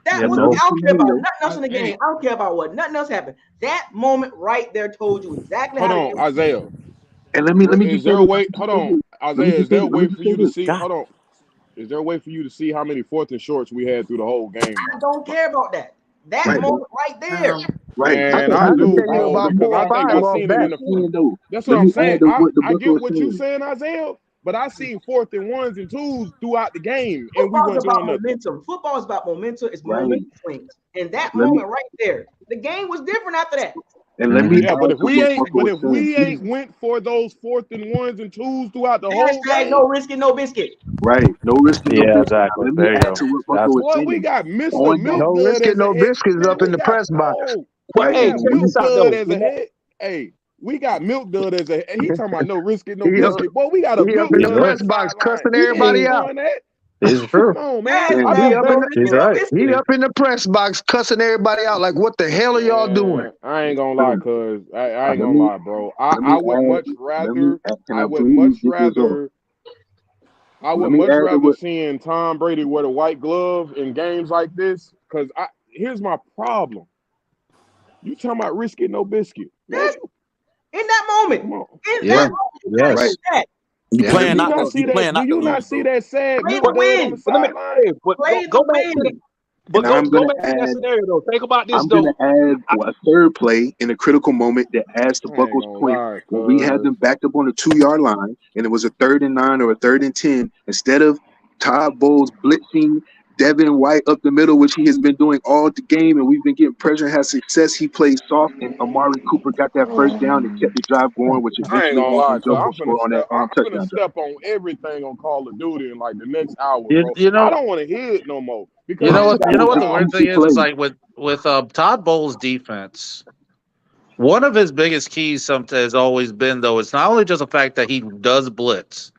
That Yeah, was, the I whole don't care about scenario. nothing else in the game. I don't care about what nothing else happened. That moment right there told you exactly Hold how on, the game. Isaiah. And let me Is just say there a this. way? Hold on, Isaiah. Is there a way for you to see? God. Hold on. Is there a way for you to see how many fourth and shorts we had through the whole game? I don't care about that. That Right. moment right there. Right. Man, I I can do, tell you bro, about because 4 I or think 5 I off seen it that. in the. And though, That's let what I'm me saying. add to what the I Bucko get was what you saying. saying, Isaiah, but I seen fourth and ones and twos throughout the game, and we Football's weren't about doing nothing. momentum. Football is about momentum. It's Right. momentum swings. And that Let me moment right there, the game was different after that. and let me Mhm. Yeah, add but if to we what ain't, Bucko was saying. went for those fourth and ones and twos throughout the whole Hashtag game, no risk it, no biscuit. Right. No risk and no Yeah, biscuit. Now, exactly. let me There you add go. to what Bucko That's was boy, we saying. got Mr. On No Milk risk Dud and as a no head. biscuits Man, up in we the got press box. But right. hey, Milk check this out Dud though. as a head. Hey, we got Milk Dud as a. He talking about no risk it, no He up, biscuit. Boy, we got a he up Milk in the he's Dud on right. press the box sideline. cussing He everybody ain't out. doing that. It's true. Come on, man. Damn, I He got up Hashtag in no better. the, risk He's it, no right. he biscuit. up in the press box cussing everybody out. Like, what the hell are y'all doing? Man, I ain't gonna lie, cuz I ain't let gonna me lie, bro. let I me would add. much Let me. rather. Can I I would please much get this off? rather. I Let would me much add to rather what. seeing Tom Brady wear the white glove in games like this. Cause here's my problem. You talking about risk it, no biscuit, man? Yes, in that moment. Come on. In Yeah. that moment, you gotta Right. do Yes. that. You And let Do playing me. you not not to see that? Do not to you not lose, see bro. that sad Play Milk the Dud on the win. But let me sideline? hey, but Play go the back to the win. but And I'm go gonna back to that add. scenario though. Think about this I'm gonna though. add I, a third play in a critical moment that adds to I ain't Buckle's gonna point. lie, When we had cuz. them backed up on the 2 yard line and it was a 3rd and 9 or a 3rd and 10, instead of Todd Bowles blitzing Devin White up the middle, which he has been doing all the game, and we've been getting pressure and had success, he played soft, and Amari Cooper got that first down and kept the drive going, which I ain't eventually gonna got lie, them cuz jumbo score on that I'm finna touchdown drive. step on everything on Call of Duty in like the next hour, You bro. you I know don't want to hear it no more you because know Nah, what here's that you my know was what a the weird problem. thing crucial is. It's play. like with Todd Bowles' defense. One of his biggest keys has always been though. It's not only just the fact that he does blitz,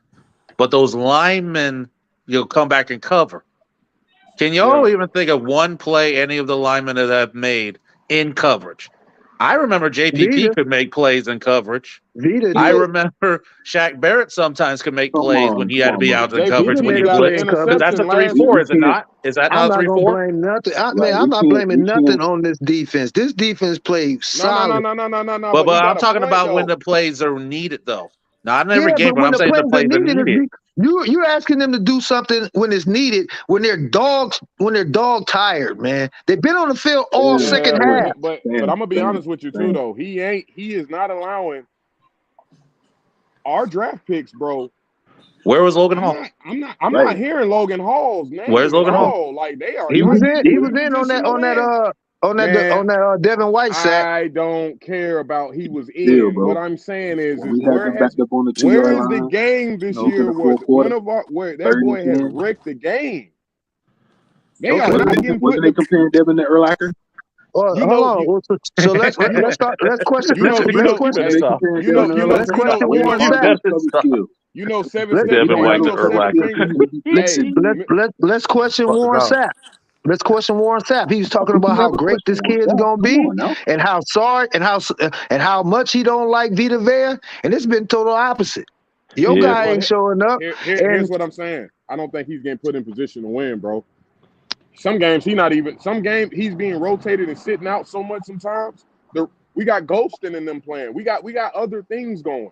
but those linemen you'll come back and cover. Can Yeah. y'all even think of one play any of the linemen that have made in coverage? I remember JPP Vita, could make plays in coverage. Vita I did. remember Shaq Barrett somans could make plays when he had to Come be on, out in bro. coverage Vita when made you a Got an play blitz. in coverage. That's a interception three last four, We week. is it can't. not? Is that I'm not a not three gonna four? blame nothing. Right. I'm not blaming We nothing can't. on this defense. This defense played No, no, no, solid. no, no, no, no, no. But But he I'm got a talking point about when though. the plays are needed, though. Not in every Yeah, game, but but when I'm the saying the plays are plays are needed, needed. you're asking them to do something when it's needed when they're dogs when they're dog tired, man. They've been on the field all Damn, second Yeah, half. but I'm damn, gonna be damn, honest with you too damn. though. He is not allowing our draft picks, bro. Where was Logan Hall? I'm Right. not hearing Logan Hall's Where's name at Logan Hall? all. Like they are He not was getting in. him He put was in in position to win. Man, on that Devin White sack. I don't care about he was Still, in. What bro. I'm saying When is we had them backed up on the 2 yard where is the line, game this in year the where fourth quarter, where that 3rd and boy has 10. wrecked the game? They are Okay. not getting put Wasn't in they the comparing Devin to Urlacher? Well, you hold know on. you Well, So let's start. Let's question. you know you Let's know You question. better Wasn't they stop. comparing Devin to Let's Urlacher? question Way Warren to You Sapp. argue better his coverage stop. skills. You know, seven Let, step. Devin Devin Hey, had you White's a an know, couple seven Urlacher. catches fingers. and he was Hey, blitzing. let's question Fuck is Warren up. Sapp. Let's question Warren Sapp. He was talking We about can how never great question this one kid's step. gonna Come be, on now. and how sorry and how much he don't like Vita Vea, and it's been total opposite. Your Yeah. guy well, ain't showing up, here's and what I'm saying. I don't think he's getting put in position to win, bro. Some games he not even. Some game he's being rotated and sitting out so much. Sometimes we got ghosting in them playing. We got other things going.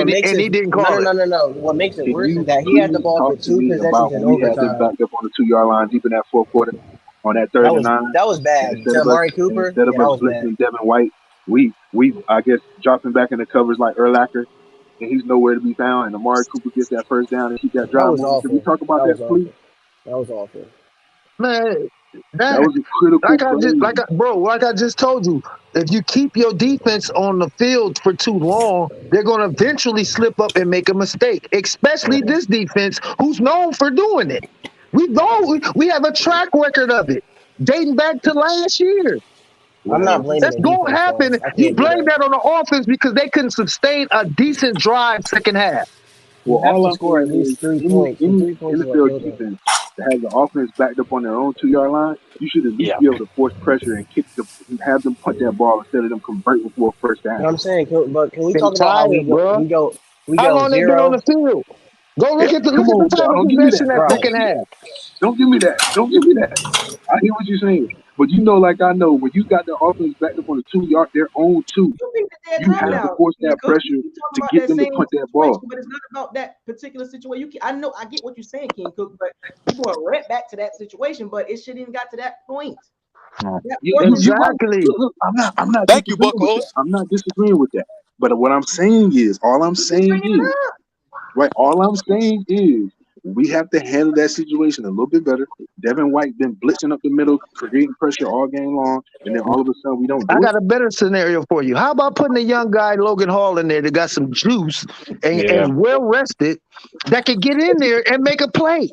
and, makes and it he didn't no call no it. no no no. What makes it Can worse is you that he had the please ball for talk to 2 me possessions about in when we had them overtime. backed up on the 2 yard line deep in that fourth quarter on that third and nine? That was And bad. To Amari Cooper, instead of yeah, that us was bad. blitzing Devin White, we I guess dropping back in the covers like Urlacher, and he's nowhere to be found. And Amari Cooper gets that first down and keep that That drive was moving. Can we awful. talk about That that, was please? awful. That was awful. Man, That was a critical play. Like I just told you, if you keep your defense on the field for too long, they're going to eventually slip up and make a mistake. Especially this defense, who's known for doing it. We have a track record of it dating back to last year. I'm not Well, blaming That's the going to defense though. happen. I You can't do blame that. that on the offense because they couldn't sustain a decent drive second half. You well, have all to I'm score at saying least is 3 points. The any 3 points is what NFL killed them. defense that has the offense backed up on their own 2 yard line, you should at least Yeah. be able to force pressure and have them punt that ball instead of them converting for a first down. But I'm saying, but can we They talk about how tired, bro. we How go long they been on 0? the field? Go Yeah, come look at on, the time of don't give me that. possession that Don't Bro, give second me half. that. Don't give me that. Don't give me that. I hear what you're saying, but you know, like I know, when you got the offense backed up on the 2 yard, their own two, You picked the dead you time have to now. force You that pressure keep talking to about get that them to same punt that situation, ball. but it's not about that particular situation. I know, I get what you're saying, King Cook, but you're going right back to that situation, but it shouldn't even got to that point. No. That fourth and You right. Exactly. Look, I'm not Thank you, disagreeing with that. Buckos. I'm not disagreeing with that. But what I'm saying is, you just bringing it up. right, all I'm saying is we have to handle that situation a little bit better. Devin White been blitzing up the middle, creating pressure all game long, and then all of a sudden we don't I do it. got a better scenario for you. How about putting a young guy, Logan Hall, in there that got some juice Yeah. and well rested that could get in there and make a play?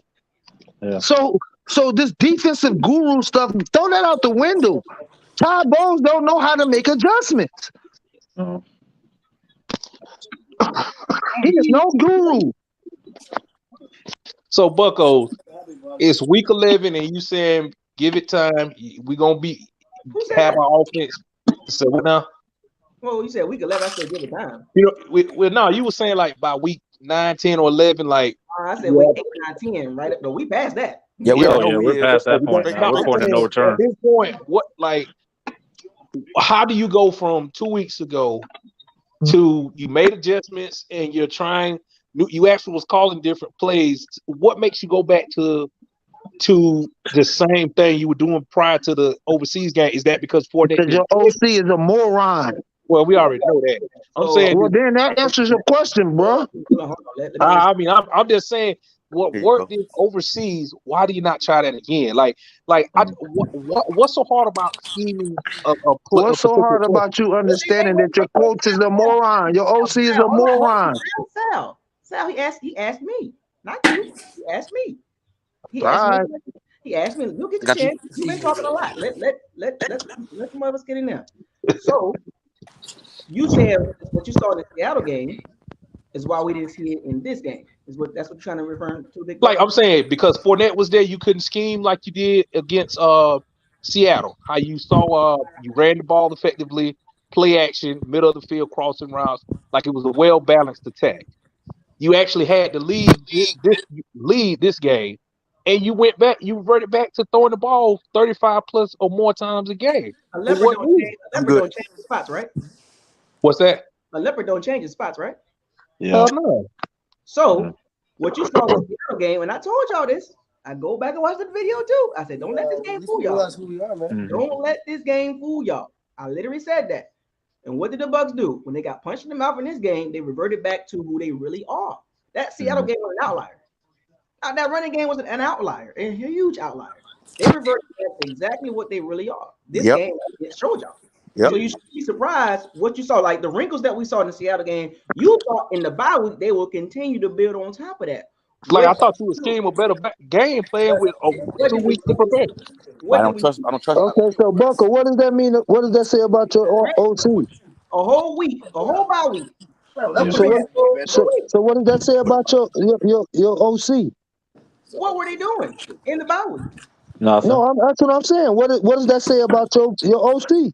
Yeah. So this defensive guru stuff, throw that out the window. Todd Bowles don't know how to make adjustments. No. He is no guru. So Bucko, it's week 11, and you saying give it time. We gonna Who said have that? our offense. So what now? Well, you said week 11. I said give it time. You know, no, you were saying like by week 9, 10, or 11, like I said yeah, week 8, 9, 10. Right up. No, we passed that. Yeah, we yeah. already Oh yeah, know we're we is. past that point Straight now. to No, We're I'm straight to point of no saying playoffs. at return. this point, what like how do you go from 2 weeks ago to you made adjustments and you're trying? You actually was calling different plays. What makes you go back to the same thing you were doing prior to the overseas game? Is that because Fournette Because your didn't play? OC is a moron. Well, we already know that. I'm So saying, Well, then that answers your question, bro. hold on. Let me answer. I mean, I'm just saying what Here you worked go. in overseas. Why do you not try that again? What's so hard about scheming a What's so particular hard play? about you Wait, understanding wait, that your coach is a moron? Your OC is a Hold on. moron. Sal, he asked me, not you. He asked me. He All asked me. right. He asked me. You'll get I the got you. chance. You've been talking a lot. Let some of us get in there. So you said what you saw in the Seattle game is why we didn't see it in this game. That's what you're trying to refer to, Big Like Buck? I'm saying, because Fournette was there, you couldn't scheme like you did against Seattle. How you saw you ran the ball effectively, play action, middle of the field, crossing routes, like it was a well balanced attack. You actually had to lead this game, and you went back. You reverted back to throwing the ball 35 plus or more times a game. A For leopard what don't reason? change. A I'm leopard good. don't change his spots, right? What's that? A leopard don't change his spots, right? Yeah. Hell no. So what you saw in the Seattle game, and I told y'all this. I go back and watch the video too. I said, don't let this game fool y'all. realize who we are, man. Mhm. Don't let this game fool y'all. I literally said that. And what did the Bucks do? When they got punched in the mouth in this game, they reverted back to who they really are. That Seattle game was an outlier. That running game was an outlier, a huge outlier. They reverted back to exactly what they really are. This Yep. game it showed y'all. Yep. So you should be surprised what you saw. Like the wrinkles that we saw in the Seattle game, you thought in the bye week they will continue to build on top of that. Like I What thought you would scheme a better game plan with what 2 did we weeks to prepare. I what did don't we trust. see? I don't trust. Okay, so Bunker, what does that mean? What does that say about your OC? A whole week, a whole bye week. You So what? prepared for 2 weeks. So what does that say about your OC? What were they doing in the bye week? Nothing. No, that's what I'm saying. What does that say about your OC?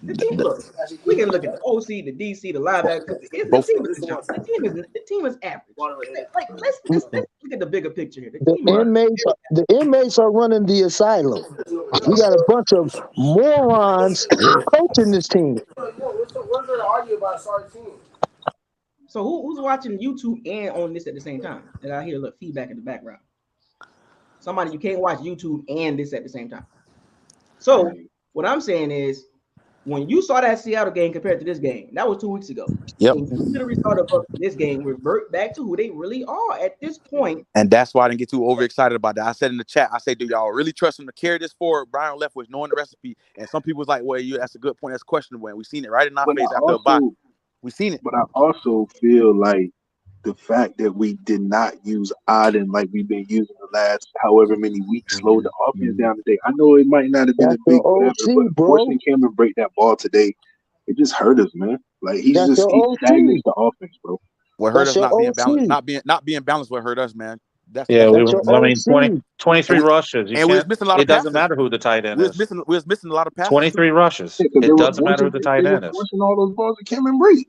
The team look. We can look at the OC, the DC, the linebacker. The Both. team is the team is average. Like let's look at the bigger picture here. The The team is inmates are running the asylum. We got a bunch of morons coaching this team. so who's watching YouTube and on this at the same time? And I hear a little feedback in the background. Somebody you can't watch YouTube and this at the same time. So what I'm saying is when you saw that Seattle game compared to this game, that was 2 weeks ago. Yep. And you literally saw the Bucs in this game revert back to who they really are at this point. And that's why I didn't get too overexcited about that. I said in the chat, I said, do y'all really trust him to carry this forward? Brian Leftwich knowing the recipe. And some people was like, well, that's a good point. That's questionable. And we seen it right in our But face I after a bye. also, We seen it. but I also feel like the fact that we did not use Auden like we've been using the last however many weeks slowed the offense down today. I know it might not have been That's a big your whatever, but OC, bro. watching Cameron break that ball today, it just hurt us, man. Like he That's your stagnates OC. the offense, bro. What hurt That's us your not being balanced, OC. not being balanced. What hurt us, man. That's Yeah, That's your I mean, 20, OC. 23 and we, rushes. You and we was can't. missing a lot It of doesn't passes. matter who the tight end is. We was missing a lot of passes 23 too. rushes. Yeah, because It doesn't matter who the they tight were end is. forcing all those balls to Cameron break.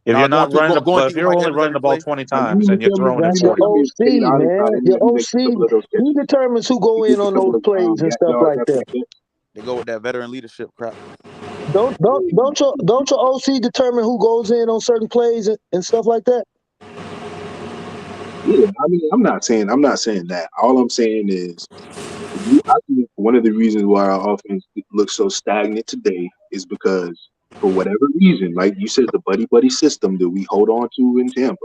If No, you're not running going if through you're Mike only Evans running every the ball play. 20 Like, times and you're throwing it That's your 40, how many OC, paid out of man. tight end Your and he makes a OC. couple of those He catches. determines who go He in gets a on those couple of plays and stuff yards like after that. the catch. They go with that veteran leadership crap. Don't your OC determine who goes in on certain plays and stuff like that? Yeah, I mean, I'm not saying that. All I'm saying is, I think one of the reasons why our offense looks so stagnant today is because, for whatever reason, like you said, the buddy system that we hold on to in Tampa,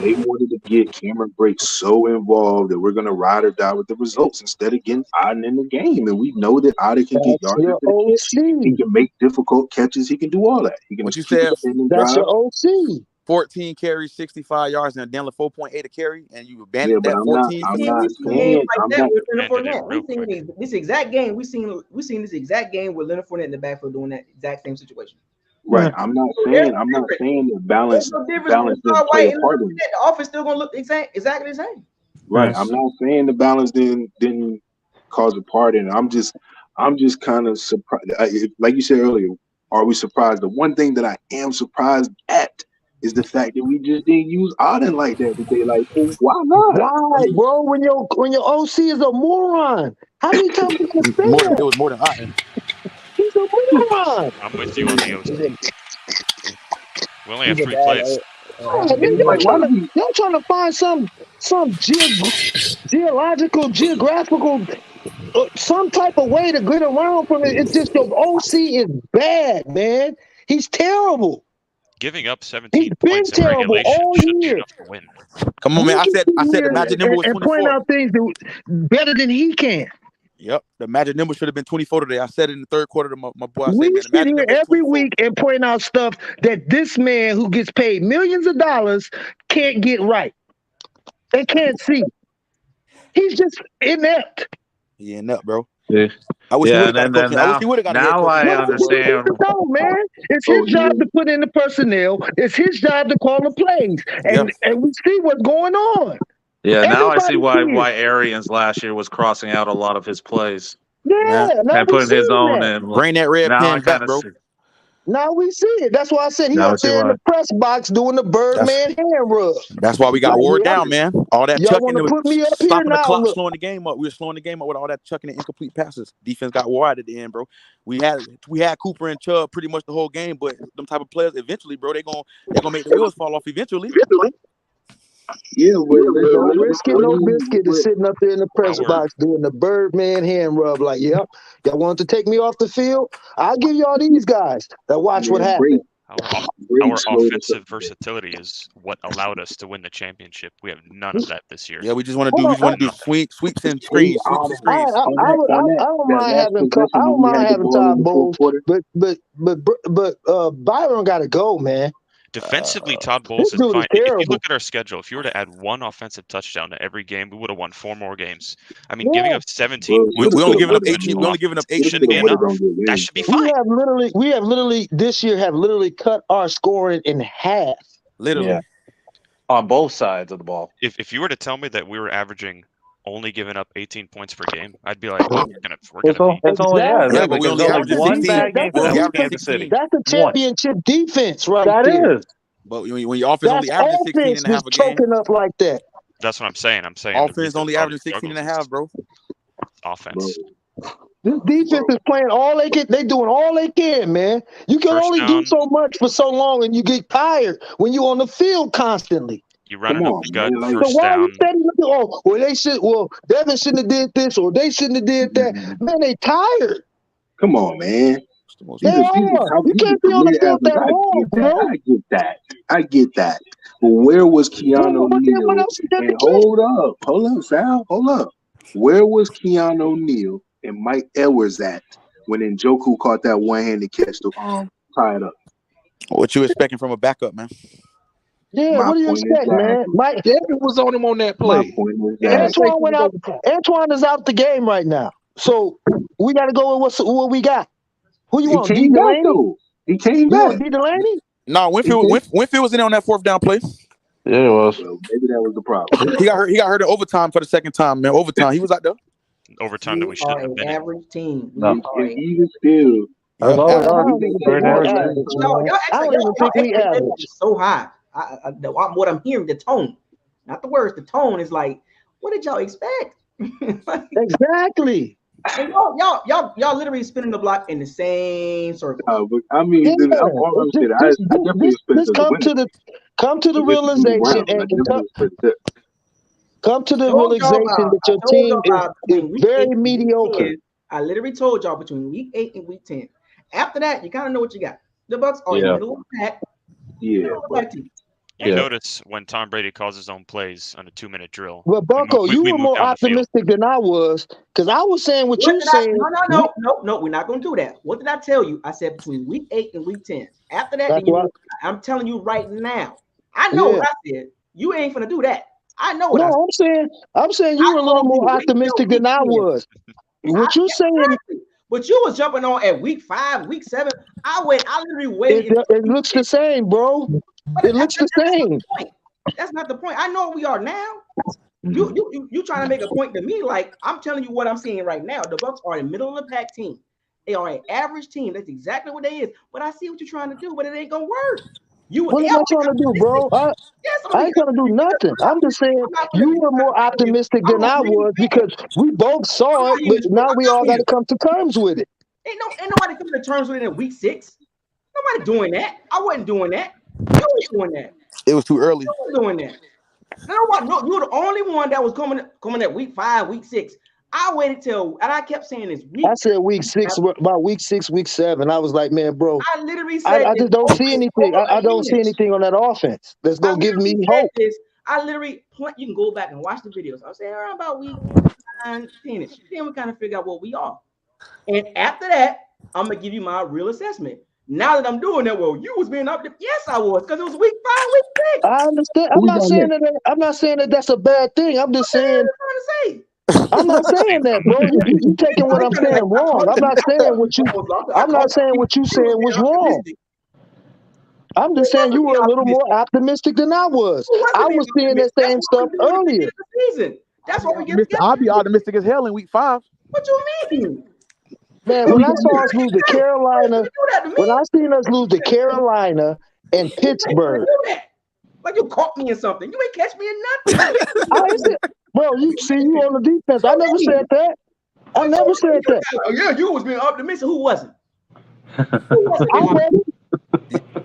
they wanted to get Cameron Brake so involved that we're going to ride or die with the results instead of getting Auden in the game. And we know that Auden can get That's yards your after the catch. He OC. can make difficult catches. He can do all that. He can What you keep us said, in That's your drives. OC. 14 carries, 65 yards, and a damn 4.8 a carry, and you Yeah, abandoned but that I'm 14. We seen games saying like I'm that not. with Leonard Ended it Fournette. real We seen quick. this exact game. We seen this exact game with Leonard Fournette in the backfield doing that exact same situation. Right. I'm not saying that There's balance no difference between didn't Rashad play White a and part Leonard in it. Fournette. The offense still gonna look exactly the same. Right. I'm not saying the balance didn't cause a part in it. I'm just kind of surprised. Like you said earlier, are we surprised? The one thing that I am surprised at is the fact that we just didn't use Auden like that today. Like, well, why not? Why, bro? When your OC is a moron. How many times you gonna say It that? was more than Otten. He's a moron. I'm with you on the He's a, OC. We only have he's a 3 bad. plays. Yeah, Head man, Like, why do we? y'all trying to find some geographical, some type of way to get around from it. It's just your OC is bad, man. He's terrible. Giving up He's 17 been points in terrible regulation all shouldn't be year. enough to win. Come on, man. We I can said sit the here magic number was and point 24. out things better than he can. Yep, the magic number should have been 24 today. I said it in the third quarter to my boy. I We said, man, the sit magic here number is every 24. week and point out stuff that this man who gets paid millions of dollars can't get right. They can't see. He's just inept. He inept, bro. Yeah. I wish he would have got a And coach. then I wish he would have got a head now coach. I What else is he understand. supposed to know, man? It's Oh, his job to put in the personnel. It's his job to call the plays. Yeah. And we see what's going on. Yeah, now I see Everybody why sees it. Arians last year was crossing out a lot of his plays Yeah, now and we putting see his own that. in. Bring that red Now I pen back, kind of bro. see. Now we see it. That's why I said he Now I up see there in why. the press box doing the Birdman hand rub. That's why we got Like, wore yeah, down, man. All that y'all chucking, want to it put was me up here stopping the now? clock, Look, slowing the game up. We were slowing the game up with all that chucking and incomplete passes. Defense got wore out at the end, bro. We had Cooper and Chubb pretty much the whole game, but them type of players eventually, bro, they gonna make the wheels fall off eventually. Yeah, but listen, no brisket, no biscuit is sitting up there in the press Our box doing the Birdman hand rub. Like, yep, y'all want to take me off the field? I'll give y'all these guys that watch what happens. our offensive versatility is what allowed us to win the championship. We have none of that this year. Yeah, we just want to do sweeps and screens, sweeps and I screens. don't mind having Todd Bowles, but Byron got to go, man. Defensively, Todd Bowles is dude is fine. If you terrible. look at our schedule, if you were to add one offensive touchdown to every game, we would have won 4 more games. I mean, giving up 17 We points. only giving up on 18. We only giving up 18 shouldn't be to win, enough. bro. That should be fine. We have literally this year have literally cut our scoring in half. Literally. Yeah. On both sides of the ball. If you were to tell me that we were averaging only giving up 18 points per game, I'd be like, oh, we're gonna be. It's only Yeah, but we because only only averaging one 16. bad game for We that only was averaging Kansas 16. City. That's a championship defense right That there. is. But when your offense only That's averaging 16 offense and a half that's a game, choking up like that. That's what I'm saying. I'm saying offense only averaging 16 and a half, bro. Offense. This defense is playing all they can. They doing all they can, man. You can First only do down. so much for so long, and you get tired when you're on the field constantly. You run it up the gut, man, like- So first why are down. you steady looking? Devin shouldn't have did this, or they shouldn't have did that. Man, they tired. Come on, man. the most They He's a average. he's a are. top. You He's a can't be on the career field average. that I long, get that. bro. I get that. I get that. But where was Keanu But then what Neal? else is there And to get? hold up, Sal, hold up. Where was Keanu Neal and Mike Edwards at when Njoku caught that one-handed catch to tie it up? What you expecting from a backup, man? Yeah, My what do you point is expect, man? that. Mike Devin was on him on that My play. point is And that. mistake Antoine went was out. overtime. Antoine is out the game right now. So we got to go with what we got. Who you He want? D came back Delaney? though. He came You want back. D Delaney? No, He came. Winfield was in on that fourth down play. Yeah, it was. Well, maybe that was the problem. He got hurt. He got hurt in overtime for the second time, man. Overtime. He was out there. Overtime that We we are shouldn't have an been in. average team. We No. are And a even still, That's Yep. all we I are. we don't made even that think We're an we mark average last average, time. y'all, man. y'all I actually, don't y'all, even y'all think we expectation average. is so high. What I'm hearing, the tone, not the words, the tone is like, what did y'all expect? Like, Exactly. and y'all literally spinning the block in the same circles. But I mean, Yeah. all I'm saying, Just, I definitely expect just us to win it come to the against the Cleveland realization Browns. I and definitely expect that. come to the Told y'all realization about, that I your told team y'all about is between week very 8 and week mediocre. 10. I literally told y'all between week 8 and week 10. After that, you kind of know what you got. The Bucks are a Yeah. middle of the pack. Yeah, Middle of the but pack team. You Yeah. notice when Tom Brady calls his own plays on a 2-minute drill, Well, Bunko, you we were move more down the field. optimistic than I was because I was saying what What you did I? saying. No. We're not going to do that. What did I tell you? I said between week 8 and week 10. After that, That's then you what. know. I'm telling you right now. I know Yeah. what I said. You ain't gonna do that. I know what I said. No, I'm saying you were a little told you more wait till optimistic week than I 10. was. What you saying? Exactly. But you was jumping on at week 5, week 7. I literally waited. It looks the same, bro. But It looks the that's not same. the point. That's not the point. I know what we are now. You trying to make a point to me? Like I'm telling you what I'm seeing right now. The Bucks are a middle of the pack team. They are an average team. That's exactly what they is. But I see what you're trying to do, but it ain't gonna work. What am I trying to do, bro? Yes, I ain't trying to do nothing. I'm just saying you were more optimistic than I was because we both saw it, but now we all got to come to terms with it. Ain't nobody coming to terms with it in week 6. Nobody doing that. I wasn't doing that. You was doing that. It was too early. You was doing that. No, you were the only one that was coming at week 5, week 6. I waited till, and I kept saying this week. I said week 6, about week 6, week 7. I was like, man, bro, I literally said I this just don't see anything. I don't see again. anything on that offense that's I gonna give me literally said hope. this. I literally, you can go back and watch the videos. I was saying around about week 9, 10ish. Then we kind of figure out what we are. And after that, I'm gonna give you my real assessment. Now that I'm doing that, well, you was being up. Yes, I was, because it was week 5, week 6. I understand. who we got next? I'm not saying that that's a bad thing. I'm just What the hell saying. are you trying to say? I'm not saying that, bro. You taking what I'm saying wrong. I'm not saying what you. I'm not saying what you said was wrong. I'm just saying you were a little more optimistic than I was. I was seeing that same stuff earlier. That's what we get together. I'll be optimistic as hell in week 5. What you mean? Man, Who when we I got saw next? us lose to Carolina, when I seen us lose to Carolina and Pittsburgh, like you caught me in something. You ain't catch me in nothing. I said, bro, you see you on the defense. I never said that. I never said that. Yeah, you was being optimistic. Who wasn't? I wasn't.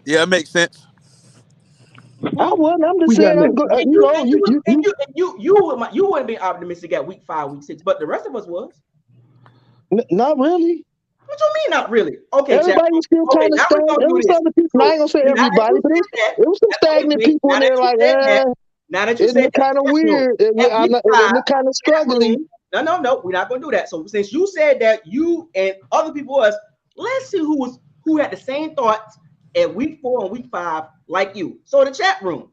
Yeah, it makes sense. I wasn't. I'm just We got saying. I'm next. good. You wouldn't be optimistic at week 5, week 6, but the rest of us was. Not really. What you mean, not really? Okay, everybody was still kind of stagnant. There was some people. I ain't gonna say everybody, but it was some stagnant people in there. Like, now that you it said looked kind of weird. It looked kind of struggling. No, we're not gonna do that. So since you said that, you and other people was, let's see who had the same thoughts at week 4 and week 5 like you. So the chat room.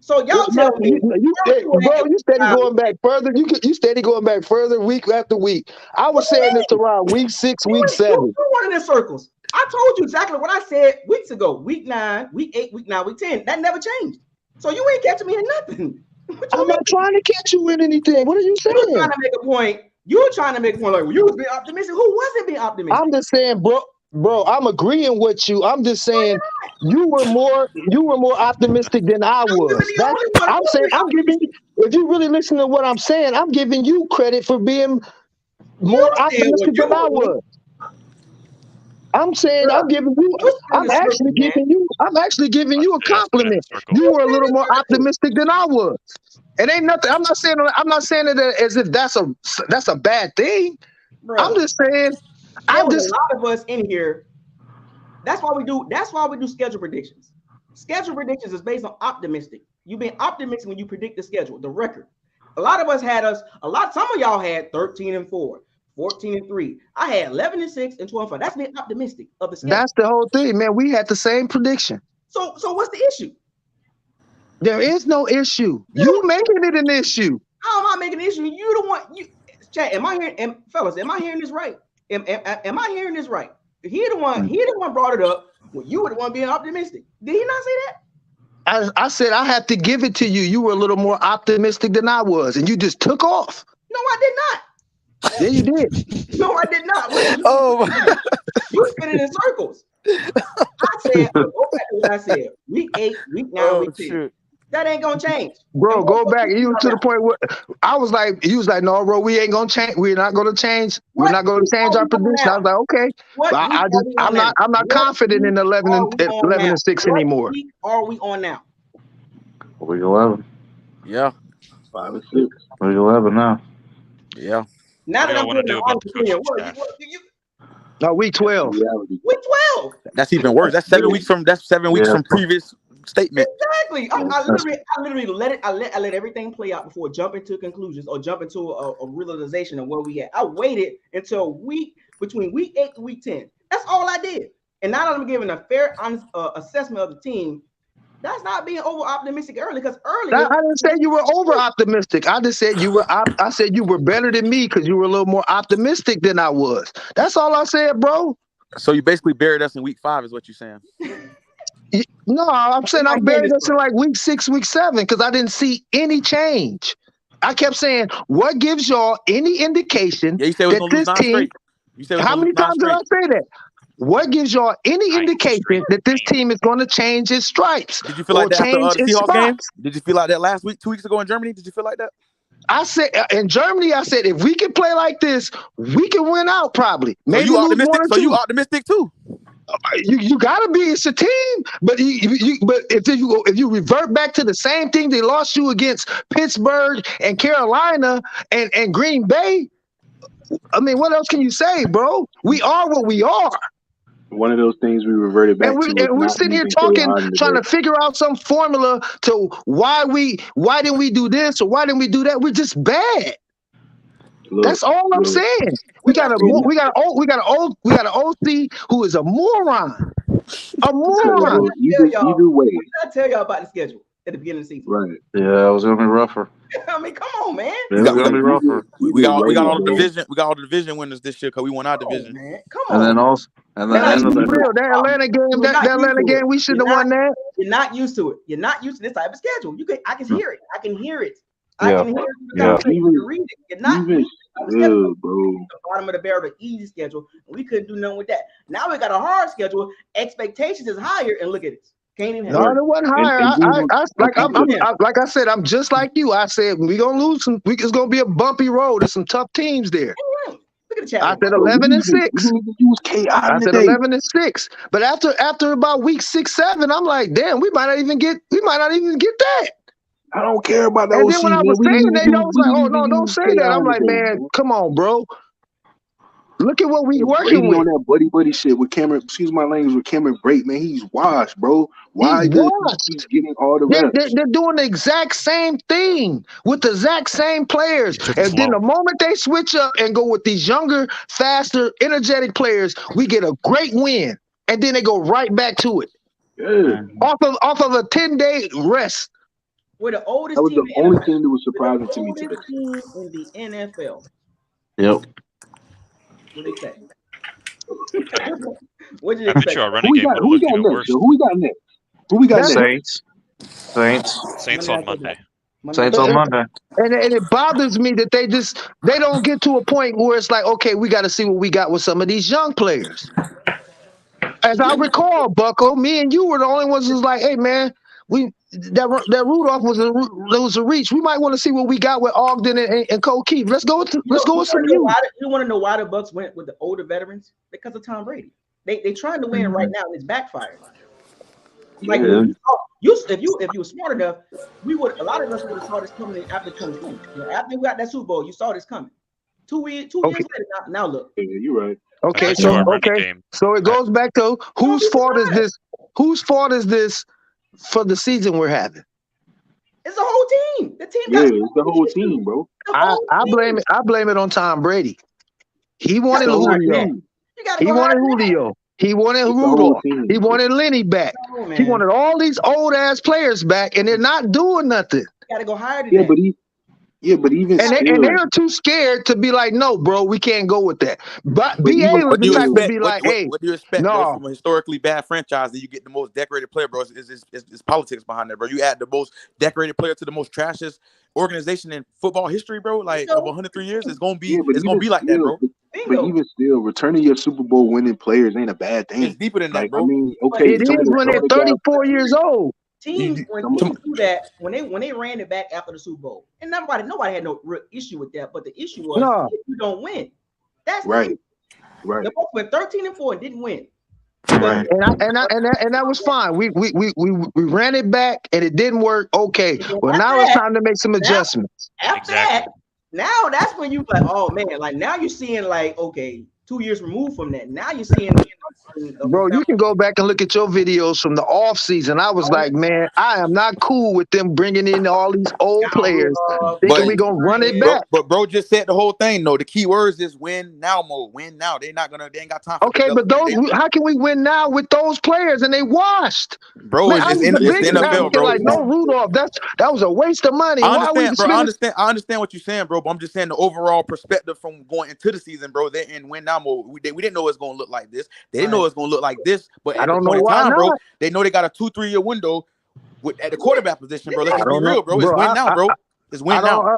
So y'all tell me, you steady going back further. You steady going back further week after week. I was saying this around week 6, week 7. You running in circles. I told you exactly what I said weeks ago. Week 9, week 8, week 9, week 10. That never changed. So you ain't catching me in nothing. I'm not trying to catch you in anything. What are you saying? You're trying to make a point. You're trying to make a point like you was being optimistic. Who wasn't being optimistic? I'm just saying, bro, I'm agreeing with you. I'm just saying you were more optimistic than I was. I'm giving you, if you really listen to what I'm saying, I'm giving you credit for being more optimistic than I was. I'm saying I'm actually giving you a compliment. You were a little more optimistic than I was. It ain't nothing. I'm not saying it as if that's a bad thing. Bro, I'm just saying there was a lot of us in here That's why we do. That's why we do schedule predictions. Schedule predictions is based on optimistic. You being optimistic when you predict the schedule, the record. A lot of us had us. Some of y'all had 13-4, 14-3. I had 11-6 and 12-5. That's being optimistic of the schedule. That's the whole thing, man. We had the same prediction. So what's the issue? There is no issue. You making it an issue. How am I making an issue? You the one. Chat. Am I hearing? Fellas, am I hearing this right? Am I hearing this right? He the one brought it up. Well, you were the one being optimistic. Did he not say that? I said I have to give it to you. You were a little more optimistic than I was, and you just took off. No, I did not. Yeah, you did. No, I did not. Listen, you spinning in circles. I said, go back to what I said. Week 8, week 9, week 10. That ain't gonna change. Bro, go back. You to the point where I was like, he was like, no, bro, we ain't gonna change. We're not gonna change. We're not gonna change our prediction. I was like, okay. I'm not confident in 11 and 6 anymore. What week are we on now? Week 11. Yeah. 5 and 6. Week 11 now. Yeah. Now that I'm want to doing do about the coaching staff? No, week 12. Week 12. That's even worse. That's 7 weeks from. That's 7 weeks from previous statement. Exactly. I literally let everything play out before jumping to conclusions or jump into a realization of where we at. I waited until between week 8 and week 10. That's all I did. And now that I'm giving a fair, honest assessment of the team, that's not being over optimistic early, because earlier I didn't say you were over optimistic. I just said you were. I said you were better than me because you were a little more optimistic than I was. That's all I said, bro. So you basically buried us in week 5, is what you're saying? No, I'm saying I buried us in like week 6, week 7 because I didn't see any change. I kept saying, what gives y'all any indication that this team? How many times did I say that? What gives y'all any indication that this team is going to change its stripes? Did you feel like that after the Seahawks game? Did you feel like that last week, 2 weeks ago in Germany? Did you feel like that? I said in Germany, I said if we can play like this, we can win out probably. Maybe so you optimistic? So you optimistic too? You gotta be. It's a team, but if you revert back to the same thing they lost you against Pittsburgh and Carolina and Green Bay, I mean, what else can you say, bro? We are what we are. One of those things we reverted back to. And we're sitting here talking, trying to figure out some formula to why didn't we do this or why didn't we do that? We're just bad. That's all I'm saying. We got an OC who is a moron. A moron. Either way. What did I tell y'all about the schedule at the beginning of the season? Right. Yeah, it was gonna be rougher. I mean, come on, man. It was gonna be rougher. We got all the division. We got all the division winners this year because we won our division. Man. Come on. That Atlanta game, we shouldn't have won that. You're not used to it. You're not used to this type of schedule. I can hear it. I can hear it. You read it. You're not used to the schedule. The bottom of the barrel, the easy schedule. We couldn't do nothing with that. Now we got a hard schedule. Expectations is higher, and look at it. Can't even. No, it wasn't higher. Like I said, I'm just like you. I said we're gonna lose some. It's gonna be a bumpy road. There's some tough teams there. Look at the chat. I said 11 and 6. I said 11 and 6. But after about week 6, 7, I'm like, damn, we might not even get that. I don't care about that. And then when I was saying that, I was like, oh no, don't say that. I'm like, man, come on, bro. Look at what we working with. On that buddy shit with Cameron. Excuse my language, with Cameron Brate, man. He's washed, bro. Why he's getting all the reps? They're doing the exact same thing with the exact same players. And then the moment they switch up and go with these younger, faster, energetic players, we get a great win. And then they go right back to it. Yeah. Off of a 10-day rest. We're the oldest that was team the only thing that was surprising to me today. Team in the NFL. Yep. What do you say? What did you expect? Sure, running game would look even worse. Who we got next? Who we got next? Saints on Monday. Saints on Monday. And it bothers me that they don't get to a point where it's like, okay, we got to see what we got with some of these young players. As I recall, Bucko, me and you were the only ones who's like, hey man, that Rudolph was a reach. We might want to see what we got with Ogden and Cole Keith. Let's go with some you. You want to know why the Bucs went with the older veterans? Because of Tom Brady. They trying to win right now, and it's backfired. Like if you were smart enough, a lot of us would have saw this coming after 2020. After we got that Super Bowl, you saw this coming. 2 years later. Now look. Yeah, you're right. Okay, That's so our running okay, game. so it goes back to whose fault is this? Whose fault is this for the season we're having? It's the whole team. The team Yeah, got it's the whole team, bro. the whole team. I blame it on Tom Brady. He You It's wanted the gotta go whole higher than Julio. that. team. You gotta He go higher wanted than that. Julio. He wanted It's the whole Rudolph. team, He bro. wanted Lenny back. Come on, He man. wanted all these old ass players back, and they're not doing nothing. You gotta go higher than Yeah, that. but even And they still, are too scared to be like, no, bro, we can't go with that. But but BA even was What the do you type still, to expect? be like, hey, What do you expect, bro, no, from a historically bad franchise that you get the most decorated player, bro? It's politics behind that, bro. You add the most decorated player to the most trashiest organization in football history, bro. Like of Bingo. 103 years, it's gonna yeah, be like that, bro. but Bingo. even still, returning your Super Bowl winning players ain't a bad It's thing. deeper than that, Like, I bro. mean, But okay, it some of is the when some they're of the guys, 34 years old. teams You, when some of teams do that, when they ran it back after the Super Bowl, and nobody had no real issue with that. But the issue was No, if you don't win. That's the right, issue. right, The Bucs went 13-4 and didn't win because right. and that was fine. We ran it back and it didn't work. Okay, and then well after now it's that, time to make some adjustments. after that, Exactly. now that's when you like, oh man, like now you're seeing like okay, 2 years removed from that. Now you're seeing Bro, you can go back and look at your videos from the off season. I was like, man, I am not cool with them bringing in all these old players thinking but we gonna run it bro, back. bro just said the whole thing. No, the key words is win now mode. Win now. They ain't got time for Okay, but development. how can we win now with those players and they washed? Bro, Man, I was the it's the biggest NFL, advocate. bro. Like, no Rudolph. That was a waste of money. I Why are we understand, bro. spending? I understand what you're saying, bro. But I'm just saying the overall perspective from going into the season, bro. They in win now mode. We didn't know it's gonna look like this. They didn't know it's gonna look like this. But I at the don't know point in why time, bro, not. they know they got a 2-3 year window at the quarterback position, bro. Let's I just be don't know, real, bro. It's bro. win now, bro. It's win now.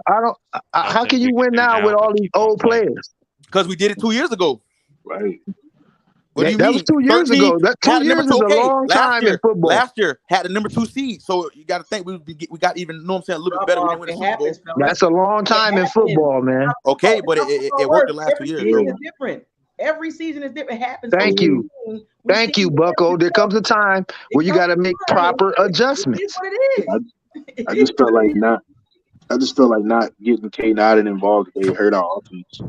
How Nothing can you we win can do now with now all but these keep on old playing. players? Because we did it 2 years ago. Right. What do you That was mean? 2 years 13 ago. That had 2 the number years two. is a Okay, long time in football. last year had the number 2 seed. So you got to think we got even. You know what I'm saying? A little bit better. We didn't win the it Super Bowl. happens, fellas. That's a long time in football, man. Okay, but it worked the last 2 Every years, season bro. is different. Every season is different. It happens. Thank Over you. Thank you, Bucko. There comes a time where you got to make proper It is adjustments. what it is. I just felt like not. I just felt like not getting K Nodden involved. They hurt our offense.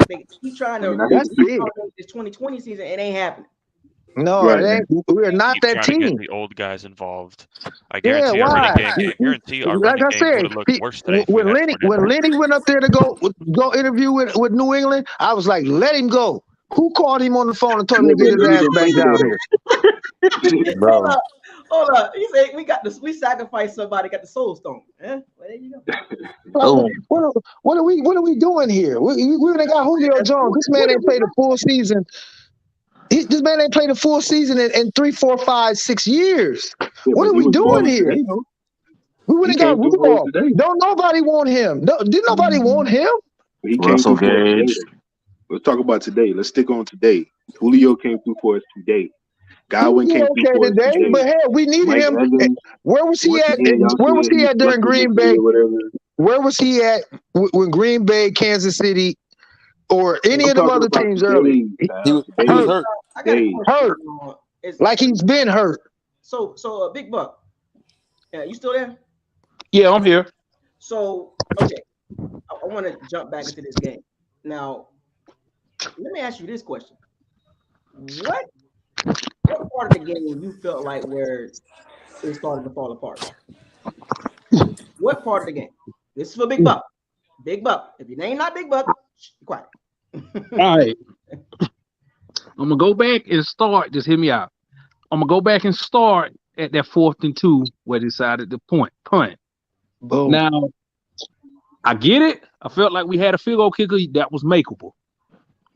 They keep trying I to mean, I hate That's to big. this 2020 season. It ain't happening. No, right. it ain't. We're not Keep that trying to get team. the old guys involved. I Yeah, guarantee why? our Like running I game would said, have looked worse today if we when had Fournette. Lenny went up there to go interview with New England, I was like, let him go. Who called him on the phone and told him Yeah, to get but his none of ass them back niggas down though. here, bro? Hold up. He said we sacrificed somebody, got the soul stone. Well, there you go. Like, what are we doing here? We got Julio Jones. This man ain't played a full season. This man ain't played a full season in 3, 4, 5, 6 years. Yeah, What but are he we was doing balling here? today though. We went He and got came through for us Rudolph. today. Don't nobody want him. Didn't nobody want him? He came Russell through for us today. Gage. Though. Let's talk about today. Let's stick on today. Julio came through for us today. He Godwin did came through okay for us today, today. but hell, we needed Mike him. Evans, Where was he what's at? his name? Y'all Where see was it? he He at during flustered Green yesterday Bay? or whatever. Where was he at when Green Bay, Kansas City, or any I'm of them talking other about teams early? today, He pal. was he was Today. hurt. I got a Today. question. Hurt, like he's been hurt. So Big Buck, you still there? Yeah, I'm here. So okay, I want to jump back into this game now. Let me ask you this question: What part of the game you felt like where it started to fall apart? What part of the game? This is for Big Buck. Big Buck. If your name not Big Buck, be quiet. All right. I'm gonna go back and start. Just hear me out. I'm gonna go back and start at that 4th and 2 where they decided to punt. Boom. Now, I get it. I felt like we had a field goal kicker that was makeable.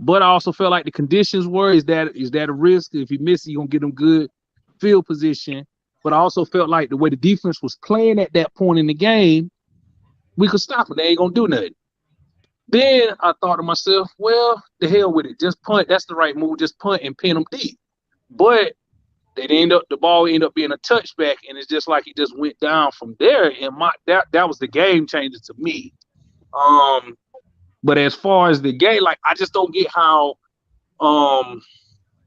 But I also felt like the conditions were, is that a risk? If you miss it, you're gonna get them good field position. But I also felt like the way the defense was playing at that point in the game, we could stop it. They ain't gonna do nothing. Then I thought to myself, well, the hell with it. Just punt. That's the right move. Just punt and pin them deep. But the ball ended up being a touchback, and it's just like he just went down from there. And that was the game changer to me. But as far as the game, like I just don't get how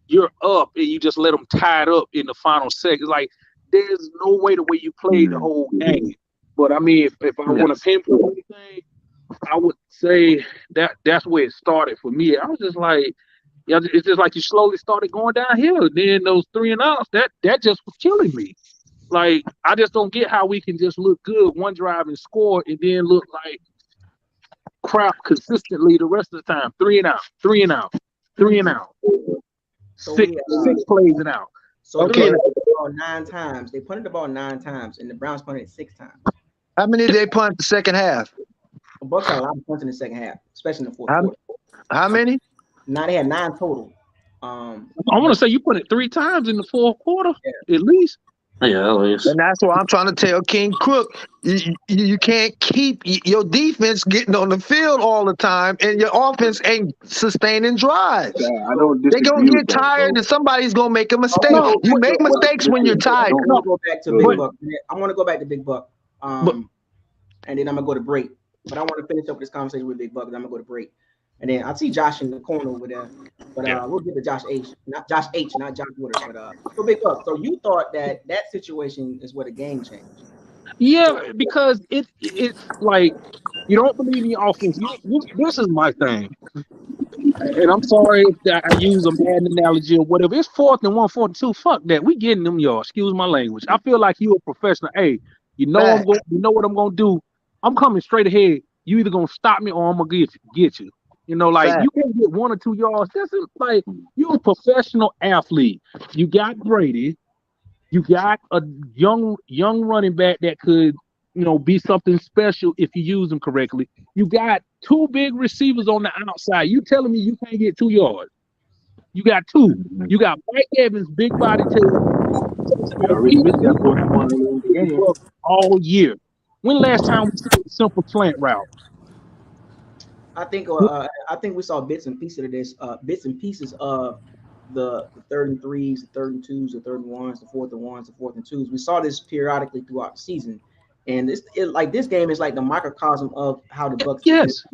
you're up and you just let them tie it up in the final seconds. Like there's no way the way you played the whole game. But I mean, if I want to pinpoint anything, I would say that's where it started for me. I was just like, Yeah, it's just like you slowly started going downhill. Then those 3 and outs, that just was killing me. Like I just don't get how we can just look good one drive and score, and then look like crap consistently the rest of the time. 3 and out, 3 and out, 3 and out, So six we six plays and out. so they Okay. punted the ball 9 times. They punted the ball 9 times, and the Browns punted it 6 times. How many did they punt the second half? The Bucks had a lot of punts in the second half, especially in the fourth How, quarter. how many? Now they had 9 total. I want to say you put it 3 times in the fourth quarter, at least. Yeah, at least. And that's what I'm trying to tell King Crook. You can't keep your defense getting on the field all the time, and your offense ain't sustaining drives. I don't They're disagree gonna with get that. tired, and somebody's gonna make a mistake. No, You make mistakes when you're tired. I'm gonna go back to No. Big Buck. I want to go back to Big Buck, and then I'm gonna go to break. But I want to finish up this conversation with Big Buck, and I'm gonna go to break. And then I see Josh in the corner over there, but we'll get to Josh H, not Josh Woodard. But so Big Buck. So you thought that situation is where the game changed? Yeah, because it's like you don't believe in your offense. This is my thing, and I'm sorry if I use a bad analogy or whatever. It's 4th and 1, 4th and 2. Fuck that. We getting them yards. Excuse my language. I feel like you a professional. Hey, you know I'm going. You know what I'm gonna do. I'm coming straight ahead. You either gonna stop me or I'm gonna get you. You know, like you can't get 1 or 2 yards. This is like you're a professional athlete. You got Brady. You got a young running back that could, be something special if you use them correctly. You got 2 big receivers on the outside. You telling me you can't get 2 yards? You got 2. You got Mike Evans, big body all year. When last time we saw a simple slant route? I think we saw bits and pieces of this, bits and pieces of the 3rd and 3s, the 3rd and 2s, the 3rd and 1s, the 4th and 1s, the 4th and 2s. We saw this periodically throughout the season, and this game is like the microcosm of how the Bucks. Yes.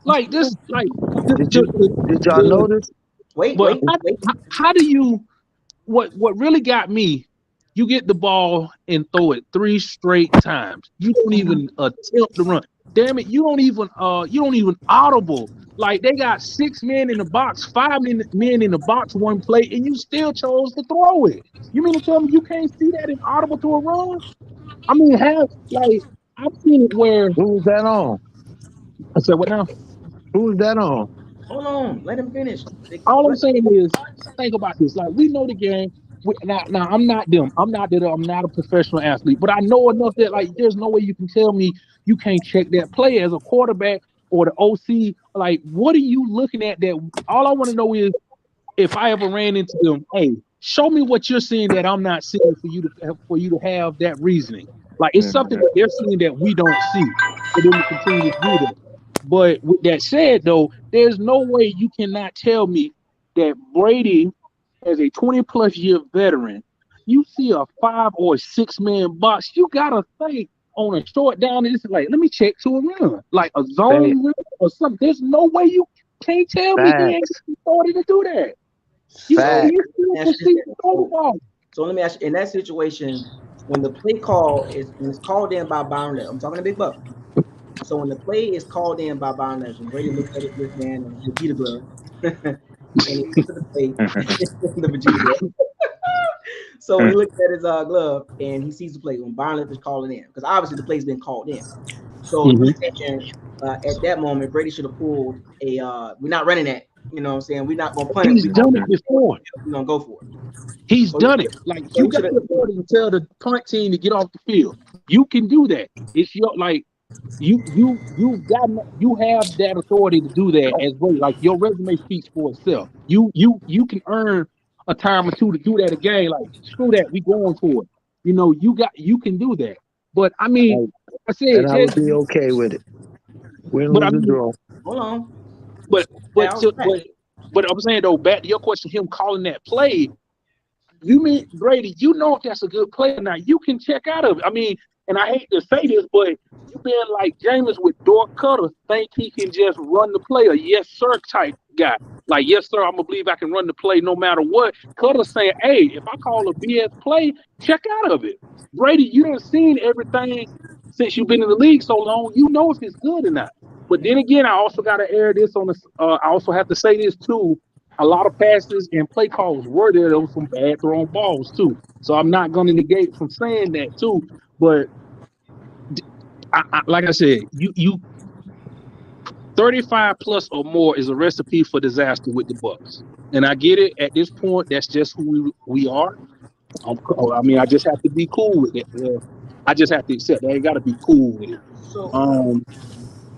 Like this, like did y'all notice? Wait. How do you? What really got me? You get the ball and throw it 3 straight times. You don't even attempt to run. Damn it! You don't even audible. Like they got 6 men in the box, 5 men in the box, 1 play, and you still chose to throw it. You mean to tell me you can't see that in audible to a run? I mean, I've seen it where. Who was that on? I said, what now? Who was that on? Hold on, let him finish. All I'm saying is, think about this. Like we know the game. Now, I'm not them. I'm not a professional athlete, but I know enough that like there's no way you can tell me you can't check that play as a quarterback or the OC. Like, what are you looking at? That all I want to know is if I ever ran into them, hey, show me what you're seeing that I'm not seeing for you to have that reasoning. Like it's something that they're seeing that we don't see for them to continue to do that. But with that said, though, there's no way you cannot tell me that Brady, as a 20-plus year veteran, you see a 5 or 6 man box, you gotta think on a short down. It's like, let me check to a run, like a zone run or something. There's no way you can't tell me he ain't started to do that. So let me ask you, in that situation, when the play call is called in by Byron, I'm talking to Big Buck. So when the play is called in by Byron and Brady looks at it, this man and Vegeta glove, and he looks at the play, the Vegeta glove. So he looks at his glove and he sees the play when Byron is calling in, because obviously the play's been called in. So at that moment, Brady should have pulled a. We're not running that. You know what I'm saying? We're not gonna punt it. He's done it before. We're gonna go for it. He's done it. Like you got the authority to tell the punt team to get off the field. You can do that. It's your like. You have that authority to do that as well. Like your resume speaks for itself. You can earn a time or 2 to do that again. Like screw that, we going for it. You can do that. But I mean, I said, and I would be okay with it. Win, lose, or draw. Hold on. But I'm saying though, back to your question, him calling that play. You mean Brady? You know if that's a good play or not. You can check out of it. I mean, and I hate to say this, but you being like Jameis with Dork Cutter, think he can just run the play, a yes sir type guy. Like, yes sir, I'm gonna believe I can run the play no matter what. Cutter saying, hey, if I call a BS play, check out of it. Brady, you done seen everything since you've been in the league so long. You know if it's good or not. But then again, I also got to air this on the. I also have to say this too. a lot of passes and play calls were there. There was some bad thrown balls too. So I'm not going to negate from saying that too. But like I said, you 35 plus or more is a recipe for disaster with the Bucks. And I get it. At this point, that's just who we are. I mean, I just have to be cool with it. I just have to accept that. I got to be cool with it. So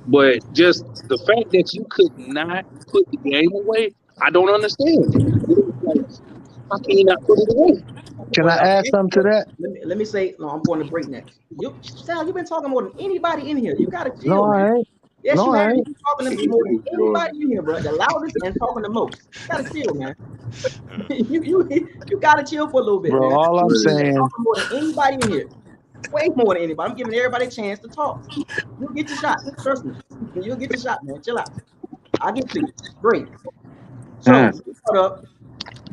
But just the fact that you could not put the game away, I don't understand. Like, how can you not put it away? Can I add something to that? let me say, no, I'm going to break next. Sal, you've been talking more than anybody in here. You got to chill, No, man. I ain't. Yes, No, you I have. You've ain't. been talking to more than anybody in here, bro. The loudest and talking the most. You got to chill, man. you got to chill for a little bit, Bro, man. all I'm You've been saying, talking more than anybody in here. Way more than anybody. I'm giving everybody a chance to talk. You'll get your shot. Trust me. You'll get your shot, man. Chill out. I'll get to you. Great. So you brought up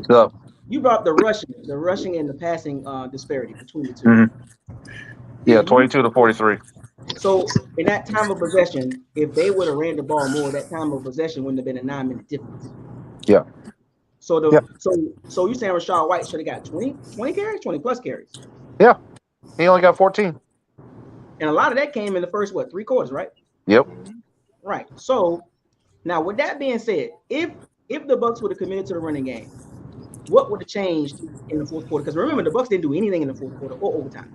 So, you brought up the rushing and the passing disparity between the two. mhm. Do Yeah, you 22 to 43. so in that time of possession, if they would have ran the ball more, that time of possession wouldn't have been a 9-minute difference. Yeah. So Yeah. so you saying Rashad White should have got 20 carries, 20 plus carries. Yeah. He only got 14. And a lot of that came in the first 3 quarters, right? Yep. Right. So now with that being said, if the Bucks would have committed to the running game, what would have changed in the fourth quarter? Because remember, the Bucks didn't do anything in the fourth quarter or overtime.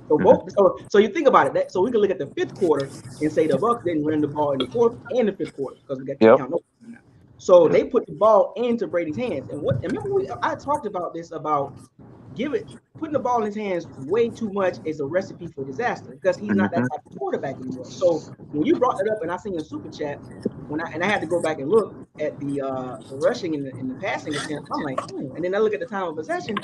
So both, so you think about it. So we can look at the fifth quarter and say the Bucks didn't run the ball in the fourth and the fifth quarter because we got to count overtime now. So they put the ball into Brady's hands. And remember I talked about this about putting the ball in his hands way too much is a recipe for disaster because he's not that type of quarterback anymore. So when you brought it up and I seen a super chat I had to go back and look at the rushing and the passing attempt, I'm like, and then I look at the time of possession,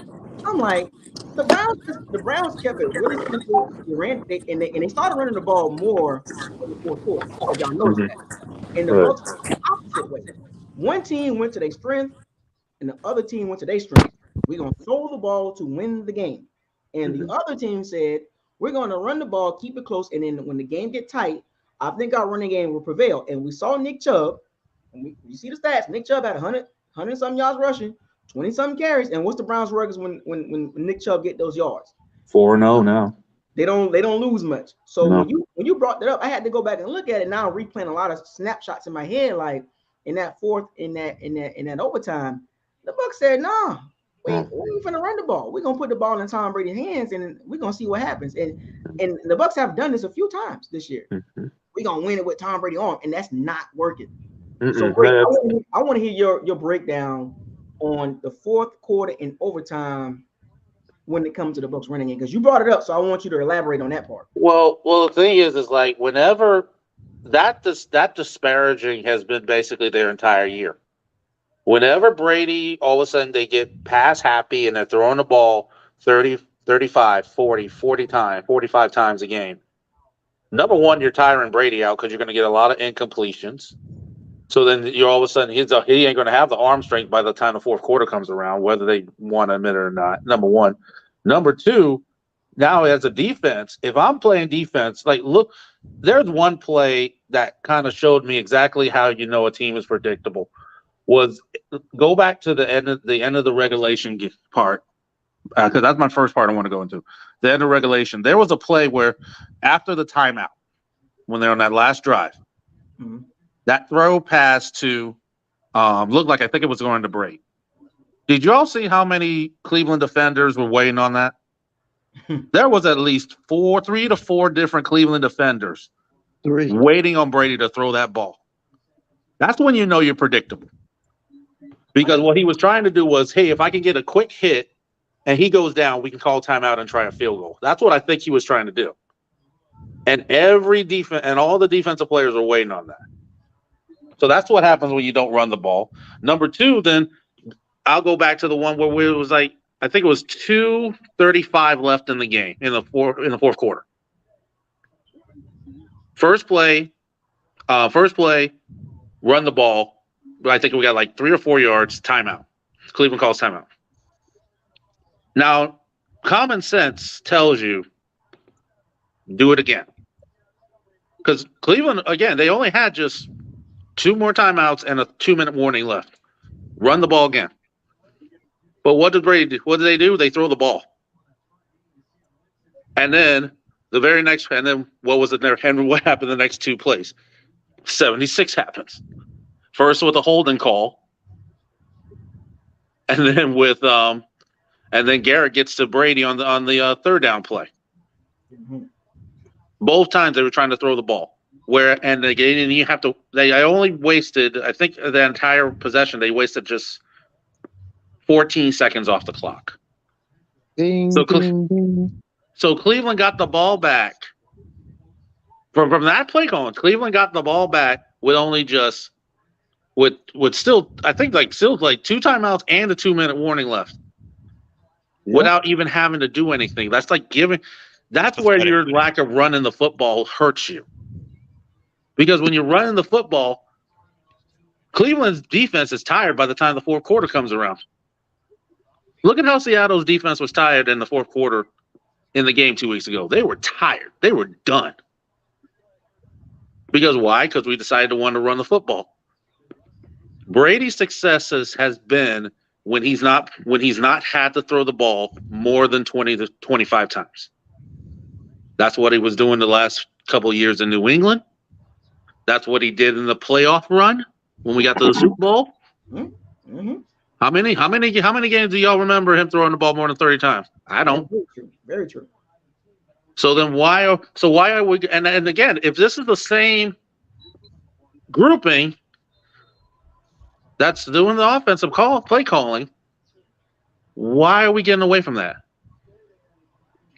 I'm like, the Browns kept it really simple. They started running the ball more in the fourth quarter. If y'all noticed that. And the Bucks went the opposite way. One team went to their strength, and the other team went to their strength. We're gonna throw the ball to win the game. And the other team said, we're gonna run the ball, keep it close, and then when the game get tight, I think our running game will prevail. And we saw Nick Chubb, and you see the stats. Nick Chubb had 100 something yards rushing, 20 something carries. And what's the Browns' records when Nick Chubb get those yards? 4-0 now. They don't lose much. So when you brought that up, I had to go back and look at it. Now I'm replaying a lot of snapshots in my head, like in that fourth, in that overtime. The Bucs said, "Nah, we ain't finna run the ball. We're gonna put the ball in Tom Brady's hands, and we're gonna see what happens." And the Bucs have done this a few times this year. We're gonna win it with Tom Brady on, and that's not working. So I want to hear your breakdown on the fourth quarter in overtime when it comes to the Bucs running in, because you brought it up, so I want you to elaborate on that part. Well, the thing is like whenever that disparaging has been basically their entire year. Whenever Brady, all of a sudden they get pass happy and they're throwing the ball 30, 35, 40, 45 times a game. Number one, you're tiring Brady out because you're going to get a lot of incompletions. So then you're all of a sudden he ain't going to have the arm strength by the time the fourth quarter comes around, whether they want to admit it or not. Number one. Number two, now as a defense, if I'm playing defense, like look, there's one play that kind of showed me exactly how you know a team is predictable. Was go back to the end of the regulation part, because that's my first part I want to go into. The end of regulation. There was a play where after the timeout, when they're on that last drive, that throw pass to looked like I think it was going to Brady. Did you all see how many Cleveland defenders were waiting on that? There was at least 3 to 4 different Cleveland defenders waiting on Brady to throw that ball. That's when you know you're predictable. Because what he was trying to do was, hey, if I can get a quick hit and he goes down, we can call timeout and try a field goal. That's what I think he was trying to do. And every defense and all the defensive players are waiting on that. So that's what happens when you don't run the ball. Number two, then I'll go back to the one where it was like, I think it was 2:35 left in the game in the fourth quarter. First play, run the ball. I think we got like 3 or 4 yards, timeout. Cleveland calls timeout. Now, common sense tells you do it again. Because Cleveland, again, they only had just 2 more timeouts and a 2-minute warning left. run the ball again. But what did Brady do? What did they do? They throw the ball. And then what was it there? Henry, what happened the next two plays? 76 happens. First with a holding call. And then Garrett gets to Brady on the third down play. Mhm. Both times they were trying to throw the ball. They only wasted, I think the entire possession, they wasted just 14 seconds off the clock. Ding, So, ding, ding. so Cleveland got the ball back. From that play calling, Cleveland got the ball back with only just with still, I think still 2 timeouts and a 2-minute warning left. Yeah. Without even having to do anything. That's like that's where Pathetic. your lack of running the football hurts you. Because when you're running the football, Cleveland's defense is tired by the time the fourth quarter comes around. Look at how Seattle's defense was tired in the fourth quarter in the game 2 weeks ago. They were tired. They were done. Because why? Because we decided to want to run the football. Brady's successes has been when he's not had to throw the ball more than 20 to 25 times. That's what he was doing the last couple of years in New England. That's what he did in the playoff run when we got to the Super Bowl. Mm-hmm. How many games do y'all remember him throwing the ball more than 30 times? I don't. Very true. Very true. So then why are we and again, if this is the same grouping that's doing the offensive play calling, why are we getting away from that?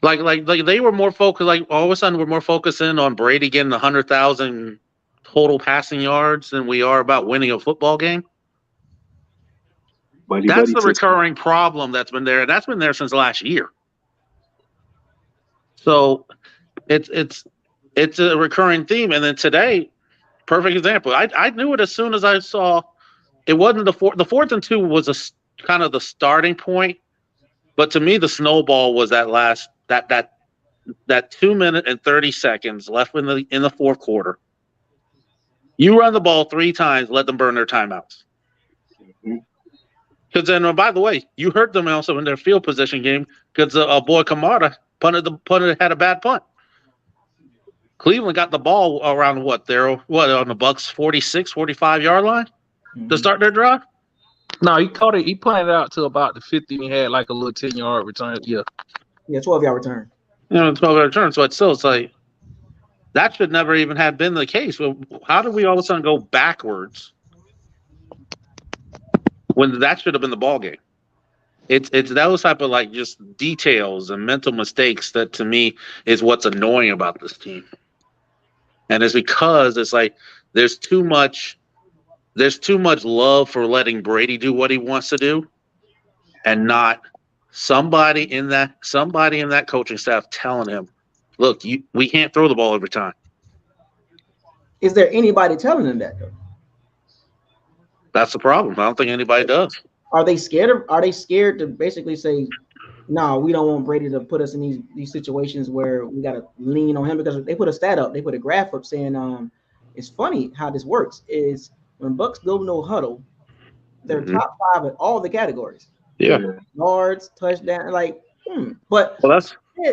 Like they were more focused. Like all of a sudden, we're more focusing on Brady getting 100,000 total passing yards than we are about winning a football game. That's the recurring problem that's been there, and that's been there since last year. So it's a recurring theme. And then today, perfect example. I knew it as soon as I saw. It wasn't the 4th and 2 was kind of the starting point, but to me the snowball was that 2 minute and 30 seconds left in the fourth quarter. You run the ball 3 times, let them burn their timeouts. Because then, by the way, you hurt them also in their field position game because boy Kamara had a bad punt. Cleveland got the ball around on the Bucs 46, 45-yard line to start their drive. No, he caught it. He punted it out to about the 50. And he had like a little 10-yard return. Yeah. Yeah, 12-yard return. 12-yard return. So it's like that should never even have been the case. Well, how did we all of a sudden go backwards when that should have been the ball game? It's those type of like just details and mental mistakes that to me is what's annoying about this team. And it's because it's like there's too much love for letting Brady do what he wants to do, and not somebody in that coaching staff telling him, "Look, we can't throw the ball every time." Is there anybody telling him that though? That's the problem. I don't think anybody does. Are they scared to basically say, "No, we don't want Brady to put us in these situations where we got to lean on him"? Because they put a stat up, they put a graph up saying, it's funny how this works. Is when Bucks go no huddle, they're top 5 in all the categories. Yeah, yards, touchdown, like. But well,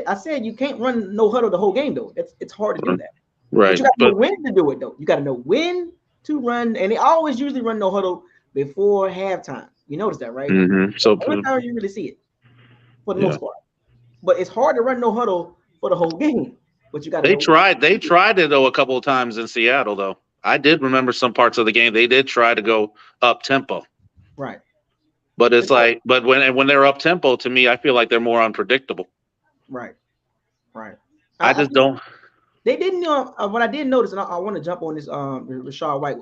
I said you can't run no huddle the whole game though. It's hard to do that. Right. But you got to know when to do it though. You got to know when to run, and they always usually run no huddle before halftime. You notice that, right? Mm-hmm. So every time you really see it for the most part. But it's hard to run no huddle for the whole game. But you got to. They tried it though a couple of times in Seattle though. I did remember some parts of the game. They did try to go up tempo. Right. But it's like, but when they're up tempo, to me, I feel like they're more unpredictable. Right. Right. I just don't. They didn't know what I did notice, and I want to jump on this Rachaad White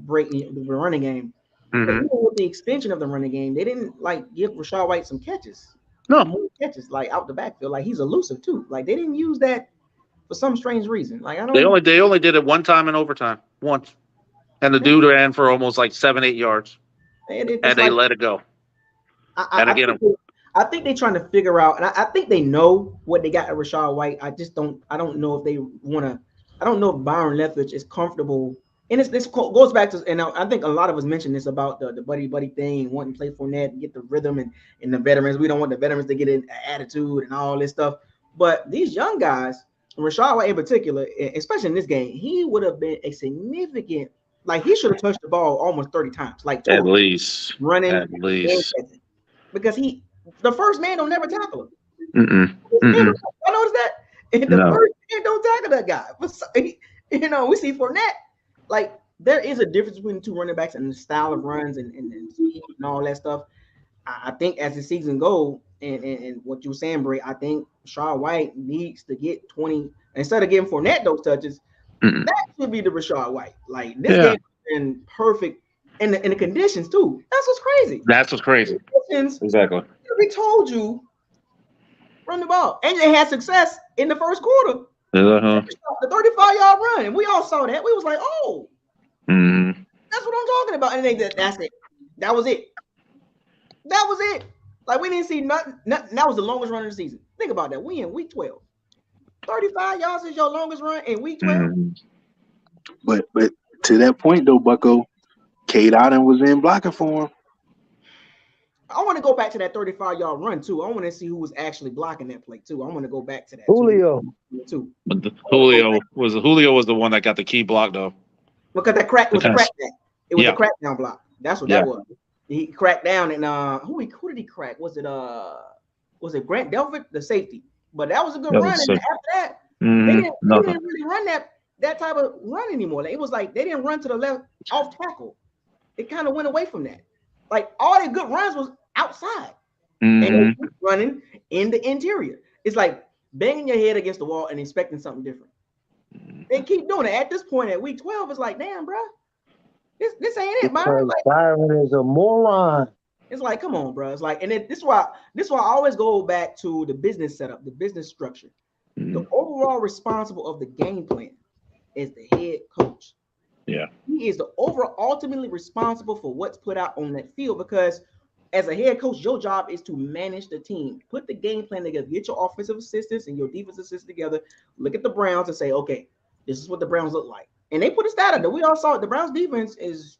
breaking the running game. Mm-hmm. Even with the extension of the running game, they didn't give Rachaad White some catches. No more catches like out the backfield. Like he's elusive too. Like they didn't use that for some strange reason. Like I don't. They only did it one time in overtime, once, and the dude ran for almost like 7-8 yards, and they let it go. I think they're trying to figure out, and I think they know what they got at Rachaad White. I don't know if they want to. I don't know if Byron Leftwich is comfortable And this goes back to, and I think a lot of us mentioned this about the buddy thing, wanting to play Fournette and get the rhythm, and the veterans. We don't want the veterans to get an attitude and all this stuff. But these young guys, Rashad White in particular, especially in this game, he would have been a significant, like he should have touched the ball almost 30 times, like At total least. running At least. because the first man don't never tackle him. Mm-mm. I Mm-mm. noticed that. And the No. first man don't tackle that guy. But we see Fournette. Like there is a difference between the two running backs and the style of runs and speed and all that stuff. I think as the season goes, and what you were saying, Bray, I think Rashad White needs to get 20 instead of giving Fournette those touches. Mm-mm. That should be the Rashad White. Like this Yeah. game has been perfect in the conditions too. That's what's crazy. That's what's crazy. Exactly. We told you run the ball, and they had success in the first quarter. Uh-huh. The 35-yard run, and we all saw that. We was like, oh, that's what I'm talking about. And that's it. That was it. That was it. Like we didn't see nothing. That was the longest run of the season. Think about that. We in week 12. 35 yards is your longest run in week 12. But to that point though, Bucko, Cade Otton was in blocking for him. I want to go back to that 35-yard run too. I want to see who was actually blocking that play too. I want to go back to that Julio too. But Julio was the one that got the key block though. Because that crack was a crackdown. It was Yeah. a crackdown block. That's what that was. He cracked down, and who did he crack? Was it Grant Delpit, the safety? But that was a good run. And after that, they didn't really run that type of run anymore. It was like they didn't run to the left off tackle. It kind of went away from that. Like all their good runs was outside, and they keep running in the interior. It's like banging your head against the wall and expecting something different. They keep doing it. At this point, at week 12, it's like, damn, bro, this ain't it, man. Like, Byron is a moron. It's like, come on, bro. It's like, and this is why I always go back to the business setup, the business structure. The overall responsible of the game plan is the head coach. Yeah. He is the ultimately responsible for what's put out on that field, because as a head coach, your job is to manage the team, put the game plan together, get your offensive assistants and your defensive assistants together, look at the Browns and say, okay, this is what the Browns look like. And they put a stat out there. We all saw it. The Browns defense is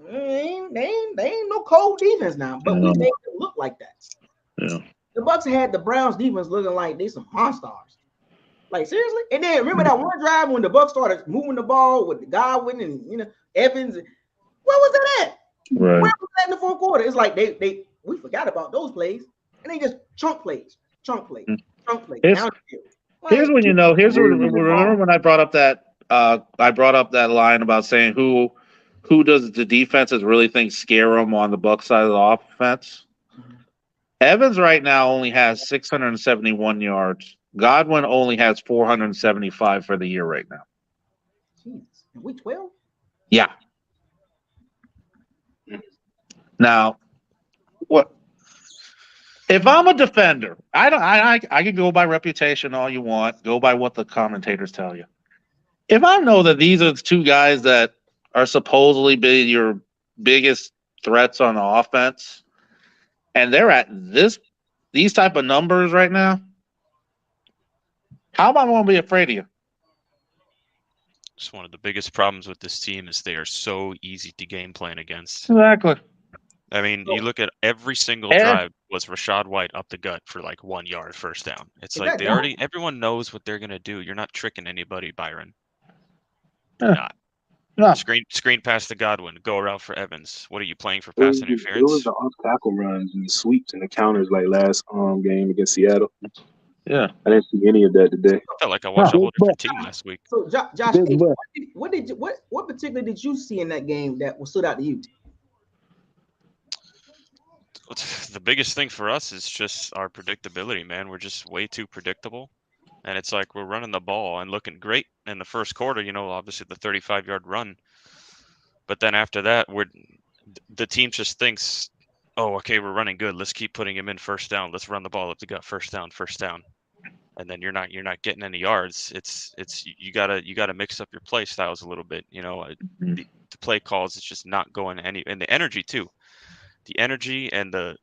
they ain't no cold defense now, but we make it look like that. Yeah. The Bucs had the Browns defense looking like they some monsters. Like seriously. And then remember that one drive when the Bucs started moving the ball with the Godwin and Evans. Where was that at? Right. Where was that in the fourth quarter? It's like we forgot about those plays, and they just chunk plays. Here's when remember when I brought up that line about saying who does the defenses really think scare them on the Bucs side of the offense? Evans right now only has 671 yards. Godwin only has 475 for the year right now. Jeez. In week 12? Yeah. Now, what if I'm a defender? I can go by reputation all you want, go by what the commentators tell you. If I know that these are the two guys that are supposedly be your biggest threats on the offense, and they're at these type of numbers right now, how am I going to be afraid of you? Just one of the biggest problems with this team is they are so easy to game plan against. Exactly. I mean, you look at every single drive was Rashad White up the gut for like 1 yard first down. It's like everyone knows what they're going to do. You're not tricking anybody, Byron. You're not. No. Screen pass to Godwin, go around for Evans. What are you playing for pass interference? It was the off tackle runs and the sweeps and the counters like last game against Seattle. Yeah, I didn't see any of that today. I felt like I watched a whole different team last week. So Josh, what particularly did you see in that game that stood out to you? The biggest thing for us is just our predictability, man. We're just way too predictable. And it's like we're running the ball and looking great in the first quarter, obviously the 35-yard run. But then after that, the team just thinks, oh, okay, we're running good. Let's keep putting him in first down. Let's run the ball up the gut, first down. And then you're not getting any yards. It's you gotta mix up your play styles a little bit. The play calls, it's just not going any, and the energy too. The energy and the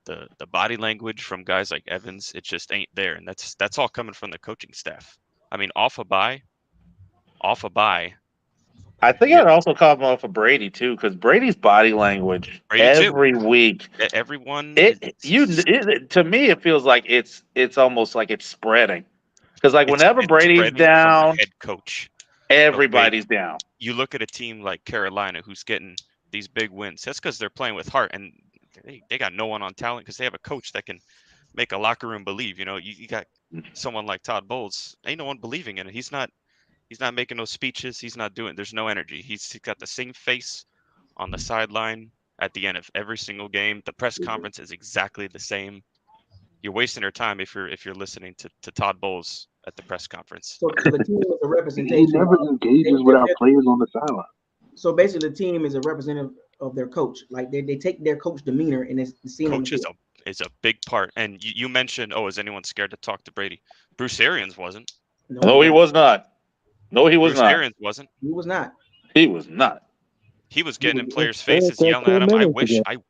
body language from guys like Evans, it just ain't there, and that's all coming from the coaching staff. I mean, off a bye, I think Yeah, I'd also come off of Brady too, because Brady's body language Brady too. every week. Everyone To me it feels like it's almost like it's spreading. Because like whenever it's Brady's spreading from the down, head coach. Okay, everybody's down. you look at a team like Carolina who's getting these big wins. That's because they're playing with heart, and they got no one on talent because they have a coach that can make a locker room believe. You got someone like Todd Bowles. Ain't no one believing in it. He's not making no speeches. He's not doing. There's no energy. He's got the same face on the sideline at the end of every single game. The press conference is exactly the same. You're wasting your time if you're listening to Todd Bowles at the press conference. So the team is a He representation never of engages with our players on the sideline. so basically the team is a representative of their coach. Like they take their coach demeanor and it's seen on the Coach is field. a big part. And you mentioned, is anyone scared to talk to Brady? Bruce Arians wasn't. No, No, he was not. No, he was Bruce not. Arians wasn't. He was not. He was not. He was getting in players' Said faces, that yelling 10 at them. I minutes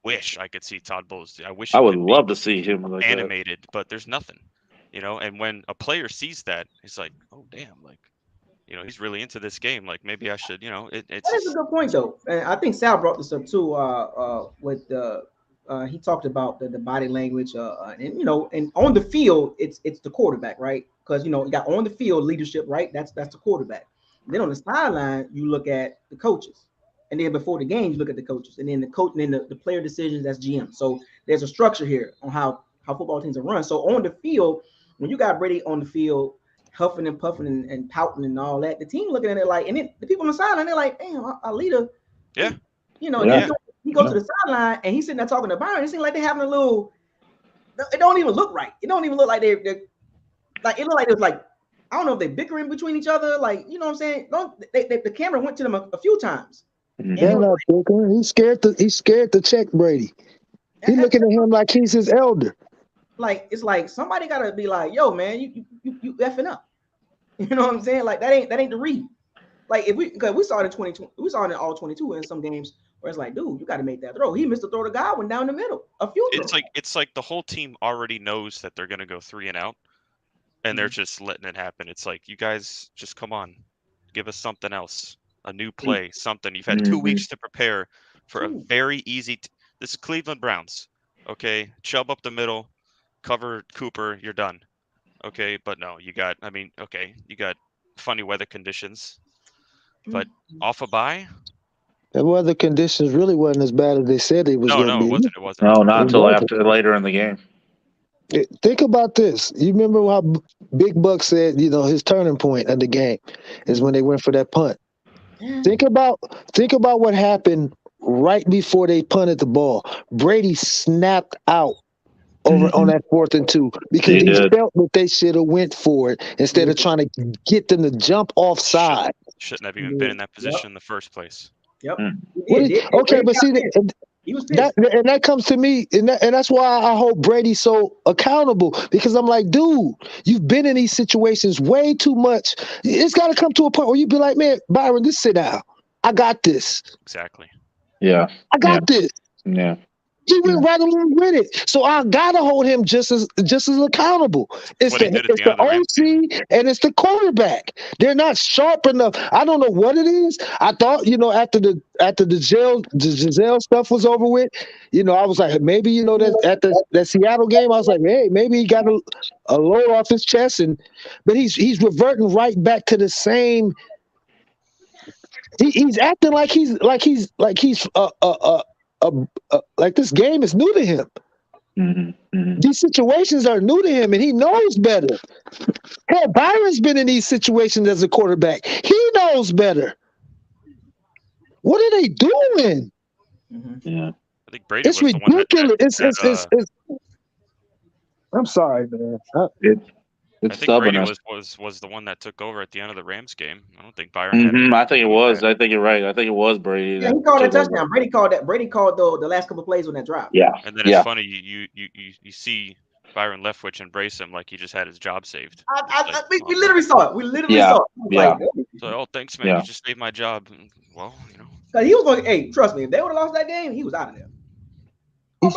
wish ago. I could see Todd Bowles. I wish I he would could be love to see him like that. animated, but there's nothing. And when a player sees that, he's like, oh damn, like, he's really into this game. Like maybe I should, it's That is a just good point though. And I think Sal brought this up too. With he talked about the body language. And on the field, it's the quarterback, right? Because you got on the field leadership, right? That's the quarterback. Then on the sideline, you look at the coaches, and then before the game, you look at the coaches, and then the coach, and then the player decisions. That's GM. So there's a structure here on how football teams are run. So on the field, when you got Brady on the field, huffing and puffing and pouting and all that, the team looking at it like, and then the people on the sideline, they're like, damn, our leader, yeah, and Yeah. he goes to the sideline and he's sitting there talking to Byron. It seems like they're having a little. It don't even look right. It don't even look like they're like. It looked like it was like, I don't know if they're bickering between each other. Like, you know what I'm saying? The camera went to them a few times. And They're not thinking. He's scared to check Brady. He's looking at him like he's his elder. Like it's like somebody gotta be like, yo, man, you effing up. You know what I'm saying? Like that ain't the read. Like because we saw it in 2020, we saw it in all 22 in some games where it's like, dude, you got to make that throw. He missed the throw to Godwin down the middle. A few throws. it's like the whole team already knows that they're gonna go 3 and out, and they're just letting it happen. It's like, you guys just come on, give us something else, a new play, something. You've had 2 weeks to prepare for a very easy. This is Cleveland Browns. Okay, Chubb up the middle, cover Cooper, you're done. Okay, but no, you got funny weather conditions, but off a bye. The weather conditions really wasn't as bad as they said it was No, going to no, be. it wasn't. No, not It until wasn't. later in the game. Think about this. You remember how Big Buck said, his turning point of the game is when they went for that punt. Think about what happened right before they punted the ball. Brady snapped out over on that 4th and 2 because He he did. felt that they should have went for it instead of trying to get them to jump offside. Shouldn't have even been in that position in the first place. Yep. Okay, but see he was pissed. that comes to me, and that's why I hold Brady so accountable, because I'm like, dude, you've been in these situations way too much. It's got to come to a point where you be like, man, Byron, just sit down. I got this. Exactly. Yeah. I got this. Yeah. He went right along with it, so I gotta hold him just as accountable. It's What he did at the the end of the Rams game. OC and it's the quarterback. They're not sharp enough. I don't know what it is. I thought, after the Giselle stuff was over with, I was like, maybe that at that Seattle game, I was like, hey, maybe he got a load off his chest, but he's reverting right back to the same. He's acting like he's like this game is new to him. These situations are new to him, and he knows better. Hell, Byron's been in these situations as a quarterback. He knows better. What are they doing? Yeah. I think Brady It's was the one ridiculous. that I'm sorry, man. I think Brady was the one that took over at the end of the Rams game. I don't think Byron had anything I think it to do with was. that. I think you're right. I think it was Brady. Yeah, he called that touchdown. Brady called that. Brady called the last couple of plays on that drive. Yeah. And then it's funny, you see Byron Leftwich embrace him like he just had his job saved. We literally saw it. We literally saw it. Yeah. So, thanks, man. You just saved my job. Well, Because he was going. Hey, trust me. If they would have lost that game, he was out of there.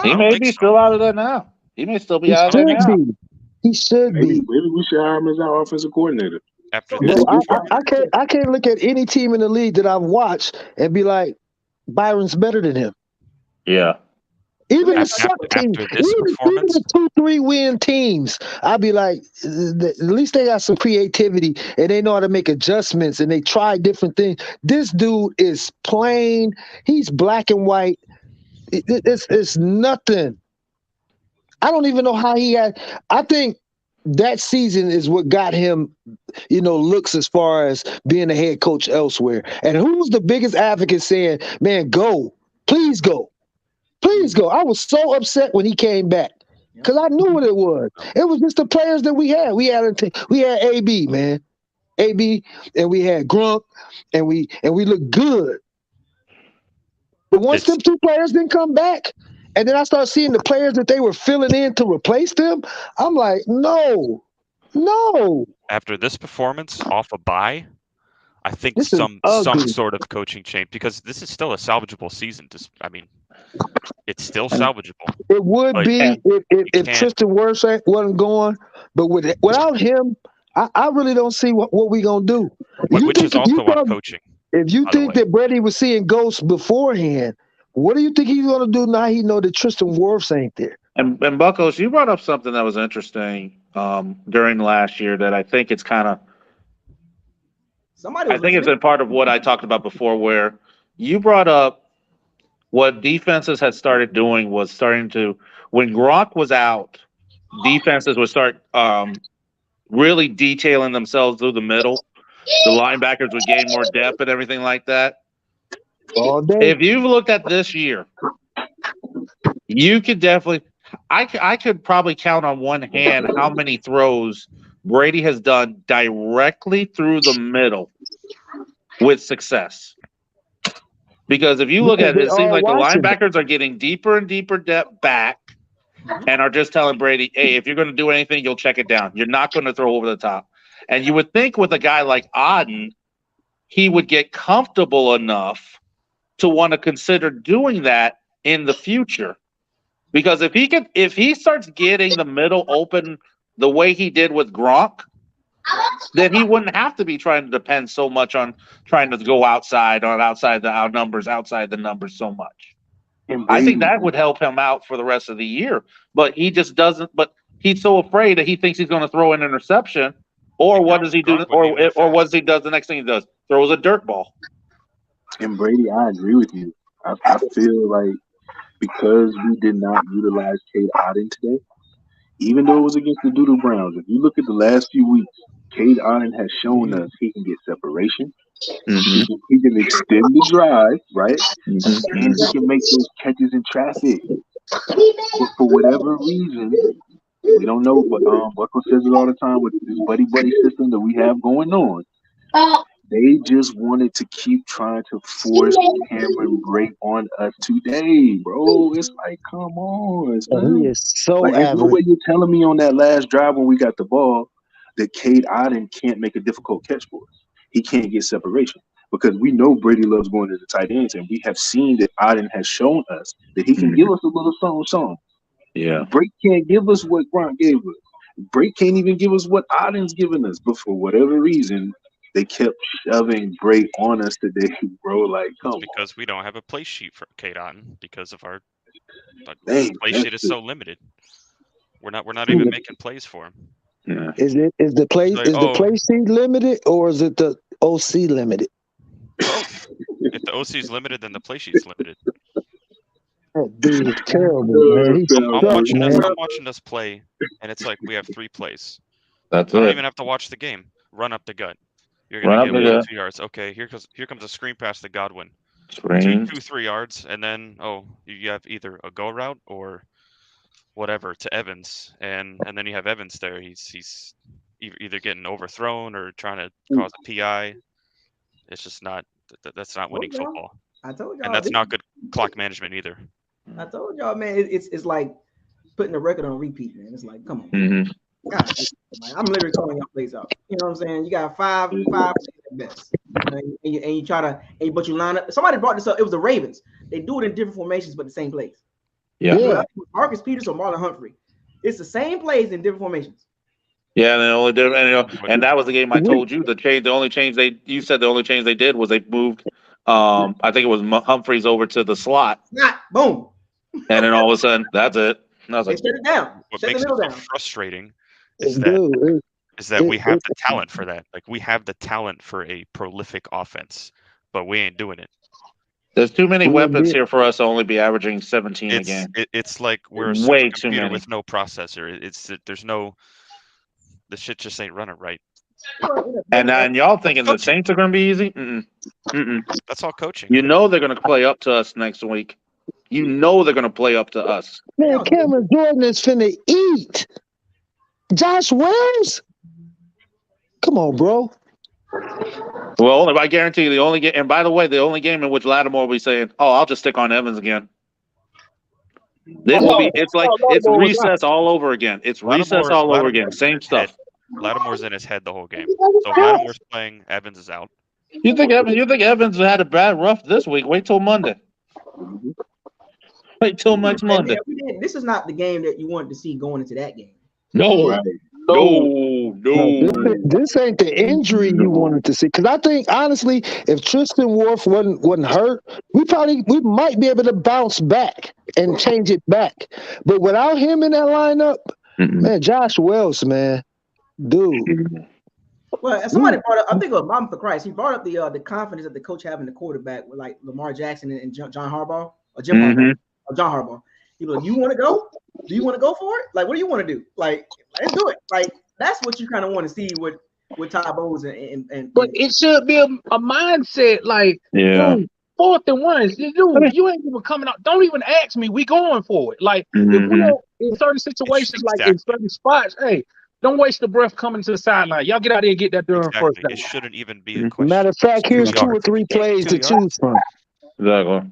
He may be still out of there now. He may still be out of there now. He should Maybe be. we should hire him as our offensive coordinator. After So, this Bro, performance, I can't look at any team in the league that I've watched and be like, Byron's better than him. Yeah. Even the let me suck teams, after this even performance, the 2-3 win teams, I'd be like, at least they got some creativity and they know how to make adjustments and they try different things. This dude is plain. He's black and white. It's nothing. I don't even know how he had. I think that season is what got him, looks as far as being a head coach elsewhere. And who's the biggest advocate saying, "Man, go, please go, please go"? I was so upset when he came back because I knew what it was. It was just the players that we had. We had AB, man, AB, and we had Grunk, and we looked good. But once it's them two players didn't come back, and then I started seeing the players that they were filling in to replace them, I'm like, no, no, after this performance off a bye. I think this is some ugly. sort of coaching change because this is still a salvageable season. I mean, it's still And, salvageable, It would but be and you if can't. Tristan Wirfs wasn't going, but without him, I really don't see what we gonna do. But You which think is also on coaching, if you by the think way. that Brady was seeing ghosts beforehand, what do you think he's gonna do now? He know that Tristan Wirfs ain't there. and Buckles, you brought up something that was interesting during last year that I think it's kind of somebody I was think it's listening. a part of what I talked about before, where you brought up what defenses had started doing was starting to when Gronk was out, defenses would start really detailing themselves through the middle. The linebackers would gain more depth and everything like that. All day. If you've looked at this year, you could definitely. I could probably count on one hand how many throws Brady has done directly through the middle with success. Because if you look Because at it, they it seems all like the watching it. linebackers are getting deeper and deeper depth back and are just telling Brady, hey, if you're going to do anything, you'll check it down. You're not going to throw over the top. And you would think with a guy like Auden, he would get comfortable enough to want to consider doing that in the future. Because if he starts getting the middle open the way he did with Gronk, then he wouldn't have to be trying to depend so much on trying to go outside outside the numbers so much. And I think Brady, that would help him out for the rest of the year. But he just doesn't. But he's so afraid that he thinks he's going to throw an interception, or what Because does he do? Gronk wasn't even that Or what does fast. he does the next thing he does? Throws a dirt ball. and Brady, I agree with you. I feel like because we did not utilize Cade Otton today, even though it was against the Doodle Browns, if you look at the last few weeks, Cade Otton has shown us he can get separation. Mm-hmm. He can extend the drive, right? And he Mm-hmm. can make those catches in traffic. But for whatever reason, we don't know. But Buckle says it all the time with this buddy buddy system that we have going on. They just wanted to keep trying to force Cameron break on us today, bro. It's like, come on, And he son. is so Like, there's no average. way you're telling me on that last drive when we got the ball that Cade Otton can't make a difficult catch for us. He can't get separation because we know Brady loves going to the tight ends, and we have seen that Otton has shown us that he can Mm-hmm. give us a little something. Yeah. Brake can't give us what Gronk gave us. Brake can't even give us what Otton's given us. But for whatever reason, they kept shoving Brake on us today, bro. Like, come It's on. because we don't have a play sheet for Kate Otten because of our the Dang, play that's sheet is the so limited. We're not even making plays for him. Yeah. Is It's like, the oh, play sheet limited or is it the OC limited? both. If the OC is limited, then the play sheet's limited. That dude is terrible, man. He I'm suck, watching us. man. I'm watching us play, and it's like we have 3 plays. That's I don't it. even have to watch the game. Run up the gut. You're gonna Run up get the 1 or gut. 2 yards. Okay, here comes a screen pass to Godwin. Two, Screen. 3 yards, and then you have either a go route or whatever to Evans, and then you have Evans there. He's either getting overthrown or trying to cause a PI. It's just not. That's not winning football, I told and y'all that's this. not good clock management either. I told y'all, man. It's like putting a record on repeat, man. It's like, come on, Mm-hmm. God, like, I'm literally calling y'all plays out. You know what I'm saying? You got five plays at best. You know, and you try to, but you line up. Somebody brought this up. It was the Ravens. They do it in different formations, but the same plays. Yeah. Yeah. Marcus Peters or Marlon Humphrey. It's the same plays in different formations. Yeah, and the only difference, But and that was the game I We, told you. You said the only change they did was they moved. I think it was Humphreys over to the slot, Not boom. and then all of a sudden, that's it. And I was They like, shut it down. what Shut the makes it middle so down. frustrating is that dude, we have it, the talent for that. Like, we have the talent for a prolific offense, but we ain't doing it. there's too many we weapons did. here for us to only be averaging 17 a It's game. it's like we're a Way too supercomputer many. with no processor. There's no, the shit just ain't running right. And y'all thinking the Coaching. Saints are going to be easy? Mm-mm. That's all coaching. You know they're going to play up to us next week. You know they're going to play up to us. Man, Cameron Jordan is finna eat. Josh Wells? Come on, bro. Well, I guarantee you, the only game. And by the way, the only game in which Lattimore will be saying, "Oh, I'll just stick on Evans again." It will be. It's like it's recess all over again. It's recess all over again. Same stuff. Lattimore's in his head the whole game. So if Lattimore's playing, Evans is out. You think Evans had a bad rough this week? Wait till Monday. Wait till next Monday. This is not the game that you wanted to see going into that game. No. Right. No. This ain't the injury you wanted to see. Because I think honestly, if Tristan Wirfs wasn't hurt, we might be able to bounce back and change it back. But without him in that lineup, man, Josh Wells, man, dude. Well, somebody brought up, I think it was Mom for Christ. He brought up the confidence that the coach having the quarterback with like Lamar Jackson and John Harbaugh or Jim Harbaugh or John Harbaugh. He was like, "You want to go? Do you want to go for it? Like, what do you want to do? Like, let's do it." Like, that's what you kind of want to see with Todd Bowles and. But it should be a mindset like, dude, 4th and 1. Dude, you ain't even coming out. Don't even ask me. We going for it. Like, if we are in certain situations, like in certain spots, hey, don't waste the breath coming to the sideline. Y'all get out there and get that done first down. It shouldn't even be a question. Matter of fact, here's 2 or 3 plays to choose from. Exactly.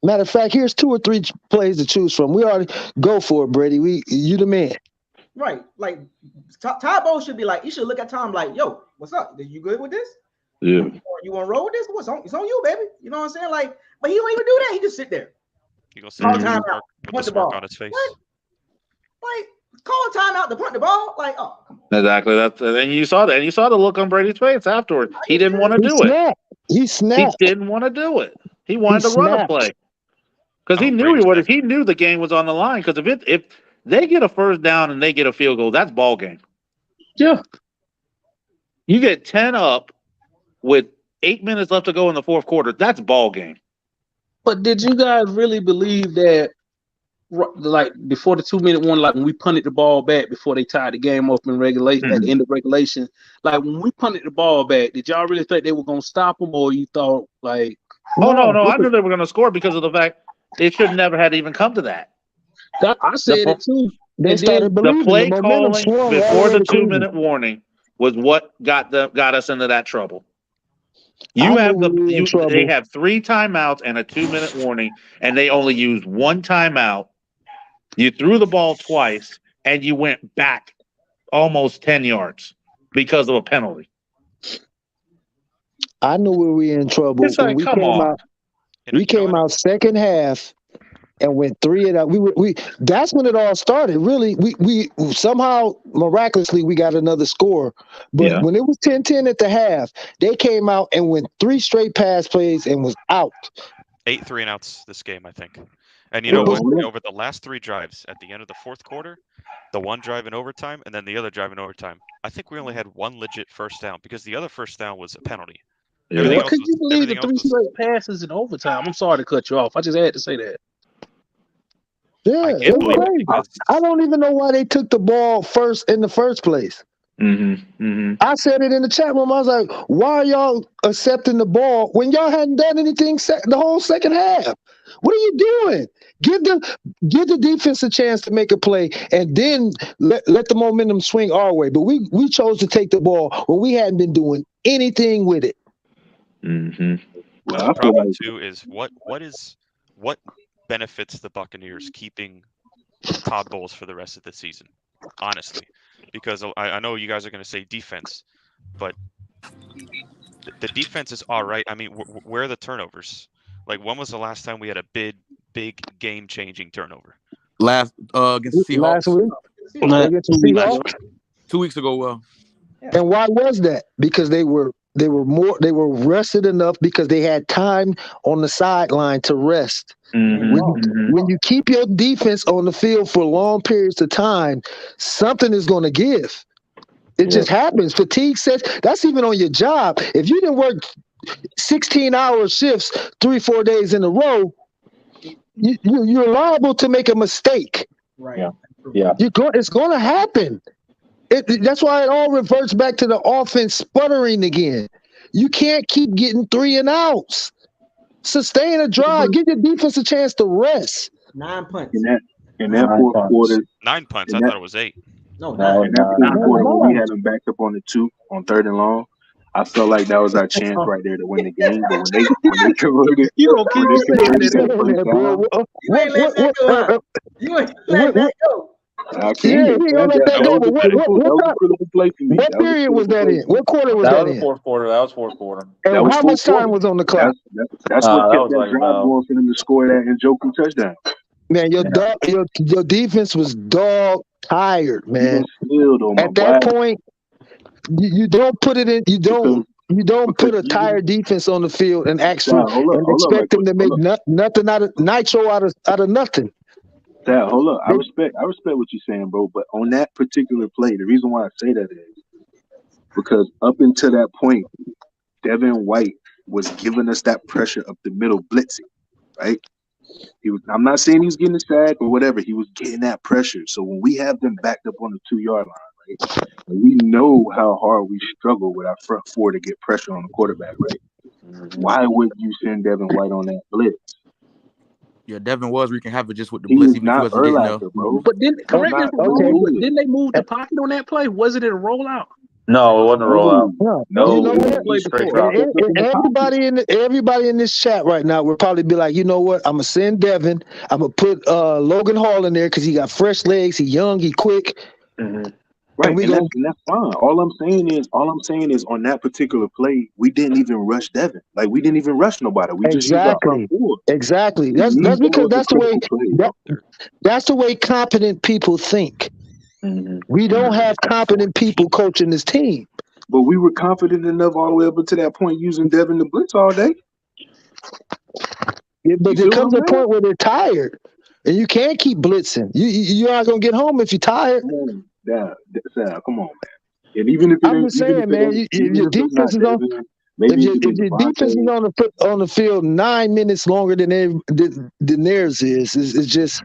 Matter of fact, here's 2 or 3 plays to choose from. We already go for it, Brady. You the man. Right. Like Todd Bowles should be like, you should look at Tom like, yo, what's up? You good with this? Yeah. You want to roll with this? It's on you, baby. You know what I'm saying? Like, but he don't even do that. He just sit there. He gonna sit there with the smirk on his face. What? Like, call a timeout to punt the ball. Like, oh, come on. Exactly. And you saw that. And you saw the look on Brady's face afterward. He didn't want to do it. He snapped. He didn't want to do it. He wanted to run a play because he knew he knew the game was on the line. Because if they get a first down and they get a field goal, that's ball game. Yeah. You get 10 up with 8 minutes left to go in the fourth quarter. That's ball game. But did you guys really believe that, like, before the 2-minute one, like when we punted the ball back before they tied the game up in regulation at the end of regulation, like when we punted the ball back, did y'all really think they were gonna stop them, or you thought like? Oh no, I knew they were gonna score because of the fact it should never had even come to that. I said it too. They started the play calling before the 2-minute warning was what got us into that trouble. They have 3 timeouts and a 2-minute warning, and they only used 1 timeout. You threw the ball twice, and you went back almost 10 yards because of a penalty. I knew we were in trouble. It's like, we came out second half and went 3 and out. That's when it all started. Really, we somehow miraculously we got another score. But when it was 10-10 at the half, they came out and went 3 straight pass plays and was out. 8 3-and-outs this game, I think. And you know what? Over the last 3 drives, at the end of the fourth quarter, the one drive in overtime, and then the other drive in overtime, I think we only had 1 legit first down because the other first down was a penalty. What could you believe the 3 straight passes in overtime? I'm sorry to cut you off. I just had to say that. Yeah, I don't even know why they took the ball first in the first place. I said it in the chat room. I was like, why are y'all accepting the ball when y'all hadn't done anything the whole second half? What are you doing? Give the defense a chance to make a play and then let the momentum swing our way. But we chose to take the ball when we hadn't been doing anything with it. The problem too is what benefits the Buccaneers keeping Todd Bowles for the rest of the season, honestly, because I know you guys are going to say defense, but the defense is all right. I mean, where are the turnovers? Like, when was the last time we had a big game-changing turnover? Against the Seahawks. Last week. 2 weeks ago. Well, And why was that? Because they were rested enough because they had time on the sideline to rest. When you keep your defense on the field for long periods of time, something is going to give. It just happens. Fatigue sets. That's even on your job. If you didn't work 16-hour shifts 3-4 days in a row, you're liable to make a mistake. Right. Yeah. It's going to happen. That's why it all reverts back to the offense sputtering again. You can't keep getting 3 and outs. Sustain a drive. Give your defense a chance to rest. 9 punts. In that fourth quarter, 9 punts. I thought it was 8. No, in that fourth quarter when we had them backed up on the 2 on 3rd and long, I felt like that was our chance right there to win the game. But when they converted, You don't keep that Bro, you ain't letting that go. Huh? You ain't letting that go. I can't. Yeah, he gonna let that go. But That was a critical play for me. what period was that in? What quarter was That that was in? fourth quarter. That was fourth quarter. And That was how fourth much time quarter. was on the clock? That's what that kept was that like drive about- going for them to score that and joking touchdown. Man, your defense was dog tired, man. Still, though, At that point, you don't put it in. You don't put a tired defense on the field and expect them to make nothing out of nitro out of nothing. Dad, hold up. I respect what you're saying, bro. But on that particular play, the reason why I say that is because up until that point, Devin White was giving us that pressure up the middle, blitzing, right? I'm not saying he was getting a sack or whatever. He was getting that pressure. So when we have them backed up on the 2-yard line, right, and we know how hard we struggle with our front 4 to get pressure on the quarterback, right? Why would you send Devin White on that blitz? yeah, Devin was wreaking havoc just with the He blitz, is even if he not wasn't getting there. Urlacher, bro. But correct me if I'm Okay. wrong, but didn't they move the pocket on that play? Was it a rollout? No, it wasn't a rollout. No, you know it what? was Straight before. drop. Everybody in this chat right now will probably be like, you know what? I'm gonna send Devin. I'm gonna put Logan Hall in there because he got fresh legs. He young. He quick. Right, And that's fine. All I'm saying is on that particular play, we didn't even rush Devin. Like we didn't even rush nobody. We just used our front 4. Exactly. That's because that's the way competent people think. We don't have competent people coaching this team. But we were confident enough all the way up until that point using Devin to blitz all day. Yeah, but there comes a point where they're tired, and you can't keep blitzing. You're not gonna get home if you're tired. Come on, man. And even if I'm just saying, man, if your defense is on, if your defense is on the field 9 minutes longer than theirs is, it's just,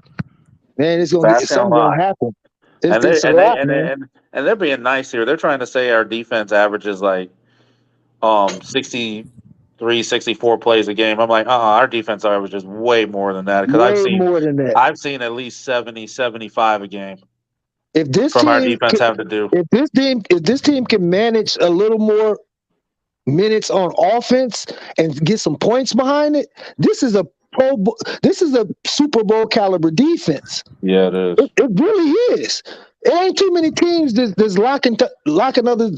man, it's gonna something's gonna happen. And they're being nice here. They're trying to say our defense averages like 63, 64 plays a game. I'm like, our defense averages way more than that because I've seen at least 70, 75 a game. If this from team our defense have to do. If this team can manage a little more minutes on offense and get some points behind it, this is a Super Bowl caliber defense. Yeah, it is. It really is. It ain't too many teams that's locking other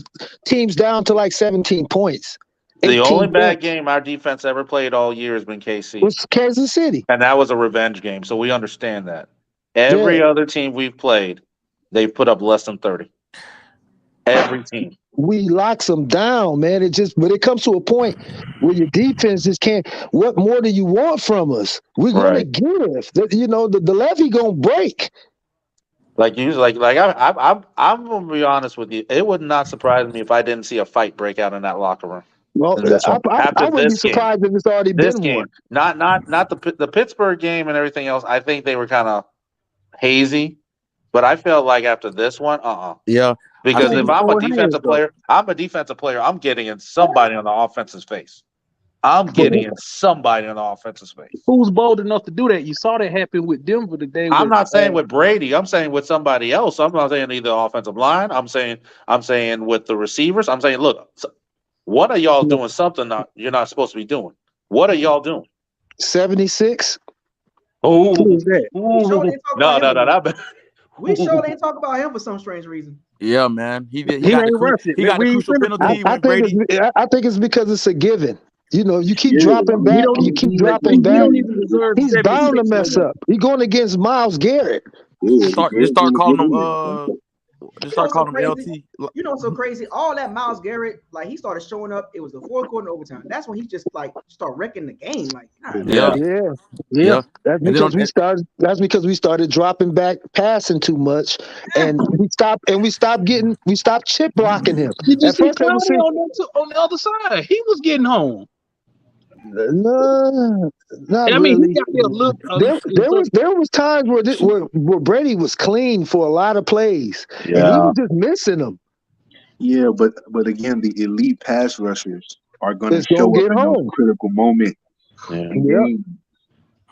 teams down to like 17 points. The only bad game our defense ever played all year has been KC. Was Kansas City. And that was a revenge game, so we understand that. Every other team we've played, they've put up less than 30. Every team. We locks them down, man. But it comes to a point where your defense just can't. What more do you want from us? We're gonna give. The levee gonna break. I'm gonna be honest with you. It would not surprise me if I didn't see a fight break out in that locker room. Well, I wouldn't be surprised if it's already been one. Not the Pittsburgh game and everything else. I think they were kind of hazy, but I felt like after this one, yeah. Because if I'm a defensive player, I'm getting in somebody on the offensive face. I'm getting in somebody on the offensive space. Who's bold enough to do that? You saw that happen with Denver today. I'm not saying with Brady. I'm saying with somebody else. I'm not saying either offensive line. I'm saying with the receivers. I'm saying, look, one of y'all doing something you're not supposed to be doing. What are y'all doing? 76. Oh, no. We sure didn't talk about him for some strange reason. Yeah, man. He got the crucial penalty when Brady. I think it's because it's a given. You keep dropping back. You keep dropping back. He's bound to mess up. He's going against Myles Garrett. You start calling him Just start calling him LT. You know what's so crazy? All that Myles Garrett, like he started showing up. It was the fourth quarter and overtime. That's when he just like start wrecking the game. Like, God, Yeah. Yeah. That's And then because we started dropping back, passing too much, and we stopped chip blocking him. Did you At see first, it was Clowney on the other side? He was getting home. no, not I mean, really. he got there a little. There was times where Brady was clean for a lot of plays, and he was just missing them. Yeah, but again, the elite pass rushers are going to It's gonna show up get in those home. critical moments in Yep. games,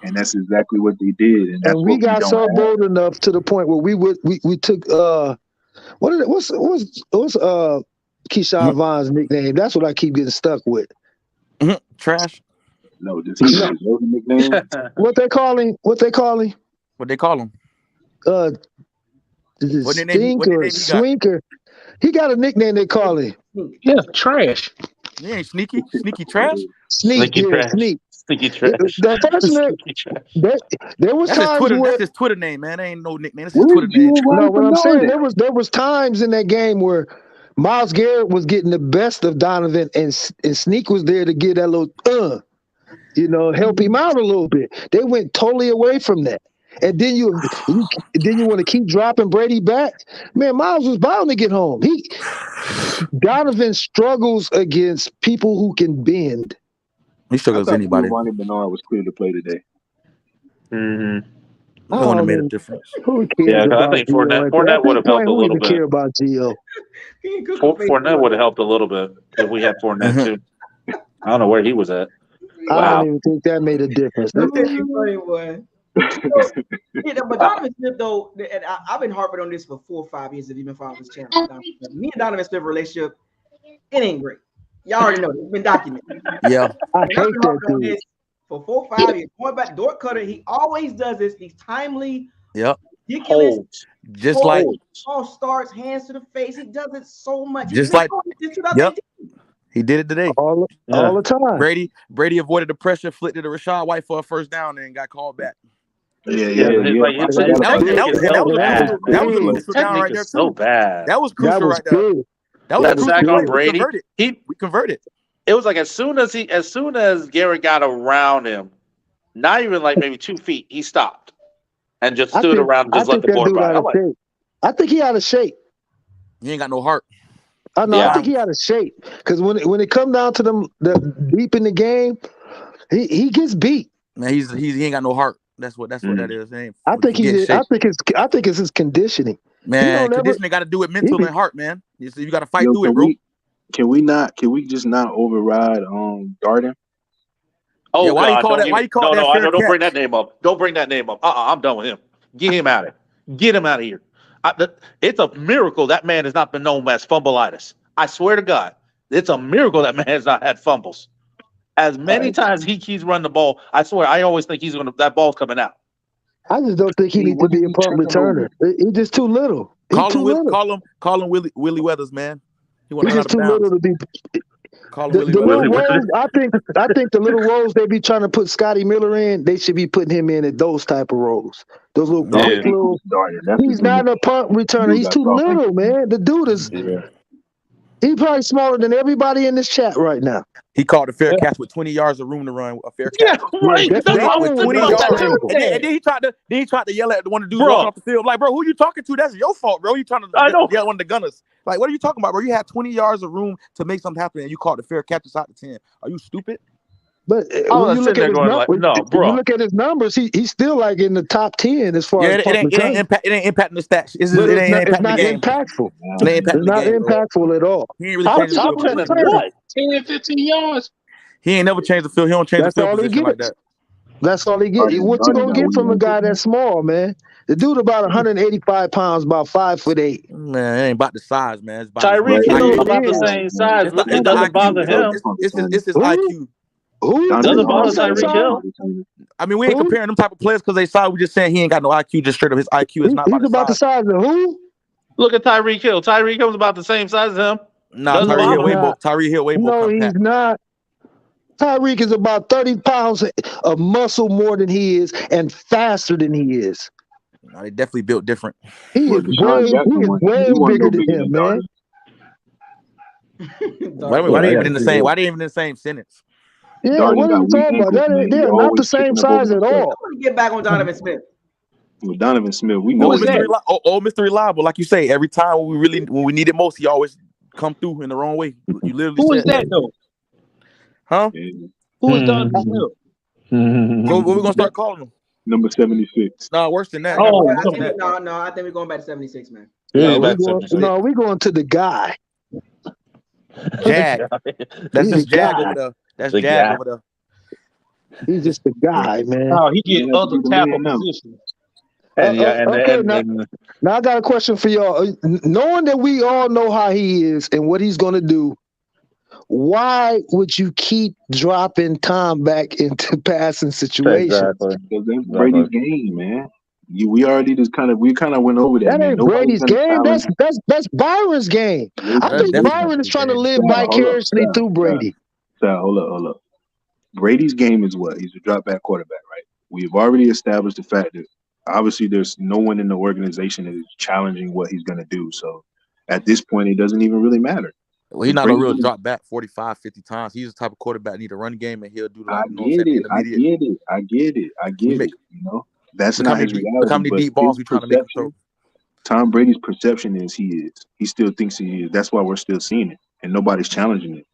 and that's exactly what they did, and that's And we what we got don't so have. bold enough to the point where we took what's Keyshawn Vaughn's nickname? That's what I keep getting stuck with. Trash. No, does he have his own nickname? What they call him? What they call him? Is it What nickname Stink he or got? Swinker? He got a nickname they call him. Yeah, trash. He ain't sneaky. Sneaky trash. Sneak. Sneaky trash. The first there was That's his times Twitter. where That's his Twitter name, man. That ain't no nickname. That's his Where Twitter did you name. and Ryan no, what I'm know saying that? there was times in that game where Myles Garrett was getting the best of Donovan, and Sneak was there to get that little help him out a little bit. They went totally away from that. And then you want to keep dropping Brady back. Man, Miles was bound to get home. Donovan struggles against people who can bend. He I struggles thought anybody. Ronnie Bernard was clear to play today. Mm-hmm. It wouldn't have made a difference. Who cares I about think Gio? At Fournette would this have helped point, a who little even bit. care about Gio? Fournette would have helped a little bit if we had Fournette too. I don't know where he was at. I Wow. don't even think that made a difference. That's funny, boy. But Donovan Smith, though, and I've been harping on this for 4 or 5 years. If you've been following this channel, me and Donovan Smith relationship, it ain't great. Y'all already know. It's been documented. Yeah, I And I've hate been that harping on dude. this for 4 or 5 years. Going back, Dort Cutter, he always does this. These timely, ridiculous, Holds. just like false starts, hands to the face. He does it so much. Just like- He's 2018. he did it today. All the time. Brady avoided the pressure, flicked it to Rashad White for a first down, and got called back. Yeah. Like, his That technique was is so a bad. crucial. That was a His crucial down Technique right there is so too. bad. That was crucial That was right there. good. That was That a sack crucial on play. Brady. We converted. It was like as soon as Garrett got around him, not even like maybe 2 feet, he stopped and just stood around and just let the that board dude ride. out of shape. I think he out of shape. He ain't got no heart. I think he out of shape because when it come down to the deep in the game, he gets beat. Man, he ain't got no heart. That's what that is. I think I think it's his conditioning. Man, conditioning got to do with mental and heart, man. You got to fight through it, bro. Can we just not override Darden? Oh, yeah, why God, you call that? Why you call that? No, don't bring that name up. Don't bring that name up. I'm done with him. Get him out of here. Get him out of here. It's a miracle that man has not been known as fumbleitis. I swear to God, it's a miracle that man has not had fumbles. As many times he keeps running the ball, I swear, I always think that ball's coming out. I just don't think he needs to be a punt returner. He's just too little. Call him Willie Weathers, man. He's just too little to be. Call him The Willie little Weathers. roles, I think the little roles they be trying to put Scotty Miller in, they should be putting him in at those type of roles. Those little quick little. He's not a punt returner. He's too little, man. The dude is. He's probably smaller than everybody in this chat right now. He caught a fair catch with 20 yards of room to run. A fair catch. Yeah, right. That's with 20 yards. terrible. And then he tried to yell at one of the dudes walking off the field. Like, bro, who you talking to? That's your fault, bro. You trying to yell at one of the gunners. Like, what are you talking about, bro? You had 20 yards of room to make something happen, and you caught the fair catch inside the 10. Are you stupid? But when you look at his numbers, he's still like in the top 10 as far as it ain't impacting the stats. It's not impactful. It ain't impactful at all. He ain't really changed the field. Top 10 what? 10, 15 yards. He ain't never changed the field. He don't change the field position like that. That's all he gets. What you gonna get from a guy that's small, man? The dude about 185 pounds, about 5'8". Man, it ain't about the size, man. It's about Tyreek Hill about the same size. It doesn't bother him. It's his IQ. Who doesn't bother Tyreek Hill? I mean, we ain't comparing them type of players because they size. We just saying he ain't got no IQ. Just straight up, his IQ is not about the size. Of who? Look at Tyreek Hill. Tyreek Hill's about the same size as him. Nah, Tyreek Hill way more compact. No, he's not. Tyreek is about 30 pounds of muscle more than he is and faster than he is. No, they definitely built different. He Well, is Deshaun Jackson way he wasn't bigger no than bigger him, than man. Darden. Why Darden. they I even got in the you. same? Why they even in the same sentence? Yeah, Darden what are got you weak talking about? ankles, man. They He are not the always same tripping up over size at himself. all. I want to get back on Donovan Smith. With Donovan Smith, we Who know is that? Old Mr. Reliable, like you say, every time when we need it most, he always come through in the wrong way. You literally Who is said that, that though? huh? Yeah. Who is Donovan Smith? So what we gonna start calling him? Number 76. Nah, worse than that. I Gotta think, be Oh, worse I than think that. no. I think we're going back to 76, man. Yeah, No, back 76. we going to the guy. Jag. That's He's a just Jag guy. over there. That's The Jag guy. over there. He's just a guy, man. oh, he He get didn't have to other be the tackle man now. positions. And yeah, Okay, now and I got a question for y'all. Knowing that we all know how he is and what he's going to do, why would you keep dropping Tom back into passing situations? exactly. Because that's Brady's game, man. We already we kind of went over that, That man. ain't Nobody's Brady's gonna game. challenge. That's Byron's game. I Yeah, that's Listen, think definitely listen. Byron is his trying to game. live Sal, hold up, vicariously through Brady. Hold up. Brady's game is what? He's a drop back quarterback, right? We've already established the fact that obviously there's no one in the organization that is challenging what he's gonna do. So at this point, it doesn't even really matter. Well, he's Because not a Brady's real gonna drop back 45, 50 times. He's the type of quarterback that need a run game, and he'll do I like, you know what I'm get saying, the it. intermediate. I We get make it. You know, that's look how not many his deep look how reality. many But deep his balls we trying to make him throw. perception, Tom Brady's perception is he is. He still thinks he is. That's why we're still seeing it, and nobody's challenging it.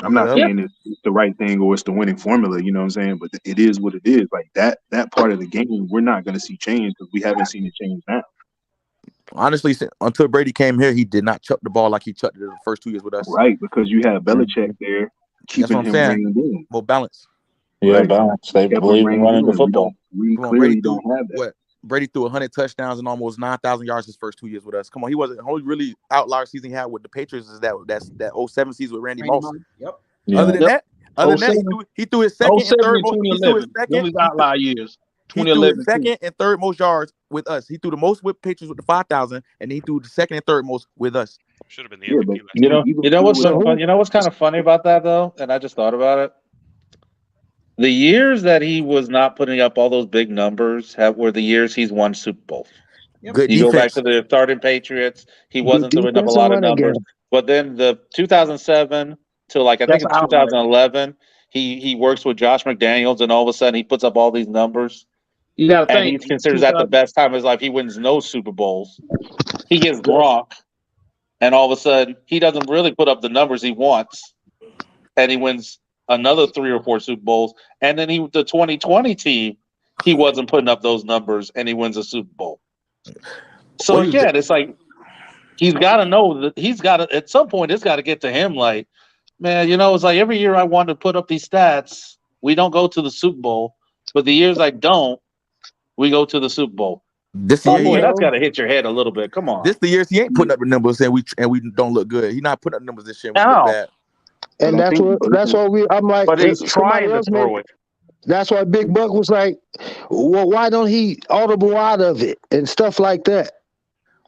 I'm not Well, Yeah, saying it's the right thing or it's the winning formula. You know what I'm saying? But it is what it is. Like that part of the game, we're not going to see change because we haven't seen it change now. honestly, until Brady came here, he did not chuck the ball like he chucked it the first 2 years with us. Right? Because you have Belichick there That's what keeping I'm him saying. reined in. More balance. Yeah, Right? balance. They Kept him believe in reined running the in. football. We Come on, Brady clearly threw don't have that. what? Brady threw 100 touchdowns and almost 9,000 yards his first 2 years with us. Come on, he wasn't. The only really outlier season he had with the Patriots is that 07 season with Randy Moss. Yep. Other Yeah. than yep. that, 07, he threw his second and 07 third and most. He threw his 2011. Them second. is outlier years. He threw his 2011 too. second and third most yards with us. He threw the most with Patriots with the 5,000, and he threw the second and third most with us. Should have been the Yeah, MVP but last year. even What's So who? you know what's kind of funny about that though, and I just thought about it. The years that he was not putting up all those big numbers were the years he's won Super Bowls. Yep. Good You go back defense. to the starting Patriots, he Good wasn't putting up a defense and lot of running numbers. game. But then the 2007 to I think That's it's an outlier. 2011, he works with Josh McDaniels, and all of a sudden he puts up all these numbers, You got to and he think. considers that the 2000, best time of his life. He wins no Super Bowls. He gets Gronk, and all of a sudden he doesn't really put up the numbers he wants, and he wins another 3 or 4 Super Bowls. And then the 2020 team, he wasn't putting up those numbers, and he wins a Super Bowl. So Well, he was again, it's like he's got to know that he's got to at some point it's got to get to him. Like, man, it's like every year I want to put up these stats, we don't go to the Super Bowl, but the years I don't, we go to the Super Bowl. this Oh year boy, he that's Well, got to hit your head a little bit. Come on. this the years he ain't putting up the numbers, and we don't look good. He not putting up numbers this year. We look No, bad. and But I think that's why I'm like but he's somebody trying to else made. throw it. That's why Big Buck was like, well, why don't he audible out of it and stuff like that?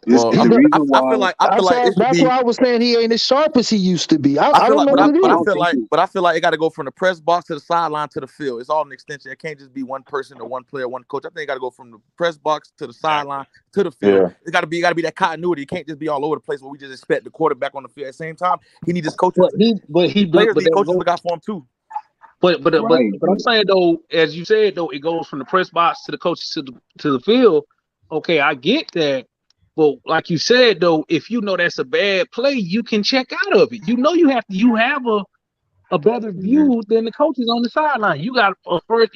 this Well, He the does. reason I feel why. like it should That's be. why I was saying he ain't as sharp as he used to be. I I feel don't like, know what it I is. don't think but I feel like it got to go from the press box to the sideline to the field. It's all an extension. It can't just be one person or one player, one coach. I think it got to go from the press box to the sideline to the field. Yeah. It got to be that continuity. It can't just be all over the place where we just expect the quarterback on the field. At the same time, he needs his coaches. Players need that coaches goes. look out for him too. But right. I'm saying though, as you said though, it goes from the press box to the coaches to the field. Okay, I get that. But like you said though, if you know that's a bad play, you can check out of it. You have a better view than the coaches on the sideline. You got a first,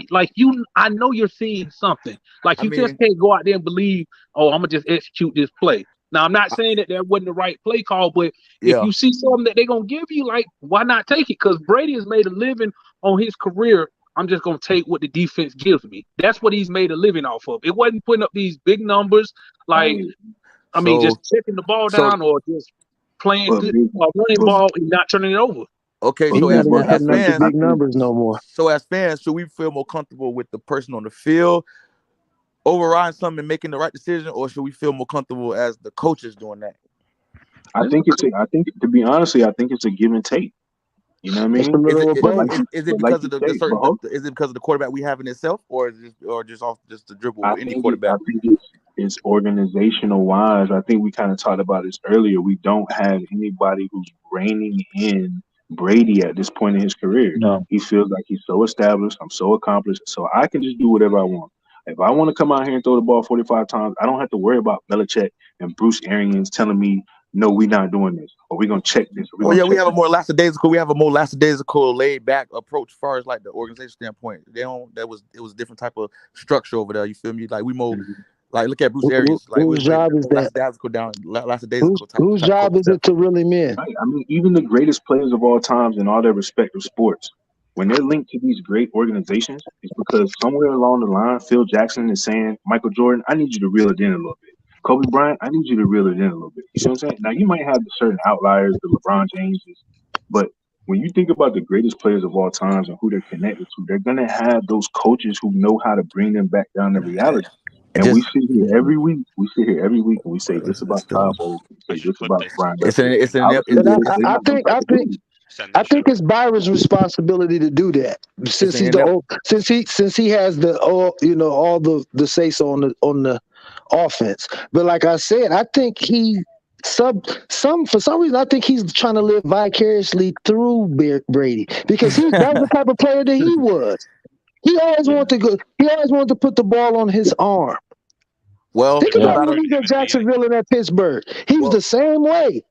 I know you're seeing something. Like I you just mean, can't go out there and believe, oh, I'm gonna just execute this play. Now I'm not saying that wasn't the right play call, but if yeah. you see something that they're gonna give you, like, why not take it? Because Brady has made a living on his career. I'm just gonna take what the defense gives me. That's what he's made a living off of. It wasn't putting up these big numbers, like Right. just So checking the ball so down or just playing But good big, running but, ball and not turning it over. okay. but He So big not even Buck, as putting up the fans, big numbers no more. should we feel more comfortable with the person on the field overriding something and making the right decision, or should we feel more comfortable as the coaches doing that? I think to be honestly, I think it's a give and take. You know what I It's a mean? little But like, abundant. Is it but like because you of the say, certain bro, is it because of the quarterback we have in itself, or is it just off just the dribble I with any think it, I quarterback? think it's organizational wise. I think we kind of talked about this earlier. We don't have anybody who's reining in Brady at this point in his career. No. He feels like he's so established. I'm so accomplished, so I can just do whatever I want. If I want to come out here and throw the ball 45 times, I don't have to worry about Belichick and Bruce Arians telling me, no, we're not doing this, or we're gonna check this, or we're Oh gonna yeah, we check have a that. more lackadaisical. We have a more lackadaisical, laid back approach as far as like the organization standpoint. They don't. It was a different type of structure over there. You feel me? Like we more like look at Bruce Arians. Like Whose we're job is more that? lackadaisical Whose type job coach is stuff. it to really win? Right. I mean, even the greatest players of all times in all their respective sports, when they're linked to these great organizations, it's because somewhere along the line, Phil Jackson is saying, Michael Jordan, I need you to reel it in a little bit. Kobe Bryant, I need you to reel it in a little bit. You see what I'm saying? Now, you might have the certain outliers, the LeBron Jameses, but when you think about the greatest players of all times and who they're connected to, they're going to have those coaches who know how to bring them back down to reality. And And we just sit here every week. We sit here every week and we say this about Todd Bowles. We They say should this put about this Brian it's an Leftwich. it's an Obviously, But it's they're it's I not those think type I of think dudes. send I this shit think it's over. Byron's responsibility to do that it's since an he's since he has the all the say so on the offense. But like I said, I think he for some reason I think he's trying to live vicariously through Brady because that was the type of player that he was. He always Yeah. wanted to go. He always wanted to put the ball on his arm. well, Think Should no have about never when matter he traded was him at in VA. Jacksonville and at Pittsburgh. He was well the same way.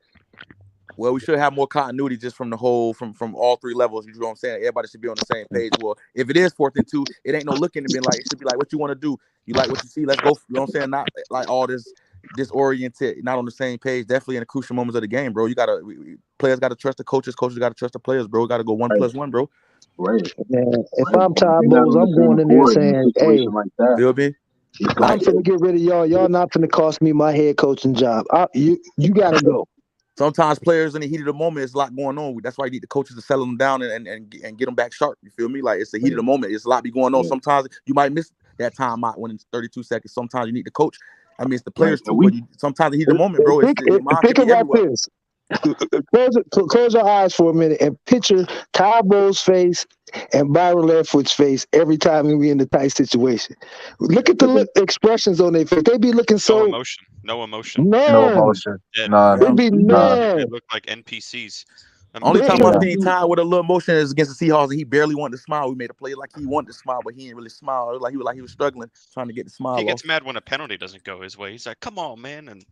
well we should have more continuity just from the whole from all three levels. You know what I'm saying? Everybody should be on the same page. Well, if it is 4th and 2, it ain't no looking and being like it should be like what you want to do. You like what you see, let's go. You know what I'm saying? Not like all this disoriented, not on the same page. Definitely in the crucial moments of the game, bro. You gotta players gotta trust the coaches gotta trust the players, bro. Gotta go 1+1, bro. Right, Man, if right. I'm And if Todd they're not Bowles, on the I'm same going in there accord in a saying, "Hey, situation like that, Feel me? it's And like, I'm finna get rid of y'all. Y'all not finna cost me my head coaching job. You gotta go." sometimes players in the heat of the moment, it's a lot going on. That's why you need the coaches to settle them down and get them back sharp. You feel me? Like it's the heat of the moment. It's a lot be going on. yeah, Sometimes you might miss that time out when it's 32 seconds. Sometimes you need the coach. I mean, it's the right. players And too, but we sometimes the heat of the moment, bro. Your mind can Think be about everywhere. this. Close your eyes for a minute and picture Todd Bowles' face and Byron Leftwich's face every time we in the tight situation. Look at the expressions on their face. They be looking No so emotion. No emotion. No none. emotion. Dead. None. They Yeah. be None. They none. look like NPCs. Only and, time and I've Yeah. we seen do Ty with a little motion is against the Seahawks, and he barely wanted to smile. We made a play like he wanted to smile, but he didn't really smile. It was like he was struggling, trying to get the He smile gets off. mad when a penalty doesn't go his way. He's like, "Come on, man!" And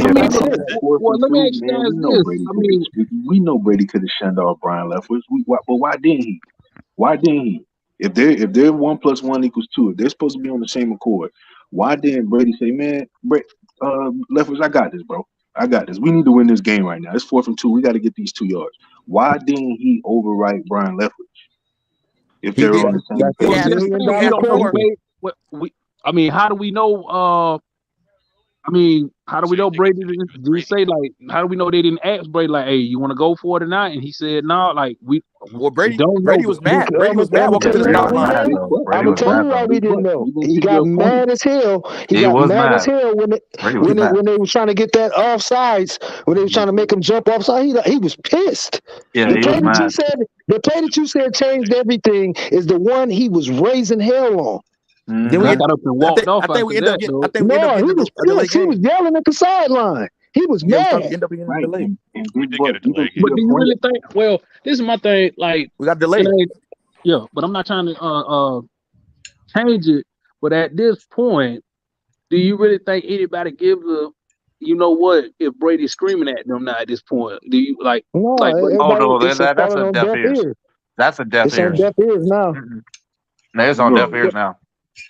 I Yeah. mean, and shit. on that fourth Well, and let me two, ask you man, we guys know this. Brady I could mean, we know Brady could have shunned off Brian Leftwich. But why didn't he? Why didn't he? If they're 1+1 =2, if they're supposed to be on the same accord, why didn't Brady say, man, Leftwich, I got this, bro. I got this. We need to win this game right now. It's 4th and 2. We got to get these 2 yards. Why didn't he overwrite Brian Leftwich if He they're did. on the He, same That's he a well, page? had see, that's the million he thing. We dollar had don't know, more. question. Wade. What we, I mean, how do we know? I mean, how do so we you know think it's Brady anything didn't, with didn't Brady? say like? How do we know they didn't ask Brady like, "Hey, you want to go for it tonight?" And he said, "No." Like Well, we Brady don't know. Brady But was mad. Brady was mad I'm gonna walking Yeah. to tell the you Brady why was we sideline. mad Big know. though. but, Brady I'm gonna was tell mad you why though. we big didn't but, know. we're going to He give you got a point. mad as hell. He He got was mad as mad. hell Brady was mad. when they was trying to get that offsides. When they was trying to make him jump offside, he was pissed. Yeah, The he play was that you mad. said, the play that you said changed everything is the one he was raising hell on. Then I we Mm-hmm. end, got up and walked I off think after we end up that getting though. No, he was a delay pissed. He was game. yelling at the sideline. He was Yeah, we started mad. end up getting a Right. delay. And We big did but, get a even delay to game. But your do you point, really think? Well, this is my thing. Like, We got a and delay. yeah, but I'm not trying to change it. But at this point, do you really think anybody gives a, you know what, if Brady's screaming at them now at this point? Do you like No, Brady? Oh everybody, no, it's that's falling a on deaf deaf ears. ears. That's a deaf It's on ears. deaf ears now. Mm-mm. No, it's on deaf bro, ears now.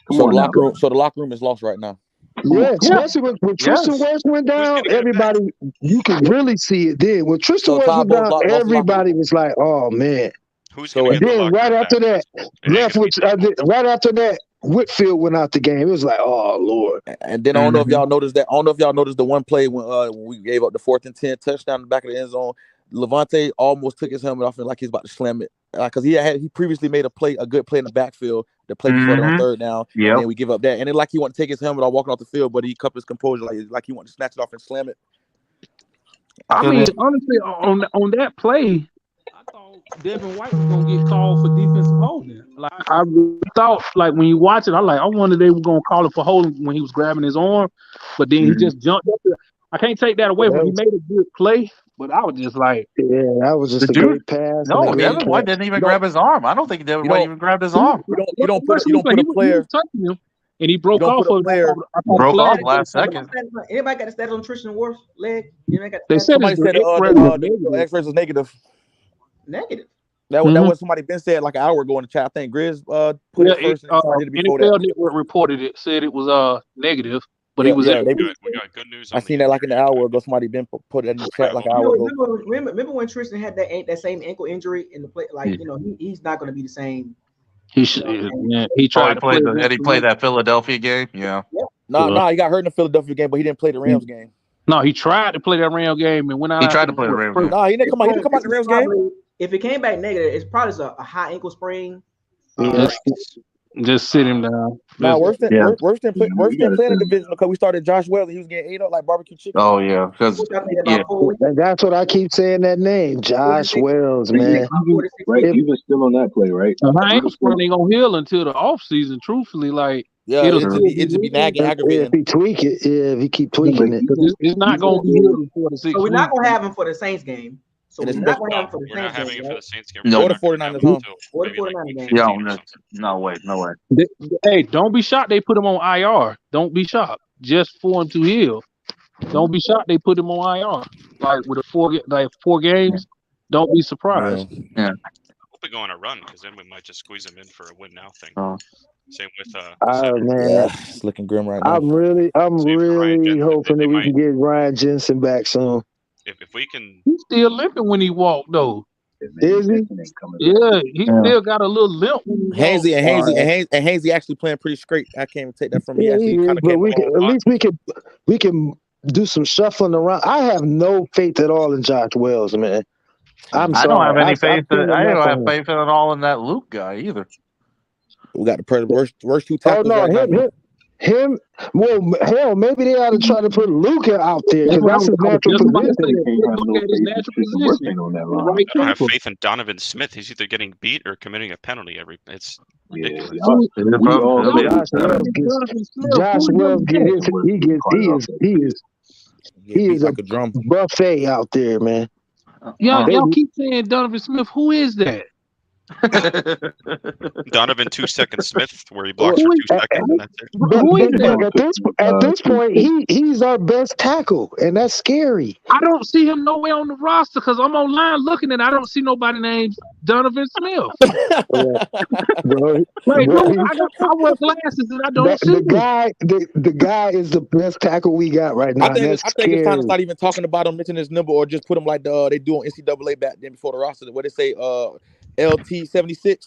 come on now. So the locker room is lost right now. Yeah, Come Yeah. on. especially when Tristan Yes. Wirfs went Who's down, gonna get it back? everybody, you could really see it then. When Tristan So Wirfs Todd went Bowles down, lost the locker room. everybody was like, "Oh man!" Who's So gonna And get the then locker right room back after at that, this point? It ain't gonna be Todd Bowles. right after that, Whitfield went out the game. It was like, "Oh Lord!" And then I don't know if Mm-hmm. y'all noticed that. I don't know if y'all noticed the one play when we gave up the 4th and 10 touchdown in the back of the end zone. Levante almost took his helmet off and like he's about to slam it. Because he previously made a good play in the backfield, the play before that on Mm-hmm. 3rd down, and Yep. then we give up that. And then like he wanted to take his helmet off walking off the field, but he kept his composure like he wanted to snatch it off and slam it. I Cause mean, honestly, on that play, I thought Devin White was gonna get called for defensive holding. Like I really thought, like when you watch it, I wonder they were gonna call it for holding when he was grabbing his arm, but then he Mhm. just jumped up. I can't take that away from That he was, made a good play, but I was just like, that was just Did a you? great pass and a No, I mean, great Devin White catch. didn't even you grab don't his arm. I don't think Devin you White don't even grabbed his he, arm. you don't put a he player was touching him, and he you broke don't off put a of it. player. I He thought a broke off flag. last second. Anybody got the stats on Tristan Wirfs leg? Anybody got They the stats? said Somebody the said X-ray was the negative. X-rays was negative. Negative. That Mm-hmm. was somebody been said like an hour ago in the chat. I think Grizz put Yeah, it first, and somebody did it before that. NFL Network reported it, said it was negative, but he Yeah, was yeah. We got good news I on the seen that like injury. an hour ago. Somebody been put it in the chat like an You hour know, ago. remember when Tristan had that same ankle injury in the play? Like, you know, he's not going to be the same. he You know what I'm saying? yeah, he Oh, tried to play against he the played Rams. that Philadelphia game. Yeah. Nah, he got hurt in the Philadelphia game, but he didn't play the Rams game. No, he tried to play that Rams game and went out He after tried to play the Rams game. Nah, he didn't come out. He didn't come out This the is Rams game. probably, if it came back negative, it's probably a high ankle sprain. Yeah. Just sit him down. Nah, Just, worse than Yeah. worse than playing the division because we started Josh Wells and he was getting ate up like barbecue chicken. Oh yeah, because Which I think yeah, about 4 weeks. And that's what I keep saying that name, Josh Wells, man. About 4 to 6 Right, weeks. he was still on that play, right? a high ankle sprain ain't gonna heal until the off season. Truthfully, like Yeah, it'll it still just be nagging, If aggravating. he tweak it, if he keep tweaking it. It's not gonna be healed in 4 to 6 So we're weeks. not going to have him for the Saints game. So And we're it's not going to have him for the We're not Saints having game, it for right? the Saints game. No. Or We're the not gonna 49ers have it home. until Or the maybe like 49ers week game. 15 yeah, or something. no way, no way. Hey, don't be shocked they put him on IR. Don't be shocked just for him to heal. Don't be shocked they put him on IR. Like with four games. Don't be surprised. Yeah. Hope we go on a run because then we might just squeeze them in for a win now thing. Oh. Same with Man, Yeah, it's looking grim right now. I'm really Jensen. hoping They that we might- can get Ryan Jensen back soon. if we can. He's still limping when he walked though. Is he? Yeah, he Yeah. still got a little limp when he walked. Hazy actually playing pretty straight. I can't even take that from him. He Yeah, actually he is, kind of but came we along. can, at least we can do some shuffling around. I have no faith at all in Josh Wells, man. I'm I sorry. don't have any faith. I've seen I enough don't of have him. faith at all in that Luke guy either. We got the worst two Oh tackles no, right now. him. Well, hell, maybe they ought to try to put Luca out there That's because what I that's his was natural just about to position. say. Let's look at his natural position. on that The line. right I don't have tackle. faith in Donovan Smith. He's either getting beat or committing a penalty it's ridiculous. We all Josh Wells he is a like a drum. buffet out there, man. Y'all keep saying Donovan Smith. Who is that? Donovan 2 second Smith, where he blocks for 2 seconds, and that's it. Who is that? At this point, he's our best tackle, and that's scary. I don't see him nowhere on the roster because I'm online looking and I don't see nobody named Donovan Smith. Bro, Like, bro, I wear glasses and I don't see him. the guy is the best tackle we got right now. I think it's it's time to start even talking about him, mention his number, or just put him like they do on NCAA back then before the roster. What they say, LT76,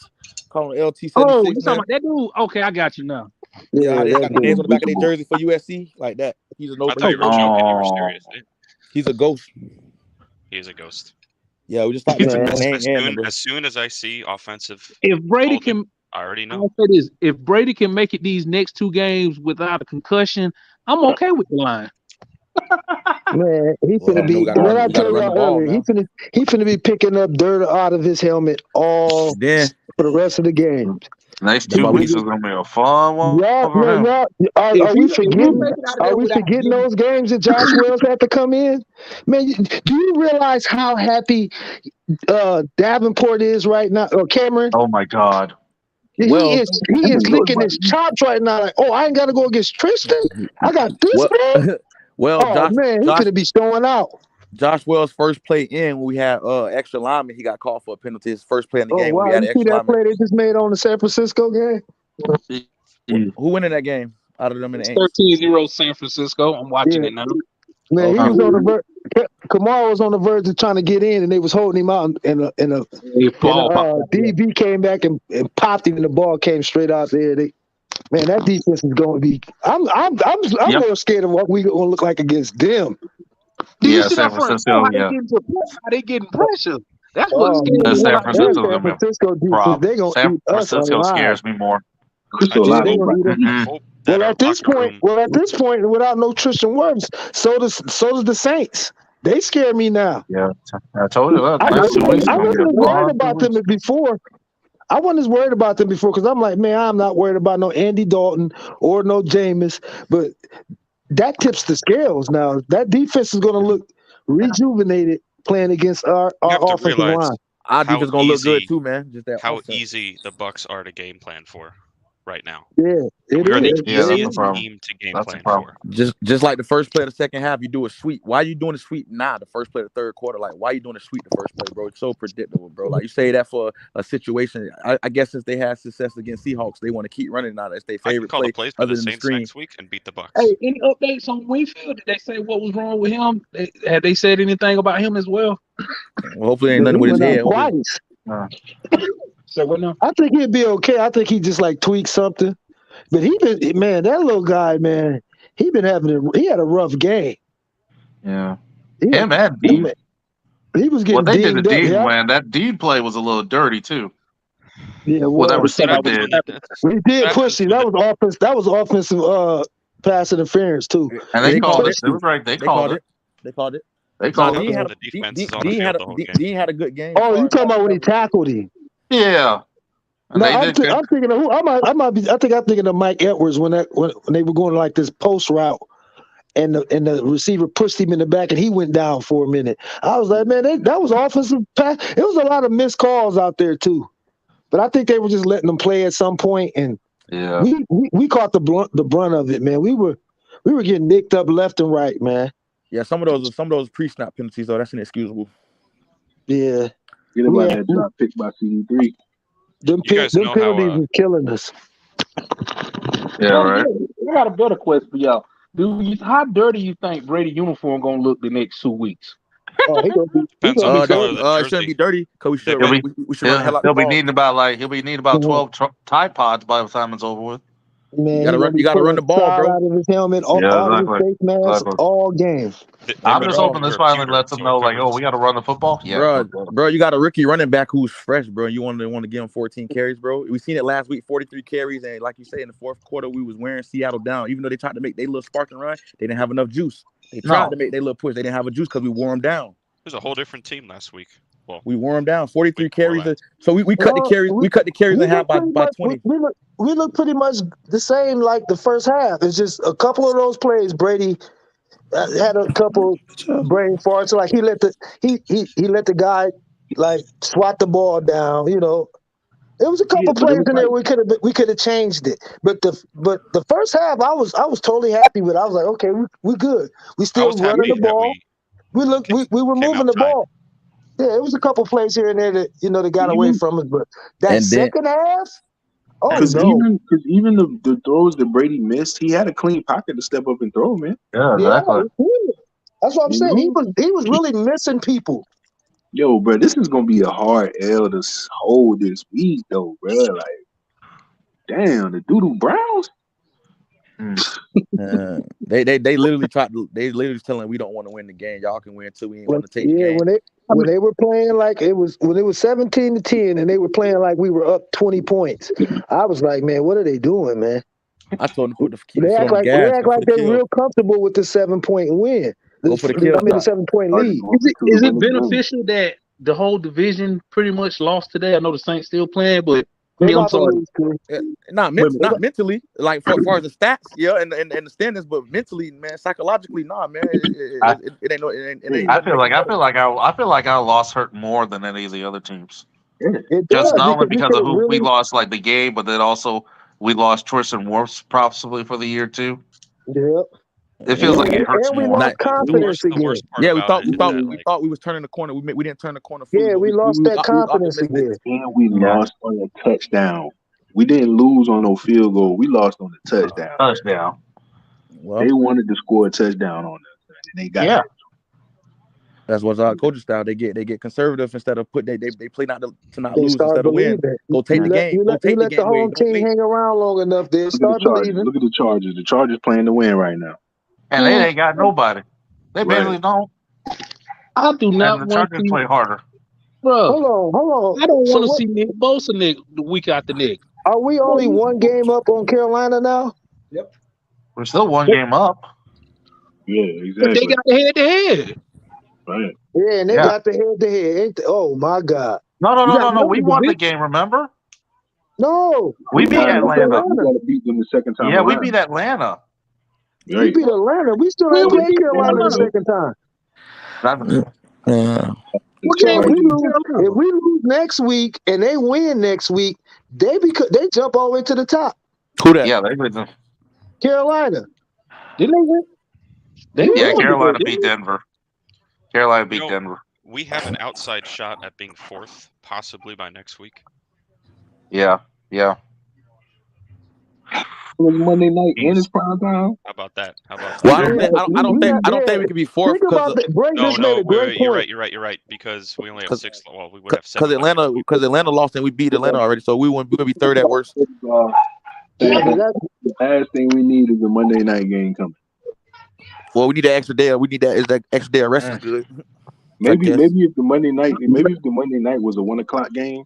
call him LT76. Oh, you talking about that dude? Okay, I got you now. Yeah, they got the names on the back of their jersey for USC like that. He's a no. I thought you were joking. You were serious. He's a ghost. He is a ghost. Yeah, we just thought mentioning the name and number. As soon as I see offensive, If Brady can, I already know. I'll say this: if Brady can make it these next 2 games without a concussion, I'm okay with the line. Man, he finna be. What I told y'all earlier, he finna be picking up dirt out of his helmet all for the rest of the game. Next 2 weeks is gonna be a fun one. Are we forgetting those games that Josh Wells had to come in? Man, do you realize how happy Davenport is right now, or Cameron? Oh my God. He is licking his chops right now. Like, I ain't got to go against Tristan. I got this man. Man, he's gonna be showing out. Josh Wells' first play in when we had extra lineman, he got called for a penalty. His first play in the game. Wow, we had you see that play they just made on the San Francisco game? Who went in that game out of them in the 13-0 San Francisco. I'm watching it now. Man, he was on the verge. Kamara was on the verge of trying to get in, and they was holding him out. And DB came back and popped him, and the ball came straight out there. Man, that defense is going to be. I'm more scared of what we going to look like against them. Yeah, San Francisco. Yeah, how they getting pressure. That's what's San San Francisco defense, they gonna San eat us Francisco alive. scares me more. Well, at this point, without no Tristan Wirfs, so does the Saints. They scare me now. Yeah, I told you that I last 2 weeks. I Gonna wasn't be a as worried long 2 about them weeks. before. I wasn't as worried about them before because I'm like, man, I'm not worried about no Andy Dalton or no Jameis, but that tips the scales now. That defense is going to look rejuvenated playing against our You have to offensive realize line. Our how defense gonna look good easy too, man. Just that how offense. easy the Bucks are to game plan for right now. Yeah, it We are the is. Yeah, that's the easiest problem. team to game That's the plan problem. for. Just like the first play of the second half, you do a sweep. Why are you doing a sweep now? The first play of the third quarter, like why are you doing a sweep the first play, bro? It's so predictable, bro. Like you say that for a situation. I guess since they had success against Seahawks, they want to keep running now. That's their I can favorite call the play plays for other the than the Saints screen. next week and beat the Bucks. Hey, any updates on Winfield? Did they say what was wrong with him? Had they said anything about him as well? Well, hopefully ain't He nothing with his went out head. Hopefully- twice. So what now? I think he'd be okay. I think he just like tweaked something. But man, that little guy, man, he had a rough game. Yeah. He, Him and Dean. man, he was What getting they did to dinged up. Dean, Yeah, man, that Dean play was a little dirty too. yeah, What that well, receiver Somebody did, we did That push happens him. when That was offense. That was offensive pass interference too. and Yeah, they they called called it. it. They was right. They called it. They called it. They Nah, called that Dean was it. had when a the Dean, defense Dean, is on the Dean field had a the whole Dean, game. Dean had a good game. Oh, you talking about when he tackled him? Yeah. And No, they I'm, did good. I'm thinking of who. I might be. I think I'm thinking of Mike Edwards when they were going like this post route, and the receiver pushed him in the back, and he went down for a minute. I was like, man, that was offensive pass. It was a lot of missed calls out there too, but I think they were just letting them play at some point, and Yeah. we caught the brunt of it, man. We were getting nicked up left and right, man. Yeah, some of those pre-snap penalties though, that's inexcusable. Yeah, Get about that drop pick by CD3. them You guys know penalties how were killing us. Yeah. Right. I got a better question for y'all. How dirty you think Brady uniform gonna look the next 2 weeks? Oh, he depends on gonna the be color dirty. of the It shouldn't be jersey. dirty because we should They run. might- We should run the hell out the He'll be ball. needing about 12 Tide Pods by the time it's over with. Man, You gotta run. You gotta run the ball, shot bro. out of his helmet, Yeah, out of his exactly. face mask, Exactly. all game. They I'm better just have hoping a this finally computer, lets them so know, if like, there oh, was- we got to run the football. Yeah, Bro, you got a rookie running back who's fresh, bro. You want to give him 14 carries, bro. We seen it last week, 43 carries, and like you say, in the fourth quarter, we was wearing Seattle down. Even though they tried to make their little spark and run, they didn't have enough juice. They tried to make their little push. They didn't have a juice because we wore them down. It was a whole different team last week. Well, We wore them down. 43 week before carries. last. So we cut the carries. We cut the carries in half by 20. We look pretty much the same like the first half. It's just a couple of those plays. Brady had a couple brain farts. Like he let the guy like swat the ball down. You know, there was a couple but it plays was in there like we could have changed it. But the first half I was totally happy with. I was like, okay, we good. We I still was running happy the that ball. We were came moving out the tied. ball. Yeah, it was a couple plays here and there that that got away from us. But that And then- second half, oh because no. even the throws that Brady missed, he had a clean pocket to step up and throw, man. Yeah, Yeah, exactly. that's what I'm You saying. know? He was really missing people. Yo, bro, this is gonna be a hard L to hold this week, though, bro. Like, damn, the Doodoo Browns. They literally telling we don't want to win the game. Y'all can win too. We ain't want to take the game. When they were playing like it was 17-10 and they were playing like we were up 20 points. I was like, man, what are they doing, man? I told them to put the foot They on act the like gas. they're real comfortable with the 7-point win. Go for the kill. 7-point lead. Is it beneficial that the whole division pretty much lost today? I know the Saints still playing, but I mean, I'm sorry. Not mentally, like for far as the stats, yeah, and the standings, but mentally, man, psychologically, nah, man, it ain't no. It ain't I feel like our loss hurt more than any of the other teams. It Just does, not only we because of could've who we really- lost, like the game, but then also we lost Tristan Wirfs possibly for the year too. Yep. It feels like it hurts And we more. lost confidence again. Yeah, we thought we was turning the corner. We didn't turn the corner. Fully, Yeah, we lost that confidence again. And we lost on a touchdown. We didn't lose on no field goal. We lost on the touchdown. Well, they wanted to score a touchdown on us, and they got it. That's what's our coaching style. They get conservative instead of they play not to not They lose start instead of win. believing. Go take the game. You Go take let the home team hang around long enough, they start believing. Look at the Chargers. The Chargers playing to win right now. And they ain't got nobody. They barely don't. I do not And the want Chargers to play harder. Bro, hold on. I don't want to see Nick Bosa the week after next. Are we only one game up on Carolina now? We're still one game up. Yeah, But exactly. they got the head-to-head. Right. Yeah, and they Yeah. got the head-to-head. Ain't they? Oh my God. No. You got to remember We the won the division. game. Remember? No, We beat Nah, Atlanta. we gotta beat them the second time Yeah, we around. beat Atlanta. we Right. beat Atlanta. We still When ain't we played beat Carolina the Carolina, second time. Yeah. what So game if we Right. we beat lose, Carolina? next week and they win next week, they jump all the way to the top. Who that? Yeah, they beat Carolina. Did they win? They Yeah. Yeah, won today, Carolina didn't beat they? Denver. Carolina You beat know, Denver. we have an outside shot at being fourth, possibly by next week. Yeah. It was Monday night and Jeez. it's prime time. How about that? How about Well, that? Yeah, I don't think we could be fourth think about that. Bray No, just made a no, great wait, point. you're right, because we only have because 6. Well, we would have 7 by Atlanta next week. lost and we beat Atlanta already, so we're gonna be third at worst. Yeah, Saying but that the last thing we need is a Monday night game coming. Well, we need that extra day. We need that extra day of rest is good. I Maybe guess. if the Monday night was a 1 o'clock game,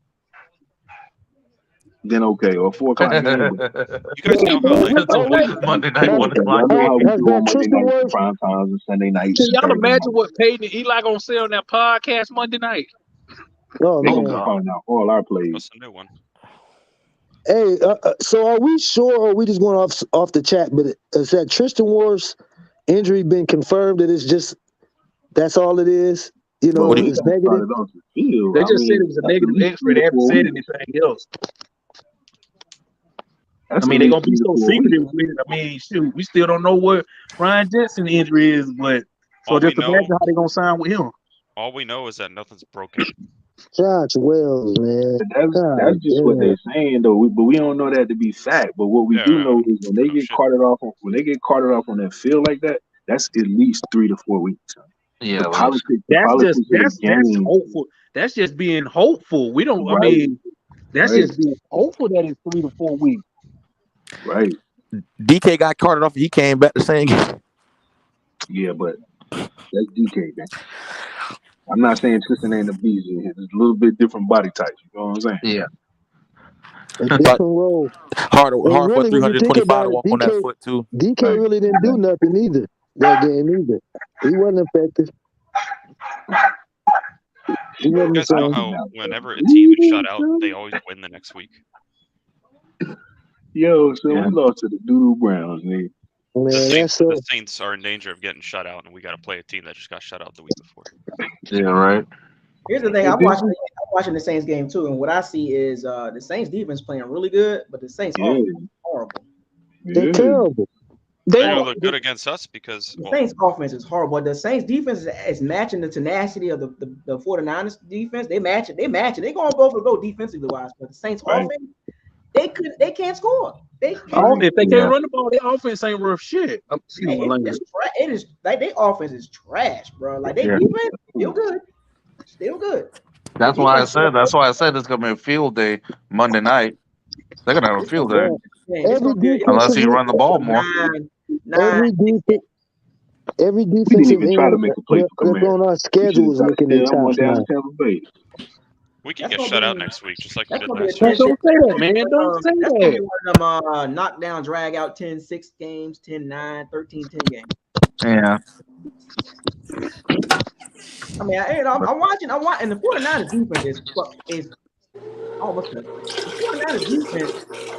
then okay, or a 4 o'clock game. But You guys know how like It's hey, wait. always Monday night, Has, 1 o'clock y'all know how we game. has do that on Monday Tristan nights and Wirfs? prime times and Sunday nights Can and y'all Thursday imagine nights. what Peyton and Eli gonna say on that podcast Monday night? Oh They're Oh gonna be man. God. finding out all our plays. what's the new one? Hey, so are we sure, or are we just going off the chat? But is that Tristan Wirfs injury been confirmed? That it's just that's all it is. You Well, know, What do you? he it's got negative. started off the field. They I just said mean, it was a that's at negative least X-ray. 3 They to haven't 4 said weeks. anything else. I That's at mean, they're least gonna be 3 to so 4 weeks. secretive with it. I mean, shoot, we still don't know what Ryan Jensen's injury is, but so All we just imagine know, how they're gonna sign with him. is that nothing's broken. Josh Wells, man. But that's God just what damn. they're saying though. But we don't know that to be fact. But what we do Yeah, know is when they no get shit. carted off on that field like that, that's at least 3 to 4 weeks. Yeah, The at least. politics of the That's game, hopeful. That's just being hopeful. We don't. I right, mean, that's right, just being hopeful that it's 3 to 4 weeks. right. DK got carted off. He came back the same game. Yeah, but that's DK, man. I'm not saying Tristan ain't a beast. It's a little bit different body types. You know what I'm saying? Yeah. A But different role. hard And for really, when you think 325 about to it, walk on that foot too. DK Right. really didn't do nothing either that game either. He wasn't effective. He You wasn't the guys know same. how whenever a team is shut out, they always win the next week. Yo, so Yeah. we lost to the Doodoo Browns, nigga. Man, that's so. The Saints are in danger of getting shut out, and we got to play a team that just got shut out the week before. Yeah, right. Here's the thing. But I'm this watching the Saints game too, and what I see is the Saints defense playing really good, but the Saints Yeah, offense is horrible. They're yeah. terrible. They're They gonna look good against us because The Saints offense is horrible. The Saints defense is matching the tenacity of the 49ers defense. They match it. They're going both of those defensively wise, but the Saints Right. offense, they can't score. They can't. if they Yeah. can't run the ball, their offense ain't worth shit. Excuse my language. It is like their offense is trash, bro. Like they Yeah. defense still good. That's why I said it's gonna be a field day Monday night. They're gonna have a field day. Every Unless defensive, you run the ball more. every We didn't defensive even try to end make a play for that's Kamara. on our We should schedule is have licking tried their to steal one chops down now. to Tampa Bay. we can That's get gonna shut out be- next week, just like we That's did gonna be a last year. Don't say that, man. Don't say That's gonna be that. one of them knockdown, drag out 10-6 games, 10-9, 13-10 games. Yeah. I mean, I'm watching, and the 49ers defense is almost the 49ers defense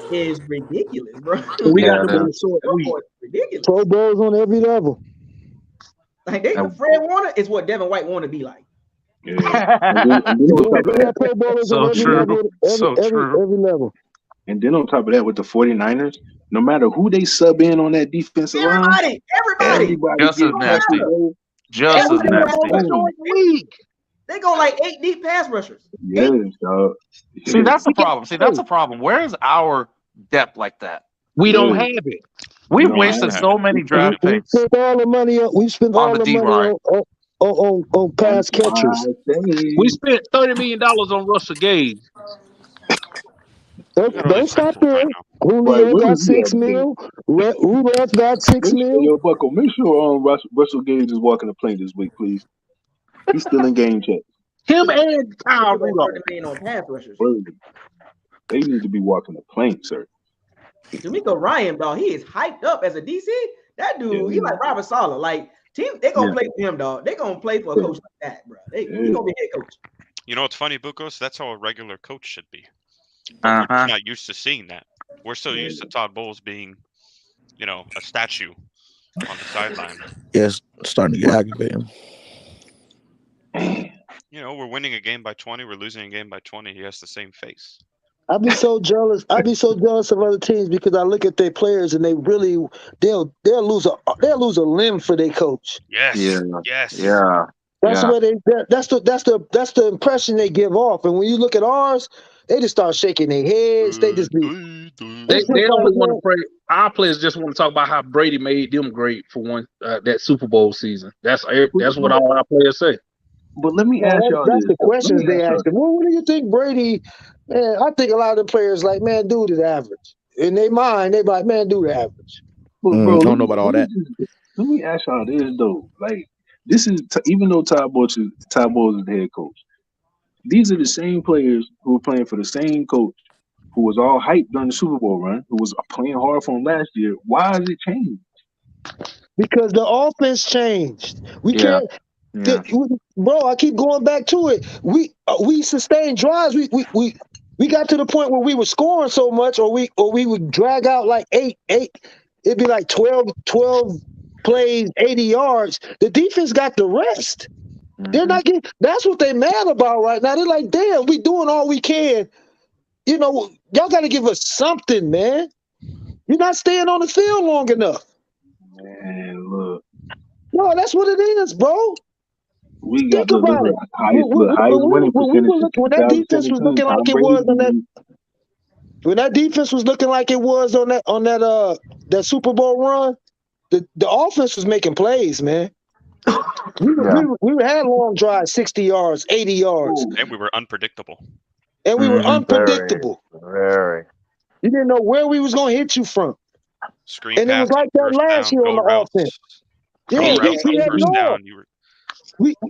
is ridiculous, bro. We got Yeah, them it on a is. short week. Ridiculous. Pro Bowls on every level. Like Fred Warner is what Devin White want to be like. Yeah. And then on Yeah, top of they that, got Pro Bowlers So on every true. level. So true. Every level. and then on top of that, with the 49ers, no matter who they sub in on that defensive line, Everybody. Just as gets nasty. touches. Just as And we got nasty. on a short week. They go like 8 deep pass rushers. Yes, dog. See, that's the problem. Where is our depth like that? We don't Yeah. have it. We We don't wasted have so many We draft picks spent all the money on. We spent on all the the D money line. on pass That's why catchers. I say We spent $30 million on Russell Gage. Literally Don't stop simple there. right now. Julio But got yeah, 6 mil. Rudolph got 6 mil. Yo, Bucko, make sure Russell Gage is walking the plane this week, please. He's still in game check. Him and Kyle Rudolph. $30 million on pass rushers. Word. They need to be walking the plane, sir. D'Amico Ryan, dog, he is hyped up as a DC. That dude, he like Robert Saleh. Like Team, they gonna Yeah. play for him, dog. They gonna play for a Yeah. coach like that, bro. He Yeah. gonna be head coach. You know what's funny, Bucos? That's how a regular coach should be. But we're just not used to seeing that. We're so used to Todd Bowles being, a statue on the sideline. Yes, starting to get aggravating. We're winning a game by 20, we're losing a game by 20. He has the same face. I'd be so jealous. I'd be so jealous of other teams because I look at their players and they really they'll lose a limb for their coach. Yes. Yeah. Yes. Yeah. That's Yeah. what that's the impression they give off. And when you look at ours, they just start shaking their heads. They just be They it's just they only like, want man, to pray. Our players just want to talk about how Brady made them great for that Super Bowl season. That's what all our players say. But let me man, ask y'all that's this. the Let questions me they ask y'all ask them. Well, what do you think Brady? Man, I think a lot of the players like, man, dude is average. In their mind, they be like, man, dude average. But bro, I don't know about all that. let me ask y'all this though. Like, this is even though Todd Bowles is the head coach, these are the same players who were playing for the same coach who was all hyped during the Super Bowl run, who was playing hard for him last year. Why has it changed? Because the offense changed. We Yeah. can't. Yeah. Bro, I keep going back to it. We sustained drives. We got to the point where we were scoring so much, or we would drag out like eight. It'd be like 12 plays, 80 yards. The defense got the rest. They're not getting. That's what they mad about right now. They're like, damn, we doing all we can. Y'all got to give us something, man. You're not staying on the field long enough. Man, look, No, that's what it is, bro. we got Think about delivered it. highest winning percentage since When that defense was 2017. looking like Tom it Brady. was on that, when that defense was looking like it was on that Super Bowl run, the offense was making plays, man. We had long drives, 60 yards, 80 yards, And we were unpredictable. and we were unpredictable. Very. You didn't know where we was going to hit you from. Screen And it was pass, like that first last down, year on go the routes. offense. Go Yeah, routes we on had first down.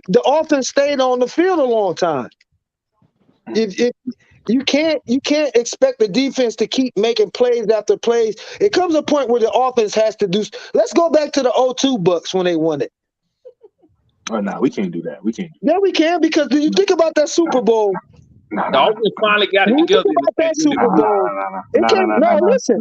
the offense stayed on the field a long time. If you can't expect the defense to keep making plays after plays. It comes a point where the offense has to do. Let's go back to the 02 Bucks when they won it. Oh no, we can't do that. We can't. Yeah, we can because when you think about that Super Bowl, The offense finally got it when you think together. about that Super Bowl, it came. No, listen.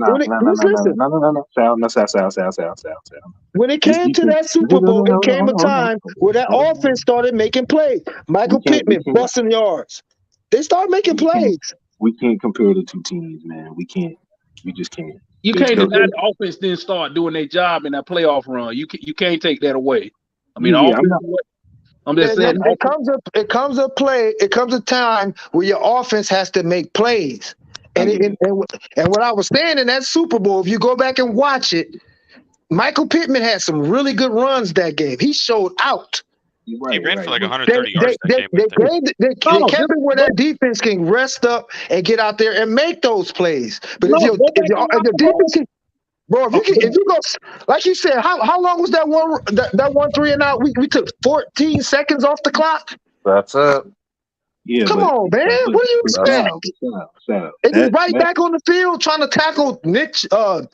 When it came to that Super Bowl, it came a time where that offense started making plays. Michael Pittman busting yards. They started making plays. We can't compare the two teams, man. We can't. We just can't. You can't deny the offense didn't start doing their job in that playoff run. You can't take that away. I mean, I'm just saying. It comes a time where your offense has to make plays. And what I was saying in that Super Bowl, if you go back and watch it, Michael Pittman had some really good runs that game. He showed out. He ran for like 130 yards that game. They kept it where that defense can rest up and get out there and make those plays. But if your defense, bro, if you go like you said, how long was that one 3-and-out? We took 14 seconds off the clock. That's it. Yeah, come on, man. What do you expect? And he's right back on the field trying to tackle Nick Chubb.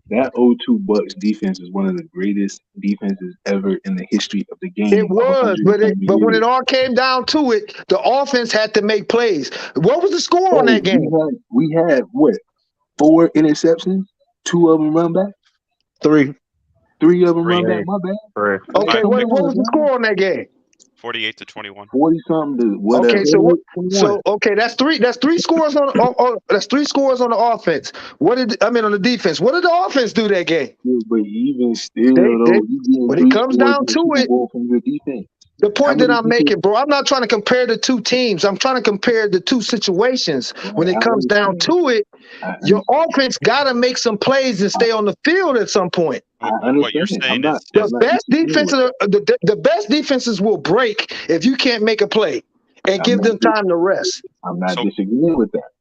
That 0-2 Bucks defense is one of the greatest defenses ever in the history of the game. It was, but when it all came down to it, the offense had to make plays. What was the score on that game? We had what? 4 interceptions, 2 of them run back. 3 of them run back. My bad. 3. Okay, what was the score on that game? 48-21. 40-something to whatever. Okay, that's three scores on that's 3 scores on the offense. On the defense. What did the offense do that game? Yeah, but even still, when it comes down to it, from your defense. The point that I'm making, bro, I'm not trying to compare the two teams. I'm trying to compare the two situations. When it comes down to it, your offense got to make some plays and stay on the field at some point. What you're saying is the best defenses will break if you can't make a play and give them time to rest. I'm not disagreeing with that.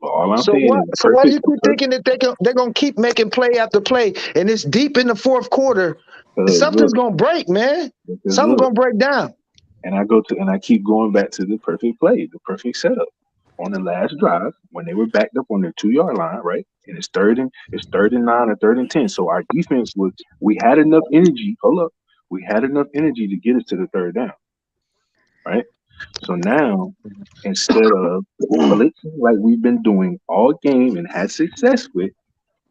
But all I'm saying is, so why do you keep thinking that they're gonna keep making play after play, and it's deep in the fourth quarter? Something's gonna break, man. Something's gonna break down. And I keep going back to the perfect play, the perfect setup. On the last drive, when they were backed up on their 2-yard line, right? and it's 3rd and 9 or 3rd and 10. So our defense we had enough energy. Hold up, we had enough energy to get us to the 3rd down, right? So now instead of blitzing like we've been doing all game and had success with,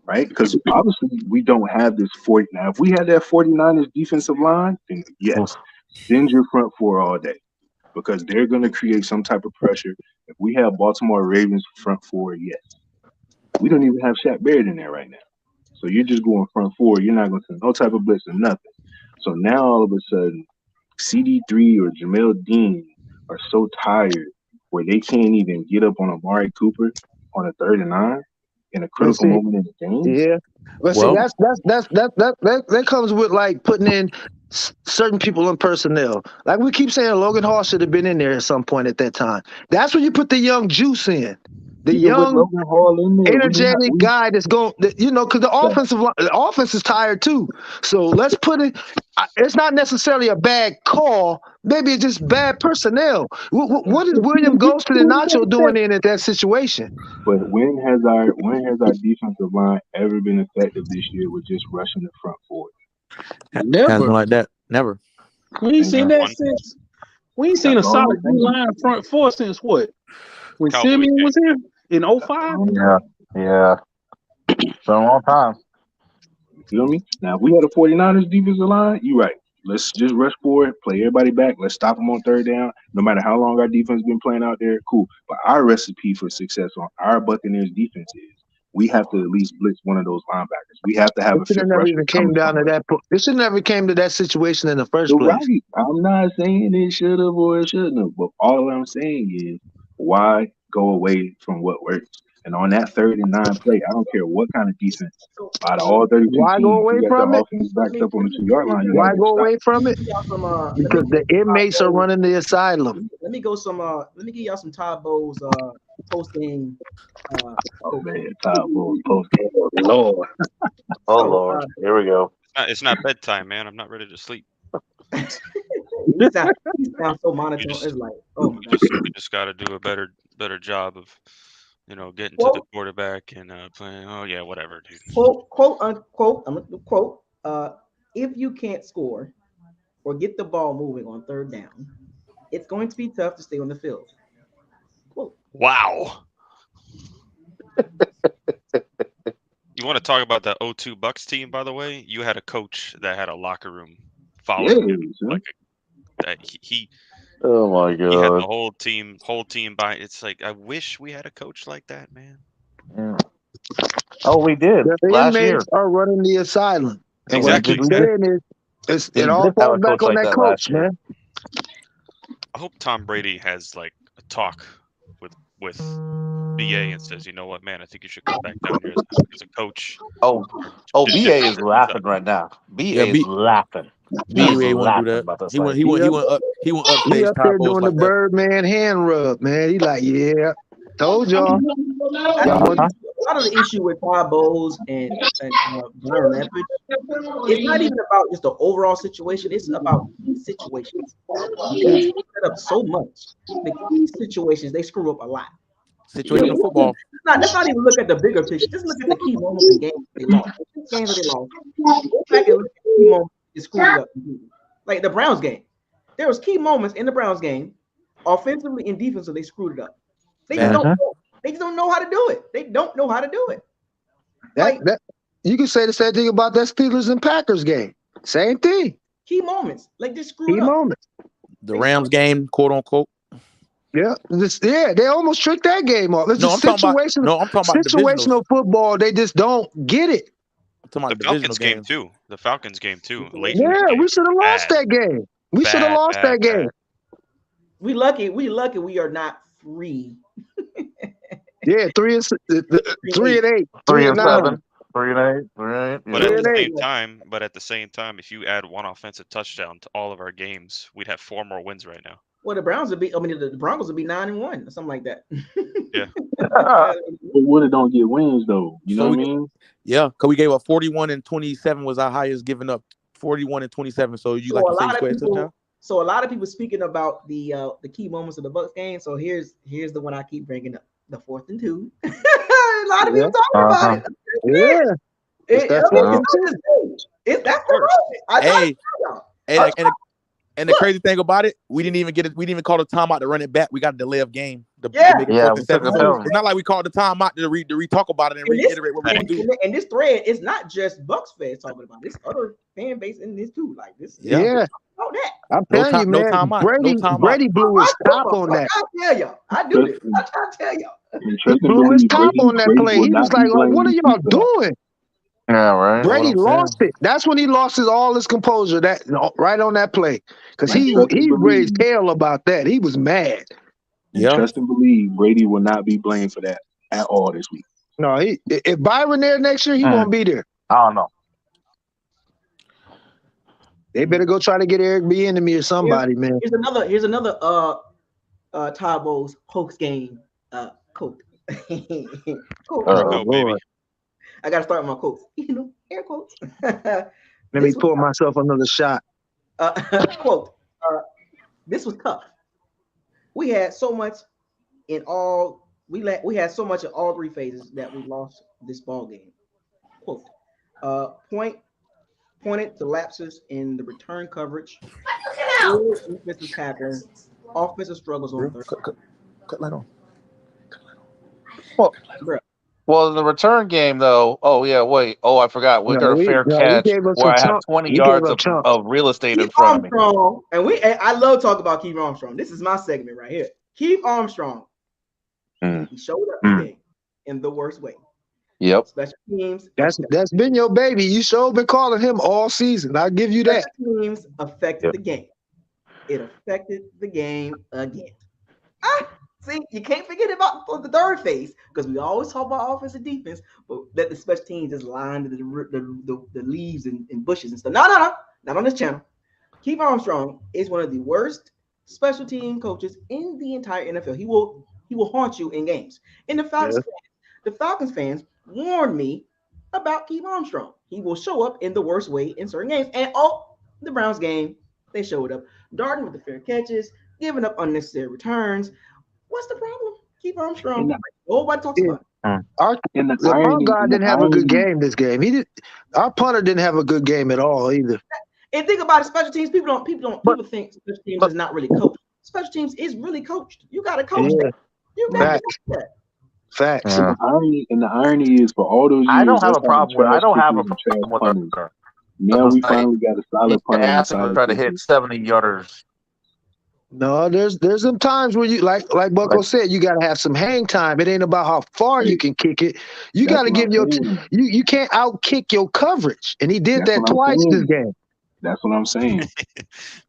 right? Because obviously we don't have this 40. Now, if we had that 49ers defensive line, then yes, send your front four all day because they're going to create some type of pressure. If we have Baltimore Ravens front four, yes. We don't even have Shaq Barrett in there right now. So you're just going front four. You're not going to send no type of blitz or nothing. So now all of a sudden, CD3 or Jamel Dean are so tired where they can't even get up on Amari Cooper on a 3rd and 9 in a But critical see, moment in the game. yeah, but see, Well, that comes with like putting in certain people in personnel. Like we keep saying, Logan Hall should have been in there at some point at that time. That's when you put the young juice in, the Even with young Logan Hall in there, energetic guy that's going, because the offense is tired too. So let's put it. It's not necessarily a bad call. Maybe it's just bad personnel. What is William Ghosted and Nacho doing in at that situation? but when has our defensive line ever been effective this year with just rushing the front four? hasn't Never. been like that. Never. We ain't seen And that One since. We ain't seen that's a all I'm solid D saying. line front four since what? When Cowboys Simeon game. was here in That's 05? all I'm Yeah. saying. Yeah. It's been a long time. You feel me? Now, if we had a 49ers defensive line, you're right. Let's just rush forward, play everybody back. Let's stop them on 3rd down. No matter how long our defense been playing out there, cool. But our recipe for success on our Buccaneers defense is we have to at least blitz one of those linebackers. We have to have It a should fifth have never rusher even came coming down to somewhere. that. It should never came to that situation in the first You're place. right. I'm not saying it should have or it shouldn't have, but all I'm saying is why go away from what works? And on that 3rd and 9 play, I don't care what kind of defense. So, Out of so all 32 Why go teams, away you got from your it? offense let backed me up on let the me 2 yard let me line. You got Why to go go stop. away from let it? me give y'all some let me Because give the Todd inmates are Bowles running the asylum. let me go some let me give y'all some Todd Bowles post game Oh quotes. man, Todd Bowles post game. Lord. Oh So Lord. Here we go. It's not bedtime, man. I'm not ready to sleep. he sounds he sounds so You monotone. just It's like, oh my we god. just got to do a better job of getting to the Quote quarterback and playing. Oh yeah, whatever, dude. quote unquote. I'm gonna quote. If you can't score or get the ball moving on 3rd down, it's going to be tough to stay on the field. Quote. Wow. You want to talk about that 02 Bucks team, by the way? You had a coach that had a locker room Yeah, following him, son. like that. Oh my He had the God. whole team by. It's like I wish we had a coach like that, man. Yeah. Oh, we did The last inmates year. are running the asylum. And what I Did keep Exactly. we did saying is we it all did have a falls back coach on like that that last coach, year. man. I hope Tom Brady has like a talk with BA and says, you know what, man, I think you should come back down here as a coach. Oh, Just BA is shake things up. laughing right now. Yeah, BA is laughing. He is BA want to do laughing that. about this He went. right He He went. He up, went up. He went he upstage up Todd there Bowles doing the like that. Birdman hand rub, man. He like, yeah, told y'all. I Y'all think want Uh-huh. a lot of the issue with Todd Bowles and Byron Leftwich, it's not even about just the overall situation. It's about key situations. They screw that up so much. The key situations they screw up a lot. Situational football. Let's not even look at the bigger picture. Just look at the key moments in games they lost. The games that they lost. Go back and look at the key moments they screwed it up completely. Like the Browns game. There was key moments in the Browns game, offensively and defensively, they screwed it up. They just Bad. don't. They just don't know how to do it. They don't know how to do it. that Like that you can say the same thing about that Steelers and Packers game. Same thing. key moments, like just screw Key it up. moment. The Rams game, quote unquote. Yeah, they almost tricked that game off. It's No, just I'm talking about divisionals. situational football. They just don't get it. I'm talking The about divisional Falcons game games. too. The Falcons game too. Late in the Yeah, game. we should have lost Bad. that game. We should have lost that game. Bad. We lucky we are not free. Yeah, 3-8, 3 and 3-9, 7, 3 and 8, right? But Yeah. at the 3-8. same time, if you add one offensive touchdown to all of our games, we'd have 4 more wins right now. Well, the Browns would be. I mean, the Broncos would be 9-1 or something like that. Yeah. But what it don't get wins though. You know So what I we, mean? yeah, because we gave up 41 and 27 was our highest giving up. 41 and 27. So you So a say you lot of squared people. touchdown? So a lot of people speaking about the key moments of the Bucks game. So here's the one I keep bringing up: the 4th and 2. a lot of Yeah. people talking about it. Yeah. It's that I mean, football it's not team. just me. That's Of the course. moment. I try to Hey, tell y'all. and the crazy thing about it, we didn't even call the timeout to run it back. We got a delay of game to Yeah. make it Yeah, 4th we and took 7. a So penalty. it's not like we called the timeout to re-talk about it and And this, reiterate what we're gonna do. and this thread is not just Bucks fans talking about this. Other fan base in this too. Like this. Yeah. Yeah. About that. I'm No telling you, time, no man. timeout. No timeout. Brady blew his top Football, on that. I tell y'all. I do this. I try to tell y'all. And He trust and blew his believe, top on that Brady play. will He was not be like, "What blamed are this y'all week for that. doing?" Yeah, right. That's what Brady I'm saying. lost it. That's when he lost all his composure. Right on that play, because And he trust and raised believe, hell about that. He was mad. and Yeah. trust and believe, Brady will not be blamed for that at all this week. No, if Byron there next year, he won't be there. I don't know. They better go try to get Eric Bieniemy or somebody, man. Here's another Todd Bowles post game quote. Quote. There we Oh, go, baby. Lord. I gotta start with my quotes. Air quotes. Let me This pour myself another shot. quote. This was tough. We had so much in all. We had so much in all three phases that we lost this ball game. Quote. Pointed to lapses in the return coverage, poor defensive pattern, offensive struggles on third. Cut light on. well, in the return game though. Oh yeah, wait. Oh, I forgot. We got a fair catch gave up where some I have chunk. 20 He gave yards up chunks. of real estate in Keith front of me. Armstrong, and I love talking about Keith Armstrong. This is my segment right here. Keith Armstrong, he showed up today in the worst way. Yep. Special teams. That's been your baby. You sure been calling him all season. I'll give you that. Special teams affected the game. It affected the game again. See, you can't forget about the third phase because we always talk about offense and defense, but let the special teams just line the leaves and bushes and stuff. No, not on this channel. Keith Armstrong is one of the worst special team coaches in the entire NFL. He will haunt you in games. And the Falcons fans warned me about Keith Armstrong. He will show up in the worst way in certain games. And the Browns game, they showed up, darting with the fair catches, giving up unnecessary returns. What's the problem? Keith Armstrong. Nobody talks about it. The punt guy didn't have a good game this game. Our punter didn't have a good game at all either. And think about it, special teams. People think special teams is not really coached. Special teams is really coached. You got to coach that. You got to coach that. Facts. And the irony is, for all those years, I don't have a problem with. I don't have a problem with punters. the. Now we finally got a solid punter. Ask him to try to hit 70 yarders. No, there's some times where you like Bucko said, you gotta have some hang time. It ain't about how far you can kick it. You gotta give you can't out kick your coverage. And he did that twice this game. That's what I'm saying.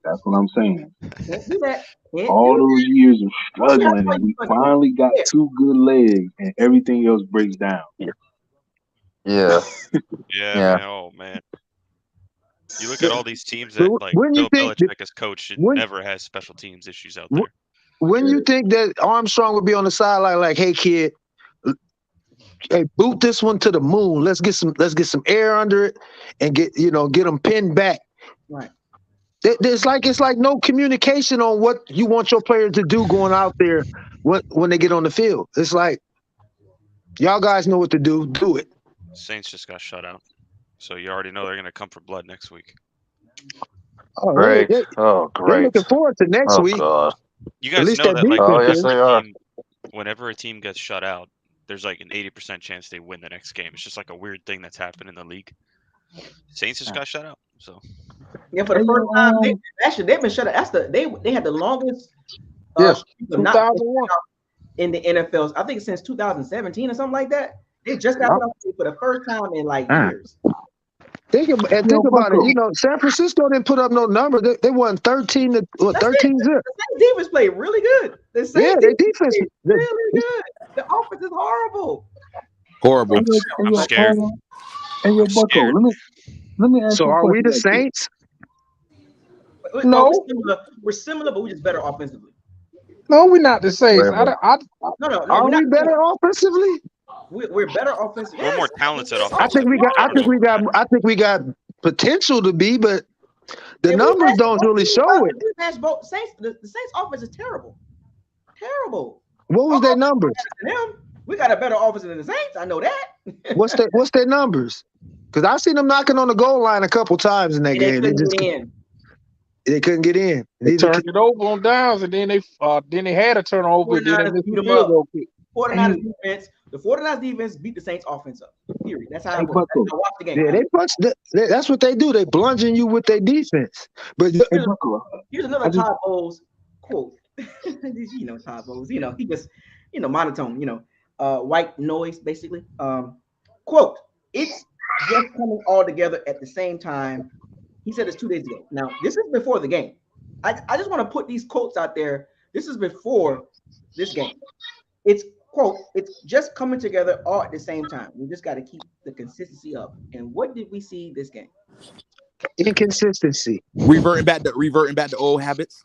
That's what I'm saying. Can't do that. All those years of struggling, and we finally got two good legs, and everything else breaks down. Yeah. Man, oh man. You look at all these teams that like Bill Belichick as coach, it never has special teams issues out there. When you think that Armstrong would be on the sideline like, hey kid, hey, boot this one to the moon. Let's get some air under it and get them pinned back. Right. It's like no communication on what you want your players to do going out there when they get on the field. It's like, y'all guys know what to do. Do it. Saints just got shut out. So you already know they're going to come for blood next week. Oh, great. They're looking forward to next week. God. You guys know that, like, yes, they are. Whenever a team gets shut out, there's like an 80% chance they win the next game. It's just like a weird thing that's happened in the league. Saints just got shut out. So yeah, for the first time, they've been shut out. They had the longest not 2001 in the NFL. I think since 2017 or something like that. They just got shut out for the first time in like years. Think about it. San Francisco didn't put up no number. They won 13 to 13-0. The defense played really good. Their defense played really good. The offense is horrible. Horrible. I'm scared. And your Bucko, let me ask you. So are we the Saints? No, we're similar, but we're just better offensively. No, we're not the Saints. No. Are we better offensively? We're better offensively. We're more talented offensively. I think we got potential to be, but the numbers don't really show it. The Saints offense is terrible. Terrible. What was their numbers? We got a better offense than the Saints. I know that. What's their numbers? Because I seen them knocking on the goal line a couple times in that And they game. couldn't get in. They couldn't get in. They turned it over on downs, and then they had a turnover, and then they 49ers missed beat the them field up. goal kick. 49ers defense. The 49ers defense beat the Saints offense up. Period. That's how Hey, it works. Bucko. I watched the game. Yeah, they punch. That's what they do. They bludgeon you with their defense. But Hey, Bucko, here's another Todd Bowles quote. Todd Bowles. He just, monotone. White noise basically. Quote: "It's just coming all together at the same time." He said this 2 days ago. Now this is before the game. I just want to put these quotes out there. This is before this game. It's quote, "It's just coming together all at the same time. We just got to keep the consistency up." And what did we see this game? inconsistency. Reverting back to old habits.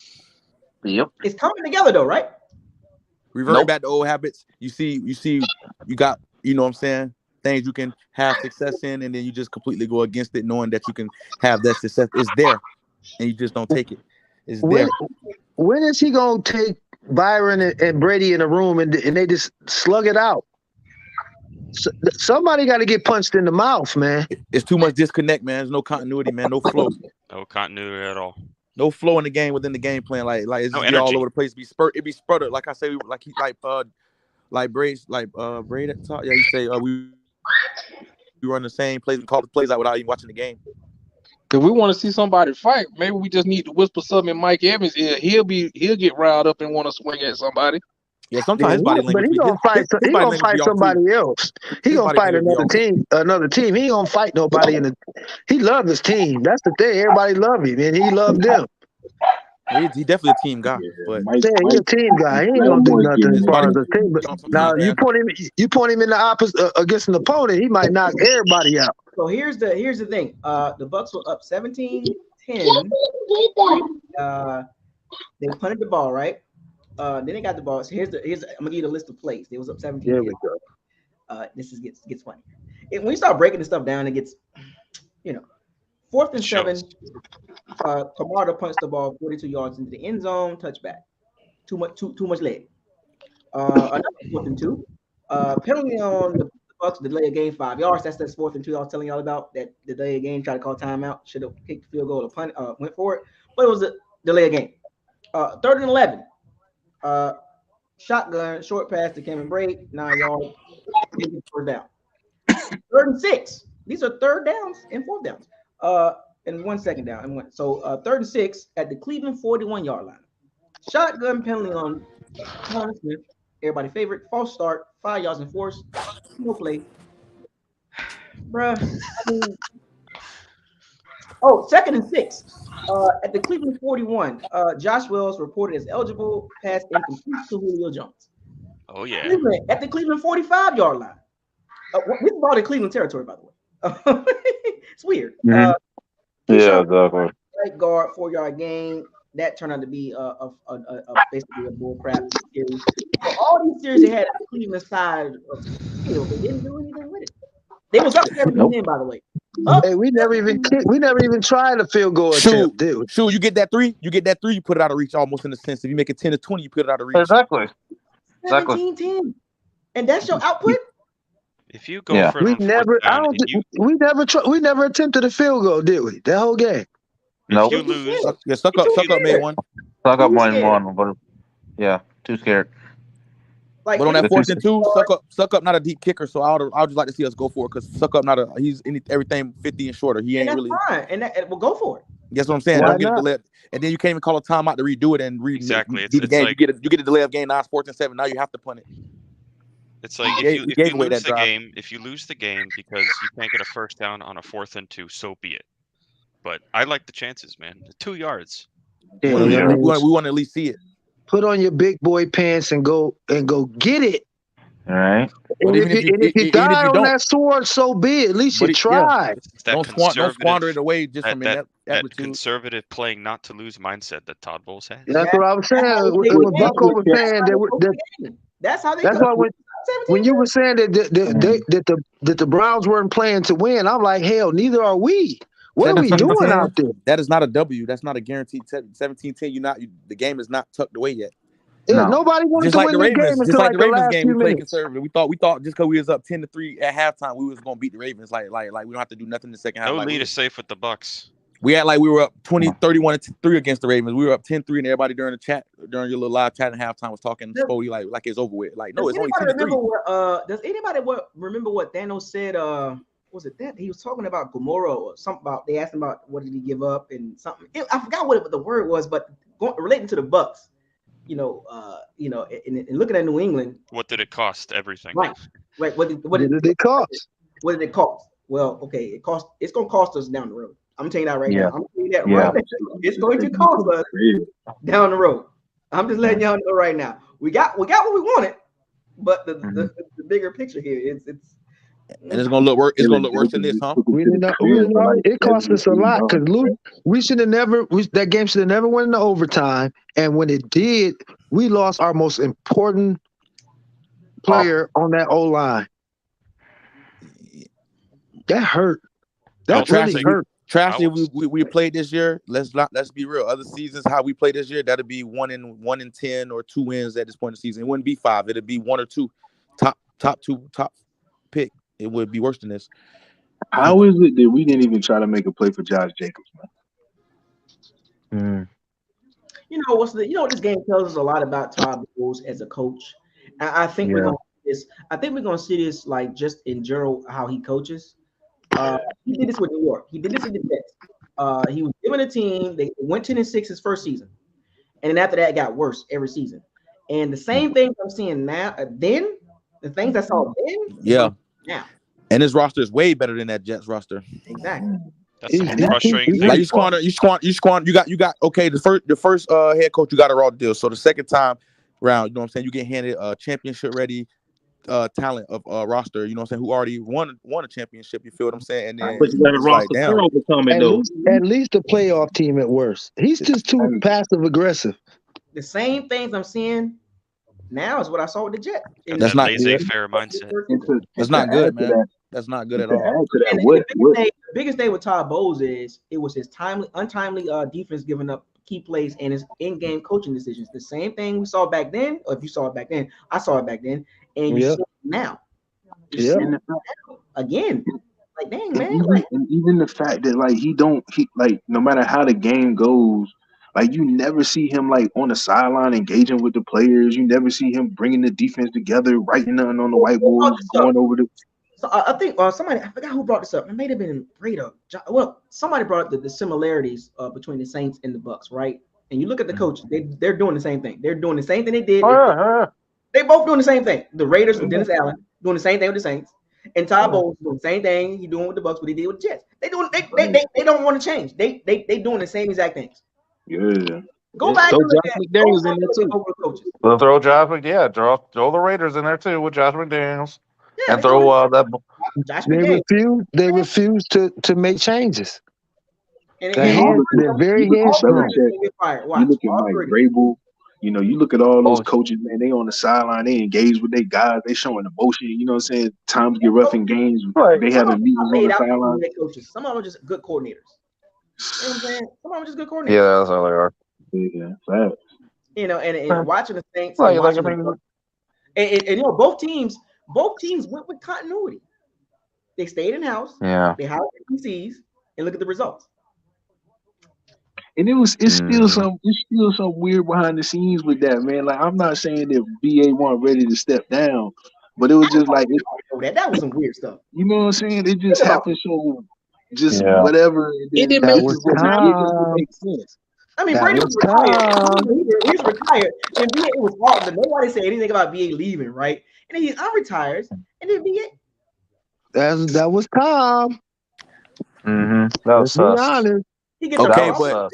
Yep. It's coming together though, right? Reverting back to old habits. You got, what I'm saying, things you can have success in, and then you just completely go against it, knowing that you can have that success. It's there, and you just don't take it. It's there. When is he gonna take Byron and Brady in a room and they just slug it out? Somebody got to get punched in the mouth, man. It's too much disconnect, man. There's no continuity, man. No flow. No continuity at all. No flow in the game within the game plan. Like it's No just be all energy. over the place. It be sputtered. Like I say, like Brady's Brady at the top. Yeah, you say we run the same plays and call the plays out without even watching the game. If we want to see somebody fight, maybe we just need to whisper something in Mike Evans' ear. He'll get riled up and want to swing at somebody. Yeah, sometimes his body language. But he gonna fight. He gonna fight somebody else. He gonna fight another team. He ain't gonna fight nobody He love his team. That's the thing. Everybody love him, and he loved them. He definitely a team guy, but he's a team guy. He ain't gonna do nothing as far as the team. But now you put him in the opposite against an opponent, he might knock everybody out. So here's the thing. The Bucks were up 17-10. They punted the ball, right? Then they got the ball. So here's I'm gonna give you the list of plays. They was up 17. There we go. This gets funny. When you start breaking this stuff down, it gets, 4th and 7. Camarda punched the ball 42 yards into the end zone, touchback. Too much leg. Another 4th and 2. Penalty on the Bucks, delay a game 5 yards. That's 4th and 2 I was telling y'all about. That delay a game, tried to call timeout, should have kicked the field goal or punt, went for it, but it was a delay a game. 3rd and 11. Shotgun, short pass to Cameron Braid, 9 yards, 4th down. 3rd and 6. These are 3rd downs and 4th downs. And 1 second down. And 3rd and 6 at the Cleveland 41-yard line. Shotgun penalty on Thomas Smith, everybody favorite. False start, 5 yards and force. No play. Bruh. 2nd and 6. At the Cleveland 41, Josh Wells reported as eligible, pass incomplete to Julio Jones. Oh, yeah. At the Cleveland 45-yard line. This is all in Cleveland territory, by the way. It's weird. Yeah, exactly. Right guard, 4-yard gain. That turned out to be basically a bull crap series. So all these series they had at the Cleveland side of the field, they didn't do anything with it. They was up 17-10, by the way. Hey, we never even tried a field goal attempt, did we? You get that three, you put it out of reach almost in a sense. If you make it 10-20, you put it out of reach. Exactly. 17-10. And that's your output? If you go for we never attempted a field goal, did we? That whole game. Nope. If you lose, Suck up made one. Suck up one, but yeah, too scared. Like, but on that 4th and 2, Suck up not a deep kicker, so I'll just like to see us go for it because Suck up he's everything 50 and shorter. He ain't that's really fine, and we'll go for it. That's what I'm saying. Why Don't get not? a delay, and then you can't even call a timeout to redo it and Exactly. It's the game. like, you get a delay of game. Now it's 4th and 7. Now you have to punt it. It's like He if gave you away lose that the drive. game, if you lose the game because you can't get a first down on a 4th and 2, so be it. But I like the chances, man. 2 yards. We want to at least see it. Put on your big boy pants and go get it. All right. And if you die on that sword, so be it. At least you tried. Don't squander it away just from that conservative playing not to lose mindset that Todd Bowles has. That's what I'm saying. When Bucko was saying that's how they. That's why when you were saying that the Browns weren't playing to win, I'm like, hell, neither are we. What are we doing out there? That is not a W. That's not a guaranteed 17-10. The game is not tucked away yet. Yeah, No. nobody wanted Just to like win the this game Ravens, just until like like the the Ravens last game, we few played minutes. conservative. We thought just because we was up 10-3 at halftime, we was gonna beat the Ravens. Like we don't have to do nothing in the second half. No Like lead is safe with the Bucks. we act like we were up 31-3 against the Ravens. We were up 10-3, and everybody during the chat, during your little live chat at halftime was talking Spody like it's over with. Like, no, Does it's only anybody 10-3. remember what? Does anybody remember what Thanos said? Was it that he was talking about Gamora or something about? They asked him about what did he give up and something. I forgot what the word was, but relating to the Bucks, and looking at New England, What did it cost? Everything. right? What did it cost? What did it cost? Well, okay, it's going to cost us down the road. I'm telling you that right Yeah. now. I'm telling you that Yeah. right now. It's going to cost us down the road. I'm just letting y'all know right now. We got what we wanted, but the bigger picture here, it's And it's gonna look worse. It's gonna look worse than this, huh? We didn't know. It cost us a lot because we should have never. That game should have never went into overtime. And when it did, we lost our most important player on that O line. That hurt. That really hurt. Trashy, we played this year. Let's be real. Other seasons, how we play this year, that'll be 1 in 10 or 2 wins at this point in the season. It wouldn't be 5. It'd be 1 or 2 top pick. It would be worse than this. How is it that we didn't even try to make a play for Josh Jacobs, man? You know what this game tells us a lot about Todd Bowles as a coach. I think we're gonna see this. I think we're gonna see this like just in general how he coaches. He did this with New York. He did this with the Jets. He was given a team. They went 10-6 his first season, and then after that, it got worse every season. And the same things I'm seeing now. Then the things I saw then. Now. And his roster is way better than that Jets roster. Exactly. That's the more frustrating thing. Like you squander. You got okay. The first head coach, you got a raw deal. So the second time round, you know what I'm saying, you get handed a championship ready talent of roster. You know what I'm saying, who already won a championship. You feel what I'm saying? And then But you got a roster turnover coming though. At least a playoff team at worst. He's just too passive aggressive. The same things I'm seeing now is what I saw with the Jets. That's that laissez-faire mindset. That's not good, man. That's not good at all. The biggest thing with Todd Bowles is it was his untimely defense giving up key plays and his in-game coaching decisions. The same thing we saw back then, or if you saw it back then, I saw it back then, and you see it now. Again. Like, dang, man. And even the fact that he no matter how the game goes, like you never see him like on the sideline engaging with the players. You never see him bringing the defense together, writing nothing on the whiteboard, going over the. So I think somebody, I forgot who brought this up. It may have been Breda. Well, somebody brought up the similarities between the Saints and the Bucks, right? And you look at the coaches; they're doing the same thing. They're doing the same thing they did. They both doing the same thing. The Raiders with Dennis Allen doing the same thing with the Saints, and Todd Bowles doing the same thing he doing with the Bucks, what he did with the Jets. They don't want to change. They doing the same exact things. Yeah. Go back and look at McDaniels in there too. We'll throw Josh McDaniels. Throw the Raiders in there too with Josh McDaniels. And throw that. They refuse to make changes. They're very headstrong. You look at Mike Vrabel. You know, you look at all those coaches, man. They on the sideline. They engage with their guys. They showing emotion. You know what I'm saying? Times get rough in games. They having meetings on the sideline. Some of them are just good coordinators. You know what I'm saying? Some of them are just good coordinators. Yeah, that's how they are. Yeah, facts. You know, and watching the Saints, and you know, both teams went with continuity. They stayed in house. Yeah. They hired PCs, and look at the results. And it's still some weird behind the scenes with that, man. Like, I'm not saying that BA weren't ready to step down, but it was just like that was some weird stuff. You know what I'm saying? It just happened so whatever. It didn't make sense. I mean, Brady was retired. He was retired, and BA was hard, but nobody said anything about BA leaving, right? And then he unretires, and then BA. That was Tom. That was sus. Okay, but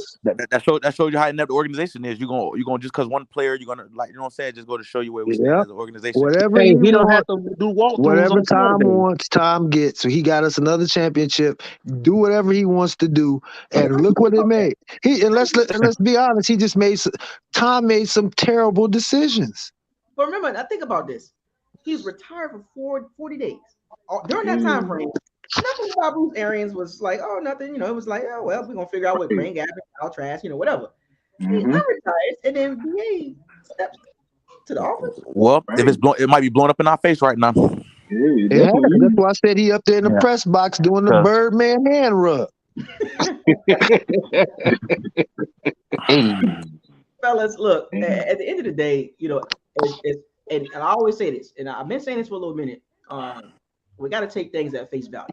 that shows you how inept the organization is. You're gonna just because one player, you're gonna, like, you know what I'm saying, just go to show you where we stand as an organization. Whatever he don't have to do walkthroughs. Whatever Tom wants, Tom gets. So he got us another championship. Do whatever he wants to do, and look what it made. Let's be honest. Tom made some terrible decisions. But remember, I think about this. He's retired for 40 days. During that time frame, nothing about Bruce Arians was like, oh, nothing. You know, it was like, oh, well, we're going to figure out what Green Gavin, Al Trash, you know, whatever. He retires, and then BA steps To the offense? Well, Right. if it's it might be blowing up in our face right now. Yeah, It has. definitely. That's why I said he up there in the Yeah. press box doing the Cause Birdman hand rub. hey, Fellas, look, Hey, at the end of the day, and I always say this, and I've been saying this for a little minute. We got to take things at face value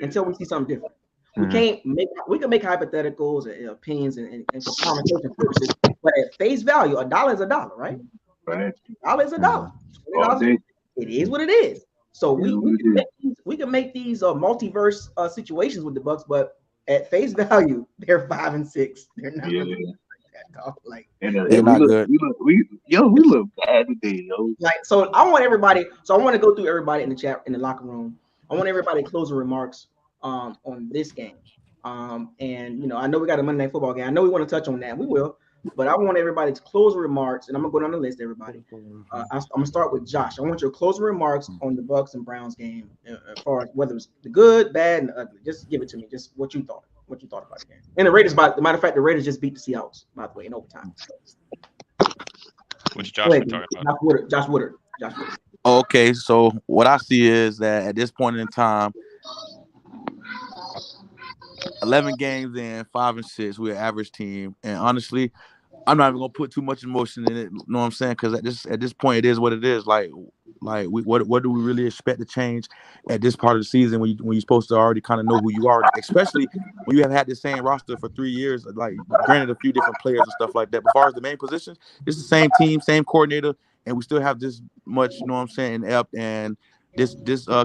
until we see something different. We can't make we can make hypotheticals and opinions and for conversation purposes, but at face value, a dollar is a dollar, right? right. A dollar is a dollar. All day. It is what it is. So Yeah, we can make these multiverse situations with the Bucks, but at face value, they're 5-6. They're not yeah. really that tough. Like And They're not good. we look bad today, yo. so I want everybody. So I want to go through everybody in the chat in the locker room. I want everybody closing remarks on this game. And I know we got a Monday Night Football game. I know we want to touch on that. We will. But I want everybody to close remarks, and I'm gonna go down the list, everybody. I'm gonna start with Josh. I want your closing remarks on the Bucks and Browns game, as far as whether it's the good, bad, and the ugly. Just give it to me. Just what you thought. What you thought about the game. And the Raiders, by the matter of fact, the Raiders just beat the Seahawks, by the way, in overtime. Which Go Josh ahead, we talking about? Josh Woodard. Okay, so what I see is that at this point in time, 11 games in, 5-6, we're an average team, and honestly, I'm not even gonna put too much emotion in it. You know what I'm saying? Because at this point, it is what it is. Like what do we really expect to change at this part of the season when you're supposed to already kind of know who you are, especially when you have had the same roster for 3 years. Like, granted, a few different players and stuff like that. But as far as the main positions, it's the same team, same coordinator, and we still have this much. You know what I'm saying? And this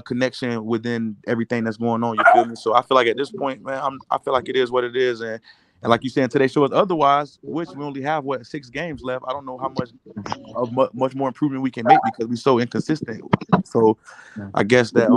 connection within everything that's going on. You feel me? So I feel like at this point, man, I feel like it is what it is, and like you said, today show us otherwise, which we only have 6 games left. I don't know how much more improvement we can make because we're so inconsistent. So I guess that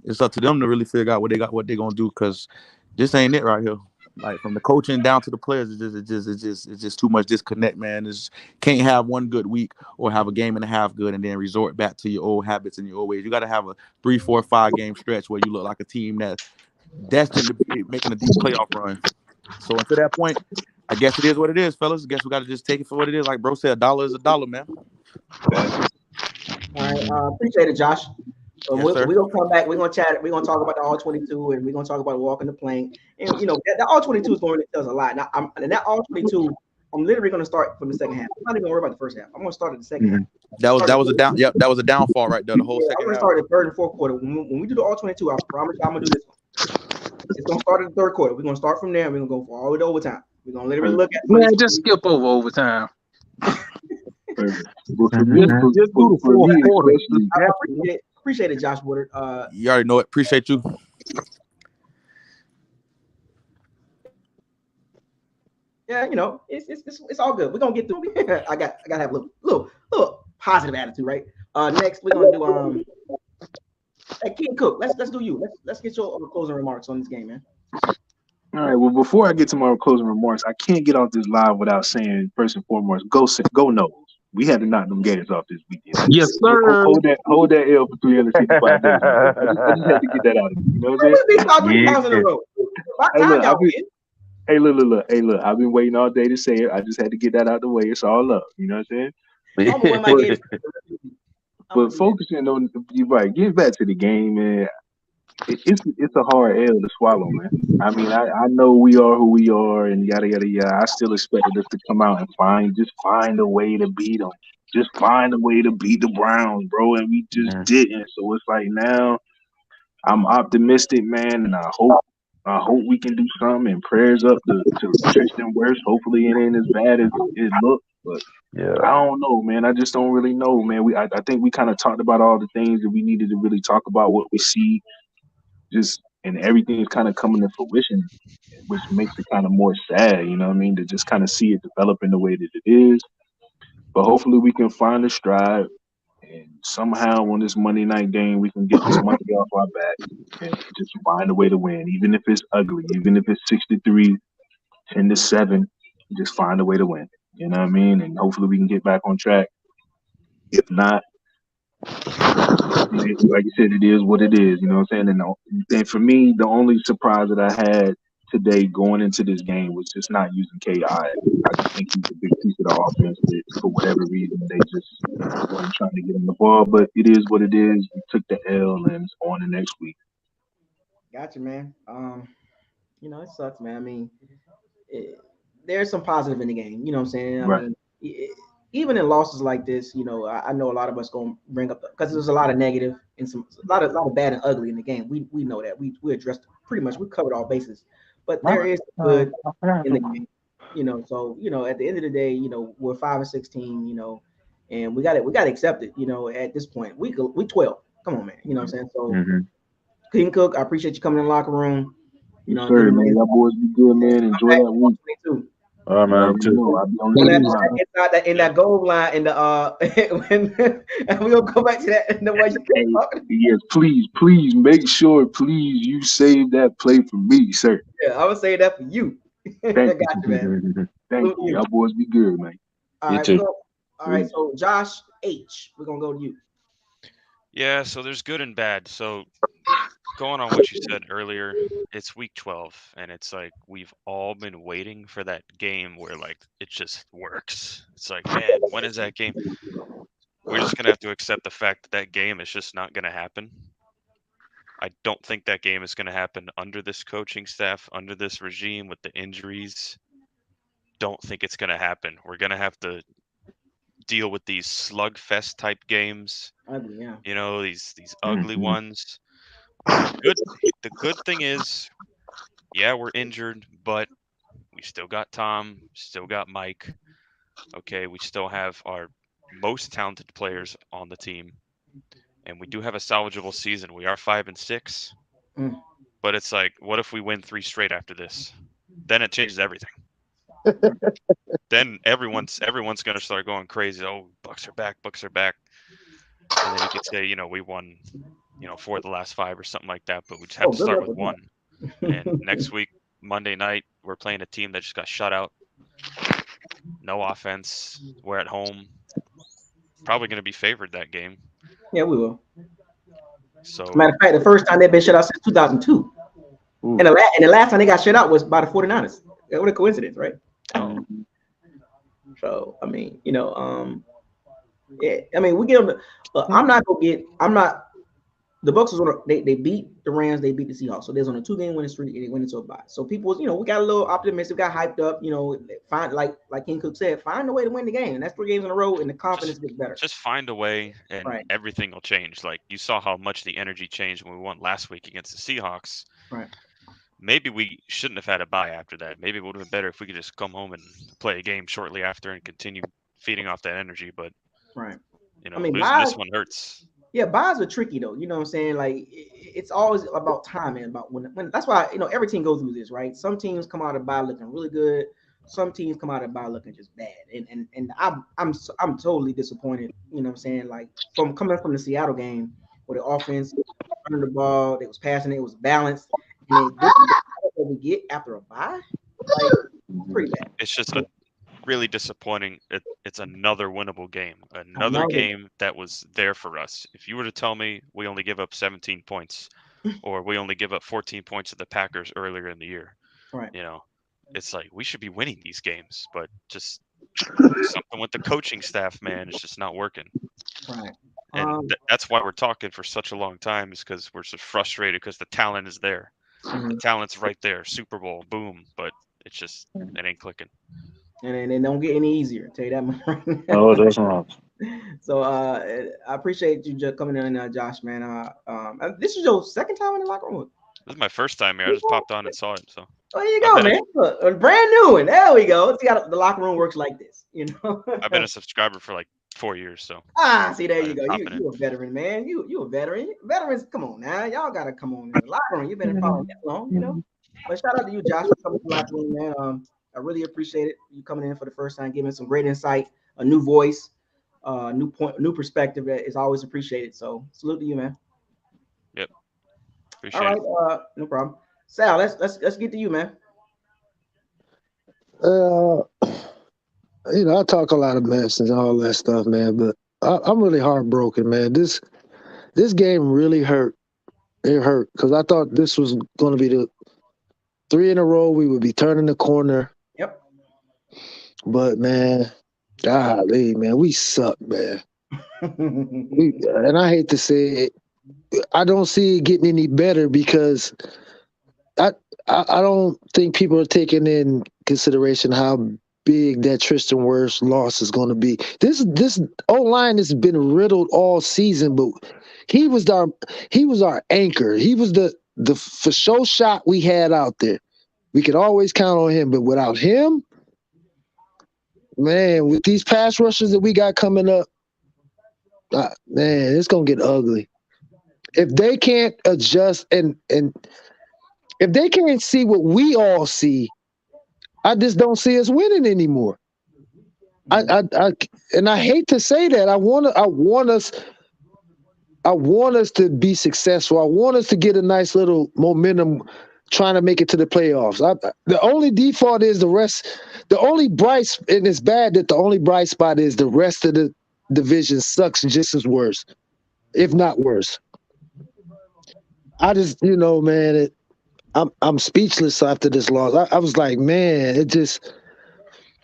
it's up to them to really figure out what they're gonna do, because this ain't it right here. Like, from the coaching down to the players, it's just too much disconnect, man. It's can't have one good week or have a game and a half good and then resort back to your old habits and your old ways. You got to have a 3, 4, 5 game stretch where you look like a team that's destined to be making a deep playoff run. So until that point, I guess it is what it is, fellas. I guess we got to just take it for what it is. Like bro said, a dollar is a dollar, man. All right, appreciate it, Josh. Yes, sir. We're gonna come back. We're gonna chat. We're gonna talk about the all 22, and we're gonna talk about walking the plank. And that all 22 is going to does a lot. Now, and that all 22, I'm literally gonna start from the second half. I'm not even gonna worry about the first half. I'm gonna start at the second half. That was a down. Yep, that was a downfall right there. The whole I'm second gonna half. start the third and fourth quarter. When we do the all 22, I promise you I'm gonna do this one. It's gonna start in the third quarter. We're gonna start from there. We're gonna go for all the way to overtime. We're gonna literally look at. Man, just skip over overtime. But for me, Just do the for fourth me quarter. especially, Appreciate it, Josh Woodard. You already know it. Appreciate you. Yeah, it's all good. We're gonna get through. I gotta have a little positive attitude, right? Next we're gonna do hey, King Cook. Let's do you. Let's get your closing remarks on this game, man. all right. Well, before I get to my closing remarks, I can't get off this live without saying first and foremost, go Noles. We had to knock them Gators off this weekend. Yes, sir. Hold that L for 365 days. I just had to get that out of you. You know what I'm saying? We saw 3 times in a row. Hey, look, I've been waiting all day to say it. I just had to get that out of the way. It's all up. You know what I'm saying? But focusing on, you're right, get back to the game, man. It's a hard L to swallow, man. I mean, I know we are who we are and yada yada yada. I still expected us to come out and find a way to beat them. Just find a way to beat the Browns, bro, and we just didn't. So it's like now I'm optimistic, man, and I hope we can do something. And prayers up to Tristan Wirfs. Hopefully it ain't as bad as it looked, but I don't know, man. I just don't really know, man. I think we kind of talked about all the things that we needed to really talk about, what we see, and everything is kind of coming to fruition, which makes it kind of more sad, you know what I mean? To just kind of see it develop in the way that it is. But hopefully we can find a stride, and somehow on this Monday night game we can get this monkey off our back and just find a way to win, even if it's ugly, even if it's 63, 10-7, just find a way to win. You know what I mean? And hopefully we can get back on track. If not, like you said, it is what it is. You know what I'm saying? And for me, the only surprise that I had today going into this game was just not using KI. I just think he's a big piece of the offense that for whatever reason they just wasn't trying to get him the ball. But it is what it is. We took the L and it's on the next week. Gotcha, man. It sucks, man. I mean, it, there's some positive in the game. You know what I'm saying? I Right. mean, even in losses like this, I know a lot of us gonna bring up because there's a lot of negative and some a lot of bad and ugly in the game. We know that we addressed pretty much we covered all bases, but there is good in the game. So at the end of the day, we're 5-16. And we got to accept it. At this point, we 12. Come on, man. You know what I'm saying? So Mm-hmm. King Cook, I appreciate you coming in the locker room. Yes, sir, man. Y'all boys be good, man. Enjoy that week. Too. All right, You man. already know. I'll be on When the that, line. inside that in that goal line in the when and we'll go back to that in the way you came talking. Yes, please make sure, please, you save that play for me, sir. Yeah, I would say that for you. I Thank got you, man. you. Thank you. Y'all boys be good, man. All You right, too. all right. So Josh H, we're gonna go to you. Yeah, so there's good and bad. So going on what you said earlier, it's week 12, and it's like we've all been waiting for that game where like it just works. It's like, man, when is that game? We're just gonna have to accept the fact that that game is just not gonna happen. I don't think that game is gonna happen under this coaching staff, under this regime with the injuries. Don't think it's gonna happen. We're gonna have to deal with these slugfest type games. Ugly, yeah. These ugly ones. The good thing is, yeah, we're injured, but we still got Tom, still got Mike. Okay, we still have our most talented players on the team, and we do have a salvageable season. We are 5-6, Mm. but it's like, what if we win 3 straight after this? Then it changes everything. Then everyone's gonna start going crazy. Oh, Bucks are back, Bucks are back, and then you could say, we won, 4 of the last 5 or something like that. But we just have to Good start luck with with 1. And next week, Monday night, we're playing a team that just got shut out. No offense. We're at home. Probably going to be favored that game. Yeah, we will. So Matter of fact, the first time they've been shut out since 2002, and the last time they got shut out was by the 49ers. What a coincidence, right? So I mean, yeah. I mean, we get them. I'm not. The Bucks was they beat the Rams, they beat the Seahawks. So there's on a 2-game winning streak and they went into a bye. So people, we got a little optimistic, got hyped up, find like King Cook said, find a way to win the game. And that's 3 games in a row and the confidence gets better. just find a way and Right. everything will change. Like you saw how much the energy changed when we won last week against the Seahawks. Right. Maybe we shouldn't have had a bye after that. Maybe it would have been better if we could just come home and play a game shortly after and continue feeding off that energy. But right. Losing this one hurts. Yeah, buys are tricky though. You know what I'm saying? Like it's always about timing, about when. That's why every team goes through this, right? Some teams come out of bye looking really good. Some teams come out of bye looking just bad. And I'm totally disappointed. You know what I'm saying? Like coming from the Seattle game where the offense running the ball, they was passing it was balanced, and then this is what we get after a bye. Like pretty bad. It's just really disappointing. It's another winnable game, another game that was there for us. If you were to tell me we only give up 17 points or we only give up 14 points to the Packers earlier in the year, right? It's like we should be winning these games, but just something with the coaching staff, man, it's just not working. Right. And that's why we're talking for such a long time, is because we're so frustrated because the talent is there. The talent's right there. Super Bowl, boom, but it's just it ain't clicking. And it don't get any easier. I'll tell you that much right now. Oh, it doesn't wrong. So I appreciate you just coming in, Josh, man. This is your second time in the locker room. This is my first time here. I just popped on and saw it. So there you go, man. Look, a brand new one. There we go. See how the locker room works like this, I've been a subscriber for like 4 years, so. See, there you go. You a veteran, man. You a veteran. Veterans, come on now. Y'all gotta come on in the locker room. You've been following that long, But shout out to you, Josh, for coming to the locker room, man. I really appreciate it. You coming in for the first time, giving some great insight, a new voice, new point, new perspective is always appreciated. So salute to you, man. Yep. Appreciate it. All right, no problem. Sal, let's get to you, man. I talk a lot of mess and all that stuff, man, but I'm really heartbroken, man. This game really hurt. It hurt because I thought this was going to be the 3 in a row, we would be turning the corner. Yep. But man, golly, man, we suck, man. And I hate to say it, I don't see it getting any better because I, I don't think people are taking in consideration how big that Tristan Wirfs loss is going to be. This O line has been riddled all season, but he was our anchor. He was the for sure shot we had out there. We could always count on him, but without him, man, with these pass rushers that we got coming up, man, it's gonna get ugly. If they can't adjust and if they can't see what we all see, I just don't see us winning anymore. And I hate to say that. I want us to be successful. I want us to get a nice little momentum trying to make it to the playoffs. The only default is the rest. The only bright, and it's bad that the only bright spot is the rest of the division sucks just as worse, if not worse. I just, man, I'm speechless after this loss. I was like, man, it just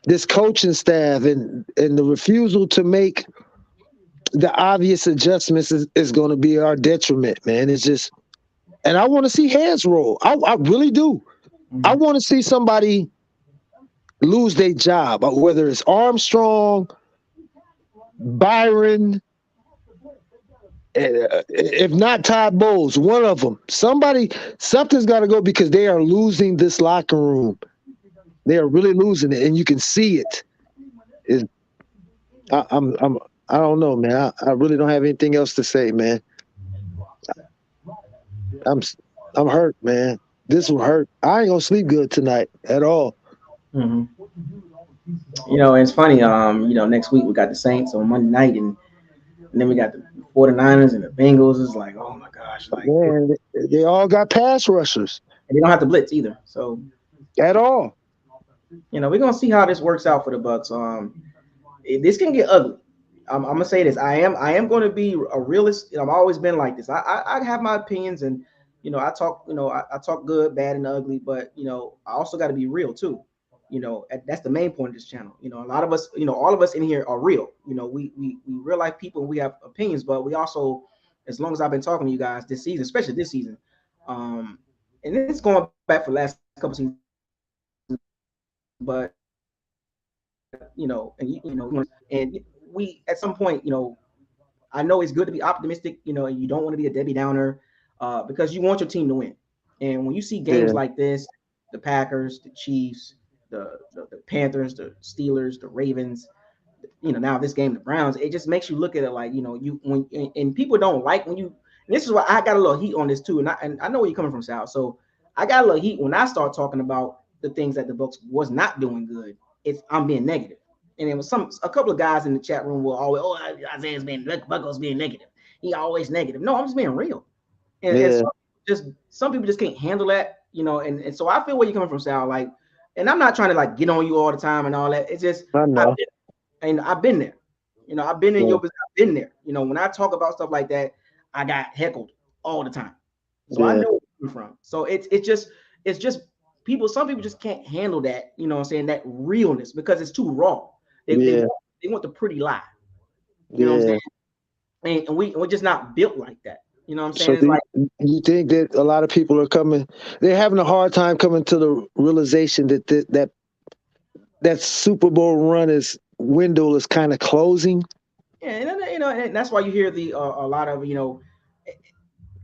this coaching staff and the refusal to make the obvious adjustments is going to be our detriment, man. It's just, and I want to see heads roll. I really do. I want to see somebody lose their job, whether it's Armstrong, Byron, if not Todd Bowles, one of them. Something's got to go because they are losing this locker room. They are really losing it, and you can see it. I don't know, man. I really don't have anything else to say, man. I'm hurt, man. This will hurt. I ain't gonna sleep good tonight at all. Mm-hmm. It's funny. Next week we got the Saints on Monday night, and then we got the 49ers and the Bengals. It's like, oh my gosh, like man, they all got pass rushers. And they don't have to blitz either. So at all. We're gonna see how this works out for the Bucks. This can get ugly. I'm gonna say this. I am going to be a realist. I've always been like this. I have my opinions, and I talk. I talk good, bad, and ugly. But I also got to be real too. That's the main point of this channel. A lot of us, all of us in here are real. We real life people. We have opinions, but we also, as long as I've been talking to you guys this season, especially this season, and it's going back for the last couple seasons, but and we at some point, I know it's good to be optimistic, and you don't want to be a Debbie Downer, because you want your team to win. And when you see games like this, the Packers, the Chiefs, the Panthers, the Steelers, the Ravens, now this game, the Browns, it just makes you look at it like, and people don't like when you, and this is why I got a little heat on this too. And I know where you're coming from, Sal. So I got a little heat when I start talking about the things that the Bucs was not doing good. I'm being negative. And it was a couple of guys in the chat room will always, Isaiah's being Bucco's being negative. He always negative. No, I'm just being real. And some people just can't handle that, and so I feel where you're coming from, Sal. Like, and I'm not trying to like get on you all the time and all that. It's just I've been there. I've been in your position. I've been there. When I talk about stuff like that, I got heckled all the time. So I know where you're from. So it's just people. Some people just can't handle that. That realness because it's too raw. They want the pretty lie. You know what I'm saying? And we're just not built like that. You know what I'm saying? So you think that a lot of people are they're having a hard time coming to the realization that Super Bowl window is kind of closing? Yeah, and that's why you hear a lot of,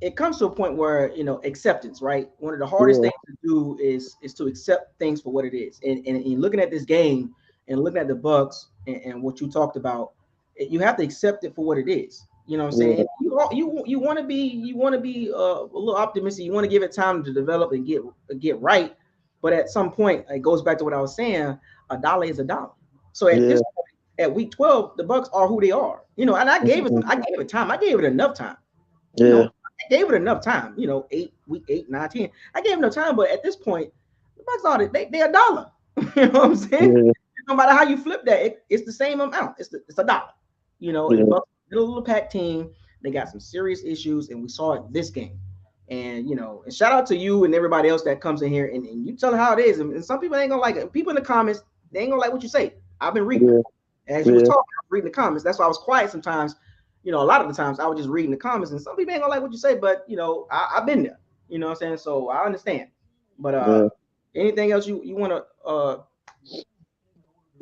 it comes to a point where, acceptance, right? One of the hardest things to do is to accept things for what it is. And looking at this game and looking at the Bucs and what you talked about, you have to accept it for what it is. You know what I'm saying? You want to be a little optimistic. You want to give it time to develop and get right. But at some point, it goes back to what I was saying. A dollar is a dollar. So at this point, at week 12, the Bucs are who they are. And I gave it time. I gave it enough time. I gave it enough time. 8, week 8, 9, 10. I gave enough time. But at this point, the Bucs are they're a dollar. You know what I'm saying? No matter how you flip that, it's the same amount. It's a dollar. And the Bucs, middle of the pack team, they got some serious issues, and we saw it this game. And and shout out to you and everybody else that comes in here and you tell it how it is. And some people ain't gonna like it. People in the comments, they ain't gonna like what you say. I've been reading them. Yeah, As you was yeah, talking, I was reading the comments. That's why I was quiet sometimes. A lot of the times I was just reading the comments, and some people ain't gonna like what you say, but I've been there. You know what I'm saying? So I understand. But yeah. anything else you wanna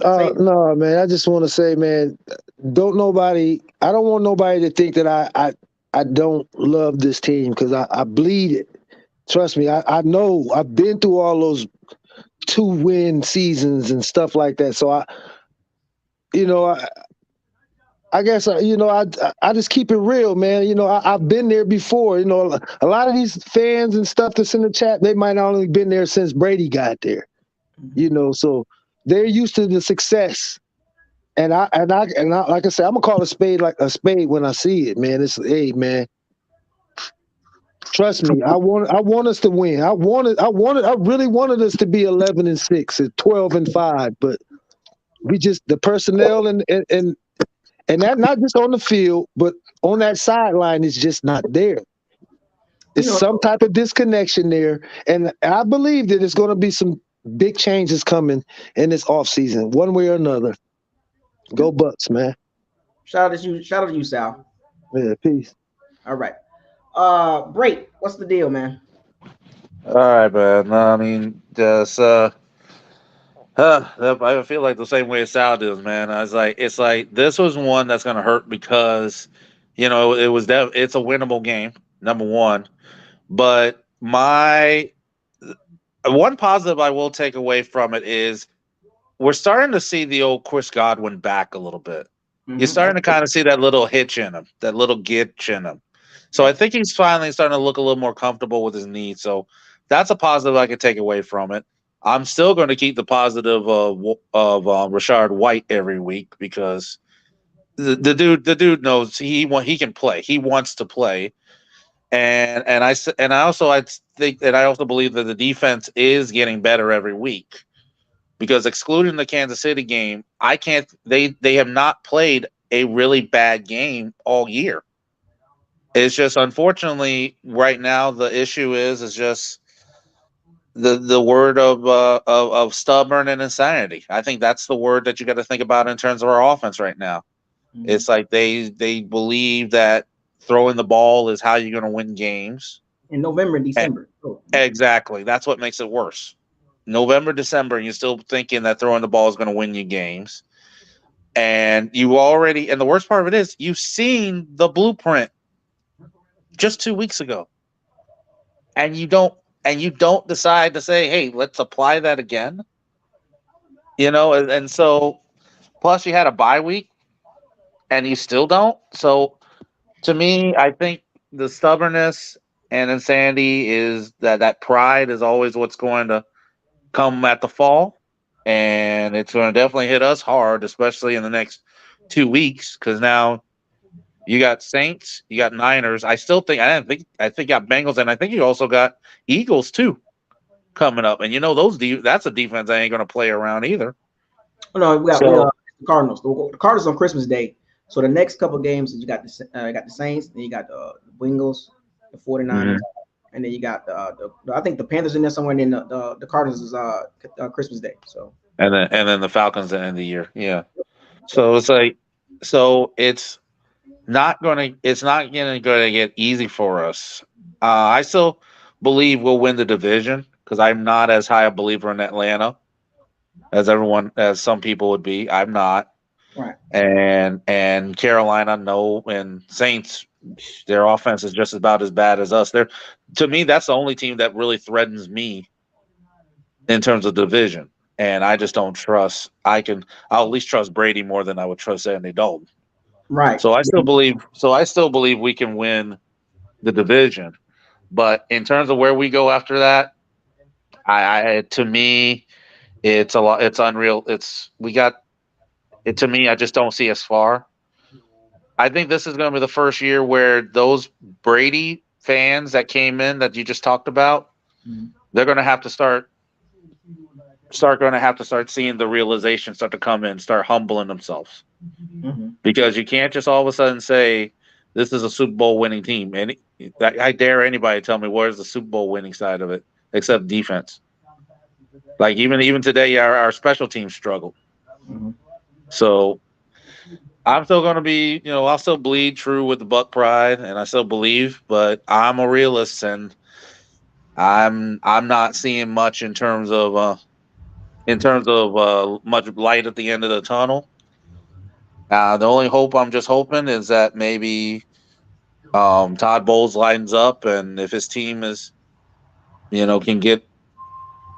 say? No, man. I just want to say, man, don't nobody. I don't want nobody to think that I don't love this team because I bleed it. Trust me, I know I've been through all those 2-win seasons and stuff like that. So you know, I, I guess I just keep it real, man. I've been there before. A lot of these fans and stuff that's in the chat, they might not only been there since Brady got there. So they're used to the success. And I like I said, I'm gonna call a spade like a spade when I see it, man. Hey, man, trust me. I want us to win. I really wanted us to be 11-6 and 12-5, but we just the personnel and that not just on the field, but on that sideline is just not there. There's some type of disconnection there, and I believe that there's going to be some big changes coming in this offseason, one way or another. Go Bucks, man. Shout out to you. Shout out to you, Sal. Yeah, peace. All right. Break. What's the deal, man? All right, man. No, I mean, just I feel like the same way as Sal does, man. It's like this was one that's gonna hurt because, it's a winnable game, number one. But my one positive I will take away from it is we're starting to see the old Chris Godwin back a little bit. You're starting to kind of see that little hitch in him, that little gitch in him. So I think he's finally starting to look a little more comfortable with his knee. So that's a positive I can take away from it. I'm still going to keep the positive of Rashard White every week because the dude knows he can play. He wants to play, and I also believe that the defense is getting better every week because excluding the Kansas City game, I can't. They have not played a really bad game all year. It's just unfortunately right now the issue is just the word of stubborn and insanity. I think that's the word that you got to think about in terms of our offense right now. It's like they believe that throwing the ball is how you're going to win games In November and And- December. exactly. That's what makes it worse. November, December, and you're still thinking that throwing the ball is going to win you games. And the worst part of it is you've seen the blueprint just 2 weeks ago. And you don't decide to say, hey, let's apply that again. And so plus you had a bye week and you still don't. So to me, I think the stubbornness and insanity is that pride is always what's going to come at the fall. And it's going to definitely hit us hard, especially in the next 2 weeks, because now you got Saints, you got Niners. I think you got Bengals, and I think you also got Eagles too coming up. And that's a defense I ain't going to play around either. Oh, no, we got So the Cardinals. The Cardinals on Christmas Day. So the next couple games, you got the Saints, then you got the Bengals, the 49ers, and then you got I think the Panthers in there somewhere, and then the Cardinals is Christmas Day. So and then the Falcons at the end of the year, yeah. So it's not going to get easy for us. I still believe we'll win the division because I'm not as high a believer in Atlanta as some people would be. I'm not. right. And Carolina, no, and Saints, their offense is just about as bad as us. To me, that's the only team that really threatens me in terms of division. And I just don't trust. I'll at least trust Brady more than I would trust Andy Dalton. Right. So I still believe we can win the division. But in terms of where we go after that, to me, it's a lot. It's unreal. We got it. To me, I just don't see us far. I think this is going to be the first year where those Brady fans that came in that you just talked about, they're going to have to start seeing the realization start to come in, start humbling themselves. Because you can't just all of a sudden say this is a Super Bowl winning team. And I dare anybody to tell me where's the Super Bowl winning side of it, except defense. Like even today, our special teams struggled. So I'm still going to be, I'll still bleed true with the Buck pride, and I still believe, but I'm a realist, and I'm not seeing much in terms of much light at the end of the tunnel. The only hope I'm just hoping is that maybe Todd Bowles lines up, and if his team is, can get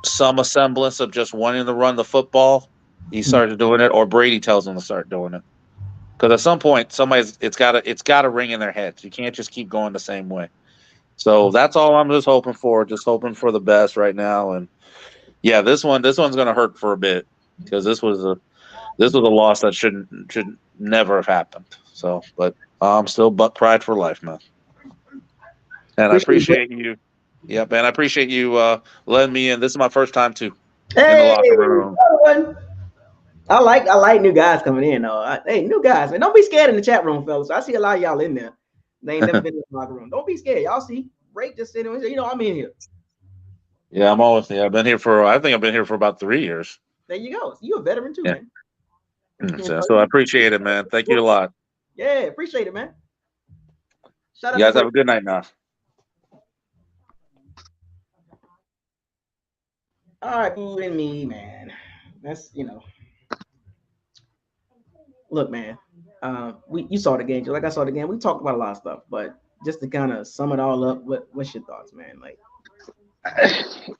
some semblance of just wanting to run the football, he started doing it, or Brady tells him to start doing it. Because at some point, it's gotta ring in their heads. You can't just keep going the same way. So that's all I'm just hoping for. Just hoping for the best right now. And yeah, this one's gonna hurt for a bit because this was a loss that should never have happened. So, but I'm still Buck pride for life, man. And I appreciate you. Yep, and I appreciate you letting me in. This is my first time too in the Hey, locker room. everyone. I like new guys coming in. Hey, new guys, man. Don't be scared in the chat room, fellas. I see a lot of y'all in there. They ain't never been in the locker room. Don't be scared. Y'all see, Ray just sitting and say, I'm in here. Yeah, I've been here I think I've been here for about 3 years. There you go. You a veteran too, man. So I appreciate it, man. Thank you a lot. Yeah, appreciate it, man. Shout out. You guys have a good night now. All right, you and me, man. That's Look, man. You saw the game, just like I saw the game. We talked about a lot of stuff, but just to kind of sum it all up, what's your thoughts, man? Like, it's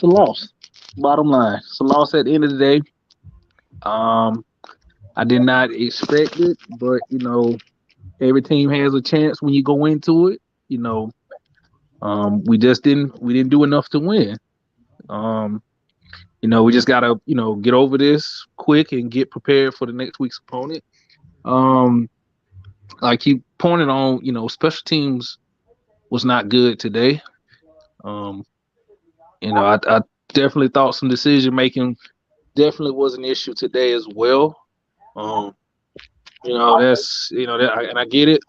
a loss. Bottom line, it's a loss at the end of the day. I did not expect it, but every team has a chance when you go into it. We didn't do enough to win. We just gotta get over this quick and get prepared for the next week's opponent. I keep pointing on, special teams was not good today. I definitely thought some decision making definitely was an issue today as well. That's and I get it.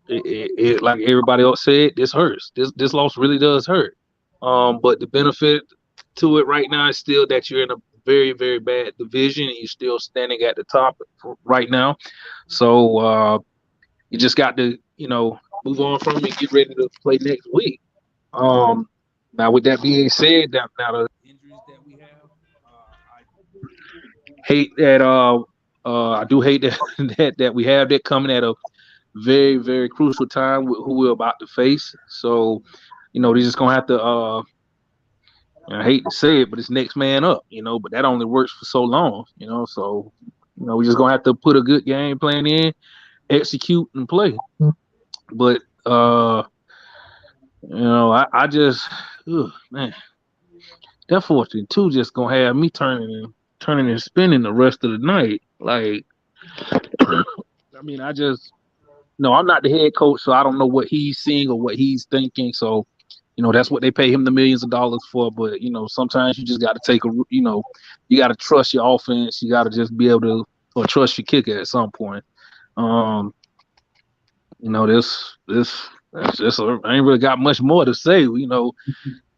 It like everybody else said, this hurts. This loss really does hurt. But the benefit to it right now is still that you're in a very, very bad division and you're still standing at the top right now. So you just got to, move on from it and get ready to play next week. Now with that being said, now the injuries that we have, I hate that I do hate that that we have that coming at a very, very crucial time with who we're about to face. So, they're just gonna have to I hate to say it, but it's next man up, but that only works for so long, so we're just gonna have to put a good game plan in, execute and play. But I just man, that 14-2 just gonna have me turning and spinning the rest of the night. Like I mean, I'm not the head coach, so I don't know what he's seeing or what he's thinking. So, that's what they pay him the millions of dollars for. But, sometimes you just got to you got to trust your offense. You got to just be able to, or trust your kicker at some point. That's just, I ain't really got much more to say. We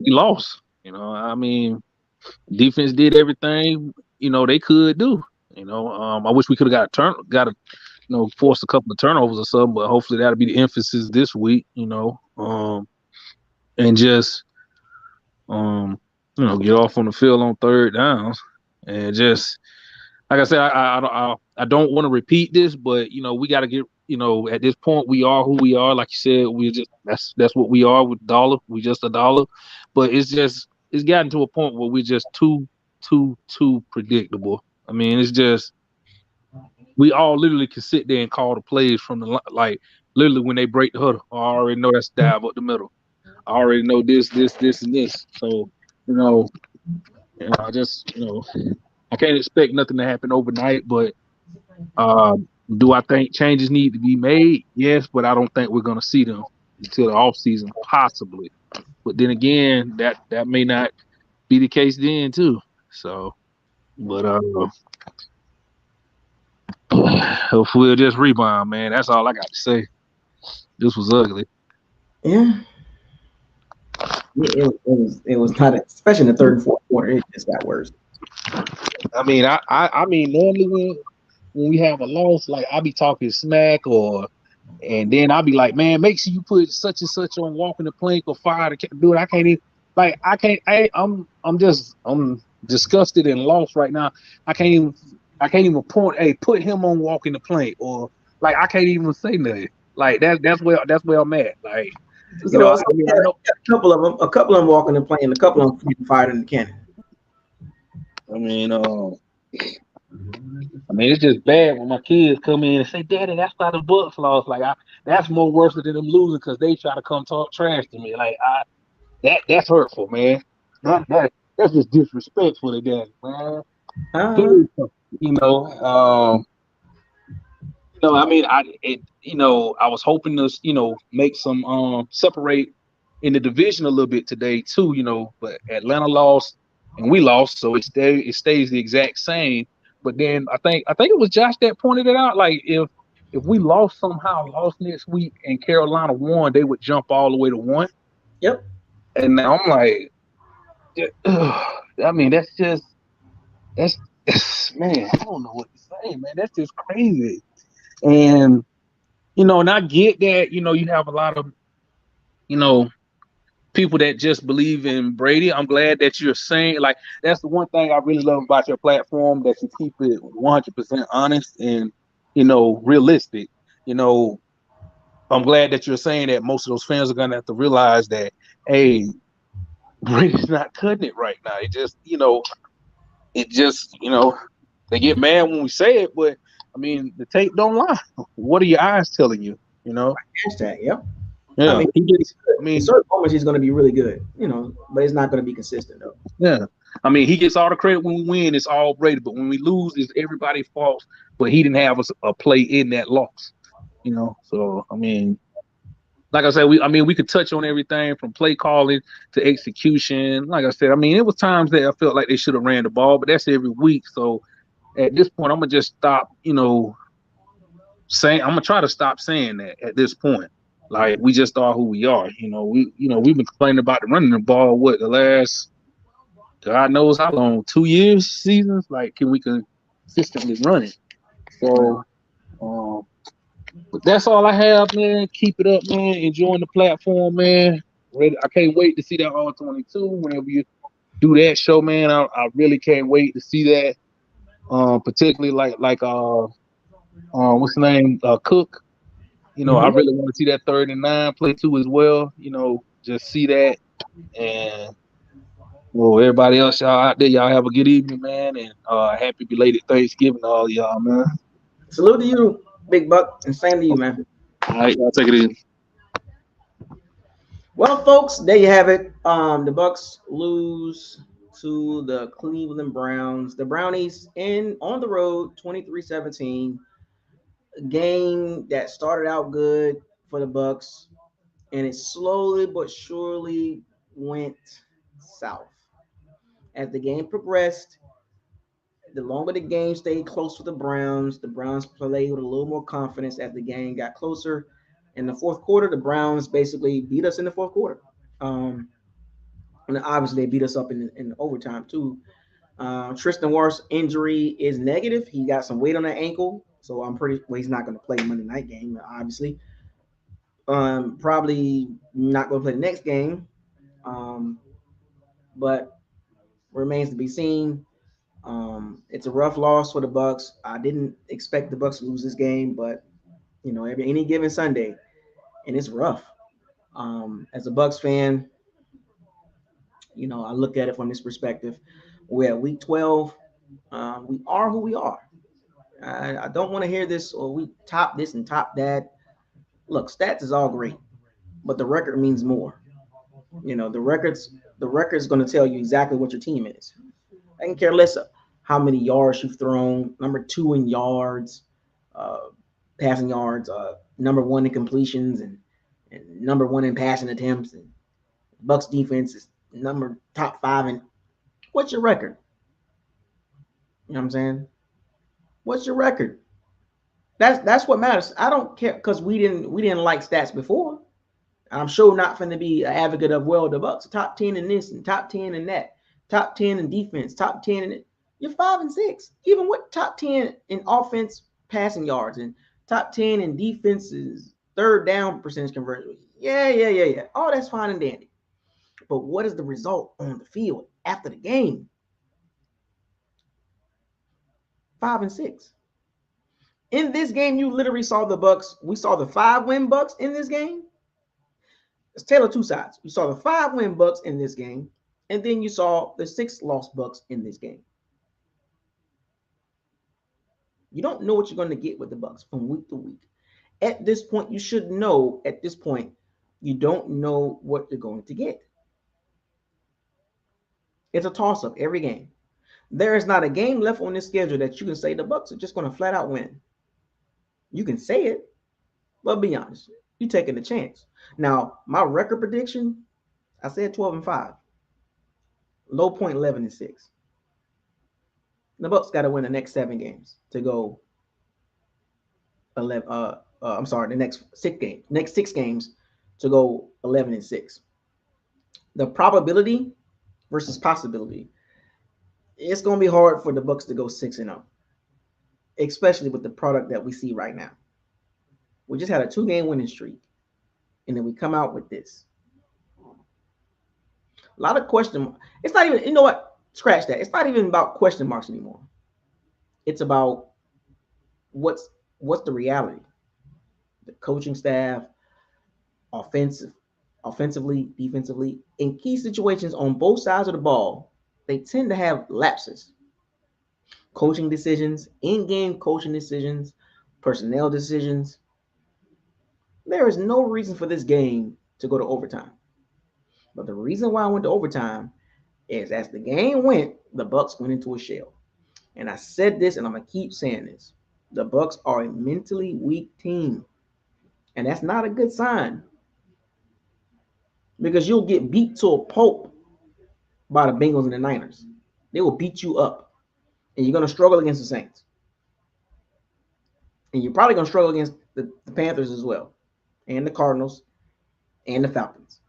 lost. I mean, defense did everything, they could do. I wish we could have forced a couple of turnovers or something, but hopefully that'll be the emphasis this week, and just, get off on the field on third downs and just, like I said, I don't want to repeat this, but, we got to get, at this point we are who we are. Like you said, we just, that's what we are with dollar. We just a dollar, but it's gotten to a point where we're just too predictable. I mean, it's just, we all literally can sit there and call the plays from the literally when they break the huddle. I already know that's dive up the middle. I already know this, and this. So, I just, I can't expect nothing to happen overnight. But do I think changes need to be made? Yes, but I don't think we're going to see them until the off season, possibly. But then again, that may not be the case then too. So, but Hopefully we'll just rebound, man. That's all I got to say. This was ugly. Yeah, it was not, especially in the third and fourth quarter. It just got worse. I mean, normally when we have a loss, like I be talking smack and then I'll be like, man, make sure you put such and such on walking the plank or fire the dude. I can't even like I can't I'm disgusted and lost right now. I can't even I can't even point, hey, put him on walking the plank or like I can't even say nothing. Like that's where I'm at. Like, So, I mean I know a couple of them walking and playing, a couple of them getting fired in the cannon. I mean it's just bad when my kids come in and say, "Daddy, that's why the Bucks lost." Like, that's more worse than them losing because they try to come talk trash to me. Like, that's hurtful, man. That's just disrespectful to Daddy, man. Uh, Please, you know, um, I mean, I was hoping to, make some separate in the division a little bit today too, but Atlanta lost and we lost, so it stays the exact same. But then I think it was Josh that pointed it out. Like if we lost next week and Carolina won, they would jump all the way to one. yep. And now I'm like, I mean, that's man, I don't know what to say, man. That's just crazy. And and I get that, you have a lot of, you know, people that just believe in Brady. I'm glad that you're saying, like, that's the one thing I really love about your platform, that you keep it 100% honest and, realistic. You know, I'm glad that you're saying that most of those fans are going to have to realize that, hey, Brady's not cutting it right now. They get mad when we say it, but I mean, the tape don't lie. What are your eyes telling you? You know? Hashtag. Yep. I Yeah. mean, He gets, I in mean, certain moments he's going to be really good, but it's not going to be consistent though. Yeah. I mean, he gets all the credit when we win. It's all Brady, but when we lose, it's everybody's fault. But he didn't have a play in that loss. So I mean, like I said, we could touch on everything from play calling to execution. Like I said, I mean, it was times that I felt like they should have ran the ball, but that's every week. So at this point, I'm gonna just stop. Saying I'm gonna try to stop saying that at this point. Like, we just are who we are. We've been complaining about the running the ball the last God knows how long, 2 years, seasons. Like, can we consistently run it? So, um, but that's all I have, man. Keep it up, man. Enjoying the platform, man. Ready? I can't wait to see that all 22. Whenever you do that show, man, I really can't wait to see that. Particularly what's the name? Cook. I Mm-hmm. really want to see that 39 play too as well. Just see that. And well, everybody else, y'all out there, y'all have a good evening, man, and happy belated Thanksgiving to all y'all, man. Salute to you, Big Buck, and same to you, man. All right, y'all take it easy. Well, folks, there you have it. The Bucks lose to the Cleveland Browns. The Brownies in on the road, 23-17. Game that started out good for the Bucks, and it slowly but surely went south. As the game progressed, the longer the game stayed close with the Browns played with a little more confidence as the game got closer. In the fourth quarter, the Browns basically beat us in the fourth quarter. Um, and obviously they beat us up in overtime too. Tristan Wirfs' injury is negative. He got some weight on that ankle, so I'm pretty well he's not going to play Monday night game, obviously. Probably not going to play the next game, um, but remains to be seen. It's a rough loss for the Bucks. I didn't expect the Bucks to lose this game, but any given Sunday, and it's rough. As a Bucks fan, I look at it from this perspective. We're at week 12. We are who we are. I don't want to hear this or we top this and top that. Look, stats is all great, but the record means more. The record's going to tell you exactly what your team is. I can care less how many yards you've thrown. Number two in yards, uh, passing yards. Number one in completions and number one in passing attempts. And Bucks defense is number top five. And what's your record? You know what I'm saying? What's your record? That's what matters. I don't care because we didn't like stats before. I'm sure not finna be an advocate of the Bucks top 10 in this and top 10 in that, top 10 in defense, top 10 in it. You're 5-6, even with top 10 in offense passing yards and top 10 in defenses third down percentage conversion. Yeah. All that's fine and dandy. But what is the result on the field after the game? 5-6. In this game, you literally saw the Bucks. We saw the 5-win Bucks in this game. It's tale of two sides. You saw the 5-win Bucks in this game, and then you saw the 6-loss Bucks in this game. You don't know what you're going to get with the Bucks from week to week. At this point, you should know. At this point, you don't know what you're going to get. It's a toss-up every game. There is not a game left on this schedule that you can say the Bucks are just going to flat out win. You can say it, but be honest, you're taking a chance. Now, my record prediction, I said 12-5. Low point 11-6. The Bucks got to win the next 7 games to go 11. I'm sorry, the next 6 games to go 11-6. The probability versus possibility. It's going to be hard for the Bucks to go 6-0, especially with the product that we see right now. We just had a 2-game winning streak, and then we come out with this. A lot of question. It's not even. You know what? Scratch that. It's not even about question marks anymore. It's about what's the reality. The coaching staff, offensively, defensively, in key situations on both sides of the ball, they tend to have lapses. Coaching decisions, in-game coaching decisions, personnel decisions. There is no reason for this game to go to overtime. But the reason why I went to overtime is as the game went, the Bucks went into a shell. And I said this, and I'm gonna keep saying this. The Bucks are a mentally weak team. And that's not a good sign. Because you'll get beat to a pulp by the Bengals and the Niners. They will beat you up. And you're gonna struggle against the Saints. And you're probably gonna struggle against the Panthers as well. And the Cardinals and the Falcons.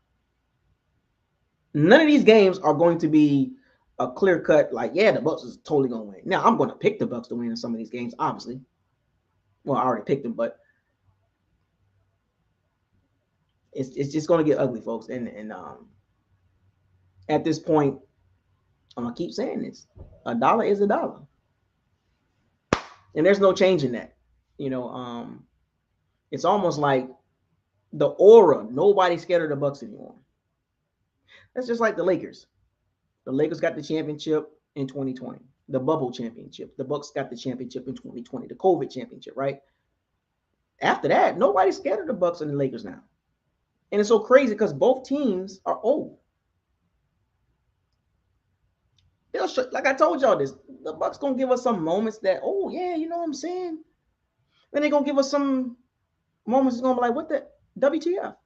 None of these games are going to be a clear cut, like, yeah, the Bucks is totally going to win. Now, I'm going to pick the Bucks to win in some of these games, obviously. Well, I already picked them, but it's just going to get ugly, folks. And at this point, I'm going to keep saying this. A dollar is a dollar. And there's no change in that. It's almost like the aura. Nobody's scared of the Bucks anymore. That's just like the Lakers. The Lakers got the championship in 2020, the bubble championship. The Bucks got the championship in 2020, the COVID championship, right? After that, nobody's scared of the Bucks and the Lakers now. And it's so crazy because both teams are old. Like I told y'all this, the Bucks gonna give us some moments that, oh yeah, you know what I'm saying? Then they're gonna give us some moments that's gonna be like, what the WTF?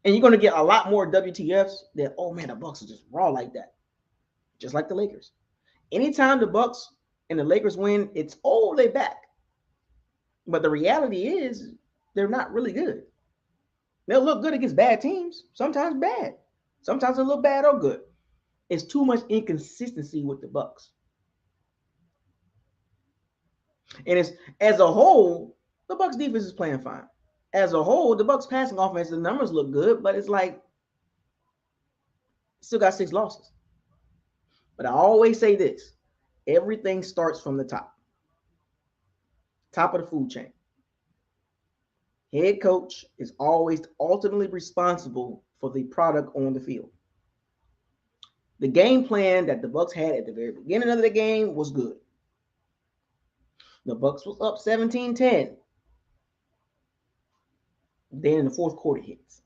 And you're gonna get a lot more WTFs that, oh man, the Bucks are just raw like that. Just like the Lakers. Anytime the Bucks and the Lakers win, it's they back. But the reality is they're not really good. They'll look good against bad teams, sometimes bad. Sometimes they look bad or good. It's too much inconsistency with the Bucks. And it's as a whole, the Bucks defense is playing fine. As a whole, the Bucks passing offense, the numbers look good, but it's like still got 6 losses. But I always say this: everything starts from the top of the food chain. Head coach is always ultimately responsible for the product on the field. The game plan that the Bucks had at the very beginning of the game was good. The Bucks was up 17-10. Then in the fourth quarter hits.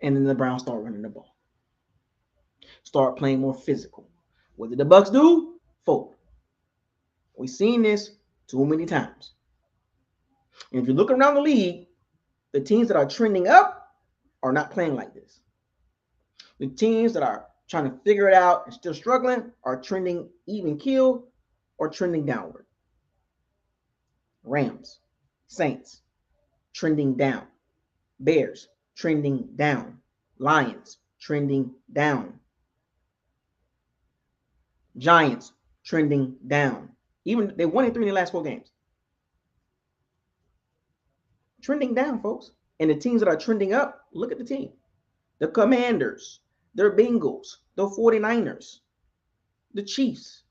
And then the Browns start running the ball. Start playing more physical. What did the Bucks do? Fold. We've seen this too many times. And if you look around the league, the teams that are trending up are not playing like this. The teams that are trying to figure it out and still struggling are trending even keel or trending downward. Rams, Saints, trending down. Bears, trending down. Lions, trending down. Giants, trending down. Even they 1-3 in the last 4 games. Trending down, folks. And the teams that are trending up, look at the team. The Commanders, the Bengals, the 49ers, the Chiefs.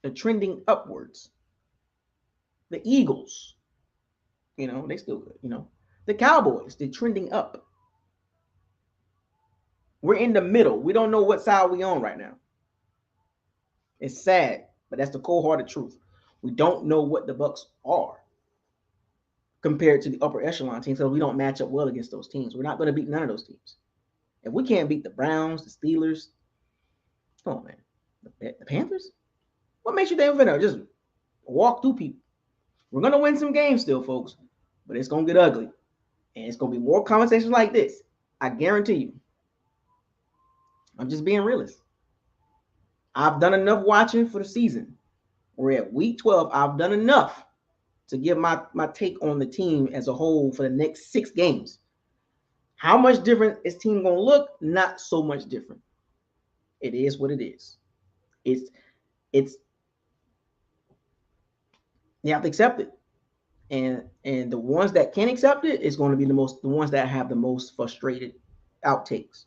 They're trending upwards. The Eagles, they still good, The Cowboys, they're trending up. We're in the middle. We don't know what side we on right now. It's sad, but that's the cold-hearted truth. We don't know what the Bucks are compared to the upper echelon teams, so we don't match up well against those teams. We're not going to beat none of those teams. If we can't beat the Browns, the Steelers, come on, man. The Panthers? What makes you think we're going to just walk through people? We're going to win some games still, folks, but it's going to get ugly. And it's going to be more conversations like this. I guarantee you. I'm just being realist. I've done enough watching for the season. We're at week 12. I've done enough to give my take on the team as a whole for the next 6 games. How much different is team going to look? Not so much different. It is what it is. It's you have to accept it. And the ones that can't accept it is going to be the ones that have the most frustrated outtakes.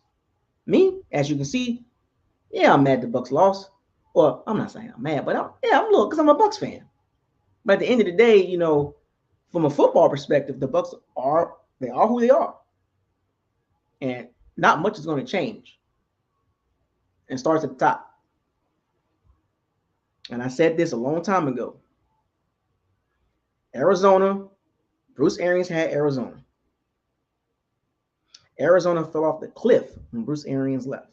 Me, as you can see, yeah, I'm mad the Bucks lost. Well, I'm not saying I'm mad, but I'm a little because I'm a Bucks fan. But at the end of the day, from a football perspective, the Bucks are who they are. And not much is going to change. And starts at the top. And I said this a long time ago. Arizona, Bruce Arians had Arizona. Arizona fell off the cliff when Bruce Arians left.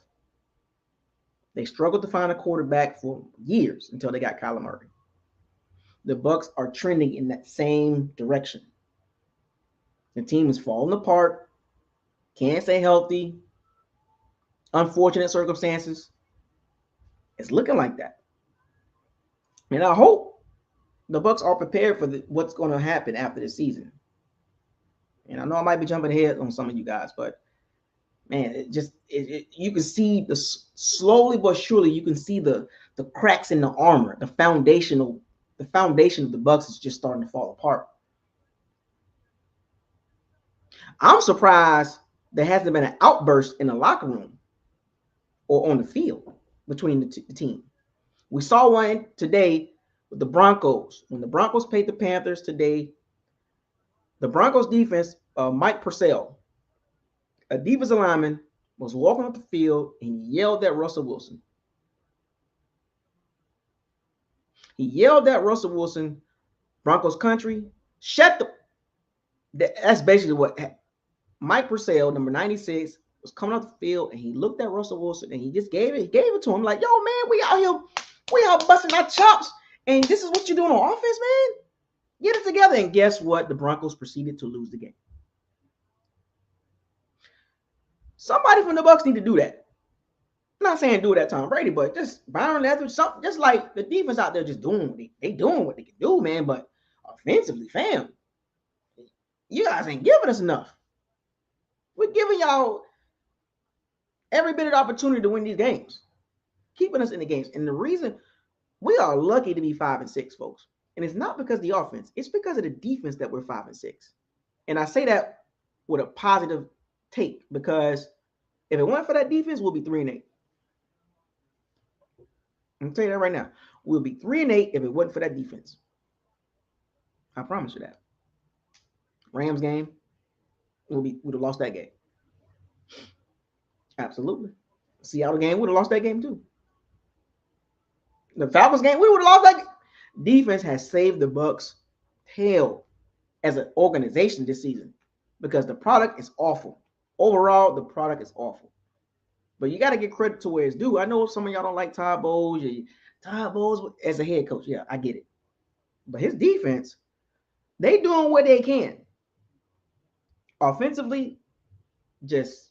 They struggled to find a quarterback for years until they got Kyler Murray. The Bucks are trending in that same direction. The team is falling apart, can't stay healthy, unfortunate circumstances. It's looking like that. And I hope the Bucks are prepared for what's going to happen after the season. And I know I might be jumping ahead on some of you guys, but man, you can see slowly but surely you can see the cracks in the armor. The foundation of the Bucks is just starting to fall apart. I'm surprised there hasn't been an outburst in the locker room or on the field between the team. We saw one today with the Broncos. When the Broncos played the Panthers today, the Broncos defense, Mike Purcell, a defensive lineman, was walking up the field and he yelled at Russell Wilson. He yelled at Russell Wilson, Broncos country, shut the... That's basically what happened. Mike Purcell, number 96, was coming off the field and he looked at Russell Wilson and he just gave it to him like, yo, man, we out busting our chops and this is what you're doing on offense, man? Get it together. And guess what? The Broncos proceeded to lose the game. Somebody from the Bucks need to do that. I'm not saying do it at Tom Brady, but just Byron Leftwich, something just like the defense out there just doing what they doing what they can do, man. But offensively, fam, you guys ain't giving us enough. We're giving y'all every bit of the opportunity to win these games, keeping us in the games. And the reason we are lucky to be 5-6, folks. And it's not because of the offense, it's because of the defense that we're 5-6. And I say that with a positive take because if it weren't for that defense, we'll be 3-8. I'm gonna tell you that right now. We'll be 3-8 if it wasn't for that defense. I promise you that. Rams game, we'd have lost that game. Absolutely. Seattle game, we'd have lost that game too. The Falcons game, we would have lost that game. Defense has saved the Bucks' tail as an organization this season because the product is awful. Overall, the product is awful. But you got to get credit to where it's due. I know some of y'all don't like Todd Bowles. Todd Bowles as a head coach. Yeah, I get it. But his defense, they doing what they can. Offensively, just,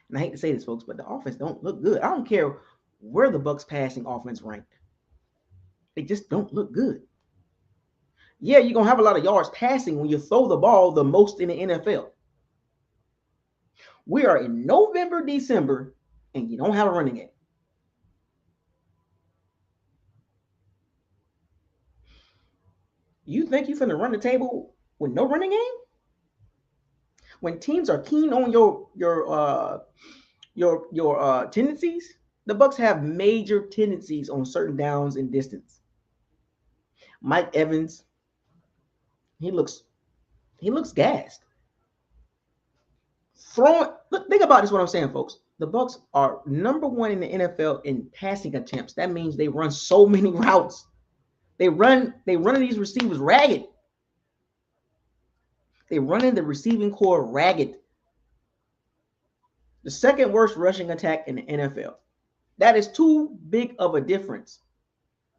and I hate to say this, folks, but the offense don't look good. I don't care where the Bucks passing offense ranked. They just don't look good. Yeah, you're going to have a lot of yards passing when you throw the ball the most in the NFL. We are in November, December, and you don't have a running game. You think you're finna run the table with no running game? When teams are keen on your tendencies, the Bucks have major tendencies on certain downs and distance. Mike Evans, he looks gassed. Look, think about this. What I'm saying, folks. The Bucks are number one in the NFL in passing attempts. That means they run so many routes. They run these receivers ragged. They running the receiving core ragged. The second worst rushing attack in the NFL. That is too big of a difference.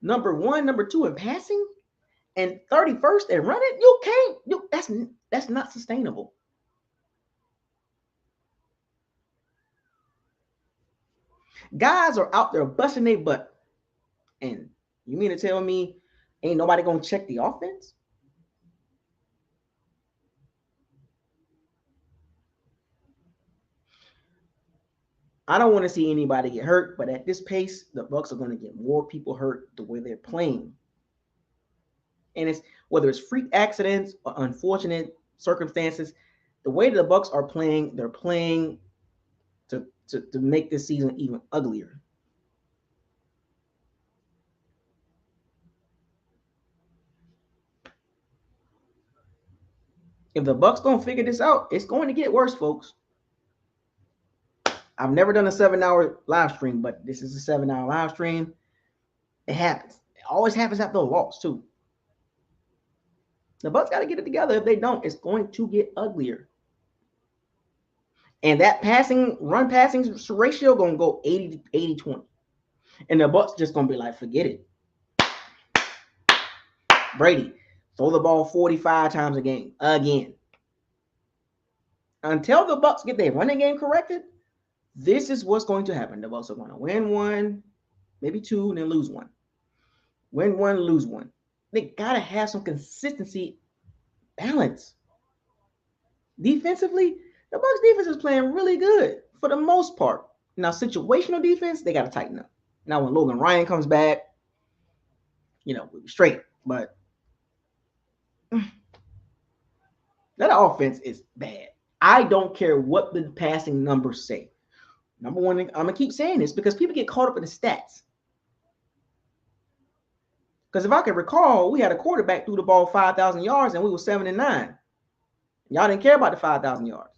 Number one, number two in passing, and 31st in running. You can't. That's not sustainable. Guys are out there busting their butt, and you mean to tell me ain't nobody gonna check the offense? I don't want to see anybody get hurt, but at this pace, the Bucks are going to get more people hurt the way they're playing. And it's whether it's freak accidents or unfortunate circumstances, the way the Bucks are playing, they're playing to make this season even uglier. If the Bucks don't figure this out, it's going to get worse, folks. I've never done a 7-hour live stream, but this is a 7-hour live stream. It happens. It always happens after a loss, too. The Bucks got to get it together. If they don't, it's going to get uglier. And that run passing ratio going to go 80-20. And the Bucks just going to be like, forget it. Brady, throw the ball 45 times a game again. Until the Bucks get their running game corrected, this is what's going to happen. The Bucks are going to win one, maybe two, and then lose one. Win one, lose one. They got to have some consistency, balance. Defensively, the Bucks defense is playing really good for the most part. Now, situational defense, they got to tighten up. Now, when Logan Ryan comes back, we'll be straight. But that offense is bad. I don't care what the passing numbers say. Number one, I'm going to keep saying this because people get caught up in the stats. Because if I can recall, we had a quarterback threw the ball 5,000 yards and we were 7-9. Y'all didn't care about the 5,000 yards.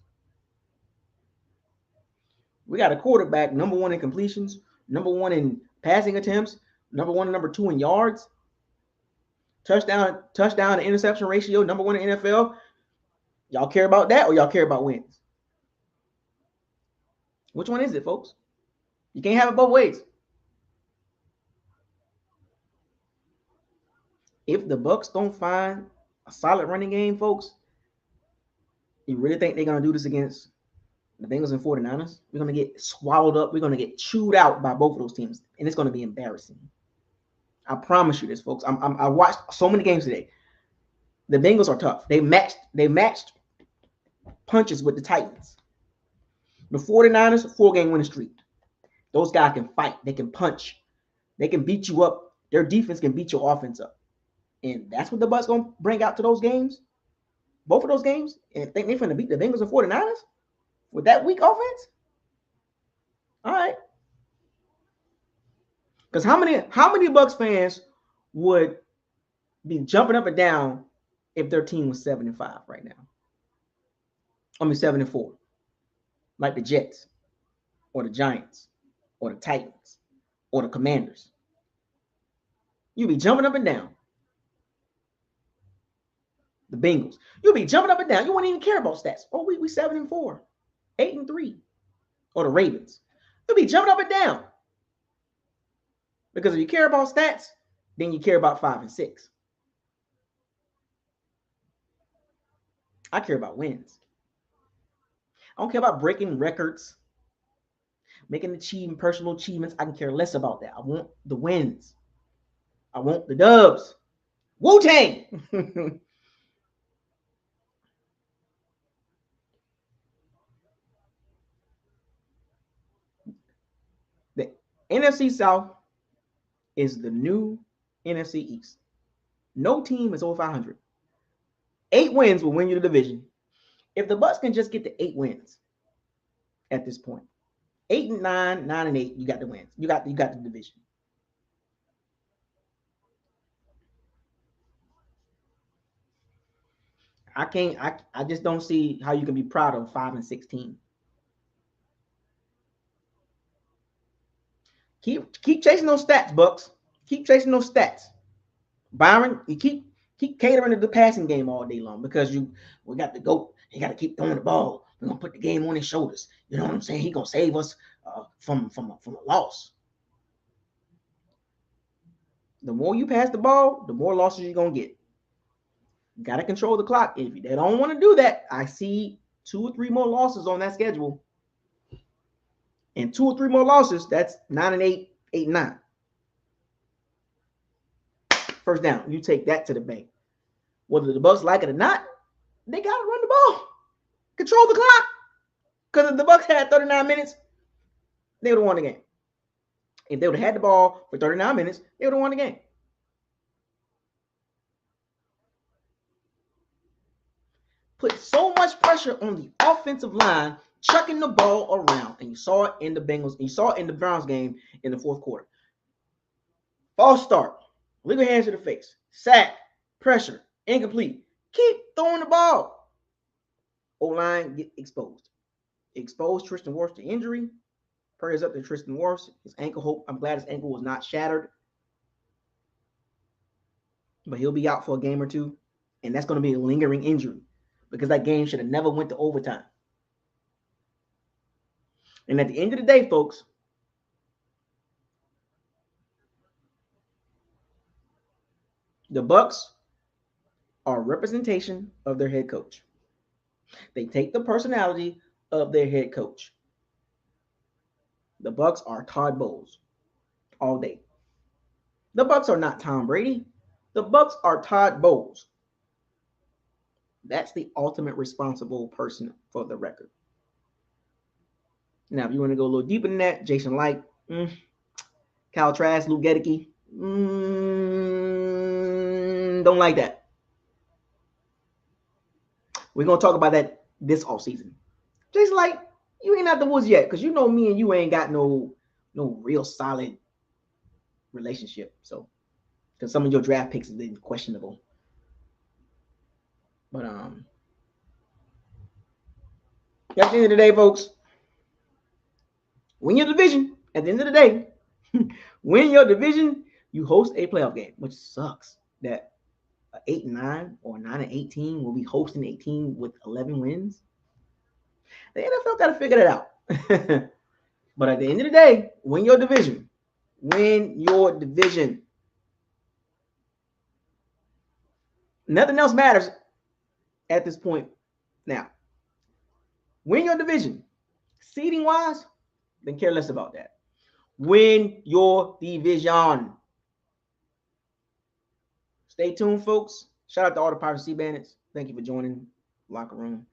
We got a quarterback, number one in completions, number one in passing attempts, number one and number two in yards. Touchdown to interception ratio, number one in NFL. Y'all care about that or y'all care about wins? Which one is it, folks? You can't have it both ways. If the Bucks don't find a solid running game, folks, you really think they're going to do this against the Bengals and 49ers? We're going to get swallowed up. We're going to get chewed out by both of those teams, and it's going to be embarrassing. I promise you this, folks. I watched so many games today. The Bengals are tough. They matched punches with the Titans. The 49ers, 4-game winning streak. Those guys can fight. They can punch. They can beat you up. Their defense can beat your offense up. And that's what the Bucks going to bring out to those games. Both of those games. And think they're going to beat the Bengals and 49ers with that weak offense? All right. Because how many Bucks fans would be jumping up and down if their team was 7-5 right now? 7-4. Like the Jets or the Giants or the Titans or the Commanders. You'd be jumping up and down. The Bengals. You'll be jumping up and down. You wouldn't even care about stats. Oh, we 7-4, 8-3. Or the Ravens. You'll be jumping up and down. Because if you care about stats, then you care about 5 and 6. I care about wins. I don't care about breaking records, making personal achievements. I can care less about that. I want the wins. I want the Dubs. Wu-Tang. The NFC South is the new NFC East. No team is over 500. 8 wins will win you the division. If the Bucks can just get to 8 wins at this point, 8-9, 9-8, you got the wins. You got the division. I just don't see how you can be proud of 5-16. Keep chasing those stats, Bucks. Keep chasing those stats. Byron, you keep catering to the passing game all day long because we got the GOAT. He got to keep throwing the ball. We're gonna put the game on his shoulders. You know what I'm saying? He gonna save us from a loss. The more you pass the ball, the more losses you're gonna get. You gotta control the clock. If they don't want to do that, I see 2 or 3 more losses on that schedule. And 2 or 3 more losses, that's 9-8, 8-9. First down, you take that to the bank. Whether the Bucks like it or not, they gotta run the ball, control the clock. Because if the Bucks had 39 minutes, they would have won the game. If they would have had the ball for 39 minutes, they would have won the game. Put so much pressure on the offensive line, chucking the ball around, and you saw it in the Bengals, and you saw it in the Browns game in the fourth quarter. False start, legal hands to the face, sack, pressure, incomplete. Keep throwing the ball. O-line get exposed. Exposed Tristan Wirfs to injury. Prayers up to Tristan Wirfs. His ankle, hope. I'm glad his ankle was not shattered. But he'll be out for a game or two. And that's going to be a lingering injury because that game should have never went to overtime. And at the end of the day, folks, the Bucks are a representation of their head coach. They take the personality of their head coach. The Bucks are Todd Bowles all day. The Bucks are not Tom Brady. The Bucks are Todd Bowles. That's the ultimate responsible person for the record. Now, if you want to go a little deeper than that, Jason Light, Kyle Trask, Luke Gedeke, don't like that. We're going to talk about that this offseason. Jason Light, you ain't out the woods yet because you know me and you ain't got no real solid relationship. So, because some of your draft picks have been questionable. But at the end of the day, folks, win your division. At the end of the day, win your division, you host a playoff game, which sucks that 8-9 or 9-18 will be hosting 18 with 11 wins. The NFL got to figure that out. But at the end of the day, win your division. Win your division. Nothing else matters at this point now. Win your division. Seeding wise, then care less about that. Win your division. Stay tuned, folks. Shout out to all the Pirates Sea Bandits. Thank you for joining Locker Room.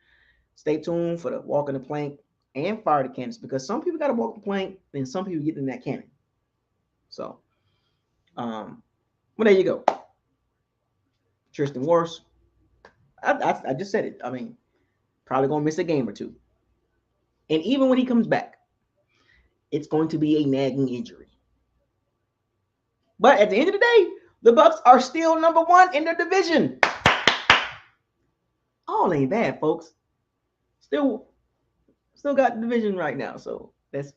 Stay tuned for the walk in the plank and fire the cannons because some people got to walk the plank and some people get in that cannon. So, well, there you go. Tristan Wirfs. I just said it. I mean, probably going to miss a game or two. And even when he comes back, it's going to be a nagging injury. But at the end of the day, the Bucks are still number 1 in their division. All ain't bad, folks. Still got the division right now. So let's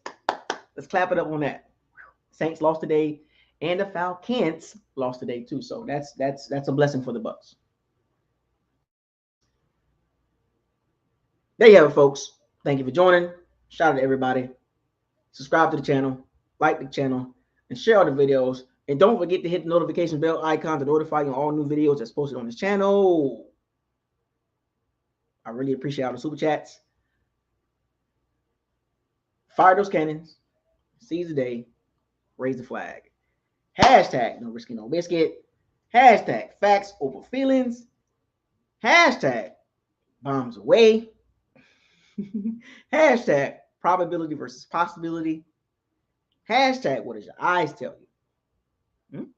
clap it up on that. Saints lost today, and the Falcons lost today too. So that's a blessing for the Bucks. There you have it, folks. Thank you for joining. Shout out to everybody. Subscribe to the channel, like the channel, and share all the videos. And don't forget to hit the notification bell icon to notify you on all new videos that's posted on this channel. I really appreciate all the super chats. Fire those cannons. Seize the day. Raise the flag. Hashtag no risky, no biscuit. Hashtag facts over feelings. Hashtag bombs away. Hashtag probability versus possibility. Hashtag what does your eyes tell you?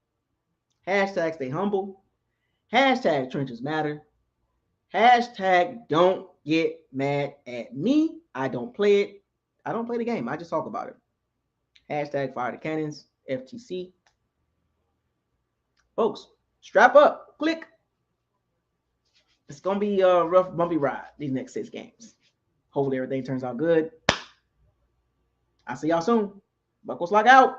Hashtag stay humble. Hashtag trenches matter. Hashtag don't get mad at me. I don't play it. I don't play the game. I just talk about it. Hashtag fire the cannons. FTC. Folks, strap up. Click. It's going to be a rough, bumpy ride these next 6 games. Hopefully everything turns out good. I'll see y'all soon. Buckles lock out.